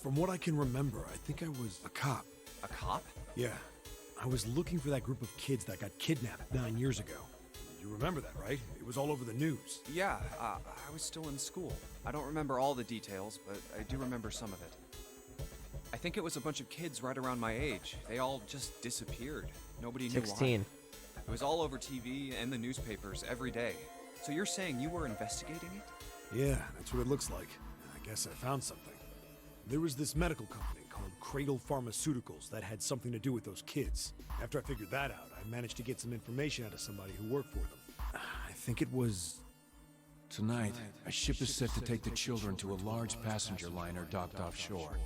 From what I can remember, I think I was a cop.
A cop?
Yeah. I was looking for that group of kids that got kidnapped 9 years ago. You remember that, right? It was all over the news.
Yeah, I was still in school. I don't remember all the details, but I do remember some of it. I think it was a bunch of kids right around my age. They all just disappeared. Nobody knew
16.
why. It was all over TV and the newspapers every day. So you're saying you were investigating it?
Yeah, that's what it looks like. I guess I found something. There was this medical company called Cradle Pharmaceuticals that had something to do with those kids. After I figured that out, I managed to get some information out of somebody who worked for them. I think it was...
Tonight, a ship is set to take the children to a large passenger liner docked offshore.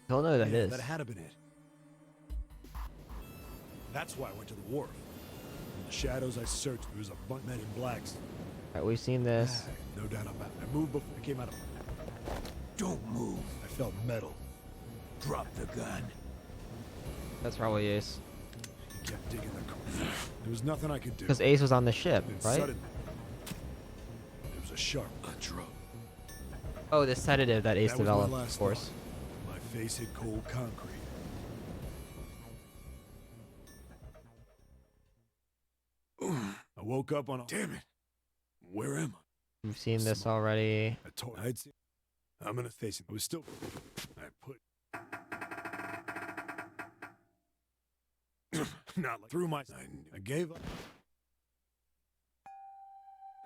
Don't know who that is.
That had to been it. That's why I went to the wharf. In the shadows I searched, there was a bunch of men in blacks.
Alright, we've seen this.
No doubt about it. I moved before I came out of...
Don't move.
I felt metal.
Drop the gun.
That's probably Ace.
He kept digging the corner. There was nothing I could do.
Because Ace was on the ship,
Then
right?
suddenly, there was a sharp drug.
Oh, the sedative that Ace
That was my
developed,
last
of course.
thought. My face hit cold concrete. I woke up on a... Damn it! Where am I?
We've seen this already.
I told I'd see. I'm gonna face it. I was still... I put... Not like... Through my... I gave up.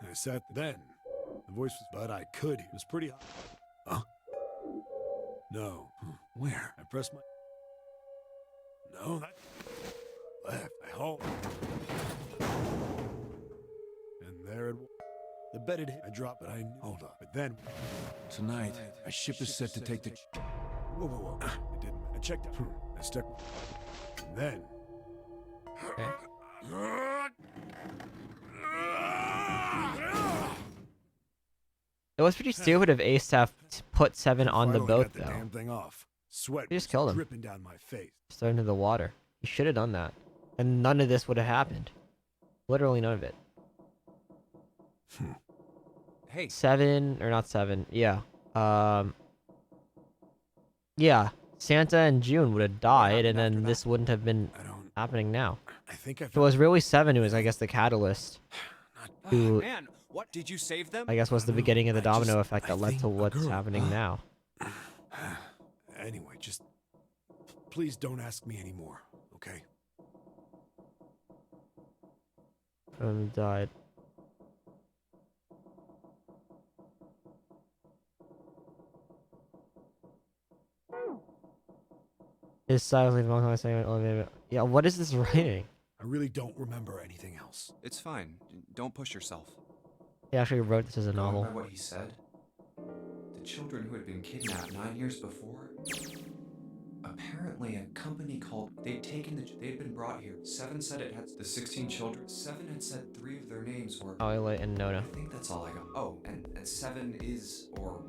I sat then. The voice was... But I could. It was pretty hot. Huh? No. Where? I pressed my... No, that... Left. I hauled. And there it was. The bed had hit. I dropped, but I knew. Hold up. But then...
Tonight, a ship is set to take the...
Whoa, whoa, whoa. I didn't. I checked out. I stuck... And then...
Okay. It was pretty stupid of Ace to have put 7 on the
Finally
boat,
got the
though.
damn thing off. Sweat
He just
was
killed him.
dripping down my face.
Just throw into the water. He should have done that. And none of this would have happened. Literally none of it.
Hey.
7 or not 7? Yeah. Yeah. Santa and June would have died, and then this wouldn't have been happening now.
I think
If it was really 7 who was, I guess, the catalyst. Who,
Man, what did you save them?
I guess, was the beginning of the domino effect that led
think
to
a
what's
girl.
happening now.
Anyway, just please don't ask me anymore, okay?
Died. His silently long time saying, "Oh, yeah." What is this writing?
I really don't remember anything else.
It's fine. Don't push yourself.
He actually wrote this as a
Going
novel.
by what he said, the children who had been kidnapped 9 years before, apparently a company called, they'd been brought here. 7 said it had the 16 children. 7 had said 3 of their names were
Twilight and Nona.
I think that's all I got. Oh, and 7 is, or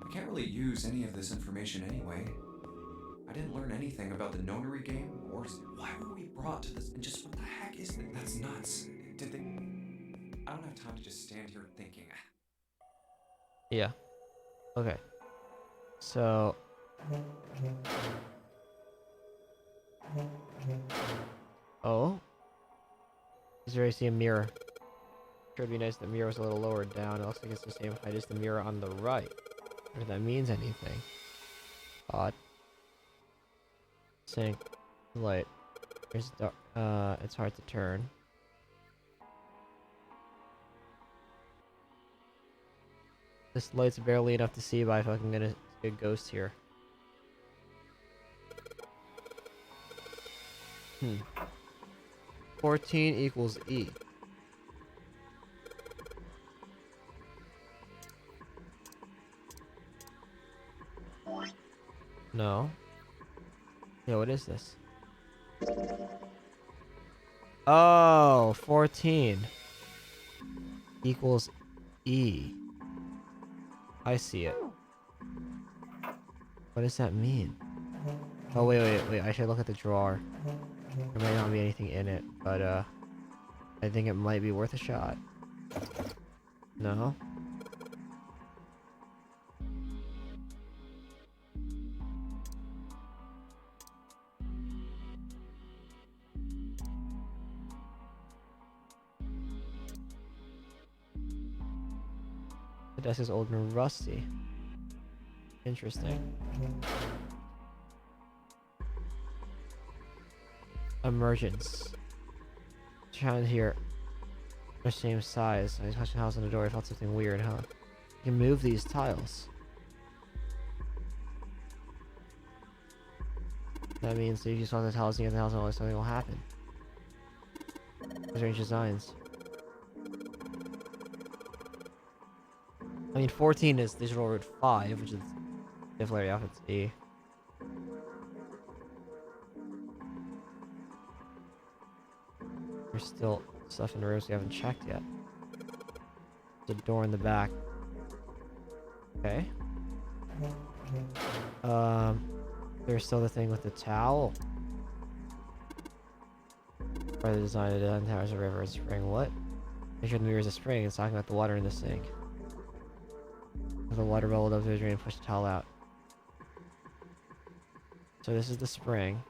I can't really use any of this information anyway. I didn't learn anything about the Nonary game, or why were we brought to this, and just what the heck is that? That's nuts. Did they... I don't have time to just stand here thinking.
Yeah. Okay. So... Oh? Is there I see a mirror? Sure would be nice if the mirror was a little lower down. It looks like it's the same height as the mirror on the right. If that means anything. Odd. Sink. Light. There's dark. It's hard to turn. This light's barely enough to see, but I feel like I'm gonna see a ghost here. 14 equals E. No. Yeah, what is this? Oh, 14 equals E. I see it. What does that mean? Oh, wait. I should look at the drawer. There might not be anything in it, but, I think it might be worth a shot. No? The desk is old and rusty. Interesting. Emergence. Child here. They're same size. I touched the house on the door. I felt something weird, huh? You can move these tiles. That means that if you saw the tiles near the house, always something will happen. Strange designs. I mean, 14 is digital root 5, which is definitely off its E. There's still stuff in the rooms we haven't checked yet. There's a door in the back. Okay. There's still the thing with the towel. Part of the design of the tower is a river and spring. What? Make sure the mirror is a spring. It's talking about the water in the sink. The water bubbled up to the drain and pushed the towel out. So this is the spring.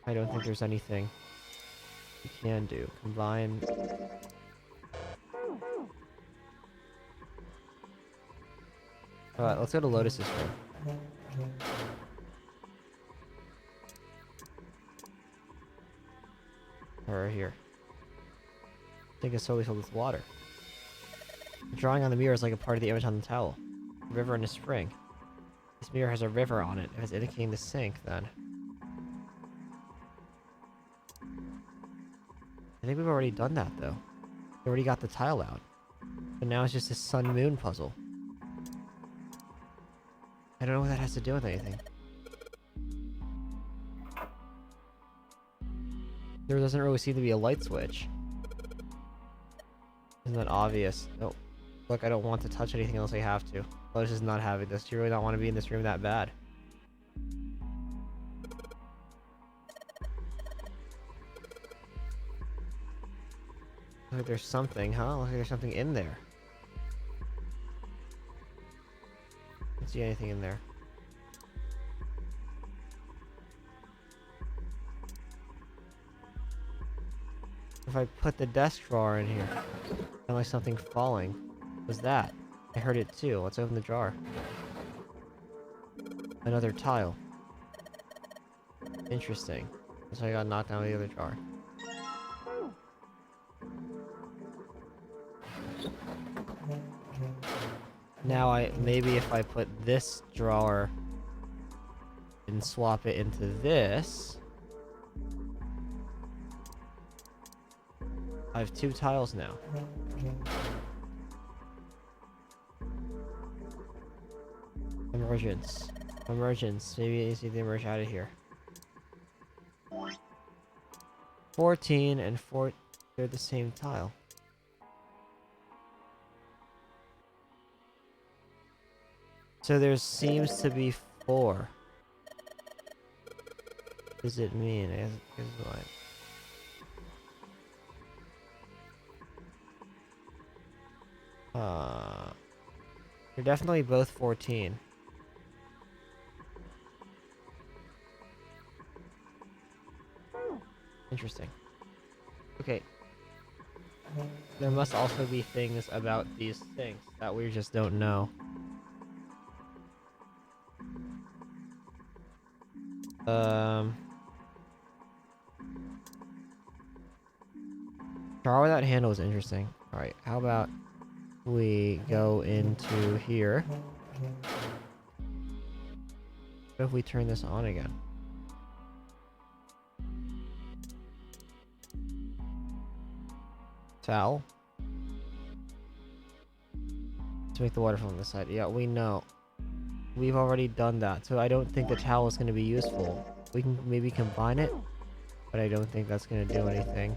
I don't think there's anything you can do. Combine. Alright, let's go to Lotus's room. Or here. I think it's totally filled with water. The drawing on the mirror is like a part of the image on the towel. A river and a spring. This mirror has a river on it. If it's indicating the sink, then. I think we've already done that, though. We already got the tile out. But now it's just a sun-moon puzzle. I don't know what that has to do with anything. There doesn't really seem to be a light switch. Isn't that obvious? Oh, look, I don't want to touch anything unless I have to. Lotus is not having this. You really don't want to be in this room that bad. Looks like there's something, huh? Looks like there's something in there. Can't see anything in there. If I put the desk drawer in here, sound like something falling. What's that? I heard it too. Let's open the jar. Another tile. Interesting. So I got knocked down with the other jar. Now maybe if I put this drawer and swap it into this, I have 2 tiles now. Emergence. Emergence. Maybe it needs to emerge out of here. 14 and 4. They're the same tile. So there seems to be 4. What does it mean? They're definitely both 14. Interesting. Okay. There must also be things about these things that we just don't know. Drawer without handle is interesting. Alright, how about we go into here? What if we turn this on again? Towel. To make the water from this side. Yeah, we know. We've already done that, so I don't think the towel is going to be useful. We can maybe combine it, but I don't think that's going to do anything.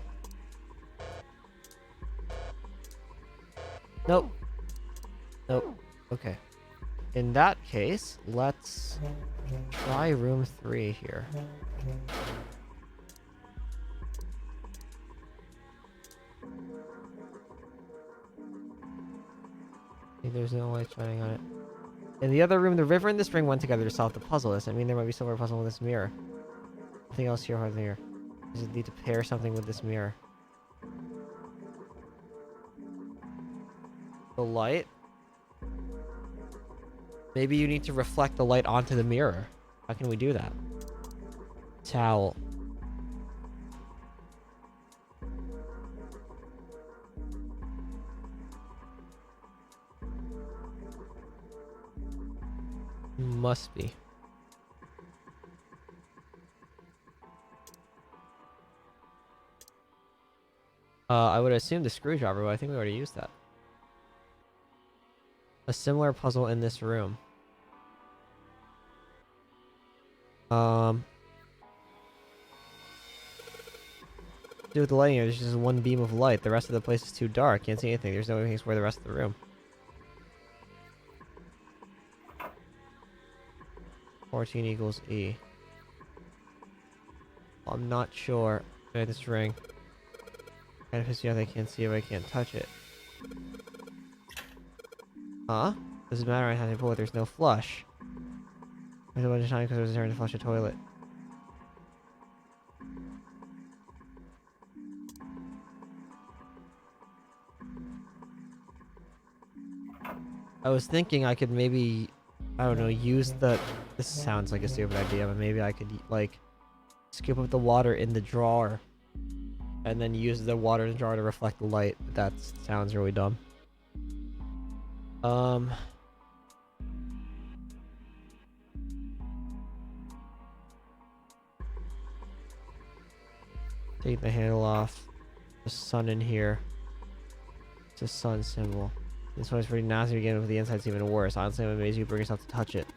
Nope. Nope. Okay. In that case, let's try room 3 here. There's no light shining on it. In the other room, the river and the spring went together to solve the puzzle. Does that mean there might be some more puzzle with this mirror? Nothing else here, hardly here. Does it need to pair something with this mirror? The light? Maybe you need to reflect the light onto the mirror. How can we do that? Towel. Must be. I would assume the screwdriver, but I think we already used that. A similar puzzle in this room. Do with the lighting here, there's just one beam of light. The rest of the place is too dark. Can't see anything. There's no way to explore the rest of the room. 14 equals E. I'm not sure. Okay, this ring. Kind of pissed me off. I can't see it, but I can't touch it. Huh? Doesn't matter. I have to pull it. There's no flush. There's a bunch of time because I was trying to flush a toilet. I was thinking I could maybe, I don't know, use the... This sounds like a stupid idea, but maybe I could, like, scoop up the water in the drawer and then use the water in the jar to reflect the light. That sounds really dumb. Take the handle off. The sun in here. It's a sun symbol. This one's pretty nasty again, with the inside's even worse. Honestly, I'm amazed you bring yourself to touch it.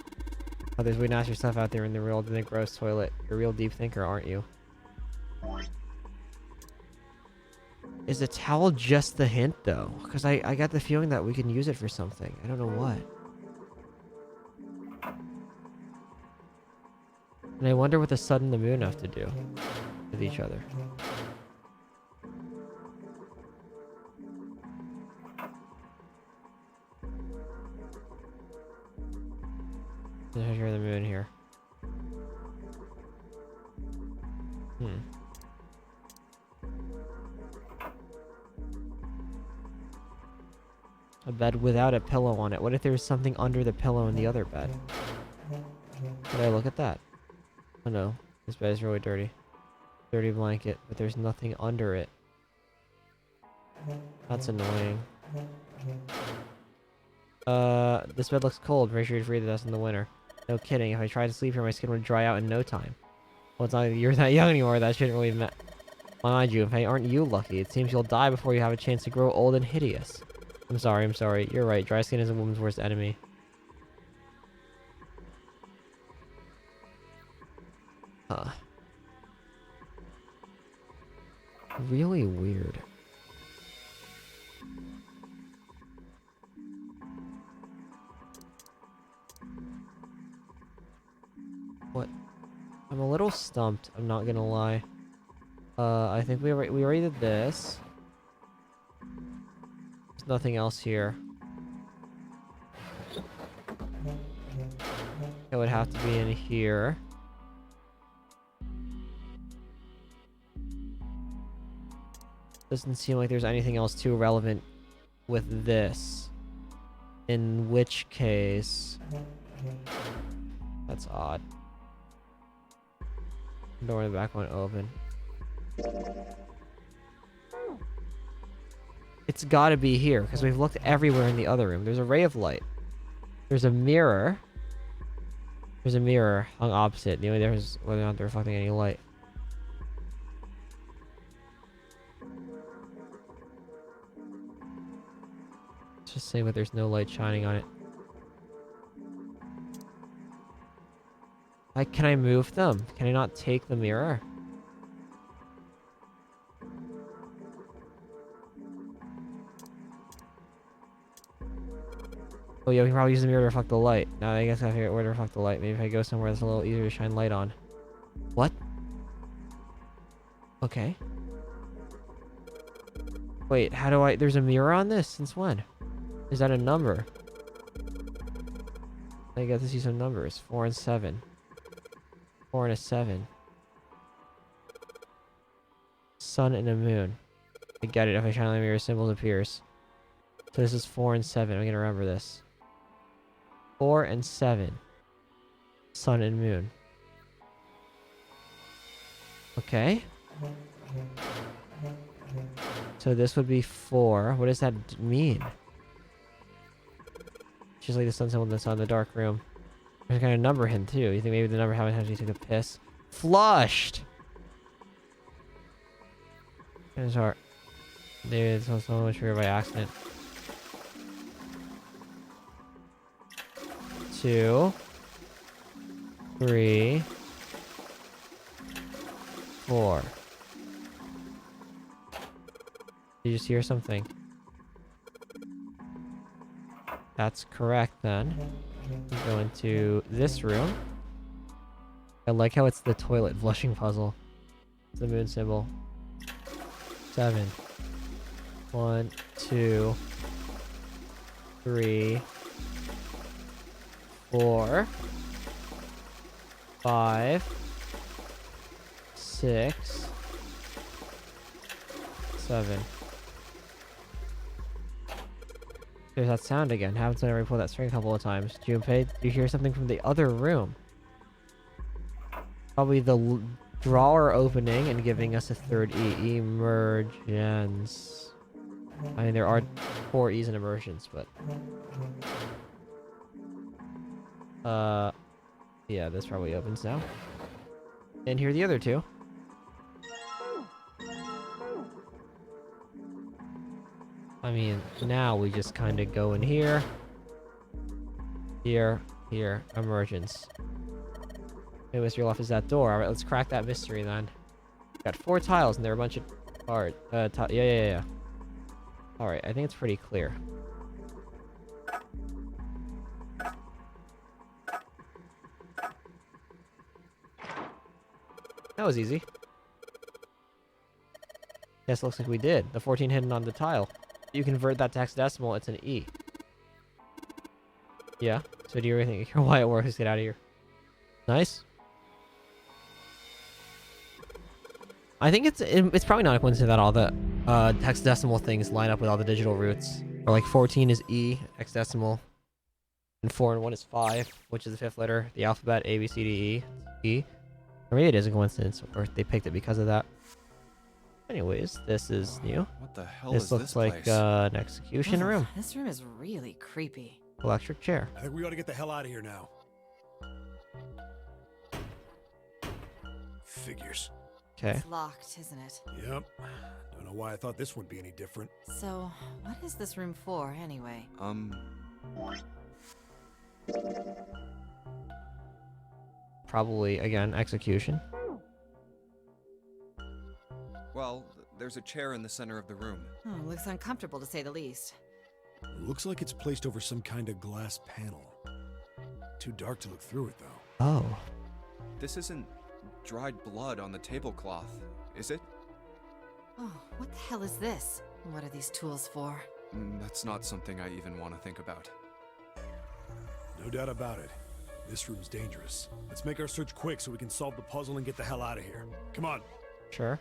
Oh, there's way nastier stuff out there in the gross toilet. You're a real deep thinker, aren't you? Is the towel just the hint, though? Because I got the feeling that we can use it for something. I don't know what. And I wonder what the sun and the moon have to do with each other. There's the moon here. A bed without a pillow on it. What if there's something under the pillow in the other bed? Did I look at that? Oh no, this bed is really dirty. Dirty blanket, but there's nothing under it. That's annoying. This bed looks cold. Pretty sure you'd freeze to dust in the winter. No kidding, if I tried to sleep here, my skin would dry out in no time. Well, it's not like you're that young anymore, that shouldn't really matter. Mind you, hey, aren't you lucky? It seems you'll die before you have a chance to grow old and hideous. I'm sorry. You're right. Dry skin is a woman's worst enemy. Huh. Really weird. What? I'm a little stumped, I'm not gonna lie. I think we already did this. There's nothing else here. It would have to be in here. Doesn't seem like there's anything else too relevant with this. In which case... That's odd. Door in the back won't open. It's gotta be here, because we've looked everywhere in the other room. There's a ray of light. There's a mirror. There's a mirror hung opposite. The only difference is whether or not they're reflecting any light. Let's just say that there's no light shining on it. Can I move them? Can I not take the mirror? Oh yeah, we can probably use the mirror to reflect the light. Now I guess I figure out where to reflect the light. Maybe if I go somewhere that's a little easier to shine light on. What? Okay. Wait, how do I... There's a mirror on this? Since when? Is that a number? I got to see some numbers. 4 and 7. 4 and a 7. Sun and a moon. I get it. If I shine on the mirror, symbol appears. So this is 4 and 7. I'm gonna remember this. 4 and 7. Sun and moon. Okay. So this would be 4. What does that mean? Just like the sun symbol that's on the dark room. There's kind of number hint too. You think maybe the number happens you took a piss? Flushed! It's hard. Dude, it's so much triggered by accident. 2, 3, 4. Did you just hear something? That's correct then. We go into this room. I like how it's the toilet flushing puzzle. It's the moon symbol. 7. 1, 2, 3, 4, 5, 6, 7. There's that sound again. Happens whenever I pull that string a couple of times. Junpei, you hear something from the other room. Probably the drawer opening and giving us a third E. Emergence. I mean, there are 4 E's in emergence, but... yeah, this probably opens now. And here are the other 2. I mean, now we just kind of go in here. Here, emergence. Okay, what's your left is that door. Alright, let's crack that mystery then. Got 4 tiles and there are a bunch of cards. Yeah. Alright, I think it's pretty clear. That was easy. Yes, looks like we did. The 14 hidden on the tile. You convert that to hexadecimal, it's an E. Yeah. So do you really think why it works? Get out of here. Nice. I think it's probably not a coincidence that all the hexadecimal things line up with all the digital roots. Or like 14 is E, hexadecimal, and 4 and 1 is 5, which is the fifth letter, the alphabet, A, B, C, D, E, E. Or maybe it is a coincidence, or they picked it because of that. Anyways, this is new.
What the hell
This
is
looks
this
like
place?
an execution room.
This room is really creepy.
Electric chair.
I think we ought to get the hell out of here now. Figures.
Okay.
It's locked, isn't it?
Yep. Don't know why I thought this would be any different.
So, what is this room for, anyway?
Probably, again, execution.
Well, there's a chair in the center of the room.
Looks uncomfortable to say the least.
Looks like it's placed over some kind of glass panel. Too dark to look through it, though.
Oh.
This isn't dried blood on the tablecloth, is it?
Oh, what the hell is this? What are these tools for?
That's not something I even want to think about.
No doubt about it. This room's dangerous. Let's make our search quick so we can solve the puzzle and get the hell out of here. Come on.
Sure.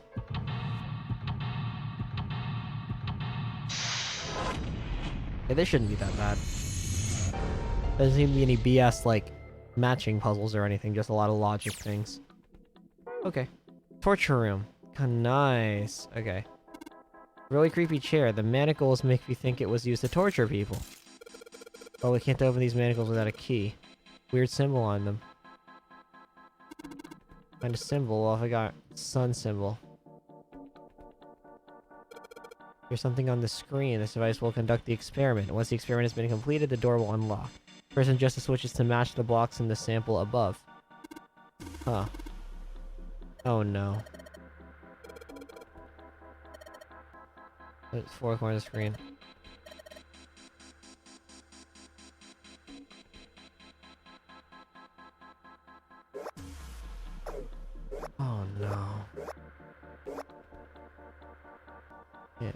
Yeah, this shouldn't be that bad. Doesn't seem to be any BS like matching puzzles or anything, just a lot of logic things. Okay. Torture room. Nice. Okay. Really creepy chair. The manacles make me think it was used to torture people. Oh, we can't open these manacles without a key. Weird symbol on them. Find a symbol. Well, if I got sun symbol. There's something on the screen. This device will conduct the experiment. Once the experiment has been completed, the door will unlock. Press and adjust the switches to match the blocks in the sample above. Huh. Oh no. It's fourth corner of the screen. Oh no. Yeah.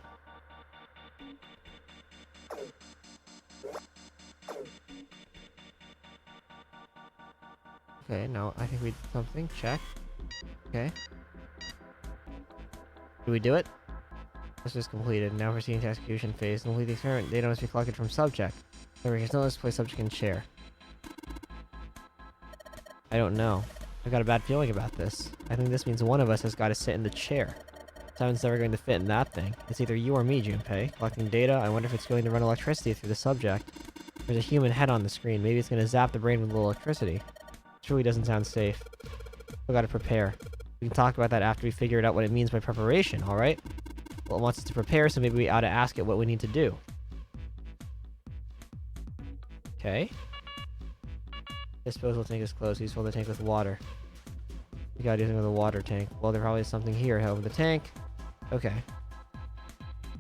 Okay, no, I think we did something. Check. Okay. Did we do it? This is completed. Now proceeding to execution phase. Complete the experiment. Data must be collected from subject. However, you can still display subject in chair. I don't know. I've got a bad feeling about this. I think this means one of us has got to sit in the chair. Simon's never going to fit in that thing. It's either you or me, Junpei. Collecting data, I wonder if it's going to run electricity through the subject. There's a human head on the screen. Maybe it's going to zap the brain with a little electricity. This really doesn't sound safe. We gotta prepare. We can talk about that after we figured out what it means by preparation, alright? Well, it wants us to prepare, so maybe we ought to ask it what we need to do. Okay. Disposal tank is closed. Use fill the tank with water. We gotta do something with the water tank. Well, there probably is something here. Over the tank. Okay.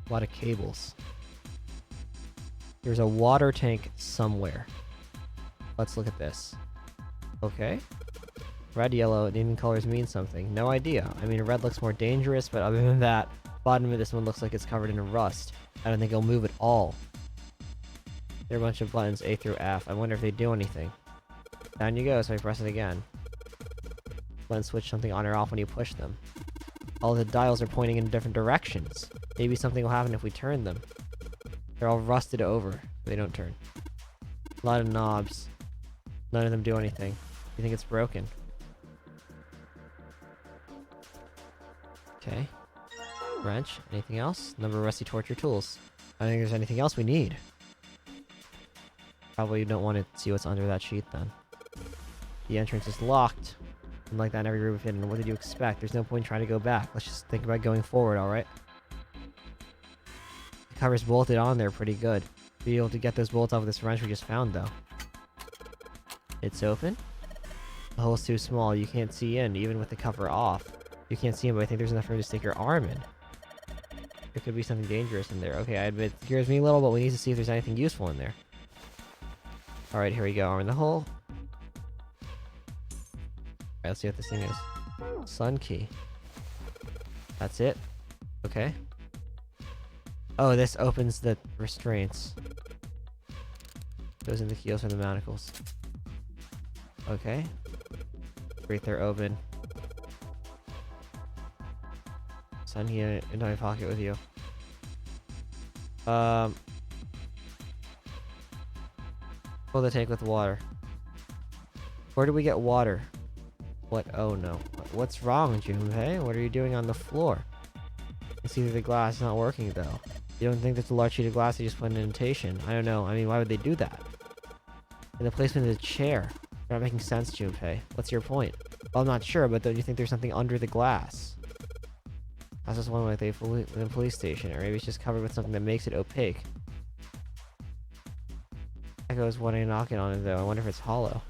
A lot of cables. There's a water tank somewhere. Let's look at this. Okay. Red, yellow, naming colors mean something. No idea. I mean, red looks more dangerous, but other than that, bottom of this one looks like it's covered in rust. I don't think it'll move at all. There are a bunch of buttons, A through F. I wonder if they do anything. Down you go, so I press it again. Buttons switch something on or off when you push them. All the dials are pointing in different directions. Maybe something will happen if we turn them. They're all rusted over, so they don't turn. A lot of knobs. None of them do anything. You think it's broken? Okay. Wrench. Anything else? Number of rusty torture tools. I don't think there's anything else we need. Probably don't want to see what's under that sheet then. The entrance is locked. And like that in every room we've hidden. What did you expect? There's no point trying to go back. Let's just think about going forward, alright? The cover's bolted on there pretty good. Be able to get those bolts off with this wrench we just found though. It's open. The hole's too small. You can't see in, even with the cover off. You can't see in, but I think there's enough room to stick your arm in. There could be something dangerous in there. Okay, I admit it scares me a little, but we need to see if there's anything useful in there. Alright, here we go. Arm in the hole. Alright, let's see what this thing is. Sun key. That's it? Okay. Oh, this opens the restraints. Goes in the keels for the manacles. Okay. Great, they're open. Sun key in my pocket with you. Fill the tank with water. Where do we get water? What? Oh no. What's wrong, Junpei? What are you doing on the floor? I see that the glass is not working though. You don't think that's a large sheet of glass they just put an indentation? I don't know. I mean, why would they do that? And the placement of the chair. You're not making sense, Junpei. What's your point? Well, I'm not sure, but don't you think there's something under the glass? That's just one way they in the police station, or maybe it's just covered with something that makes it opaque. Echo's wanting to knock it on it though. I wonder if it's hollow.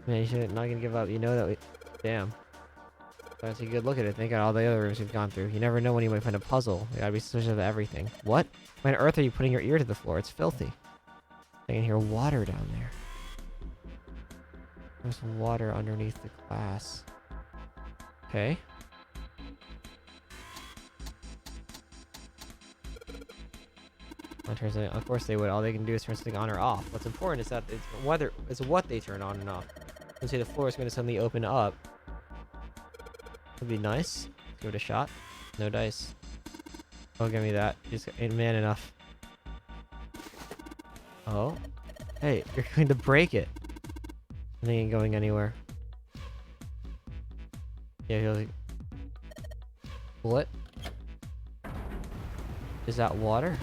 Man, you're not gonna give up. You know that we... Damn. Let's take a good look at it. Think about all the other rooms we've gone through. You never know when you might find a puzzle. You gotta be suspicious of everything. What? Why on earth are you putting your ear to the floor? It's filthy. I can hear water down there. There's water underneath the glass. Okay. Of course they would. All they can do is turn something on or off. What's important is that it's what they turn on and off. Let's say the floor is going to suddenly open up. Would be nice. Let's give it a shot. No dice. Oh, give me that. Just ain't man enough. Oh. Hey, you're going to break it. It ain't going anywhere. Yeah, he'll... What? Is that water?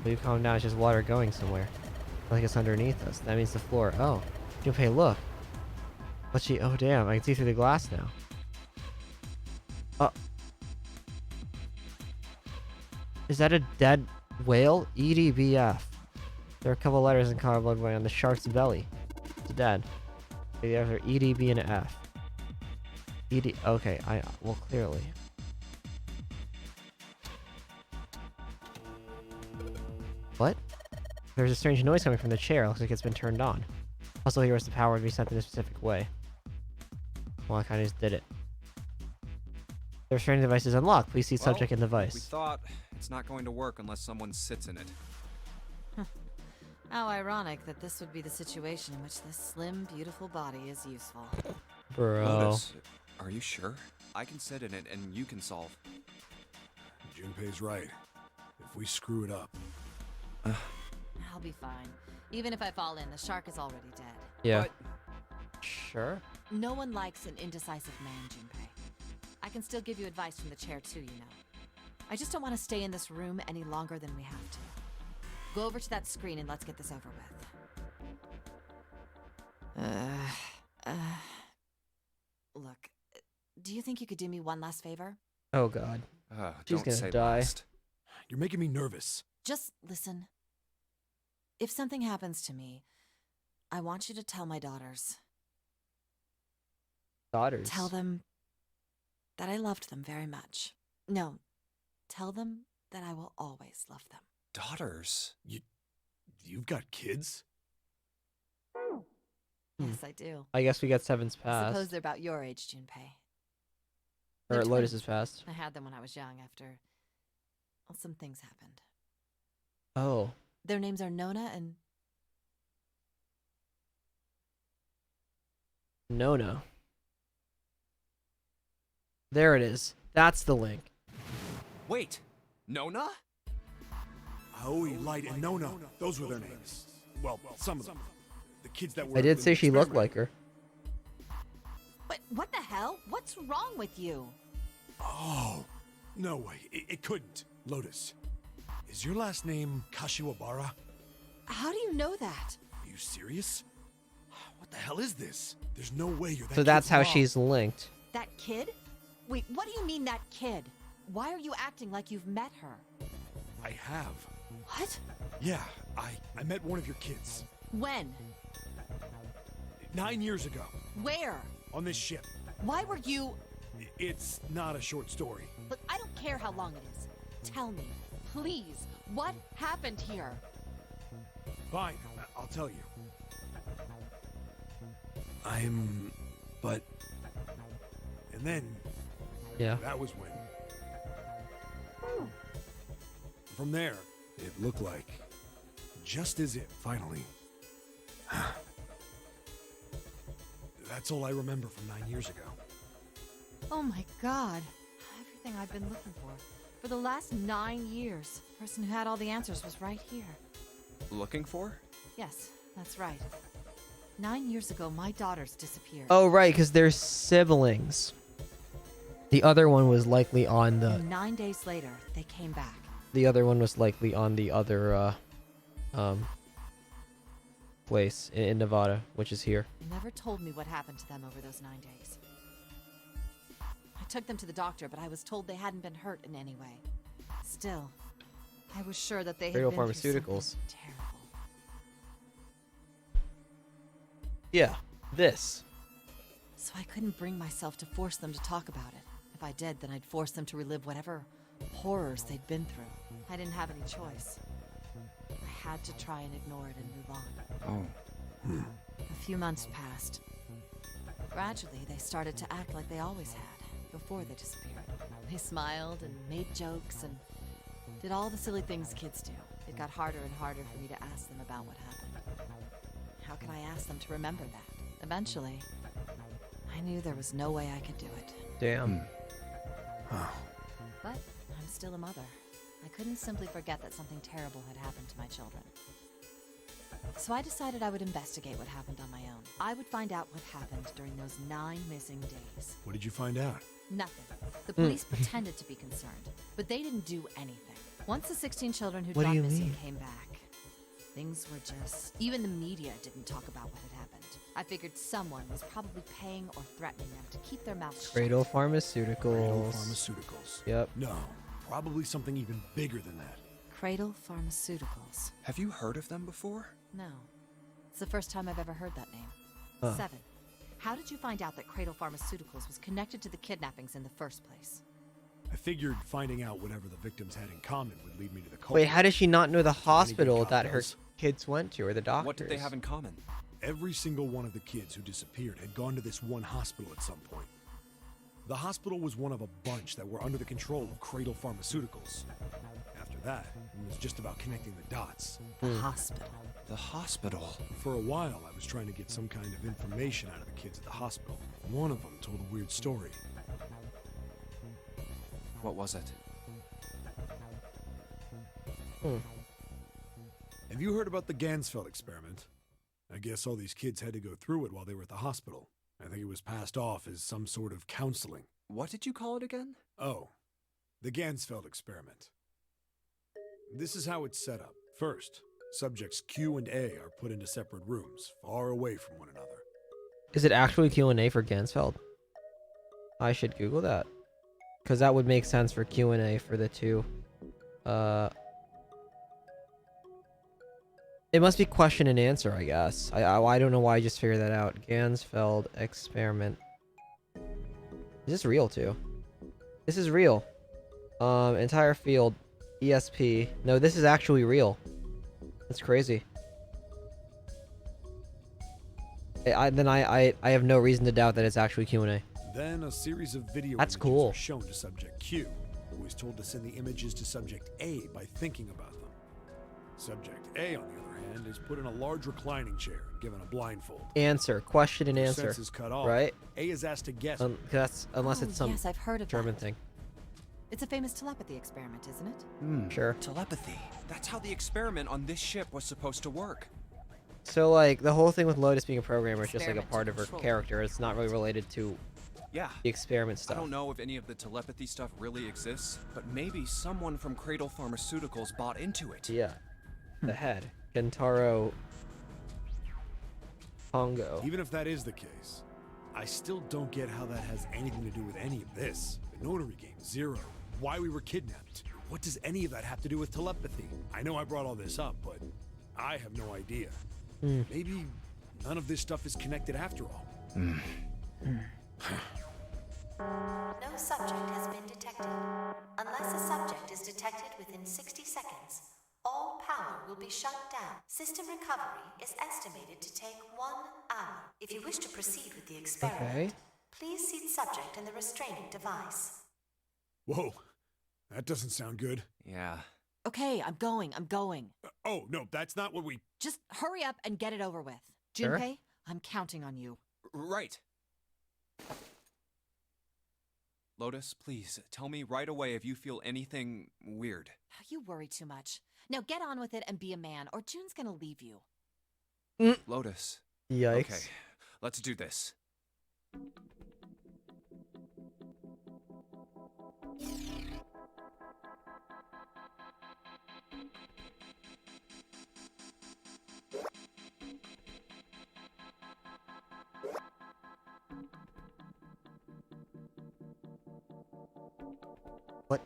Will you calm down? It's just water going somewhere. I think it's underneath us. That means the floor. Oh. Junpei, look. What's she? Oh, damn. I can see through the glass now. Oh. Is that a dead whale? EDBF. There are a couple letters in color blood on the shark's belly. It's dead. The others are EDB and F. ED. Okay, well, clearly. What? There's a strange noise coming from the chair. Looks like it's been turned on. Also, here was the power to be sent in a specific way. Well, I kind of just did it. The restraining device is unlocked. Please see subject and device.
We thought it's not going to work unless someone sits in it.
How ironic that this would be the situation in which this slim, beautiful body is useful.
Bro.
Lotus, are you sure? I can sit in it and you can solve.
Junpei's right. If we screw it up...
I'll be fine. Even if I fall in, the shark is already dead.
Yeah. But... Sure.
No one likes an indecisive man, Junpei. I can still give you advice from the chair too, you know. I just don't want to stay in this room any longer than we have to. Go over to that screen and let's get this over with. Look, do you think you could do me one last favor?
Oh god. She's gonna die.
Last. You're making me nervous.
Just listen. If something happens to me, I want you to tell my daughters.
Daughters?
Tell them that I loved them very much. No, tell them that I will always love them.
Daughters?
You've got kids?
Yes, I do.
I guess we got Seven's
I
past.
suppose they're about your age, Junpei.
Or
They're
Lotus's
twins.
past.
I had them when I was young after... well, some things happened.
Oh.
Their names are Nona and...
Nona. There it is. That's the link.
Wait. Nona?
Aoi, Light, and Nona. Those were their names. Well, some of them. The kids that were...
I did say she looked like her.
But what the hell? What's wrong with you?
Oh. No way. It couldn't. Lotus. Is your last name Kashiwabara?
How do you know that?
Are you serious? What the hell is this? There's no way you're that
So that's
kid's
how
mom.
she's linked.
That kid? Wait, what do you mean that kid? Why are you acting like you've met her?
I have.
What?
Yeah, I met one of your kids.
When?
9 years ago.
Where?
On this ship.
Why were you...
It's not a short story.
Look, I don't care how long it is. Tell me, please, what happened here?
Fine, I'll tell you. But... And then...
Yeah.
That was when... From there, it looked like... Just as it, finally... That's all I remember from 9 years ago.
Oh my god. Everything I've been looking for. For the last 9 years. The person who had all the answers was right here.
Looking for?
Yes, that's right. 9 years ago, my daughters disappeared.
Oh, right, because they're siblings. The other one was likely on the...
And 9 days later, they came back.
The other one was likely on the other, place in Nevada, which is here.
They never told me what happened to them over those 9 days. I took them to the doctor, but I was told they hadn't been hurt in any way. Still, I was sure that they had been through
Pharmaceuticals.
something terrible.
Yeah, this.
So I couldn't bring myself to force them to talk about it. If I did, then I'd force them to relive whatever horrors they'd been through. I didn't have any choice. I had to try and ignore it and move on.
Oh.
A few months passed. Gradually, they started to act like they always had, before they disappeared. They smiled and made jokes and did all the silly things kids do. It got harder and harder for me to ask them about what happened. How could I ask them to remember that? Eventually, I knew there was no way I could do it.
Damn.
But I'm still a mother. I couldn't simply forget that something terrible had happened to my children. So I decided I would investigate what happened on my own. I would find out what happened during those 9 missing days.
What did you find out?
Nothing. The police pretended to be concerned, but they didn't do anything. Once the 16 children who'd
What do
gone
you
missing
mean?
came back, things were just... Even the media didn't talk about what had happened. I figured someone was probably paying or threatening them to keep their mouths shut.
Cradle Pharmaceuticals.
Cradle Pharmaceuticals.
Yep.
No, probably something even bigger than that.
Cradle Pharmaceuticals.
Have you heard of them before?
No. It's the first time I've ever heard that name.
Huh.
7. How did you find out that Cradle Pharmaceuticals was connected to the kidnappings in the first place?
I figured finding out whatever the victims had in common would lead me to the culprit.
Wait, how does she not know the hospital
cop
that her
does.
kids went to, or the doctors?
What did they have in common?
Every single one of the kids who disappeared had gone to this one hospital at some point. The hospital was one of a bunch that were under the control of Cradle Pharmaceuticals. After that, it was just about connecting the dots.
The hospital.
The hospital?
For a while, I was trying to get some kind of information out of the kids at the hospital. One of them told a weird story.
What was it?
Have you heard about the Gansfeld experiment? I guess all these kids had to go through it while they were at the hospital. I think it was passed off as some sort of counseling.
What did you call it again?
Oh, the Gansfeld experiment. This is how it's set up. First, subjects Q and A are put into separate rooms, far away from one another.
Is it actually Q&A for Gansfeld? I should Google that. Because that would make sense for Q&A for the two. It must be question and answer, I guess. I don't know why I just figured that out. Gansfeld experiment. Is this real too? This is real. Entire field. ESP. No, this is actually real. That's crazy. I have no reason to doubt that it's actually Q&A.
Then a series of video
That's
images
cool.
are shown to subject Q, who is told to send the images to subject A by thinking about them. Subject A, on the other hand, is put in a large reclining chair, given a blindfold.
Answer. Question and
If
answer.
senses cut off,
Right?
A is asked to guess.
Unless it's some
yes, I've heard of
German
that.
thing.
It's a famous telepathy experiment, isn't it?
Sure.
Telepathy. That's how the experiment on this ship was supposed to work.
So, like, the whole thing with Lotus being a programmer is just like a
Experiment
part of her
control.
character. It's not really related to
Yeah.
the experiment
I
stuff.
don't know if any of the telepathy stuff really exists, but maybe someone from Cradle Pharmaceuticals bought into it.
Yeah. The head. Kentaro Pongo.
Even if that is the case, I still don't get how that has anything to do with any of this. The Nonary Games, Zero, why we were kidnapped. What does any of that have to do with telepathy? I know I brought all this up, but I have no idea. Maybe none of this stuff is connected after all.
No subject has been detected. Unless a subject is detected within 60 seconds, all power will be shut down. System recovery is estimated to take 1 hour. If If you wish to proceed with the experiment, please seat subject in the restraining device.
Whoa, that doesn't sound good.
Yeah.
Okay, I'm going.
Oh, no, that's not what we...
Just hurry up and get it over with.
Sure.
Junpei, I'm counting on you.
Right. Lotus, please, tell me right away if you feel anything weird.
You worry too much. Now get on with it and be a man, or June's gonna leave you.
Lotus.
Yikes.
Okay, let's do this.
What?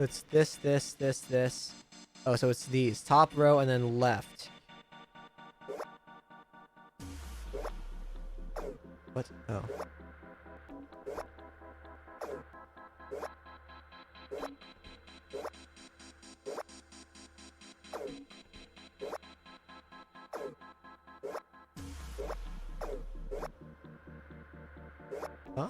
It's this. Oh, so it's these. Top row and then left. What? Oh. Huh?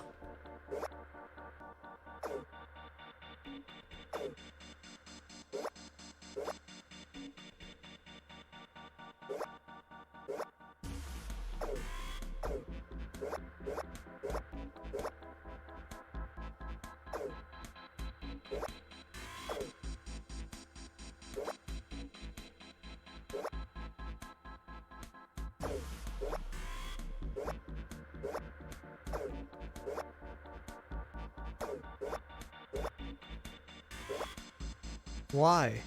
Why?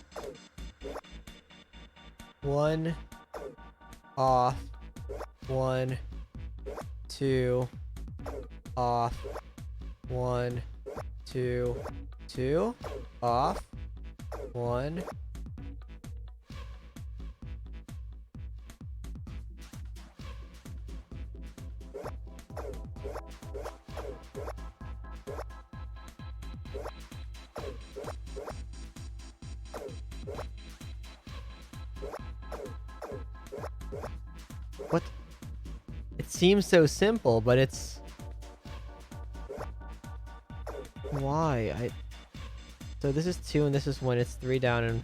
1 off, 1 2 off, 1 2 2 off, 1. What? It seems so simple, but it's... Why? So this is 2 and this is 1. It's 3 down and...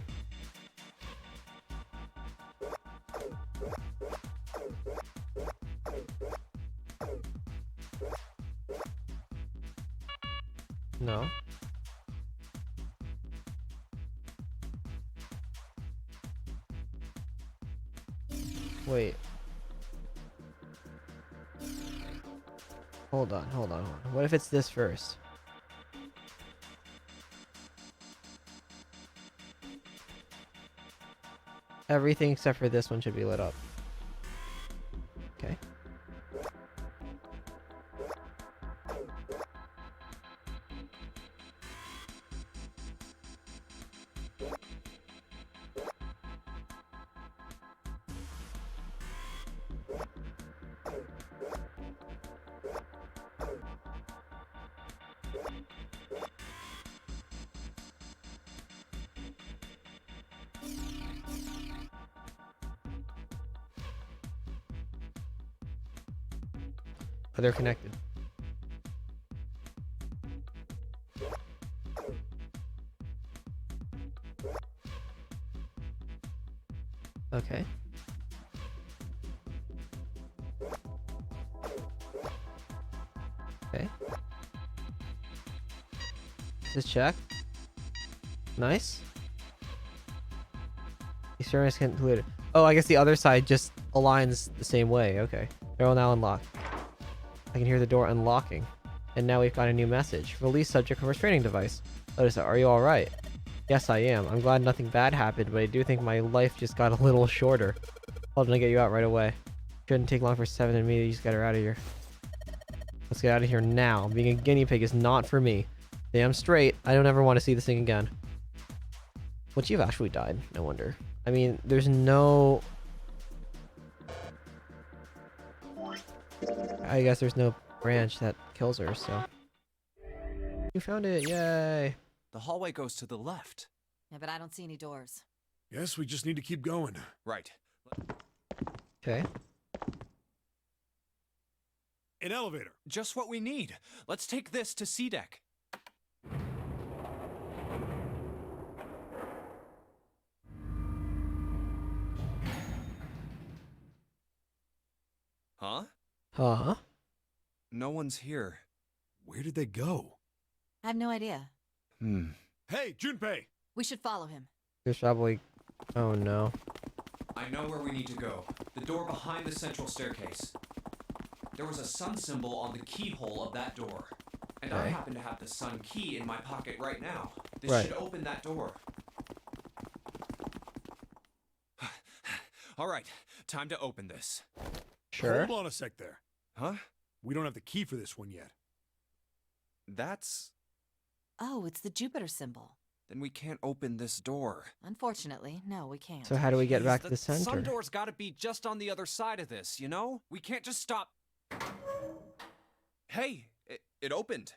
No. Wait. Hold on. What if it's this first? Everything except for this one should be lit up. Okay. Oh, they're connected. Okay. Okay. Just check. Nice. Experiments concluded. Oh, I guess the other side just aligns the same way. Okay. They're all now unlocked. I can hear the door unlocking. And now we've got a new message. Release subject from restraining device. Lotus, are you alright? Yes, I am. I'm glad nothing bad happened, but I do think my life just got a little shorter. Hold on, I'll get you out right away. Shouldn't take long for 7 and me to just get her out of here. Let's get out of here now. Being a guinea pig is not for me. Damn straight. I don't ever want to see this thing again. Well, you've actually died. No wonder. I mean, there's no... I guess there's no branch that kills her, so... You found it, yay!
The hallway goes to the left.
Yeah, but I don't see any doors.
Yes, we just need to keep going.
Right.
Okay.
An elevator.
Just what we need. Let's take this to C deck.
Huh?
Huh?
No one's here.
Where did they go?
I have no idea.
Hey, Junpei!
We should follow him.
There's probably... Oh no.
I know where we need to go. The door behind the central staircase. There was a sun symbol on the keyhole of that door. And I
Okay.
happen to have the sun key in my pocket right now. This
Right.
should open that door.
All right, time to open this.
Sure.
Hold on a sec there.
Huh?
We don't have the key for this one yet.
That's...
Oh, it's the Jupiter symbol.
Then we can't open this door.
Unfortunately, no, we can't.
So how do we get
Jeez,
back to the center?
sun door's gotta be just on the other side of this, you know? We can't just stop.
Hey, it opened.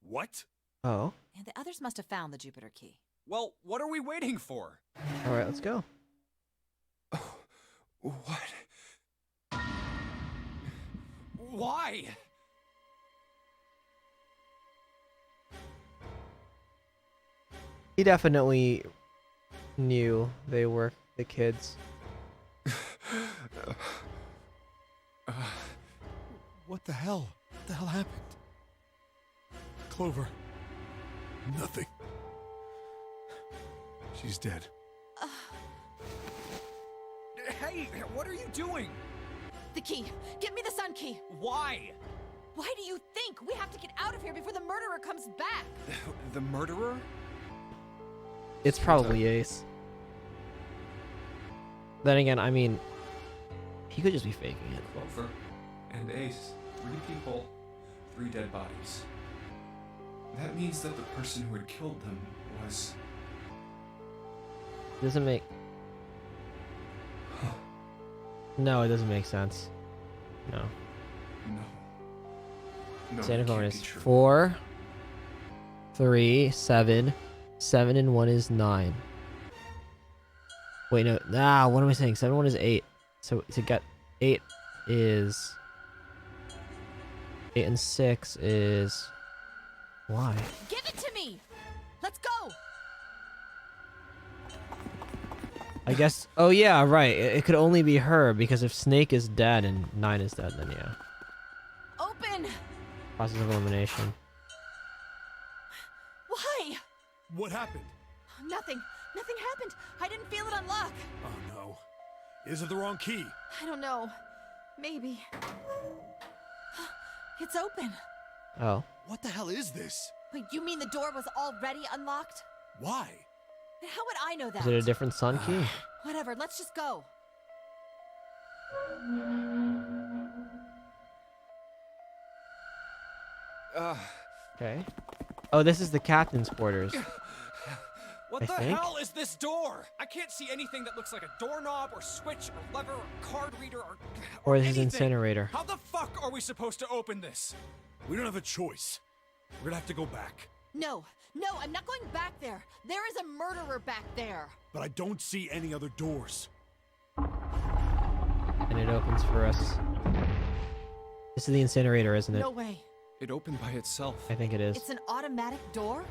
What?
Oh.
And the others must have found the Jupiter key.
Well, what are we waiting for?
Alright, let's go.
What?
Why?
He definitely knew they were the kids.
What the hell? What the hell happened? Clover. Nothing. She's dead.
Hey, what are you doing?
The key! Get me the sun key!
Why?
Why do you think? We have to get out of here before the murderer comes back!
The murderer?
It's probably Ace. Then again, I mean, he could just be faking it.
Clover and Ace. 3 people. 3 dead bodies. That means that the person who had killed them was...
Doesn't make... No, it doesn't make sense. No.
No.
Santa Claus is 4, 3, 7. 7 and 1 is 9. Wait, no. Nah, what am I saying? 7 1 is 8. So to get 8 is... 8 and 6 is... Why?
Give it to me! Let's go!
I guess... Oh yeah, right. It could only be her, because if Snake is dead and 9 is dead, then yeah.
Open!
Process of elimination.
Why?
What happened?
Nothing. Nothing happened. I didn't feel it unlock.
Oh no. Is it the wrong key?
I don't know. Maybe. It's open.
Oh.
What the hell is this?
Wait, you mean the door was already unlocked?
Why?
And how would I know that?
Is it a different sun key?
Whatever, let's just go.
Okay. Oh, this is the captain's quarters.
What
I
the
think?
hell is this door? I can't see anything that looks like a doorknob or switch or lever or card reader
Or this is
anything.
incinerator.
How the fuck are we supposed to open this?
We don't have a choice. We're gonna have to go back.
No, I'm not going back there. There is a murderer back there.
But I don't see any other doors.
And it opens for us. This is the incinerator, isn't it?
No way.
It opened by itself.
I think it is.
It's an automatic door?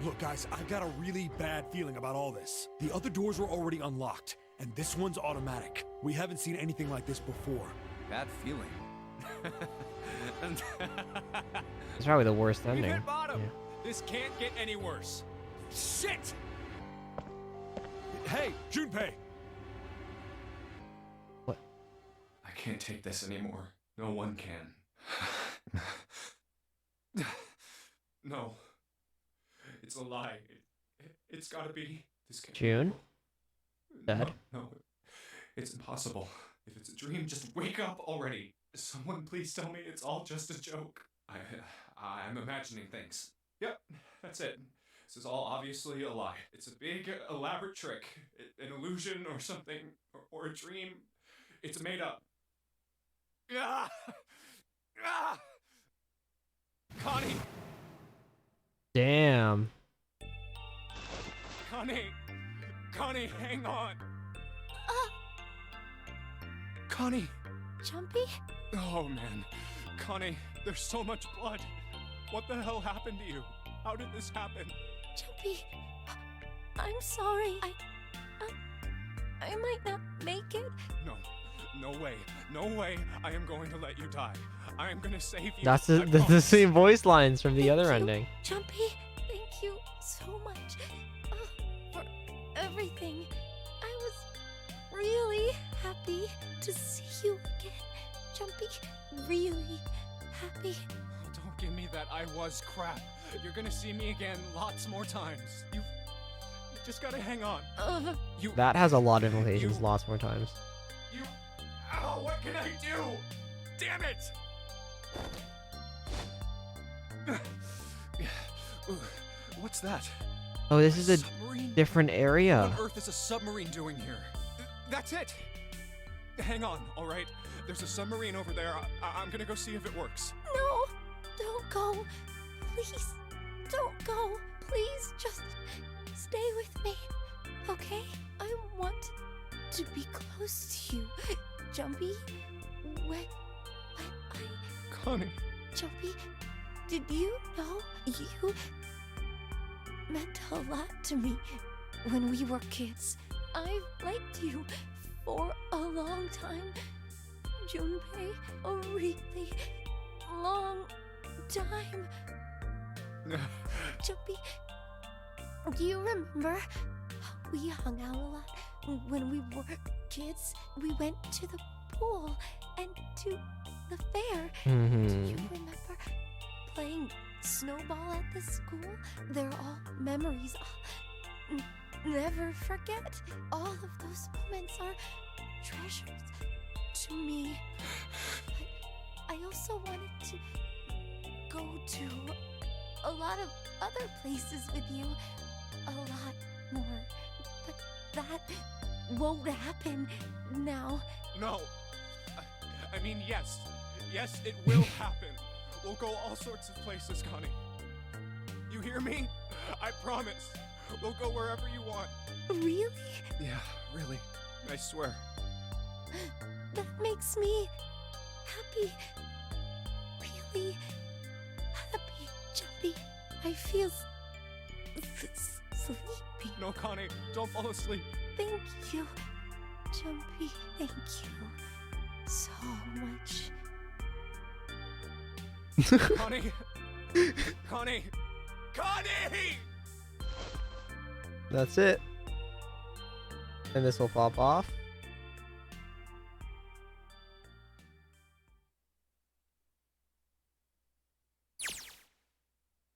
Look, guys, I've got a really bad feeling about all this. The other doors were already unlocked, and this one's automatic. We haven't seen anything like this before.
Bad feeling.
It's probably the worst
We've
ending.
hit bottom.
Yeah.
This can't get any worse. Shit!
Hey, Junpei!
What?
I can't take this anymore. No one can. No. It's a lie. It's gotta be. This can't
June? Dad?
No. It's impossible. If it's a dream, just wake up already. Someone please tell me it's all just a joke. I'm imagining things. Yep, that's it. This is all obviously a lie. It's a big, elaborate trick. An illusion or something. Or a dream. It's made up. Ah! Ah! Connie!
Damn.
Connie! Connie, hang on!
Connie!
Jumpy?
Oh man. Connie, there's so much blood. What the hell happened to you? How did this happen?
Jumpy, I'm sorry. I might not make it.
No. No way. No way I am going to let you die. I am going to save you.
That's the same voice lines from the other ending.
Jumpy, thank you so much for everything. I was really happy to see you again. Jumpy, really happy.
Don't give me that I was crap. You're gonna see me again lots more times. You just gotta hang on.
That has a lot of implications, lots more times.
Ow, what can I do? Damn it! What's that?
Oh, this is a
submarine?
different area.
What on earth is a submarine doing here? That's it! Hang on, alright? There's a submarine over there. I'm gonna go see if it works.
No, don't go. Please, don't go. Please, just stay with me, okay? I want to be close to you, Jumpy. When I...
Connie.
Jumpy, did you know you meant a lot to me when we were kids? I've liked you for a long time, Junpei, a really long time. Jumpy, do you remember how we hung out a lot when we were kids? We went to the pool and to the fair. Do you remember playing snowball at the school? They're all memories I'll never forget. All of those moments are treasures to me. But I also wanted to go to a lot of other places with you. A lot more. But that won't happen now.
No. I mean, yes. Yes, it will happen. We'll go all sorts of places, Connie. You hear me? I promise. We'll go wherever you want.
Really?
Yeah, really. I swear.
That makes me happy. Really happy, Jumpy. I feel sleepy.
No, Connie, don't fall asleep.
Thank you, Jumpy. Thank you so much.
Connie! Connie! Connie!
That's it. And this will pop off.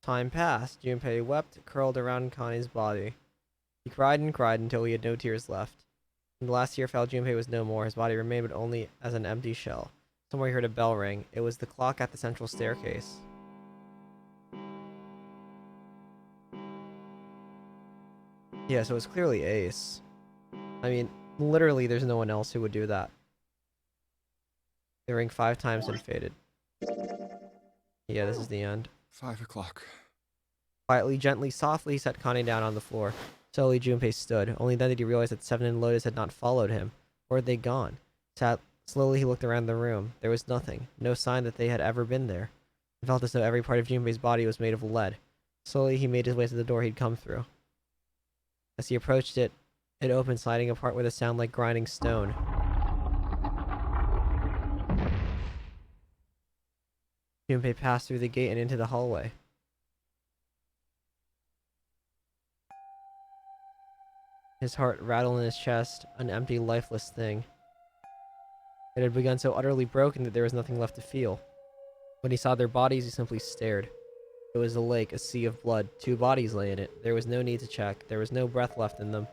Time passed. Junpei wept, curled around Connie's body. He cried and cried until he had no tears left. When the last tear fell, Junpei was no more. His body remained but only as an empty shell. Somewhere he heard a bell ring. It was the clock at the central staircase. Yeah, so it's clearly Ace. I mean, literally there's no one else who would do that. They rang 5 times and faded. Yeah, this is the end.
5 o'clock.
Quietly, gently, softly, he set Connie down on the floor. Slowly, Junpei stood. Only then did he realize that Seven and Lotus had not followed him. Where had they gone? Slowly, he looked around the room. There was nothing. No sign that they had ever been there. It felt as though every part of Junpei's body was made of lead. Slowly, he made his way to the door he'd come through. As he approached it, it opened, sliding apart with a sound like grinding stone. Junpei passed through the gate and into the hallway. His heart rattled in his chest, an empty, lifeless thing. It had begun so utterly broken that there was nothing left to feel. When he saw their bodies, he simply stared. It was a lake, a sea of blood. 2 bodies lay in it. There was no need to check. There was no breath left in them.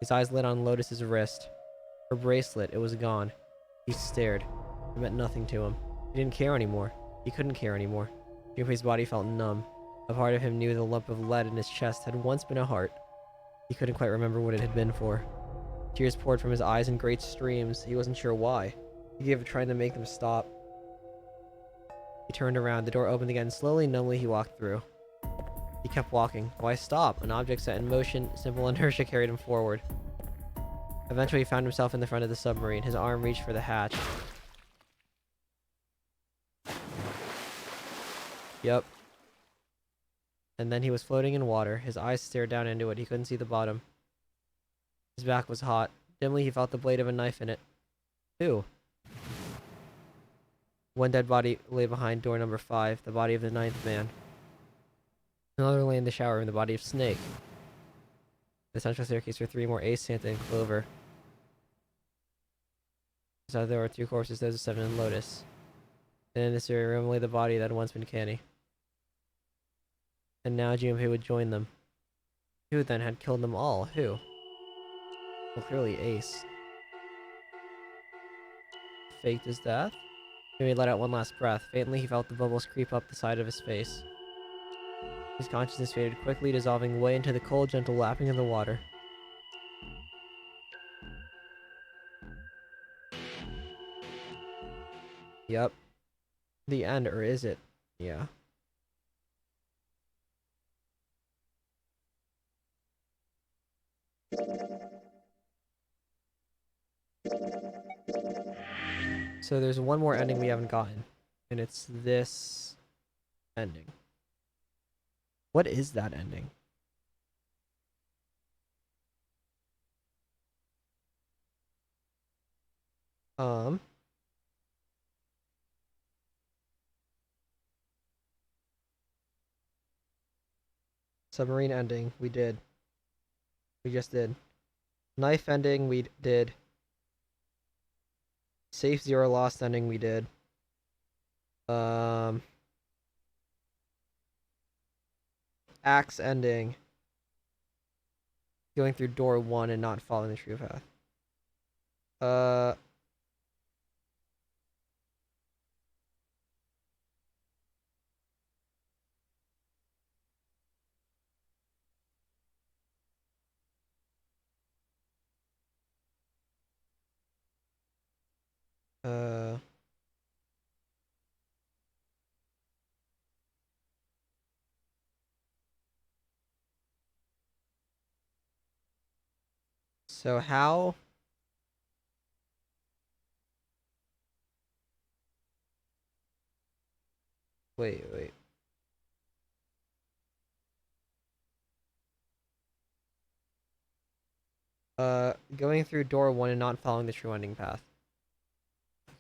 His eyes lit on Lotus's wrist. Her bracelet, it was gone. He stared. It meant nothing to him. He didn't care anymore. He couldn't care anymore. Junpei's body felt numb. A part of him knew the lump of lead in his chest had once been a heart. He couldn't quite remember what it had been for. Tears poured from his eyes in great streams. He wasn't sure why. He gave a try to make them stop. He turned around. The door opened again. Slowly, numbly, he walked through. He kept walking. Why stop? An object set in motion. Simple inertia carried him forward. Eventually, he found himself in the front of the submarine. His arm reached for the hatch. Yep. And then he was floating in water. His eyes stared down into it. He couldn't see the bottom. His back was hot. Dimly, he felt the blade of a knife in it. Who? One dead body lay behind door number 5, the body of the 9th man. Another lay in the shower room, the body of Snake. The central staircase were 3 more: Ace, Santa, and Clover. Besides, there were 2 corpses, those of 7 and Lotus. Then in this area room lay the body that had once been Canny. And now GMP would join them. Who then had killed them all? Who? Well, clearly Ace. Faked his death? Jimmy let out one last breath. Faintly, he felt the bubbles creep up the side of his face. His consciousness faded quickly, dissolving away into the cold, gentle lapping of the water. Yep. The end, or is it? Yeah. So there's one more ending we haven't gotten, and it's this ending. What is that ending? Submarine ending, we did. We just did. Knife ending, we did. Safe Zero Lost ending, we did. Axe ending. Going through door 1 and not following the true path. So how? Wait. Going through door 1 and not following the true ending path.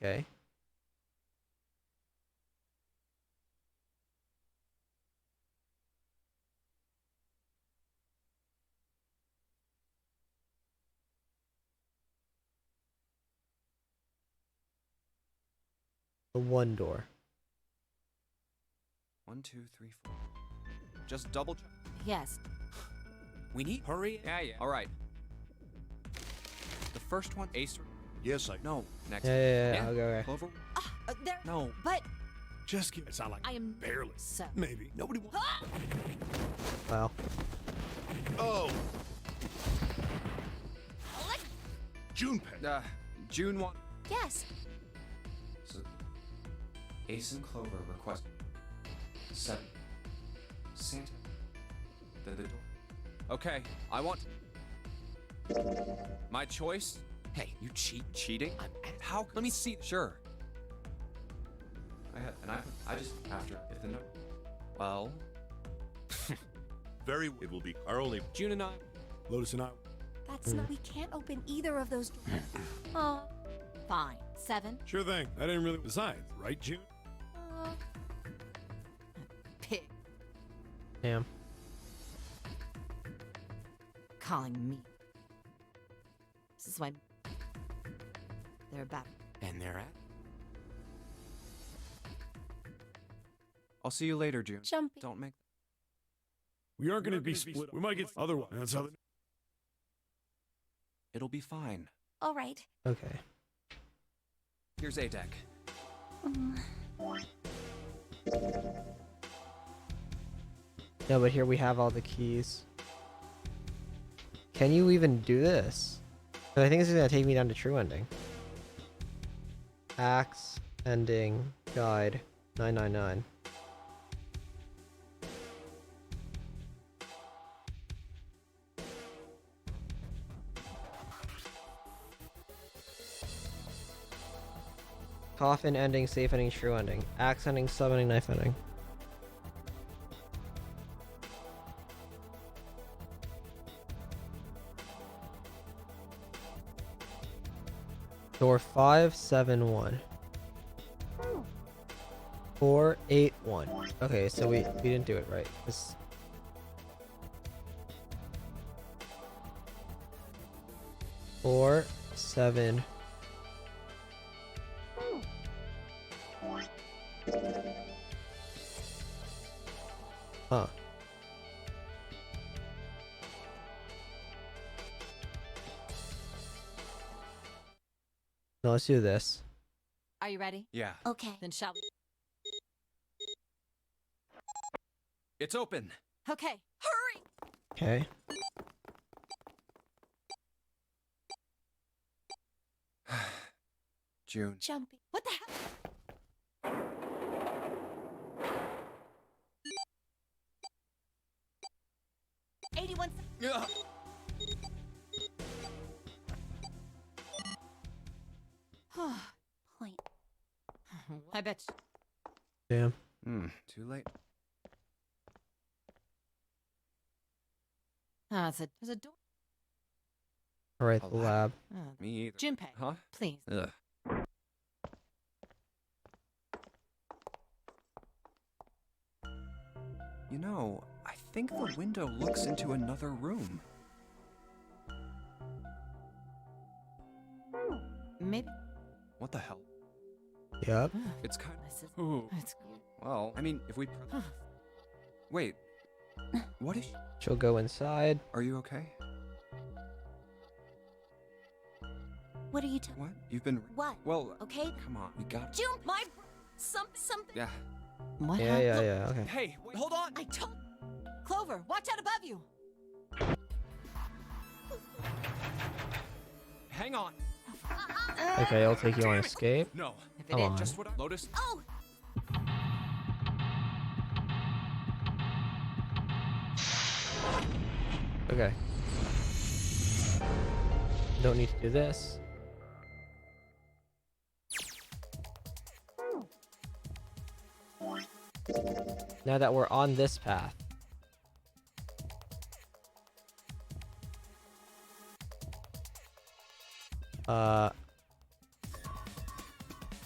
Okay. The 1 door.
1, 2, 3, 4. Just double check.
Yes.
We need hurry.
Yeah. All right. The first one, Ace.
Yes, I.
No, next.
Yeah. Okay.
Clover.
There.
No.
But
Just give it sound like
I am
barely.
so.
Maybe. Nobody wants.
Wow.
Oh! Junpei.
June 1.
Yes.
So, Ace and Clover request 7. Santa. Then the door. Okay, I want. My choice?
Hey, you
Cheating? How?
Let me see.
Sure. I just after if the note. Well.
It will be our only.
June and I.
Lotus and I.
That's not. We can't open either of those doors. Oh.
Fine. 7.
Sure thing. I didn't really decide, right, June?
Pig.
Damn.
Calling me. This is why they're about.
And they're at.
I'll see you later, June.
Jumpy.
Don't make.
We aren't going to be split. We might get otherwise. That's how.
It'll be fine.
All right.
Okay.
Here's A deck.
No, but here we have all the keys. Can you even do this? 'Cause I think this is gonna take me down to true ending. Axe ending guide 999. Coffin ending, safe ending, true ending. Axe ending, summoning, knife ending. Door 571. 481. Okay, so we didn't do it right. This 4, 7. Huh. No, let's do this.
Are you ready?
Yeah.
Okay.
Then shall we?
It's open.
Okay, hurry!
Okay.
June.
Jumpy.
What the hell?
Ugh.
Point.
I bet.
Damn.
Too late.
Ah, there's a door.
Alright,
A
the
lab.
lab.
Me either.
Junpei,
Huh?
please.
Ugh. You know, I think the window looks into another room.
Maybe.
What the hell?
Yep.
It's kind
This is.
of.
It's cool.
Well, I mean, if we. Wait. What is.
She'll go inside.
Are you okay?
What are you talking?
What? You've been.
What?
Well,
Okay.
come on. We got.
June, my something.
Yeah.
What
Yeah,
happened?
yeah, okay.
Hey, wait, hold on.
I told. Clover, watch out above you.
Hang on.
Okay, I'll take you on escape.
No.
If it
Come
ain't
on.
Just what I. Lotus.
Oh,
Okay. Don't need to do this. Now that we're on this path.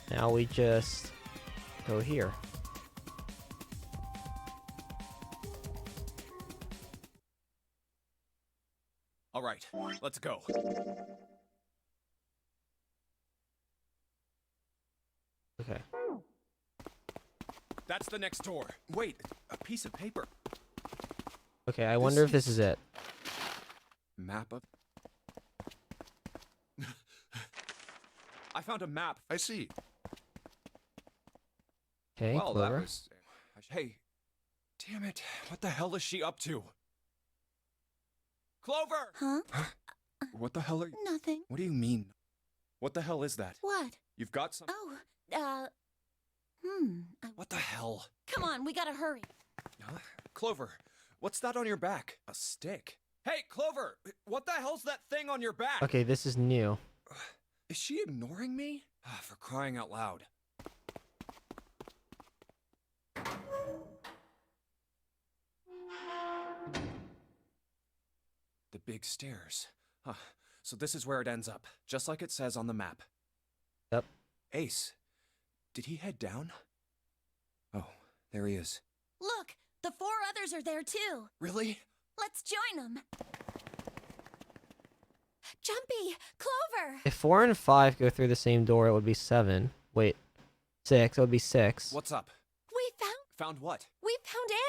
Now we just go here.
All right, let's go.
Okay.
That's the next door.
Wait, a piece of paper.
Okay, I wonder if this is it.
Map of.
I found a map.
I see.
Okay,
Well,
Clover.
that was. Hey, damn it! What the hell is she up to?
Clover!
huh?
What the hell are you?
Nothing.
What do you mean? What the hell is that?
What?
You've got some.
Oh,
What the hell?
Come on, we gotta hurry.
Huh? Clover, what's that on your back? A stick?
Hey, Clover! What the hell's that thing on your back?
Okay, this is new.
Is she ignoring me? For crying out loud. The big stairs. Huh. So this is where it ends up, just like it says on the map.
Yep.
Ace, did he head down? Oh, there he is.
Look, the 4 others are there too.
Really?
Let's join them. Jumpy, Clover.
If 4 and 5 go through the same door, it would be 7. Wait, 6. It would be 6.
What's up?
We found
Found what?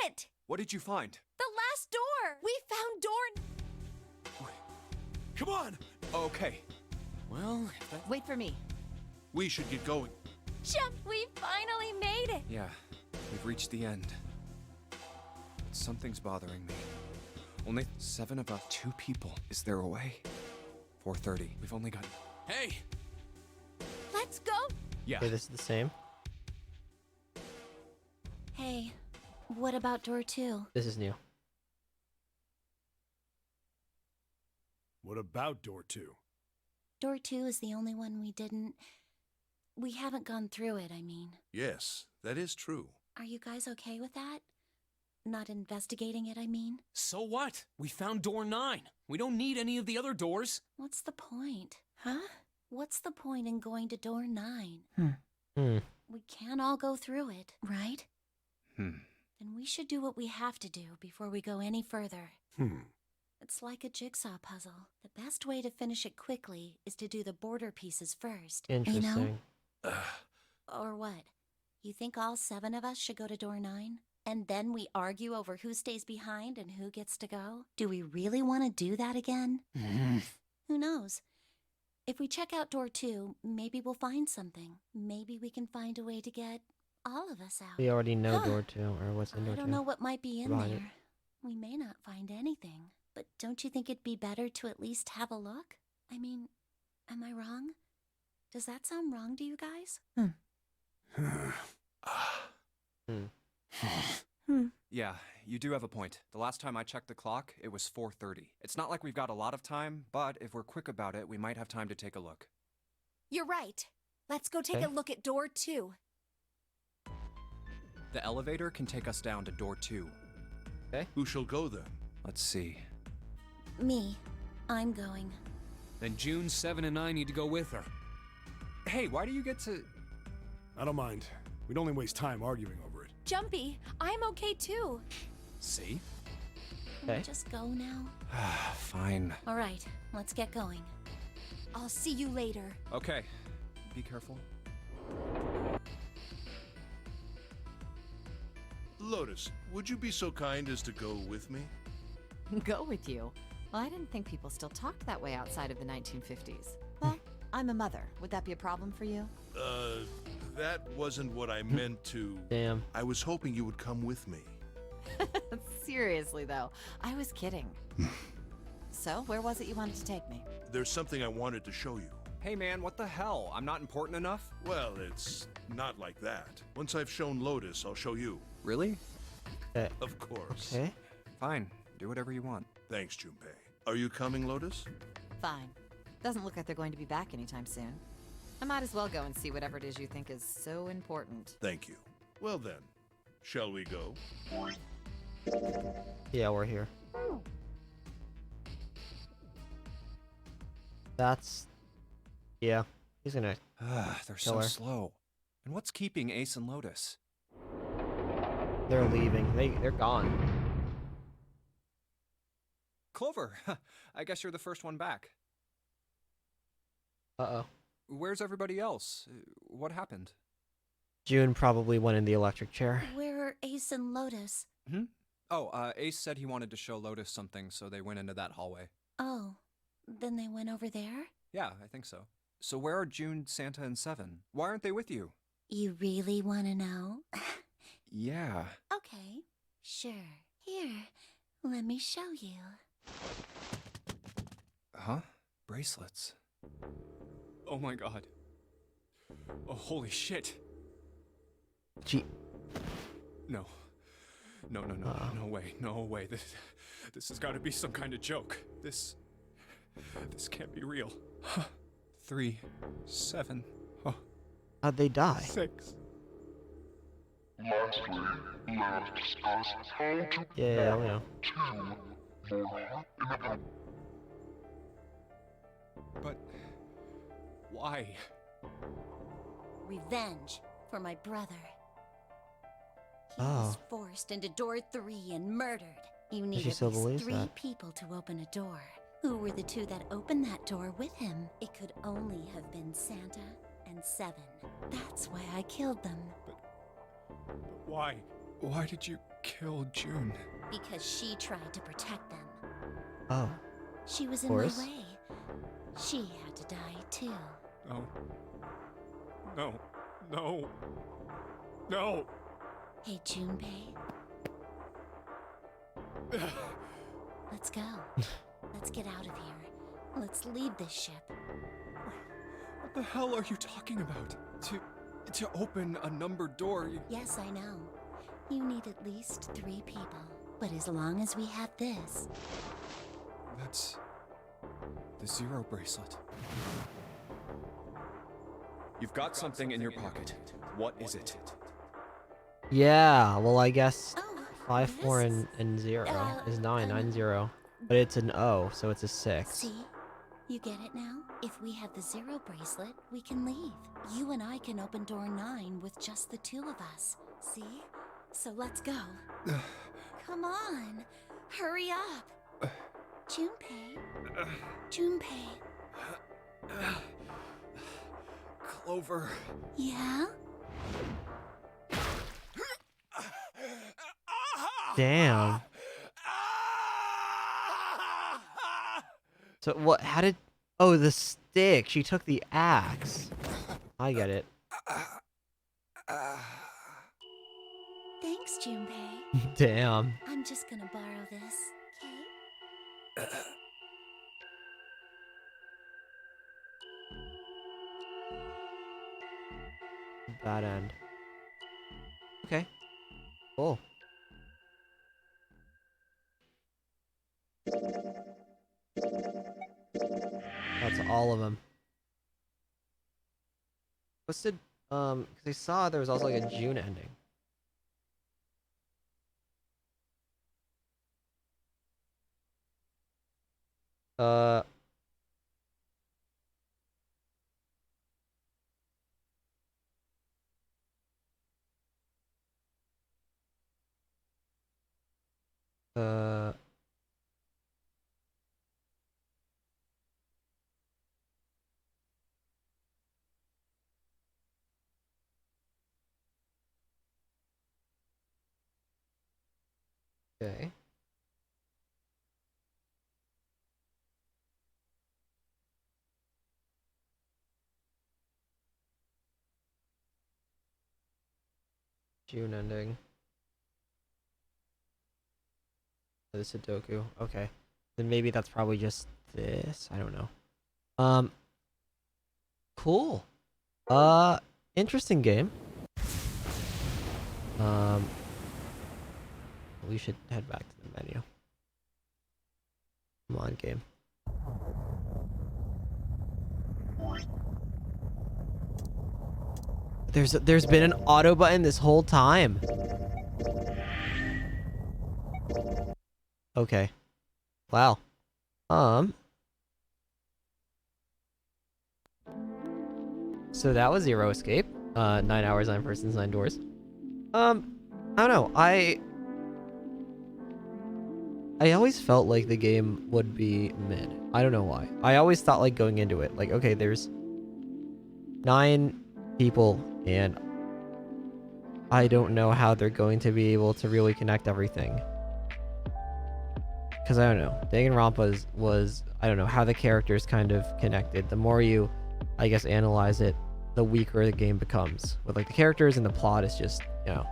it.
What did you find?
The last door. We found door.
Come on!
Okay.
Well, if that...
Wait for me.
We should get going.
Jump, we finally made it.
Yeah, we've reached the end. But something's bothering me. Only 7 of us. 2 people. Is there a way? 4:30. We've only got.
Hey!
Let's go.
Yeah.
Okay, this is the same.
Hey, what about door 2?
This is new.
What about door 2?
Door 2 is the only one we didn't.
We haven't gone through it, I mean.
Yes, that is true.
Are you guys okay with that? Not investigating it, I mean?
So what? We found door 9. We don't need any of the other doors.
What's the point? Huh? What's the point in going to door 9? We can't all go through it, right? Then we should do what we have to do before we go any further. It's like a jigsaw puzzle. The best way to finish it quickly is to do the border pieces first.
Interesting.
You know? Or what? You think all 7 of us should go to door 9? And then we argue over who stays behind and who gets to go? Do we really want to do that again? Who knows? If we check out door 2, maybe we'll find something. Maybe we can find a way to get all of us out.
We already know door 2, or what's in door 2.
I don't know what might be in
Behind
there.
it.
We may not find anything. But don't you think it'd be better to at least have a look? I mean, am I wrong? Does that sound wrong to you guys?
Yeah, you do have a point. The last time I checked the clock, it was 4:30. It's not like we've got a lot of time, but if we're quick about it, we might have time to take a look.
You're right. Let's go take a look at door 2.
The elevator can take us down to door 2.
Okay.
Who shall go then?
Let's see.
Me. I'm going.
Then June, 7, and I need to go with her.
Hey, why do you get to...
I don't mind. We'd only waste time arguing over it.
Jumpy, I'm okay too.
See?
Can we just go now?
Fine.
All right, let's get going.
I'll see you later.
Okay. Be careful.
Lotus, would you be so kind as to go with me?
Go with you? Well, I didn't think people still talked that way outside of the 1950s. Well, I'm a mother. Would that be a problem for you?
That wasn't what I meant to...
Damn.
I was hoping you would come with me.
Seriously, though, I was kidding. So, where was it you wanted to take me?
There's something I wanted to show you.
Hey man, what the hell? I'm not important enough?
Well, it's not like that. Once I've shown Lotus, I'll show you.
Really?
Of course.
Okay.
Fine. Do whatever you want.
Thanks, Junpei. Are you coming, Lotus?
Fine. Doesn't look like they're going to be back anytime soon. I might as well go and see whatever it is you think is so important.
Thank you. Well then, shall we go?
Yeah, we're here. That's... Yeah, he's gonna
They're
kill
so
her.
slow. And what's keeping Ace and Lotus?
They're leaving. They're gone.
Clover, I guess you're the first one back.
Uh-oh.
Where's everybody else? What happened?
June probably went in the electric chair.
Where are Ace and Lotus?
Oh, Ace said he wanted to show Lotus something, so they went into that hallway.
Oh, then they went over there?
Yeah, I think so. So where are June, Santa, and Seven? Why aren't they with you?
You really want to know?
Yeah.
Okay, sure. Here, let me show you.
Huh? Bracelets.
Oh my god. Oh, holy shit.
Gee.
No. No way, no way. This has got to be some kind of joke. This can't be real.
3, 7. Oh.
How'd they die?
6.
Lastly, let us discuss how to
Yeah, we know.
But why?
Revenge for my brother. He
Oh.
was forced into door 3 and murdered. You need
She
at
still
least
believes
3
that.
people to open a door. Who were the 2 that opened that door with him? It could only have been Santa and Seven. That's why I killed them.
Why? Why did you kill June?
Because she tried to protect them.
Oh.
She was in
Course.
my way. She had to die too.
No. No. No. No.
Hey, Junpei. Let's go. Let's get out of here. Let's leave this ship.
What the hell are you talking about? To open a numbered door,
Yes, I know. You need at least 3 people. But as long as we have this...
That's... the 0 bracelet. You've got something in your pocket. What is it?
Yeah, well, I guess
Oh,
5, 4, and 0 is 9, 9, 0. But it's an O, so it's a 6.
See? You get it now? If we have the 0 bracelet, we can leave. You and I can open door 9 with just the 2 of us. See? So let's go. Come on. Hurry up. Junpei. Junpei.
Clover.
Yeah?
Damn. So what, how did... Oh, the stick. She took the axe. I get it.
Thanks, Junpei.
Damn.
I'm just gonna borrow this, okay?
Bad end. Okay. Cool. That's all of them. What's the, because I saw there was also like a June ending. Uh... Okay. June ending. The Sudoku. Okay. Then maybe that's probably just this. I don't know. Cool. Interesting game. We should head back to the menu. Come on, game. There's been an auto button this whole time. Okay. Wow. So that was Zero Escape. 9 hours, 9 persons, 9 doors. I don't know. I always felt like the game would be mid. I don't know why. I always thought, like, going into it, like, okay, there's 9 people, and I don't know how they're going to be able to really connect everything. Because I don't know. Danganronpa was, I don't know, how the characters kind of connected. The more you, I guess, analyze it, the weaker the game becomes. With, like, the characters and the plot is just, you know.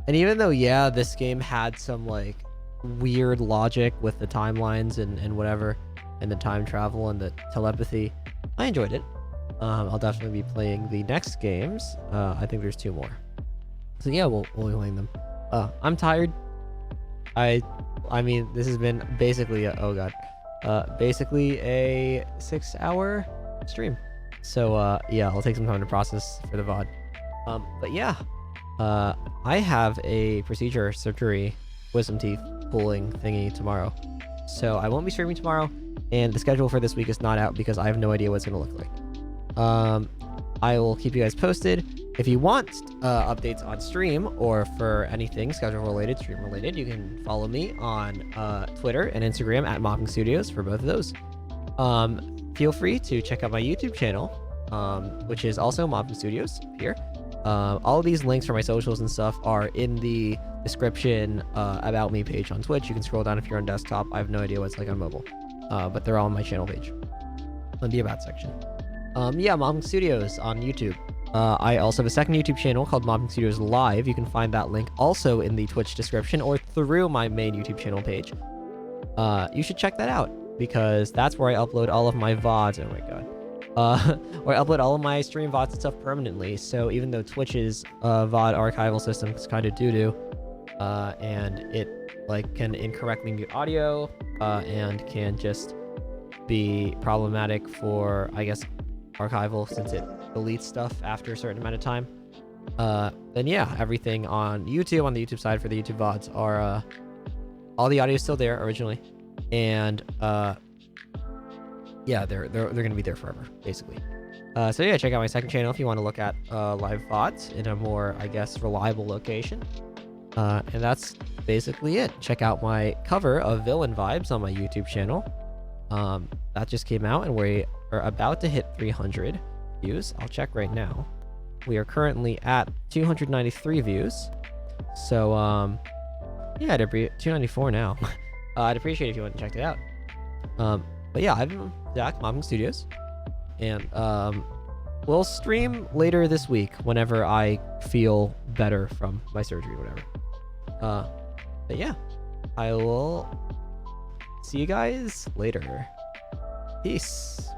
And even though, yeah, this game had some, like, weird logic with the timelines and whatever, and the time travel and the telepathy, I enjoyed it. I'll definitely be playing the next games. I think there's 2 more. So yeah, we'll be playing them. I'm tired. I mean, this has been basically basically a 6-hour stream. So yeah, I'll take some time to process for the VOD. But yeah, I have a procedure surgery, wisdom teeth pulling thingy tomorrow. So I won't be streaming tomorrow, and the schedule for this week is not out because I have no idea what it's gonna look like. I will keep you guys posted. If you want updates on stream or for anything schedule related, stream related, you can follow me on Twitter and Instagram at Mopping Studios for both of those. Feel free to check out my YouTube channel, which is also Mopping Studios here. All of these links for my socials and stuff are in the description about me page on Twitch. You can scroll down if you're on desktop. I have no idea what it's like on mobile, but they're all on my channel page on the About section. Yeah, Mopping Studios on YouTube. I also have a second YouTube channel called Mopping Studios Live. You can find that link also in the Twitch description or through my main YouTube channel page. You should check that out because that's where I upload all of my VODs. Oh my god. Where I upload all of my stream VODs and stuff permanently. So even though Twitch's VOD archival system is kind of doo-doo, and it like can incorrectly mute audio, and can just be problematic for, I guess, archival since it delete stuff after a certain amount of time, then yeah, everything on YouTube, on the YouTube side for the YouTube VODs are, all the audio is still there originally, and yeah, they're gonna be there forever, basically. So yeah, check out my second channel if you want to look at live VODs in a more, I guess, reliable location. And that's basically it. Check out my cover of Villain Vibes on my YouTube channel. That just came out, and we are about to hit 300 views. I'll check right now. We are currently at 293 views. So, yeah, 294 now. I'd appreciate it if you went and checked it out. But yeah, I've been Zach, Mobbing Studios, and we'll stream later this week whenever I feel better from my surgery or whatever. But yeah, I will see you guys later. Peace.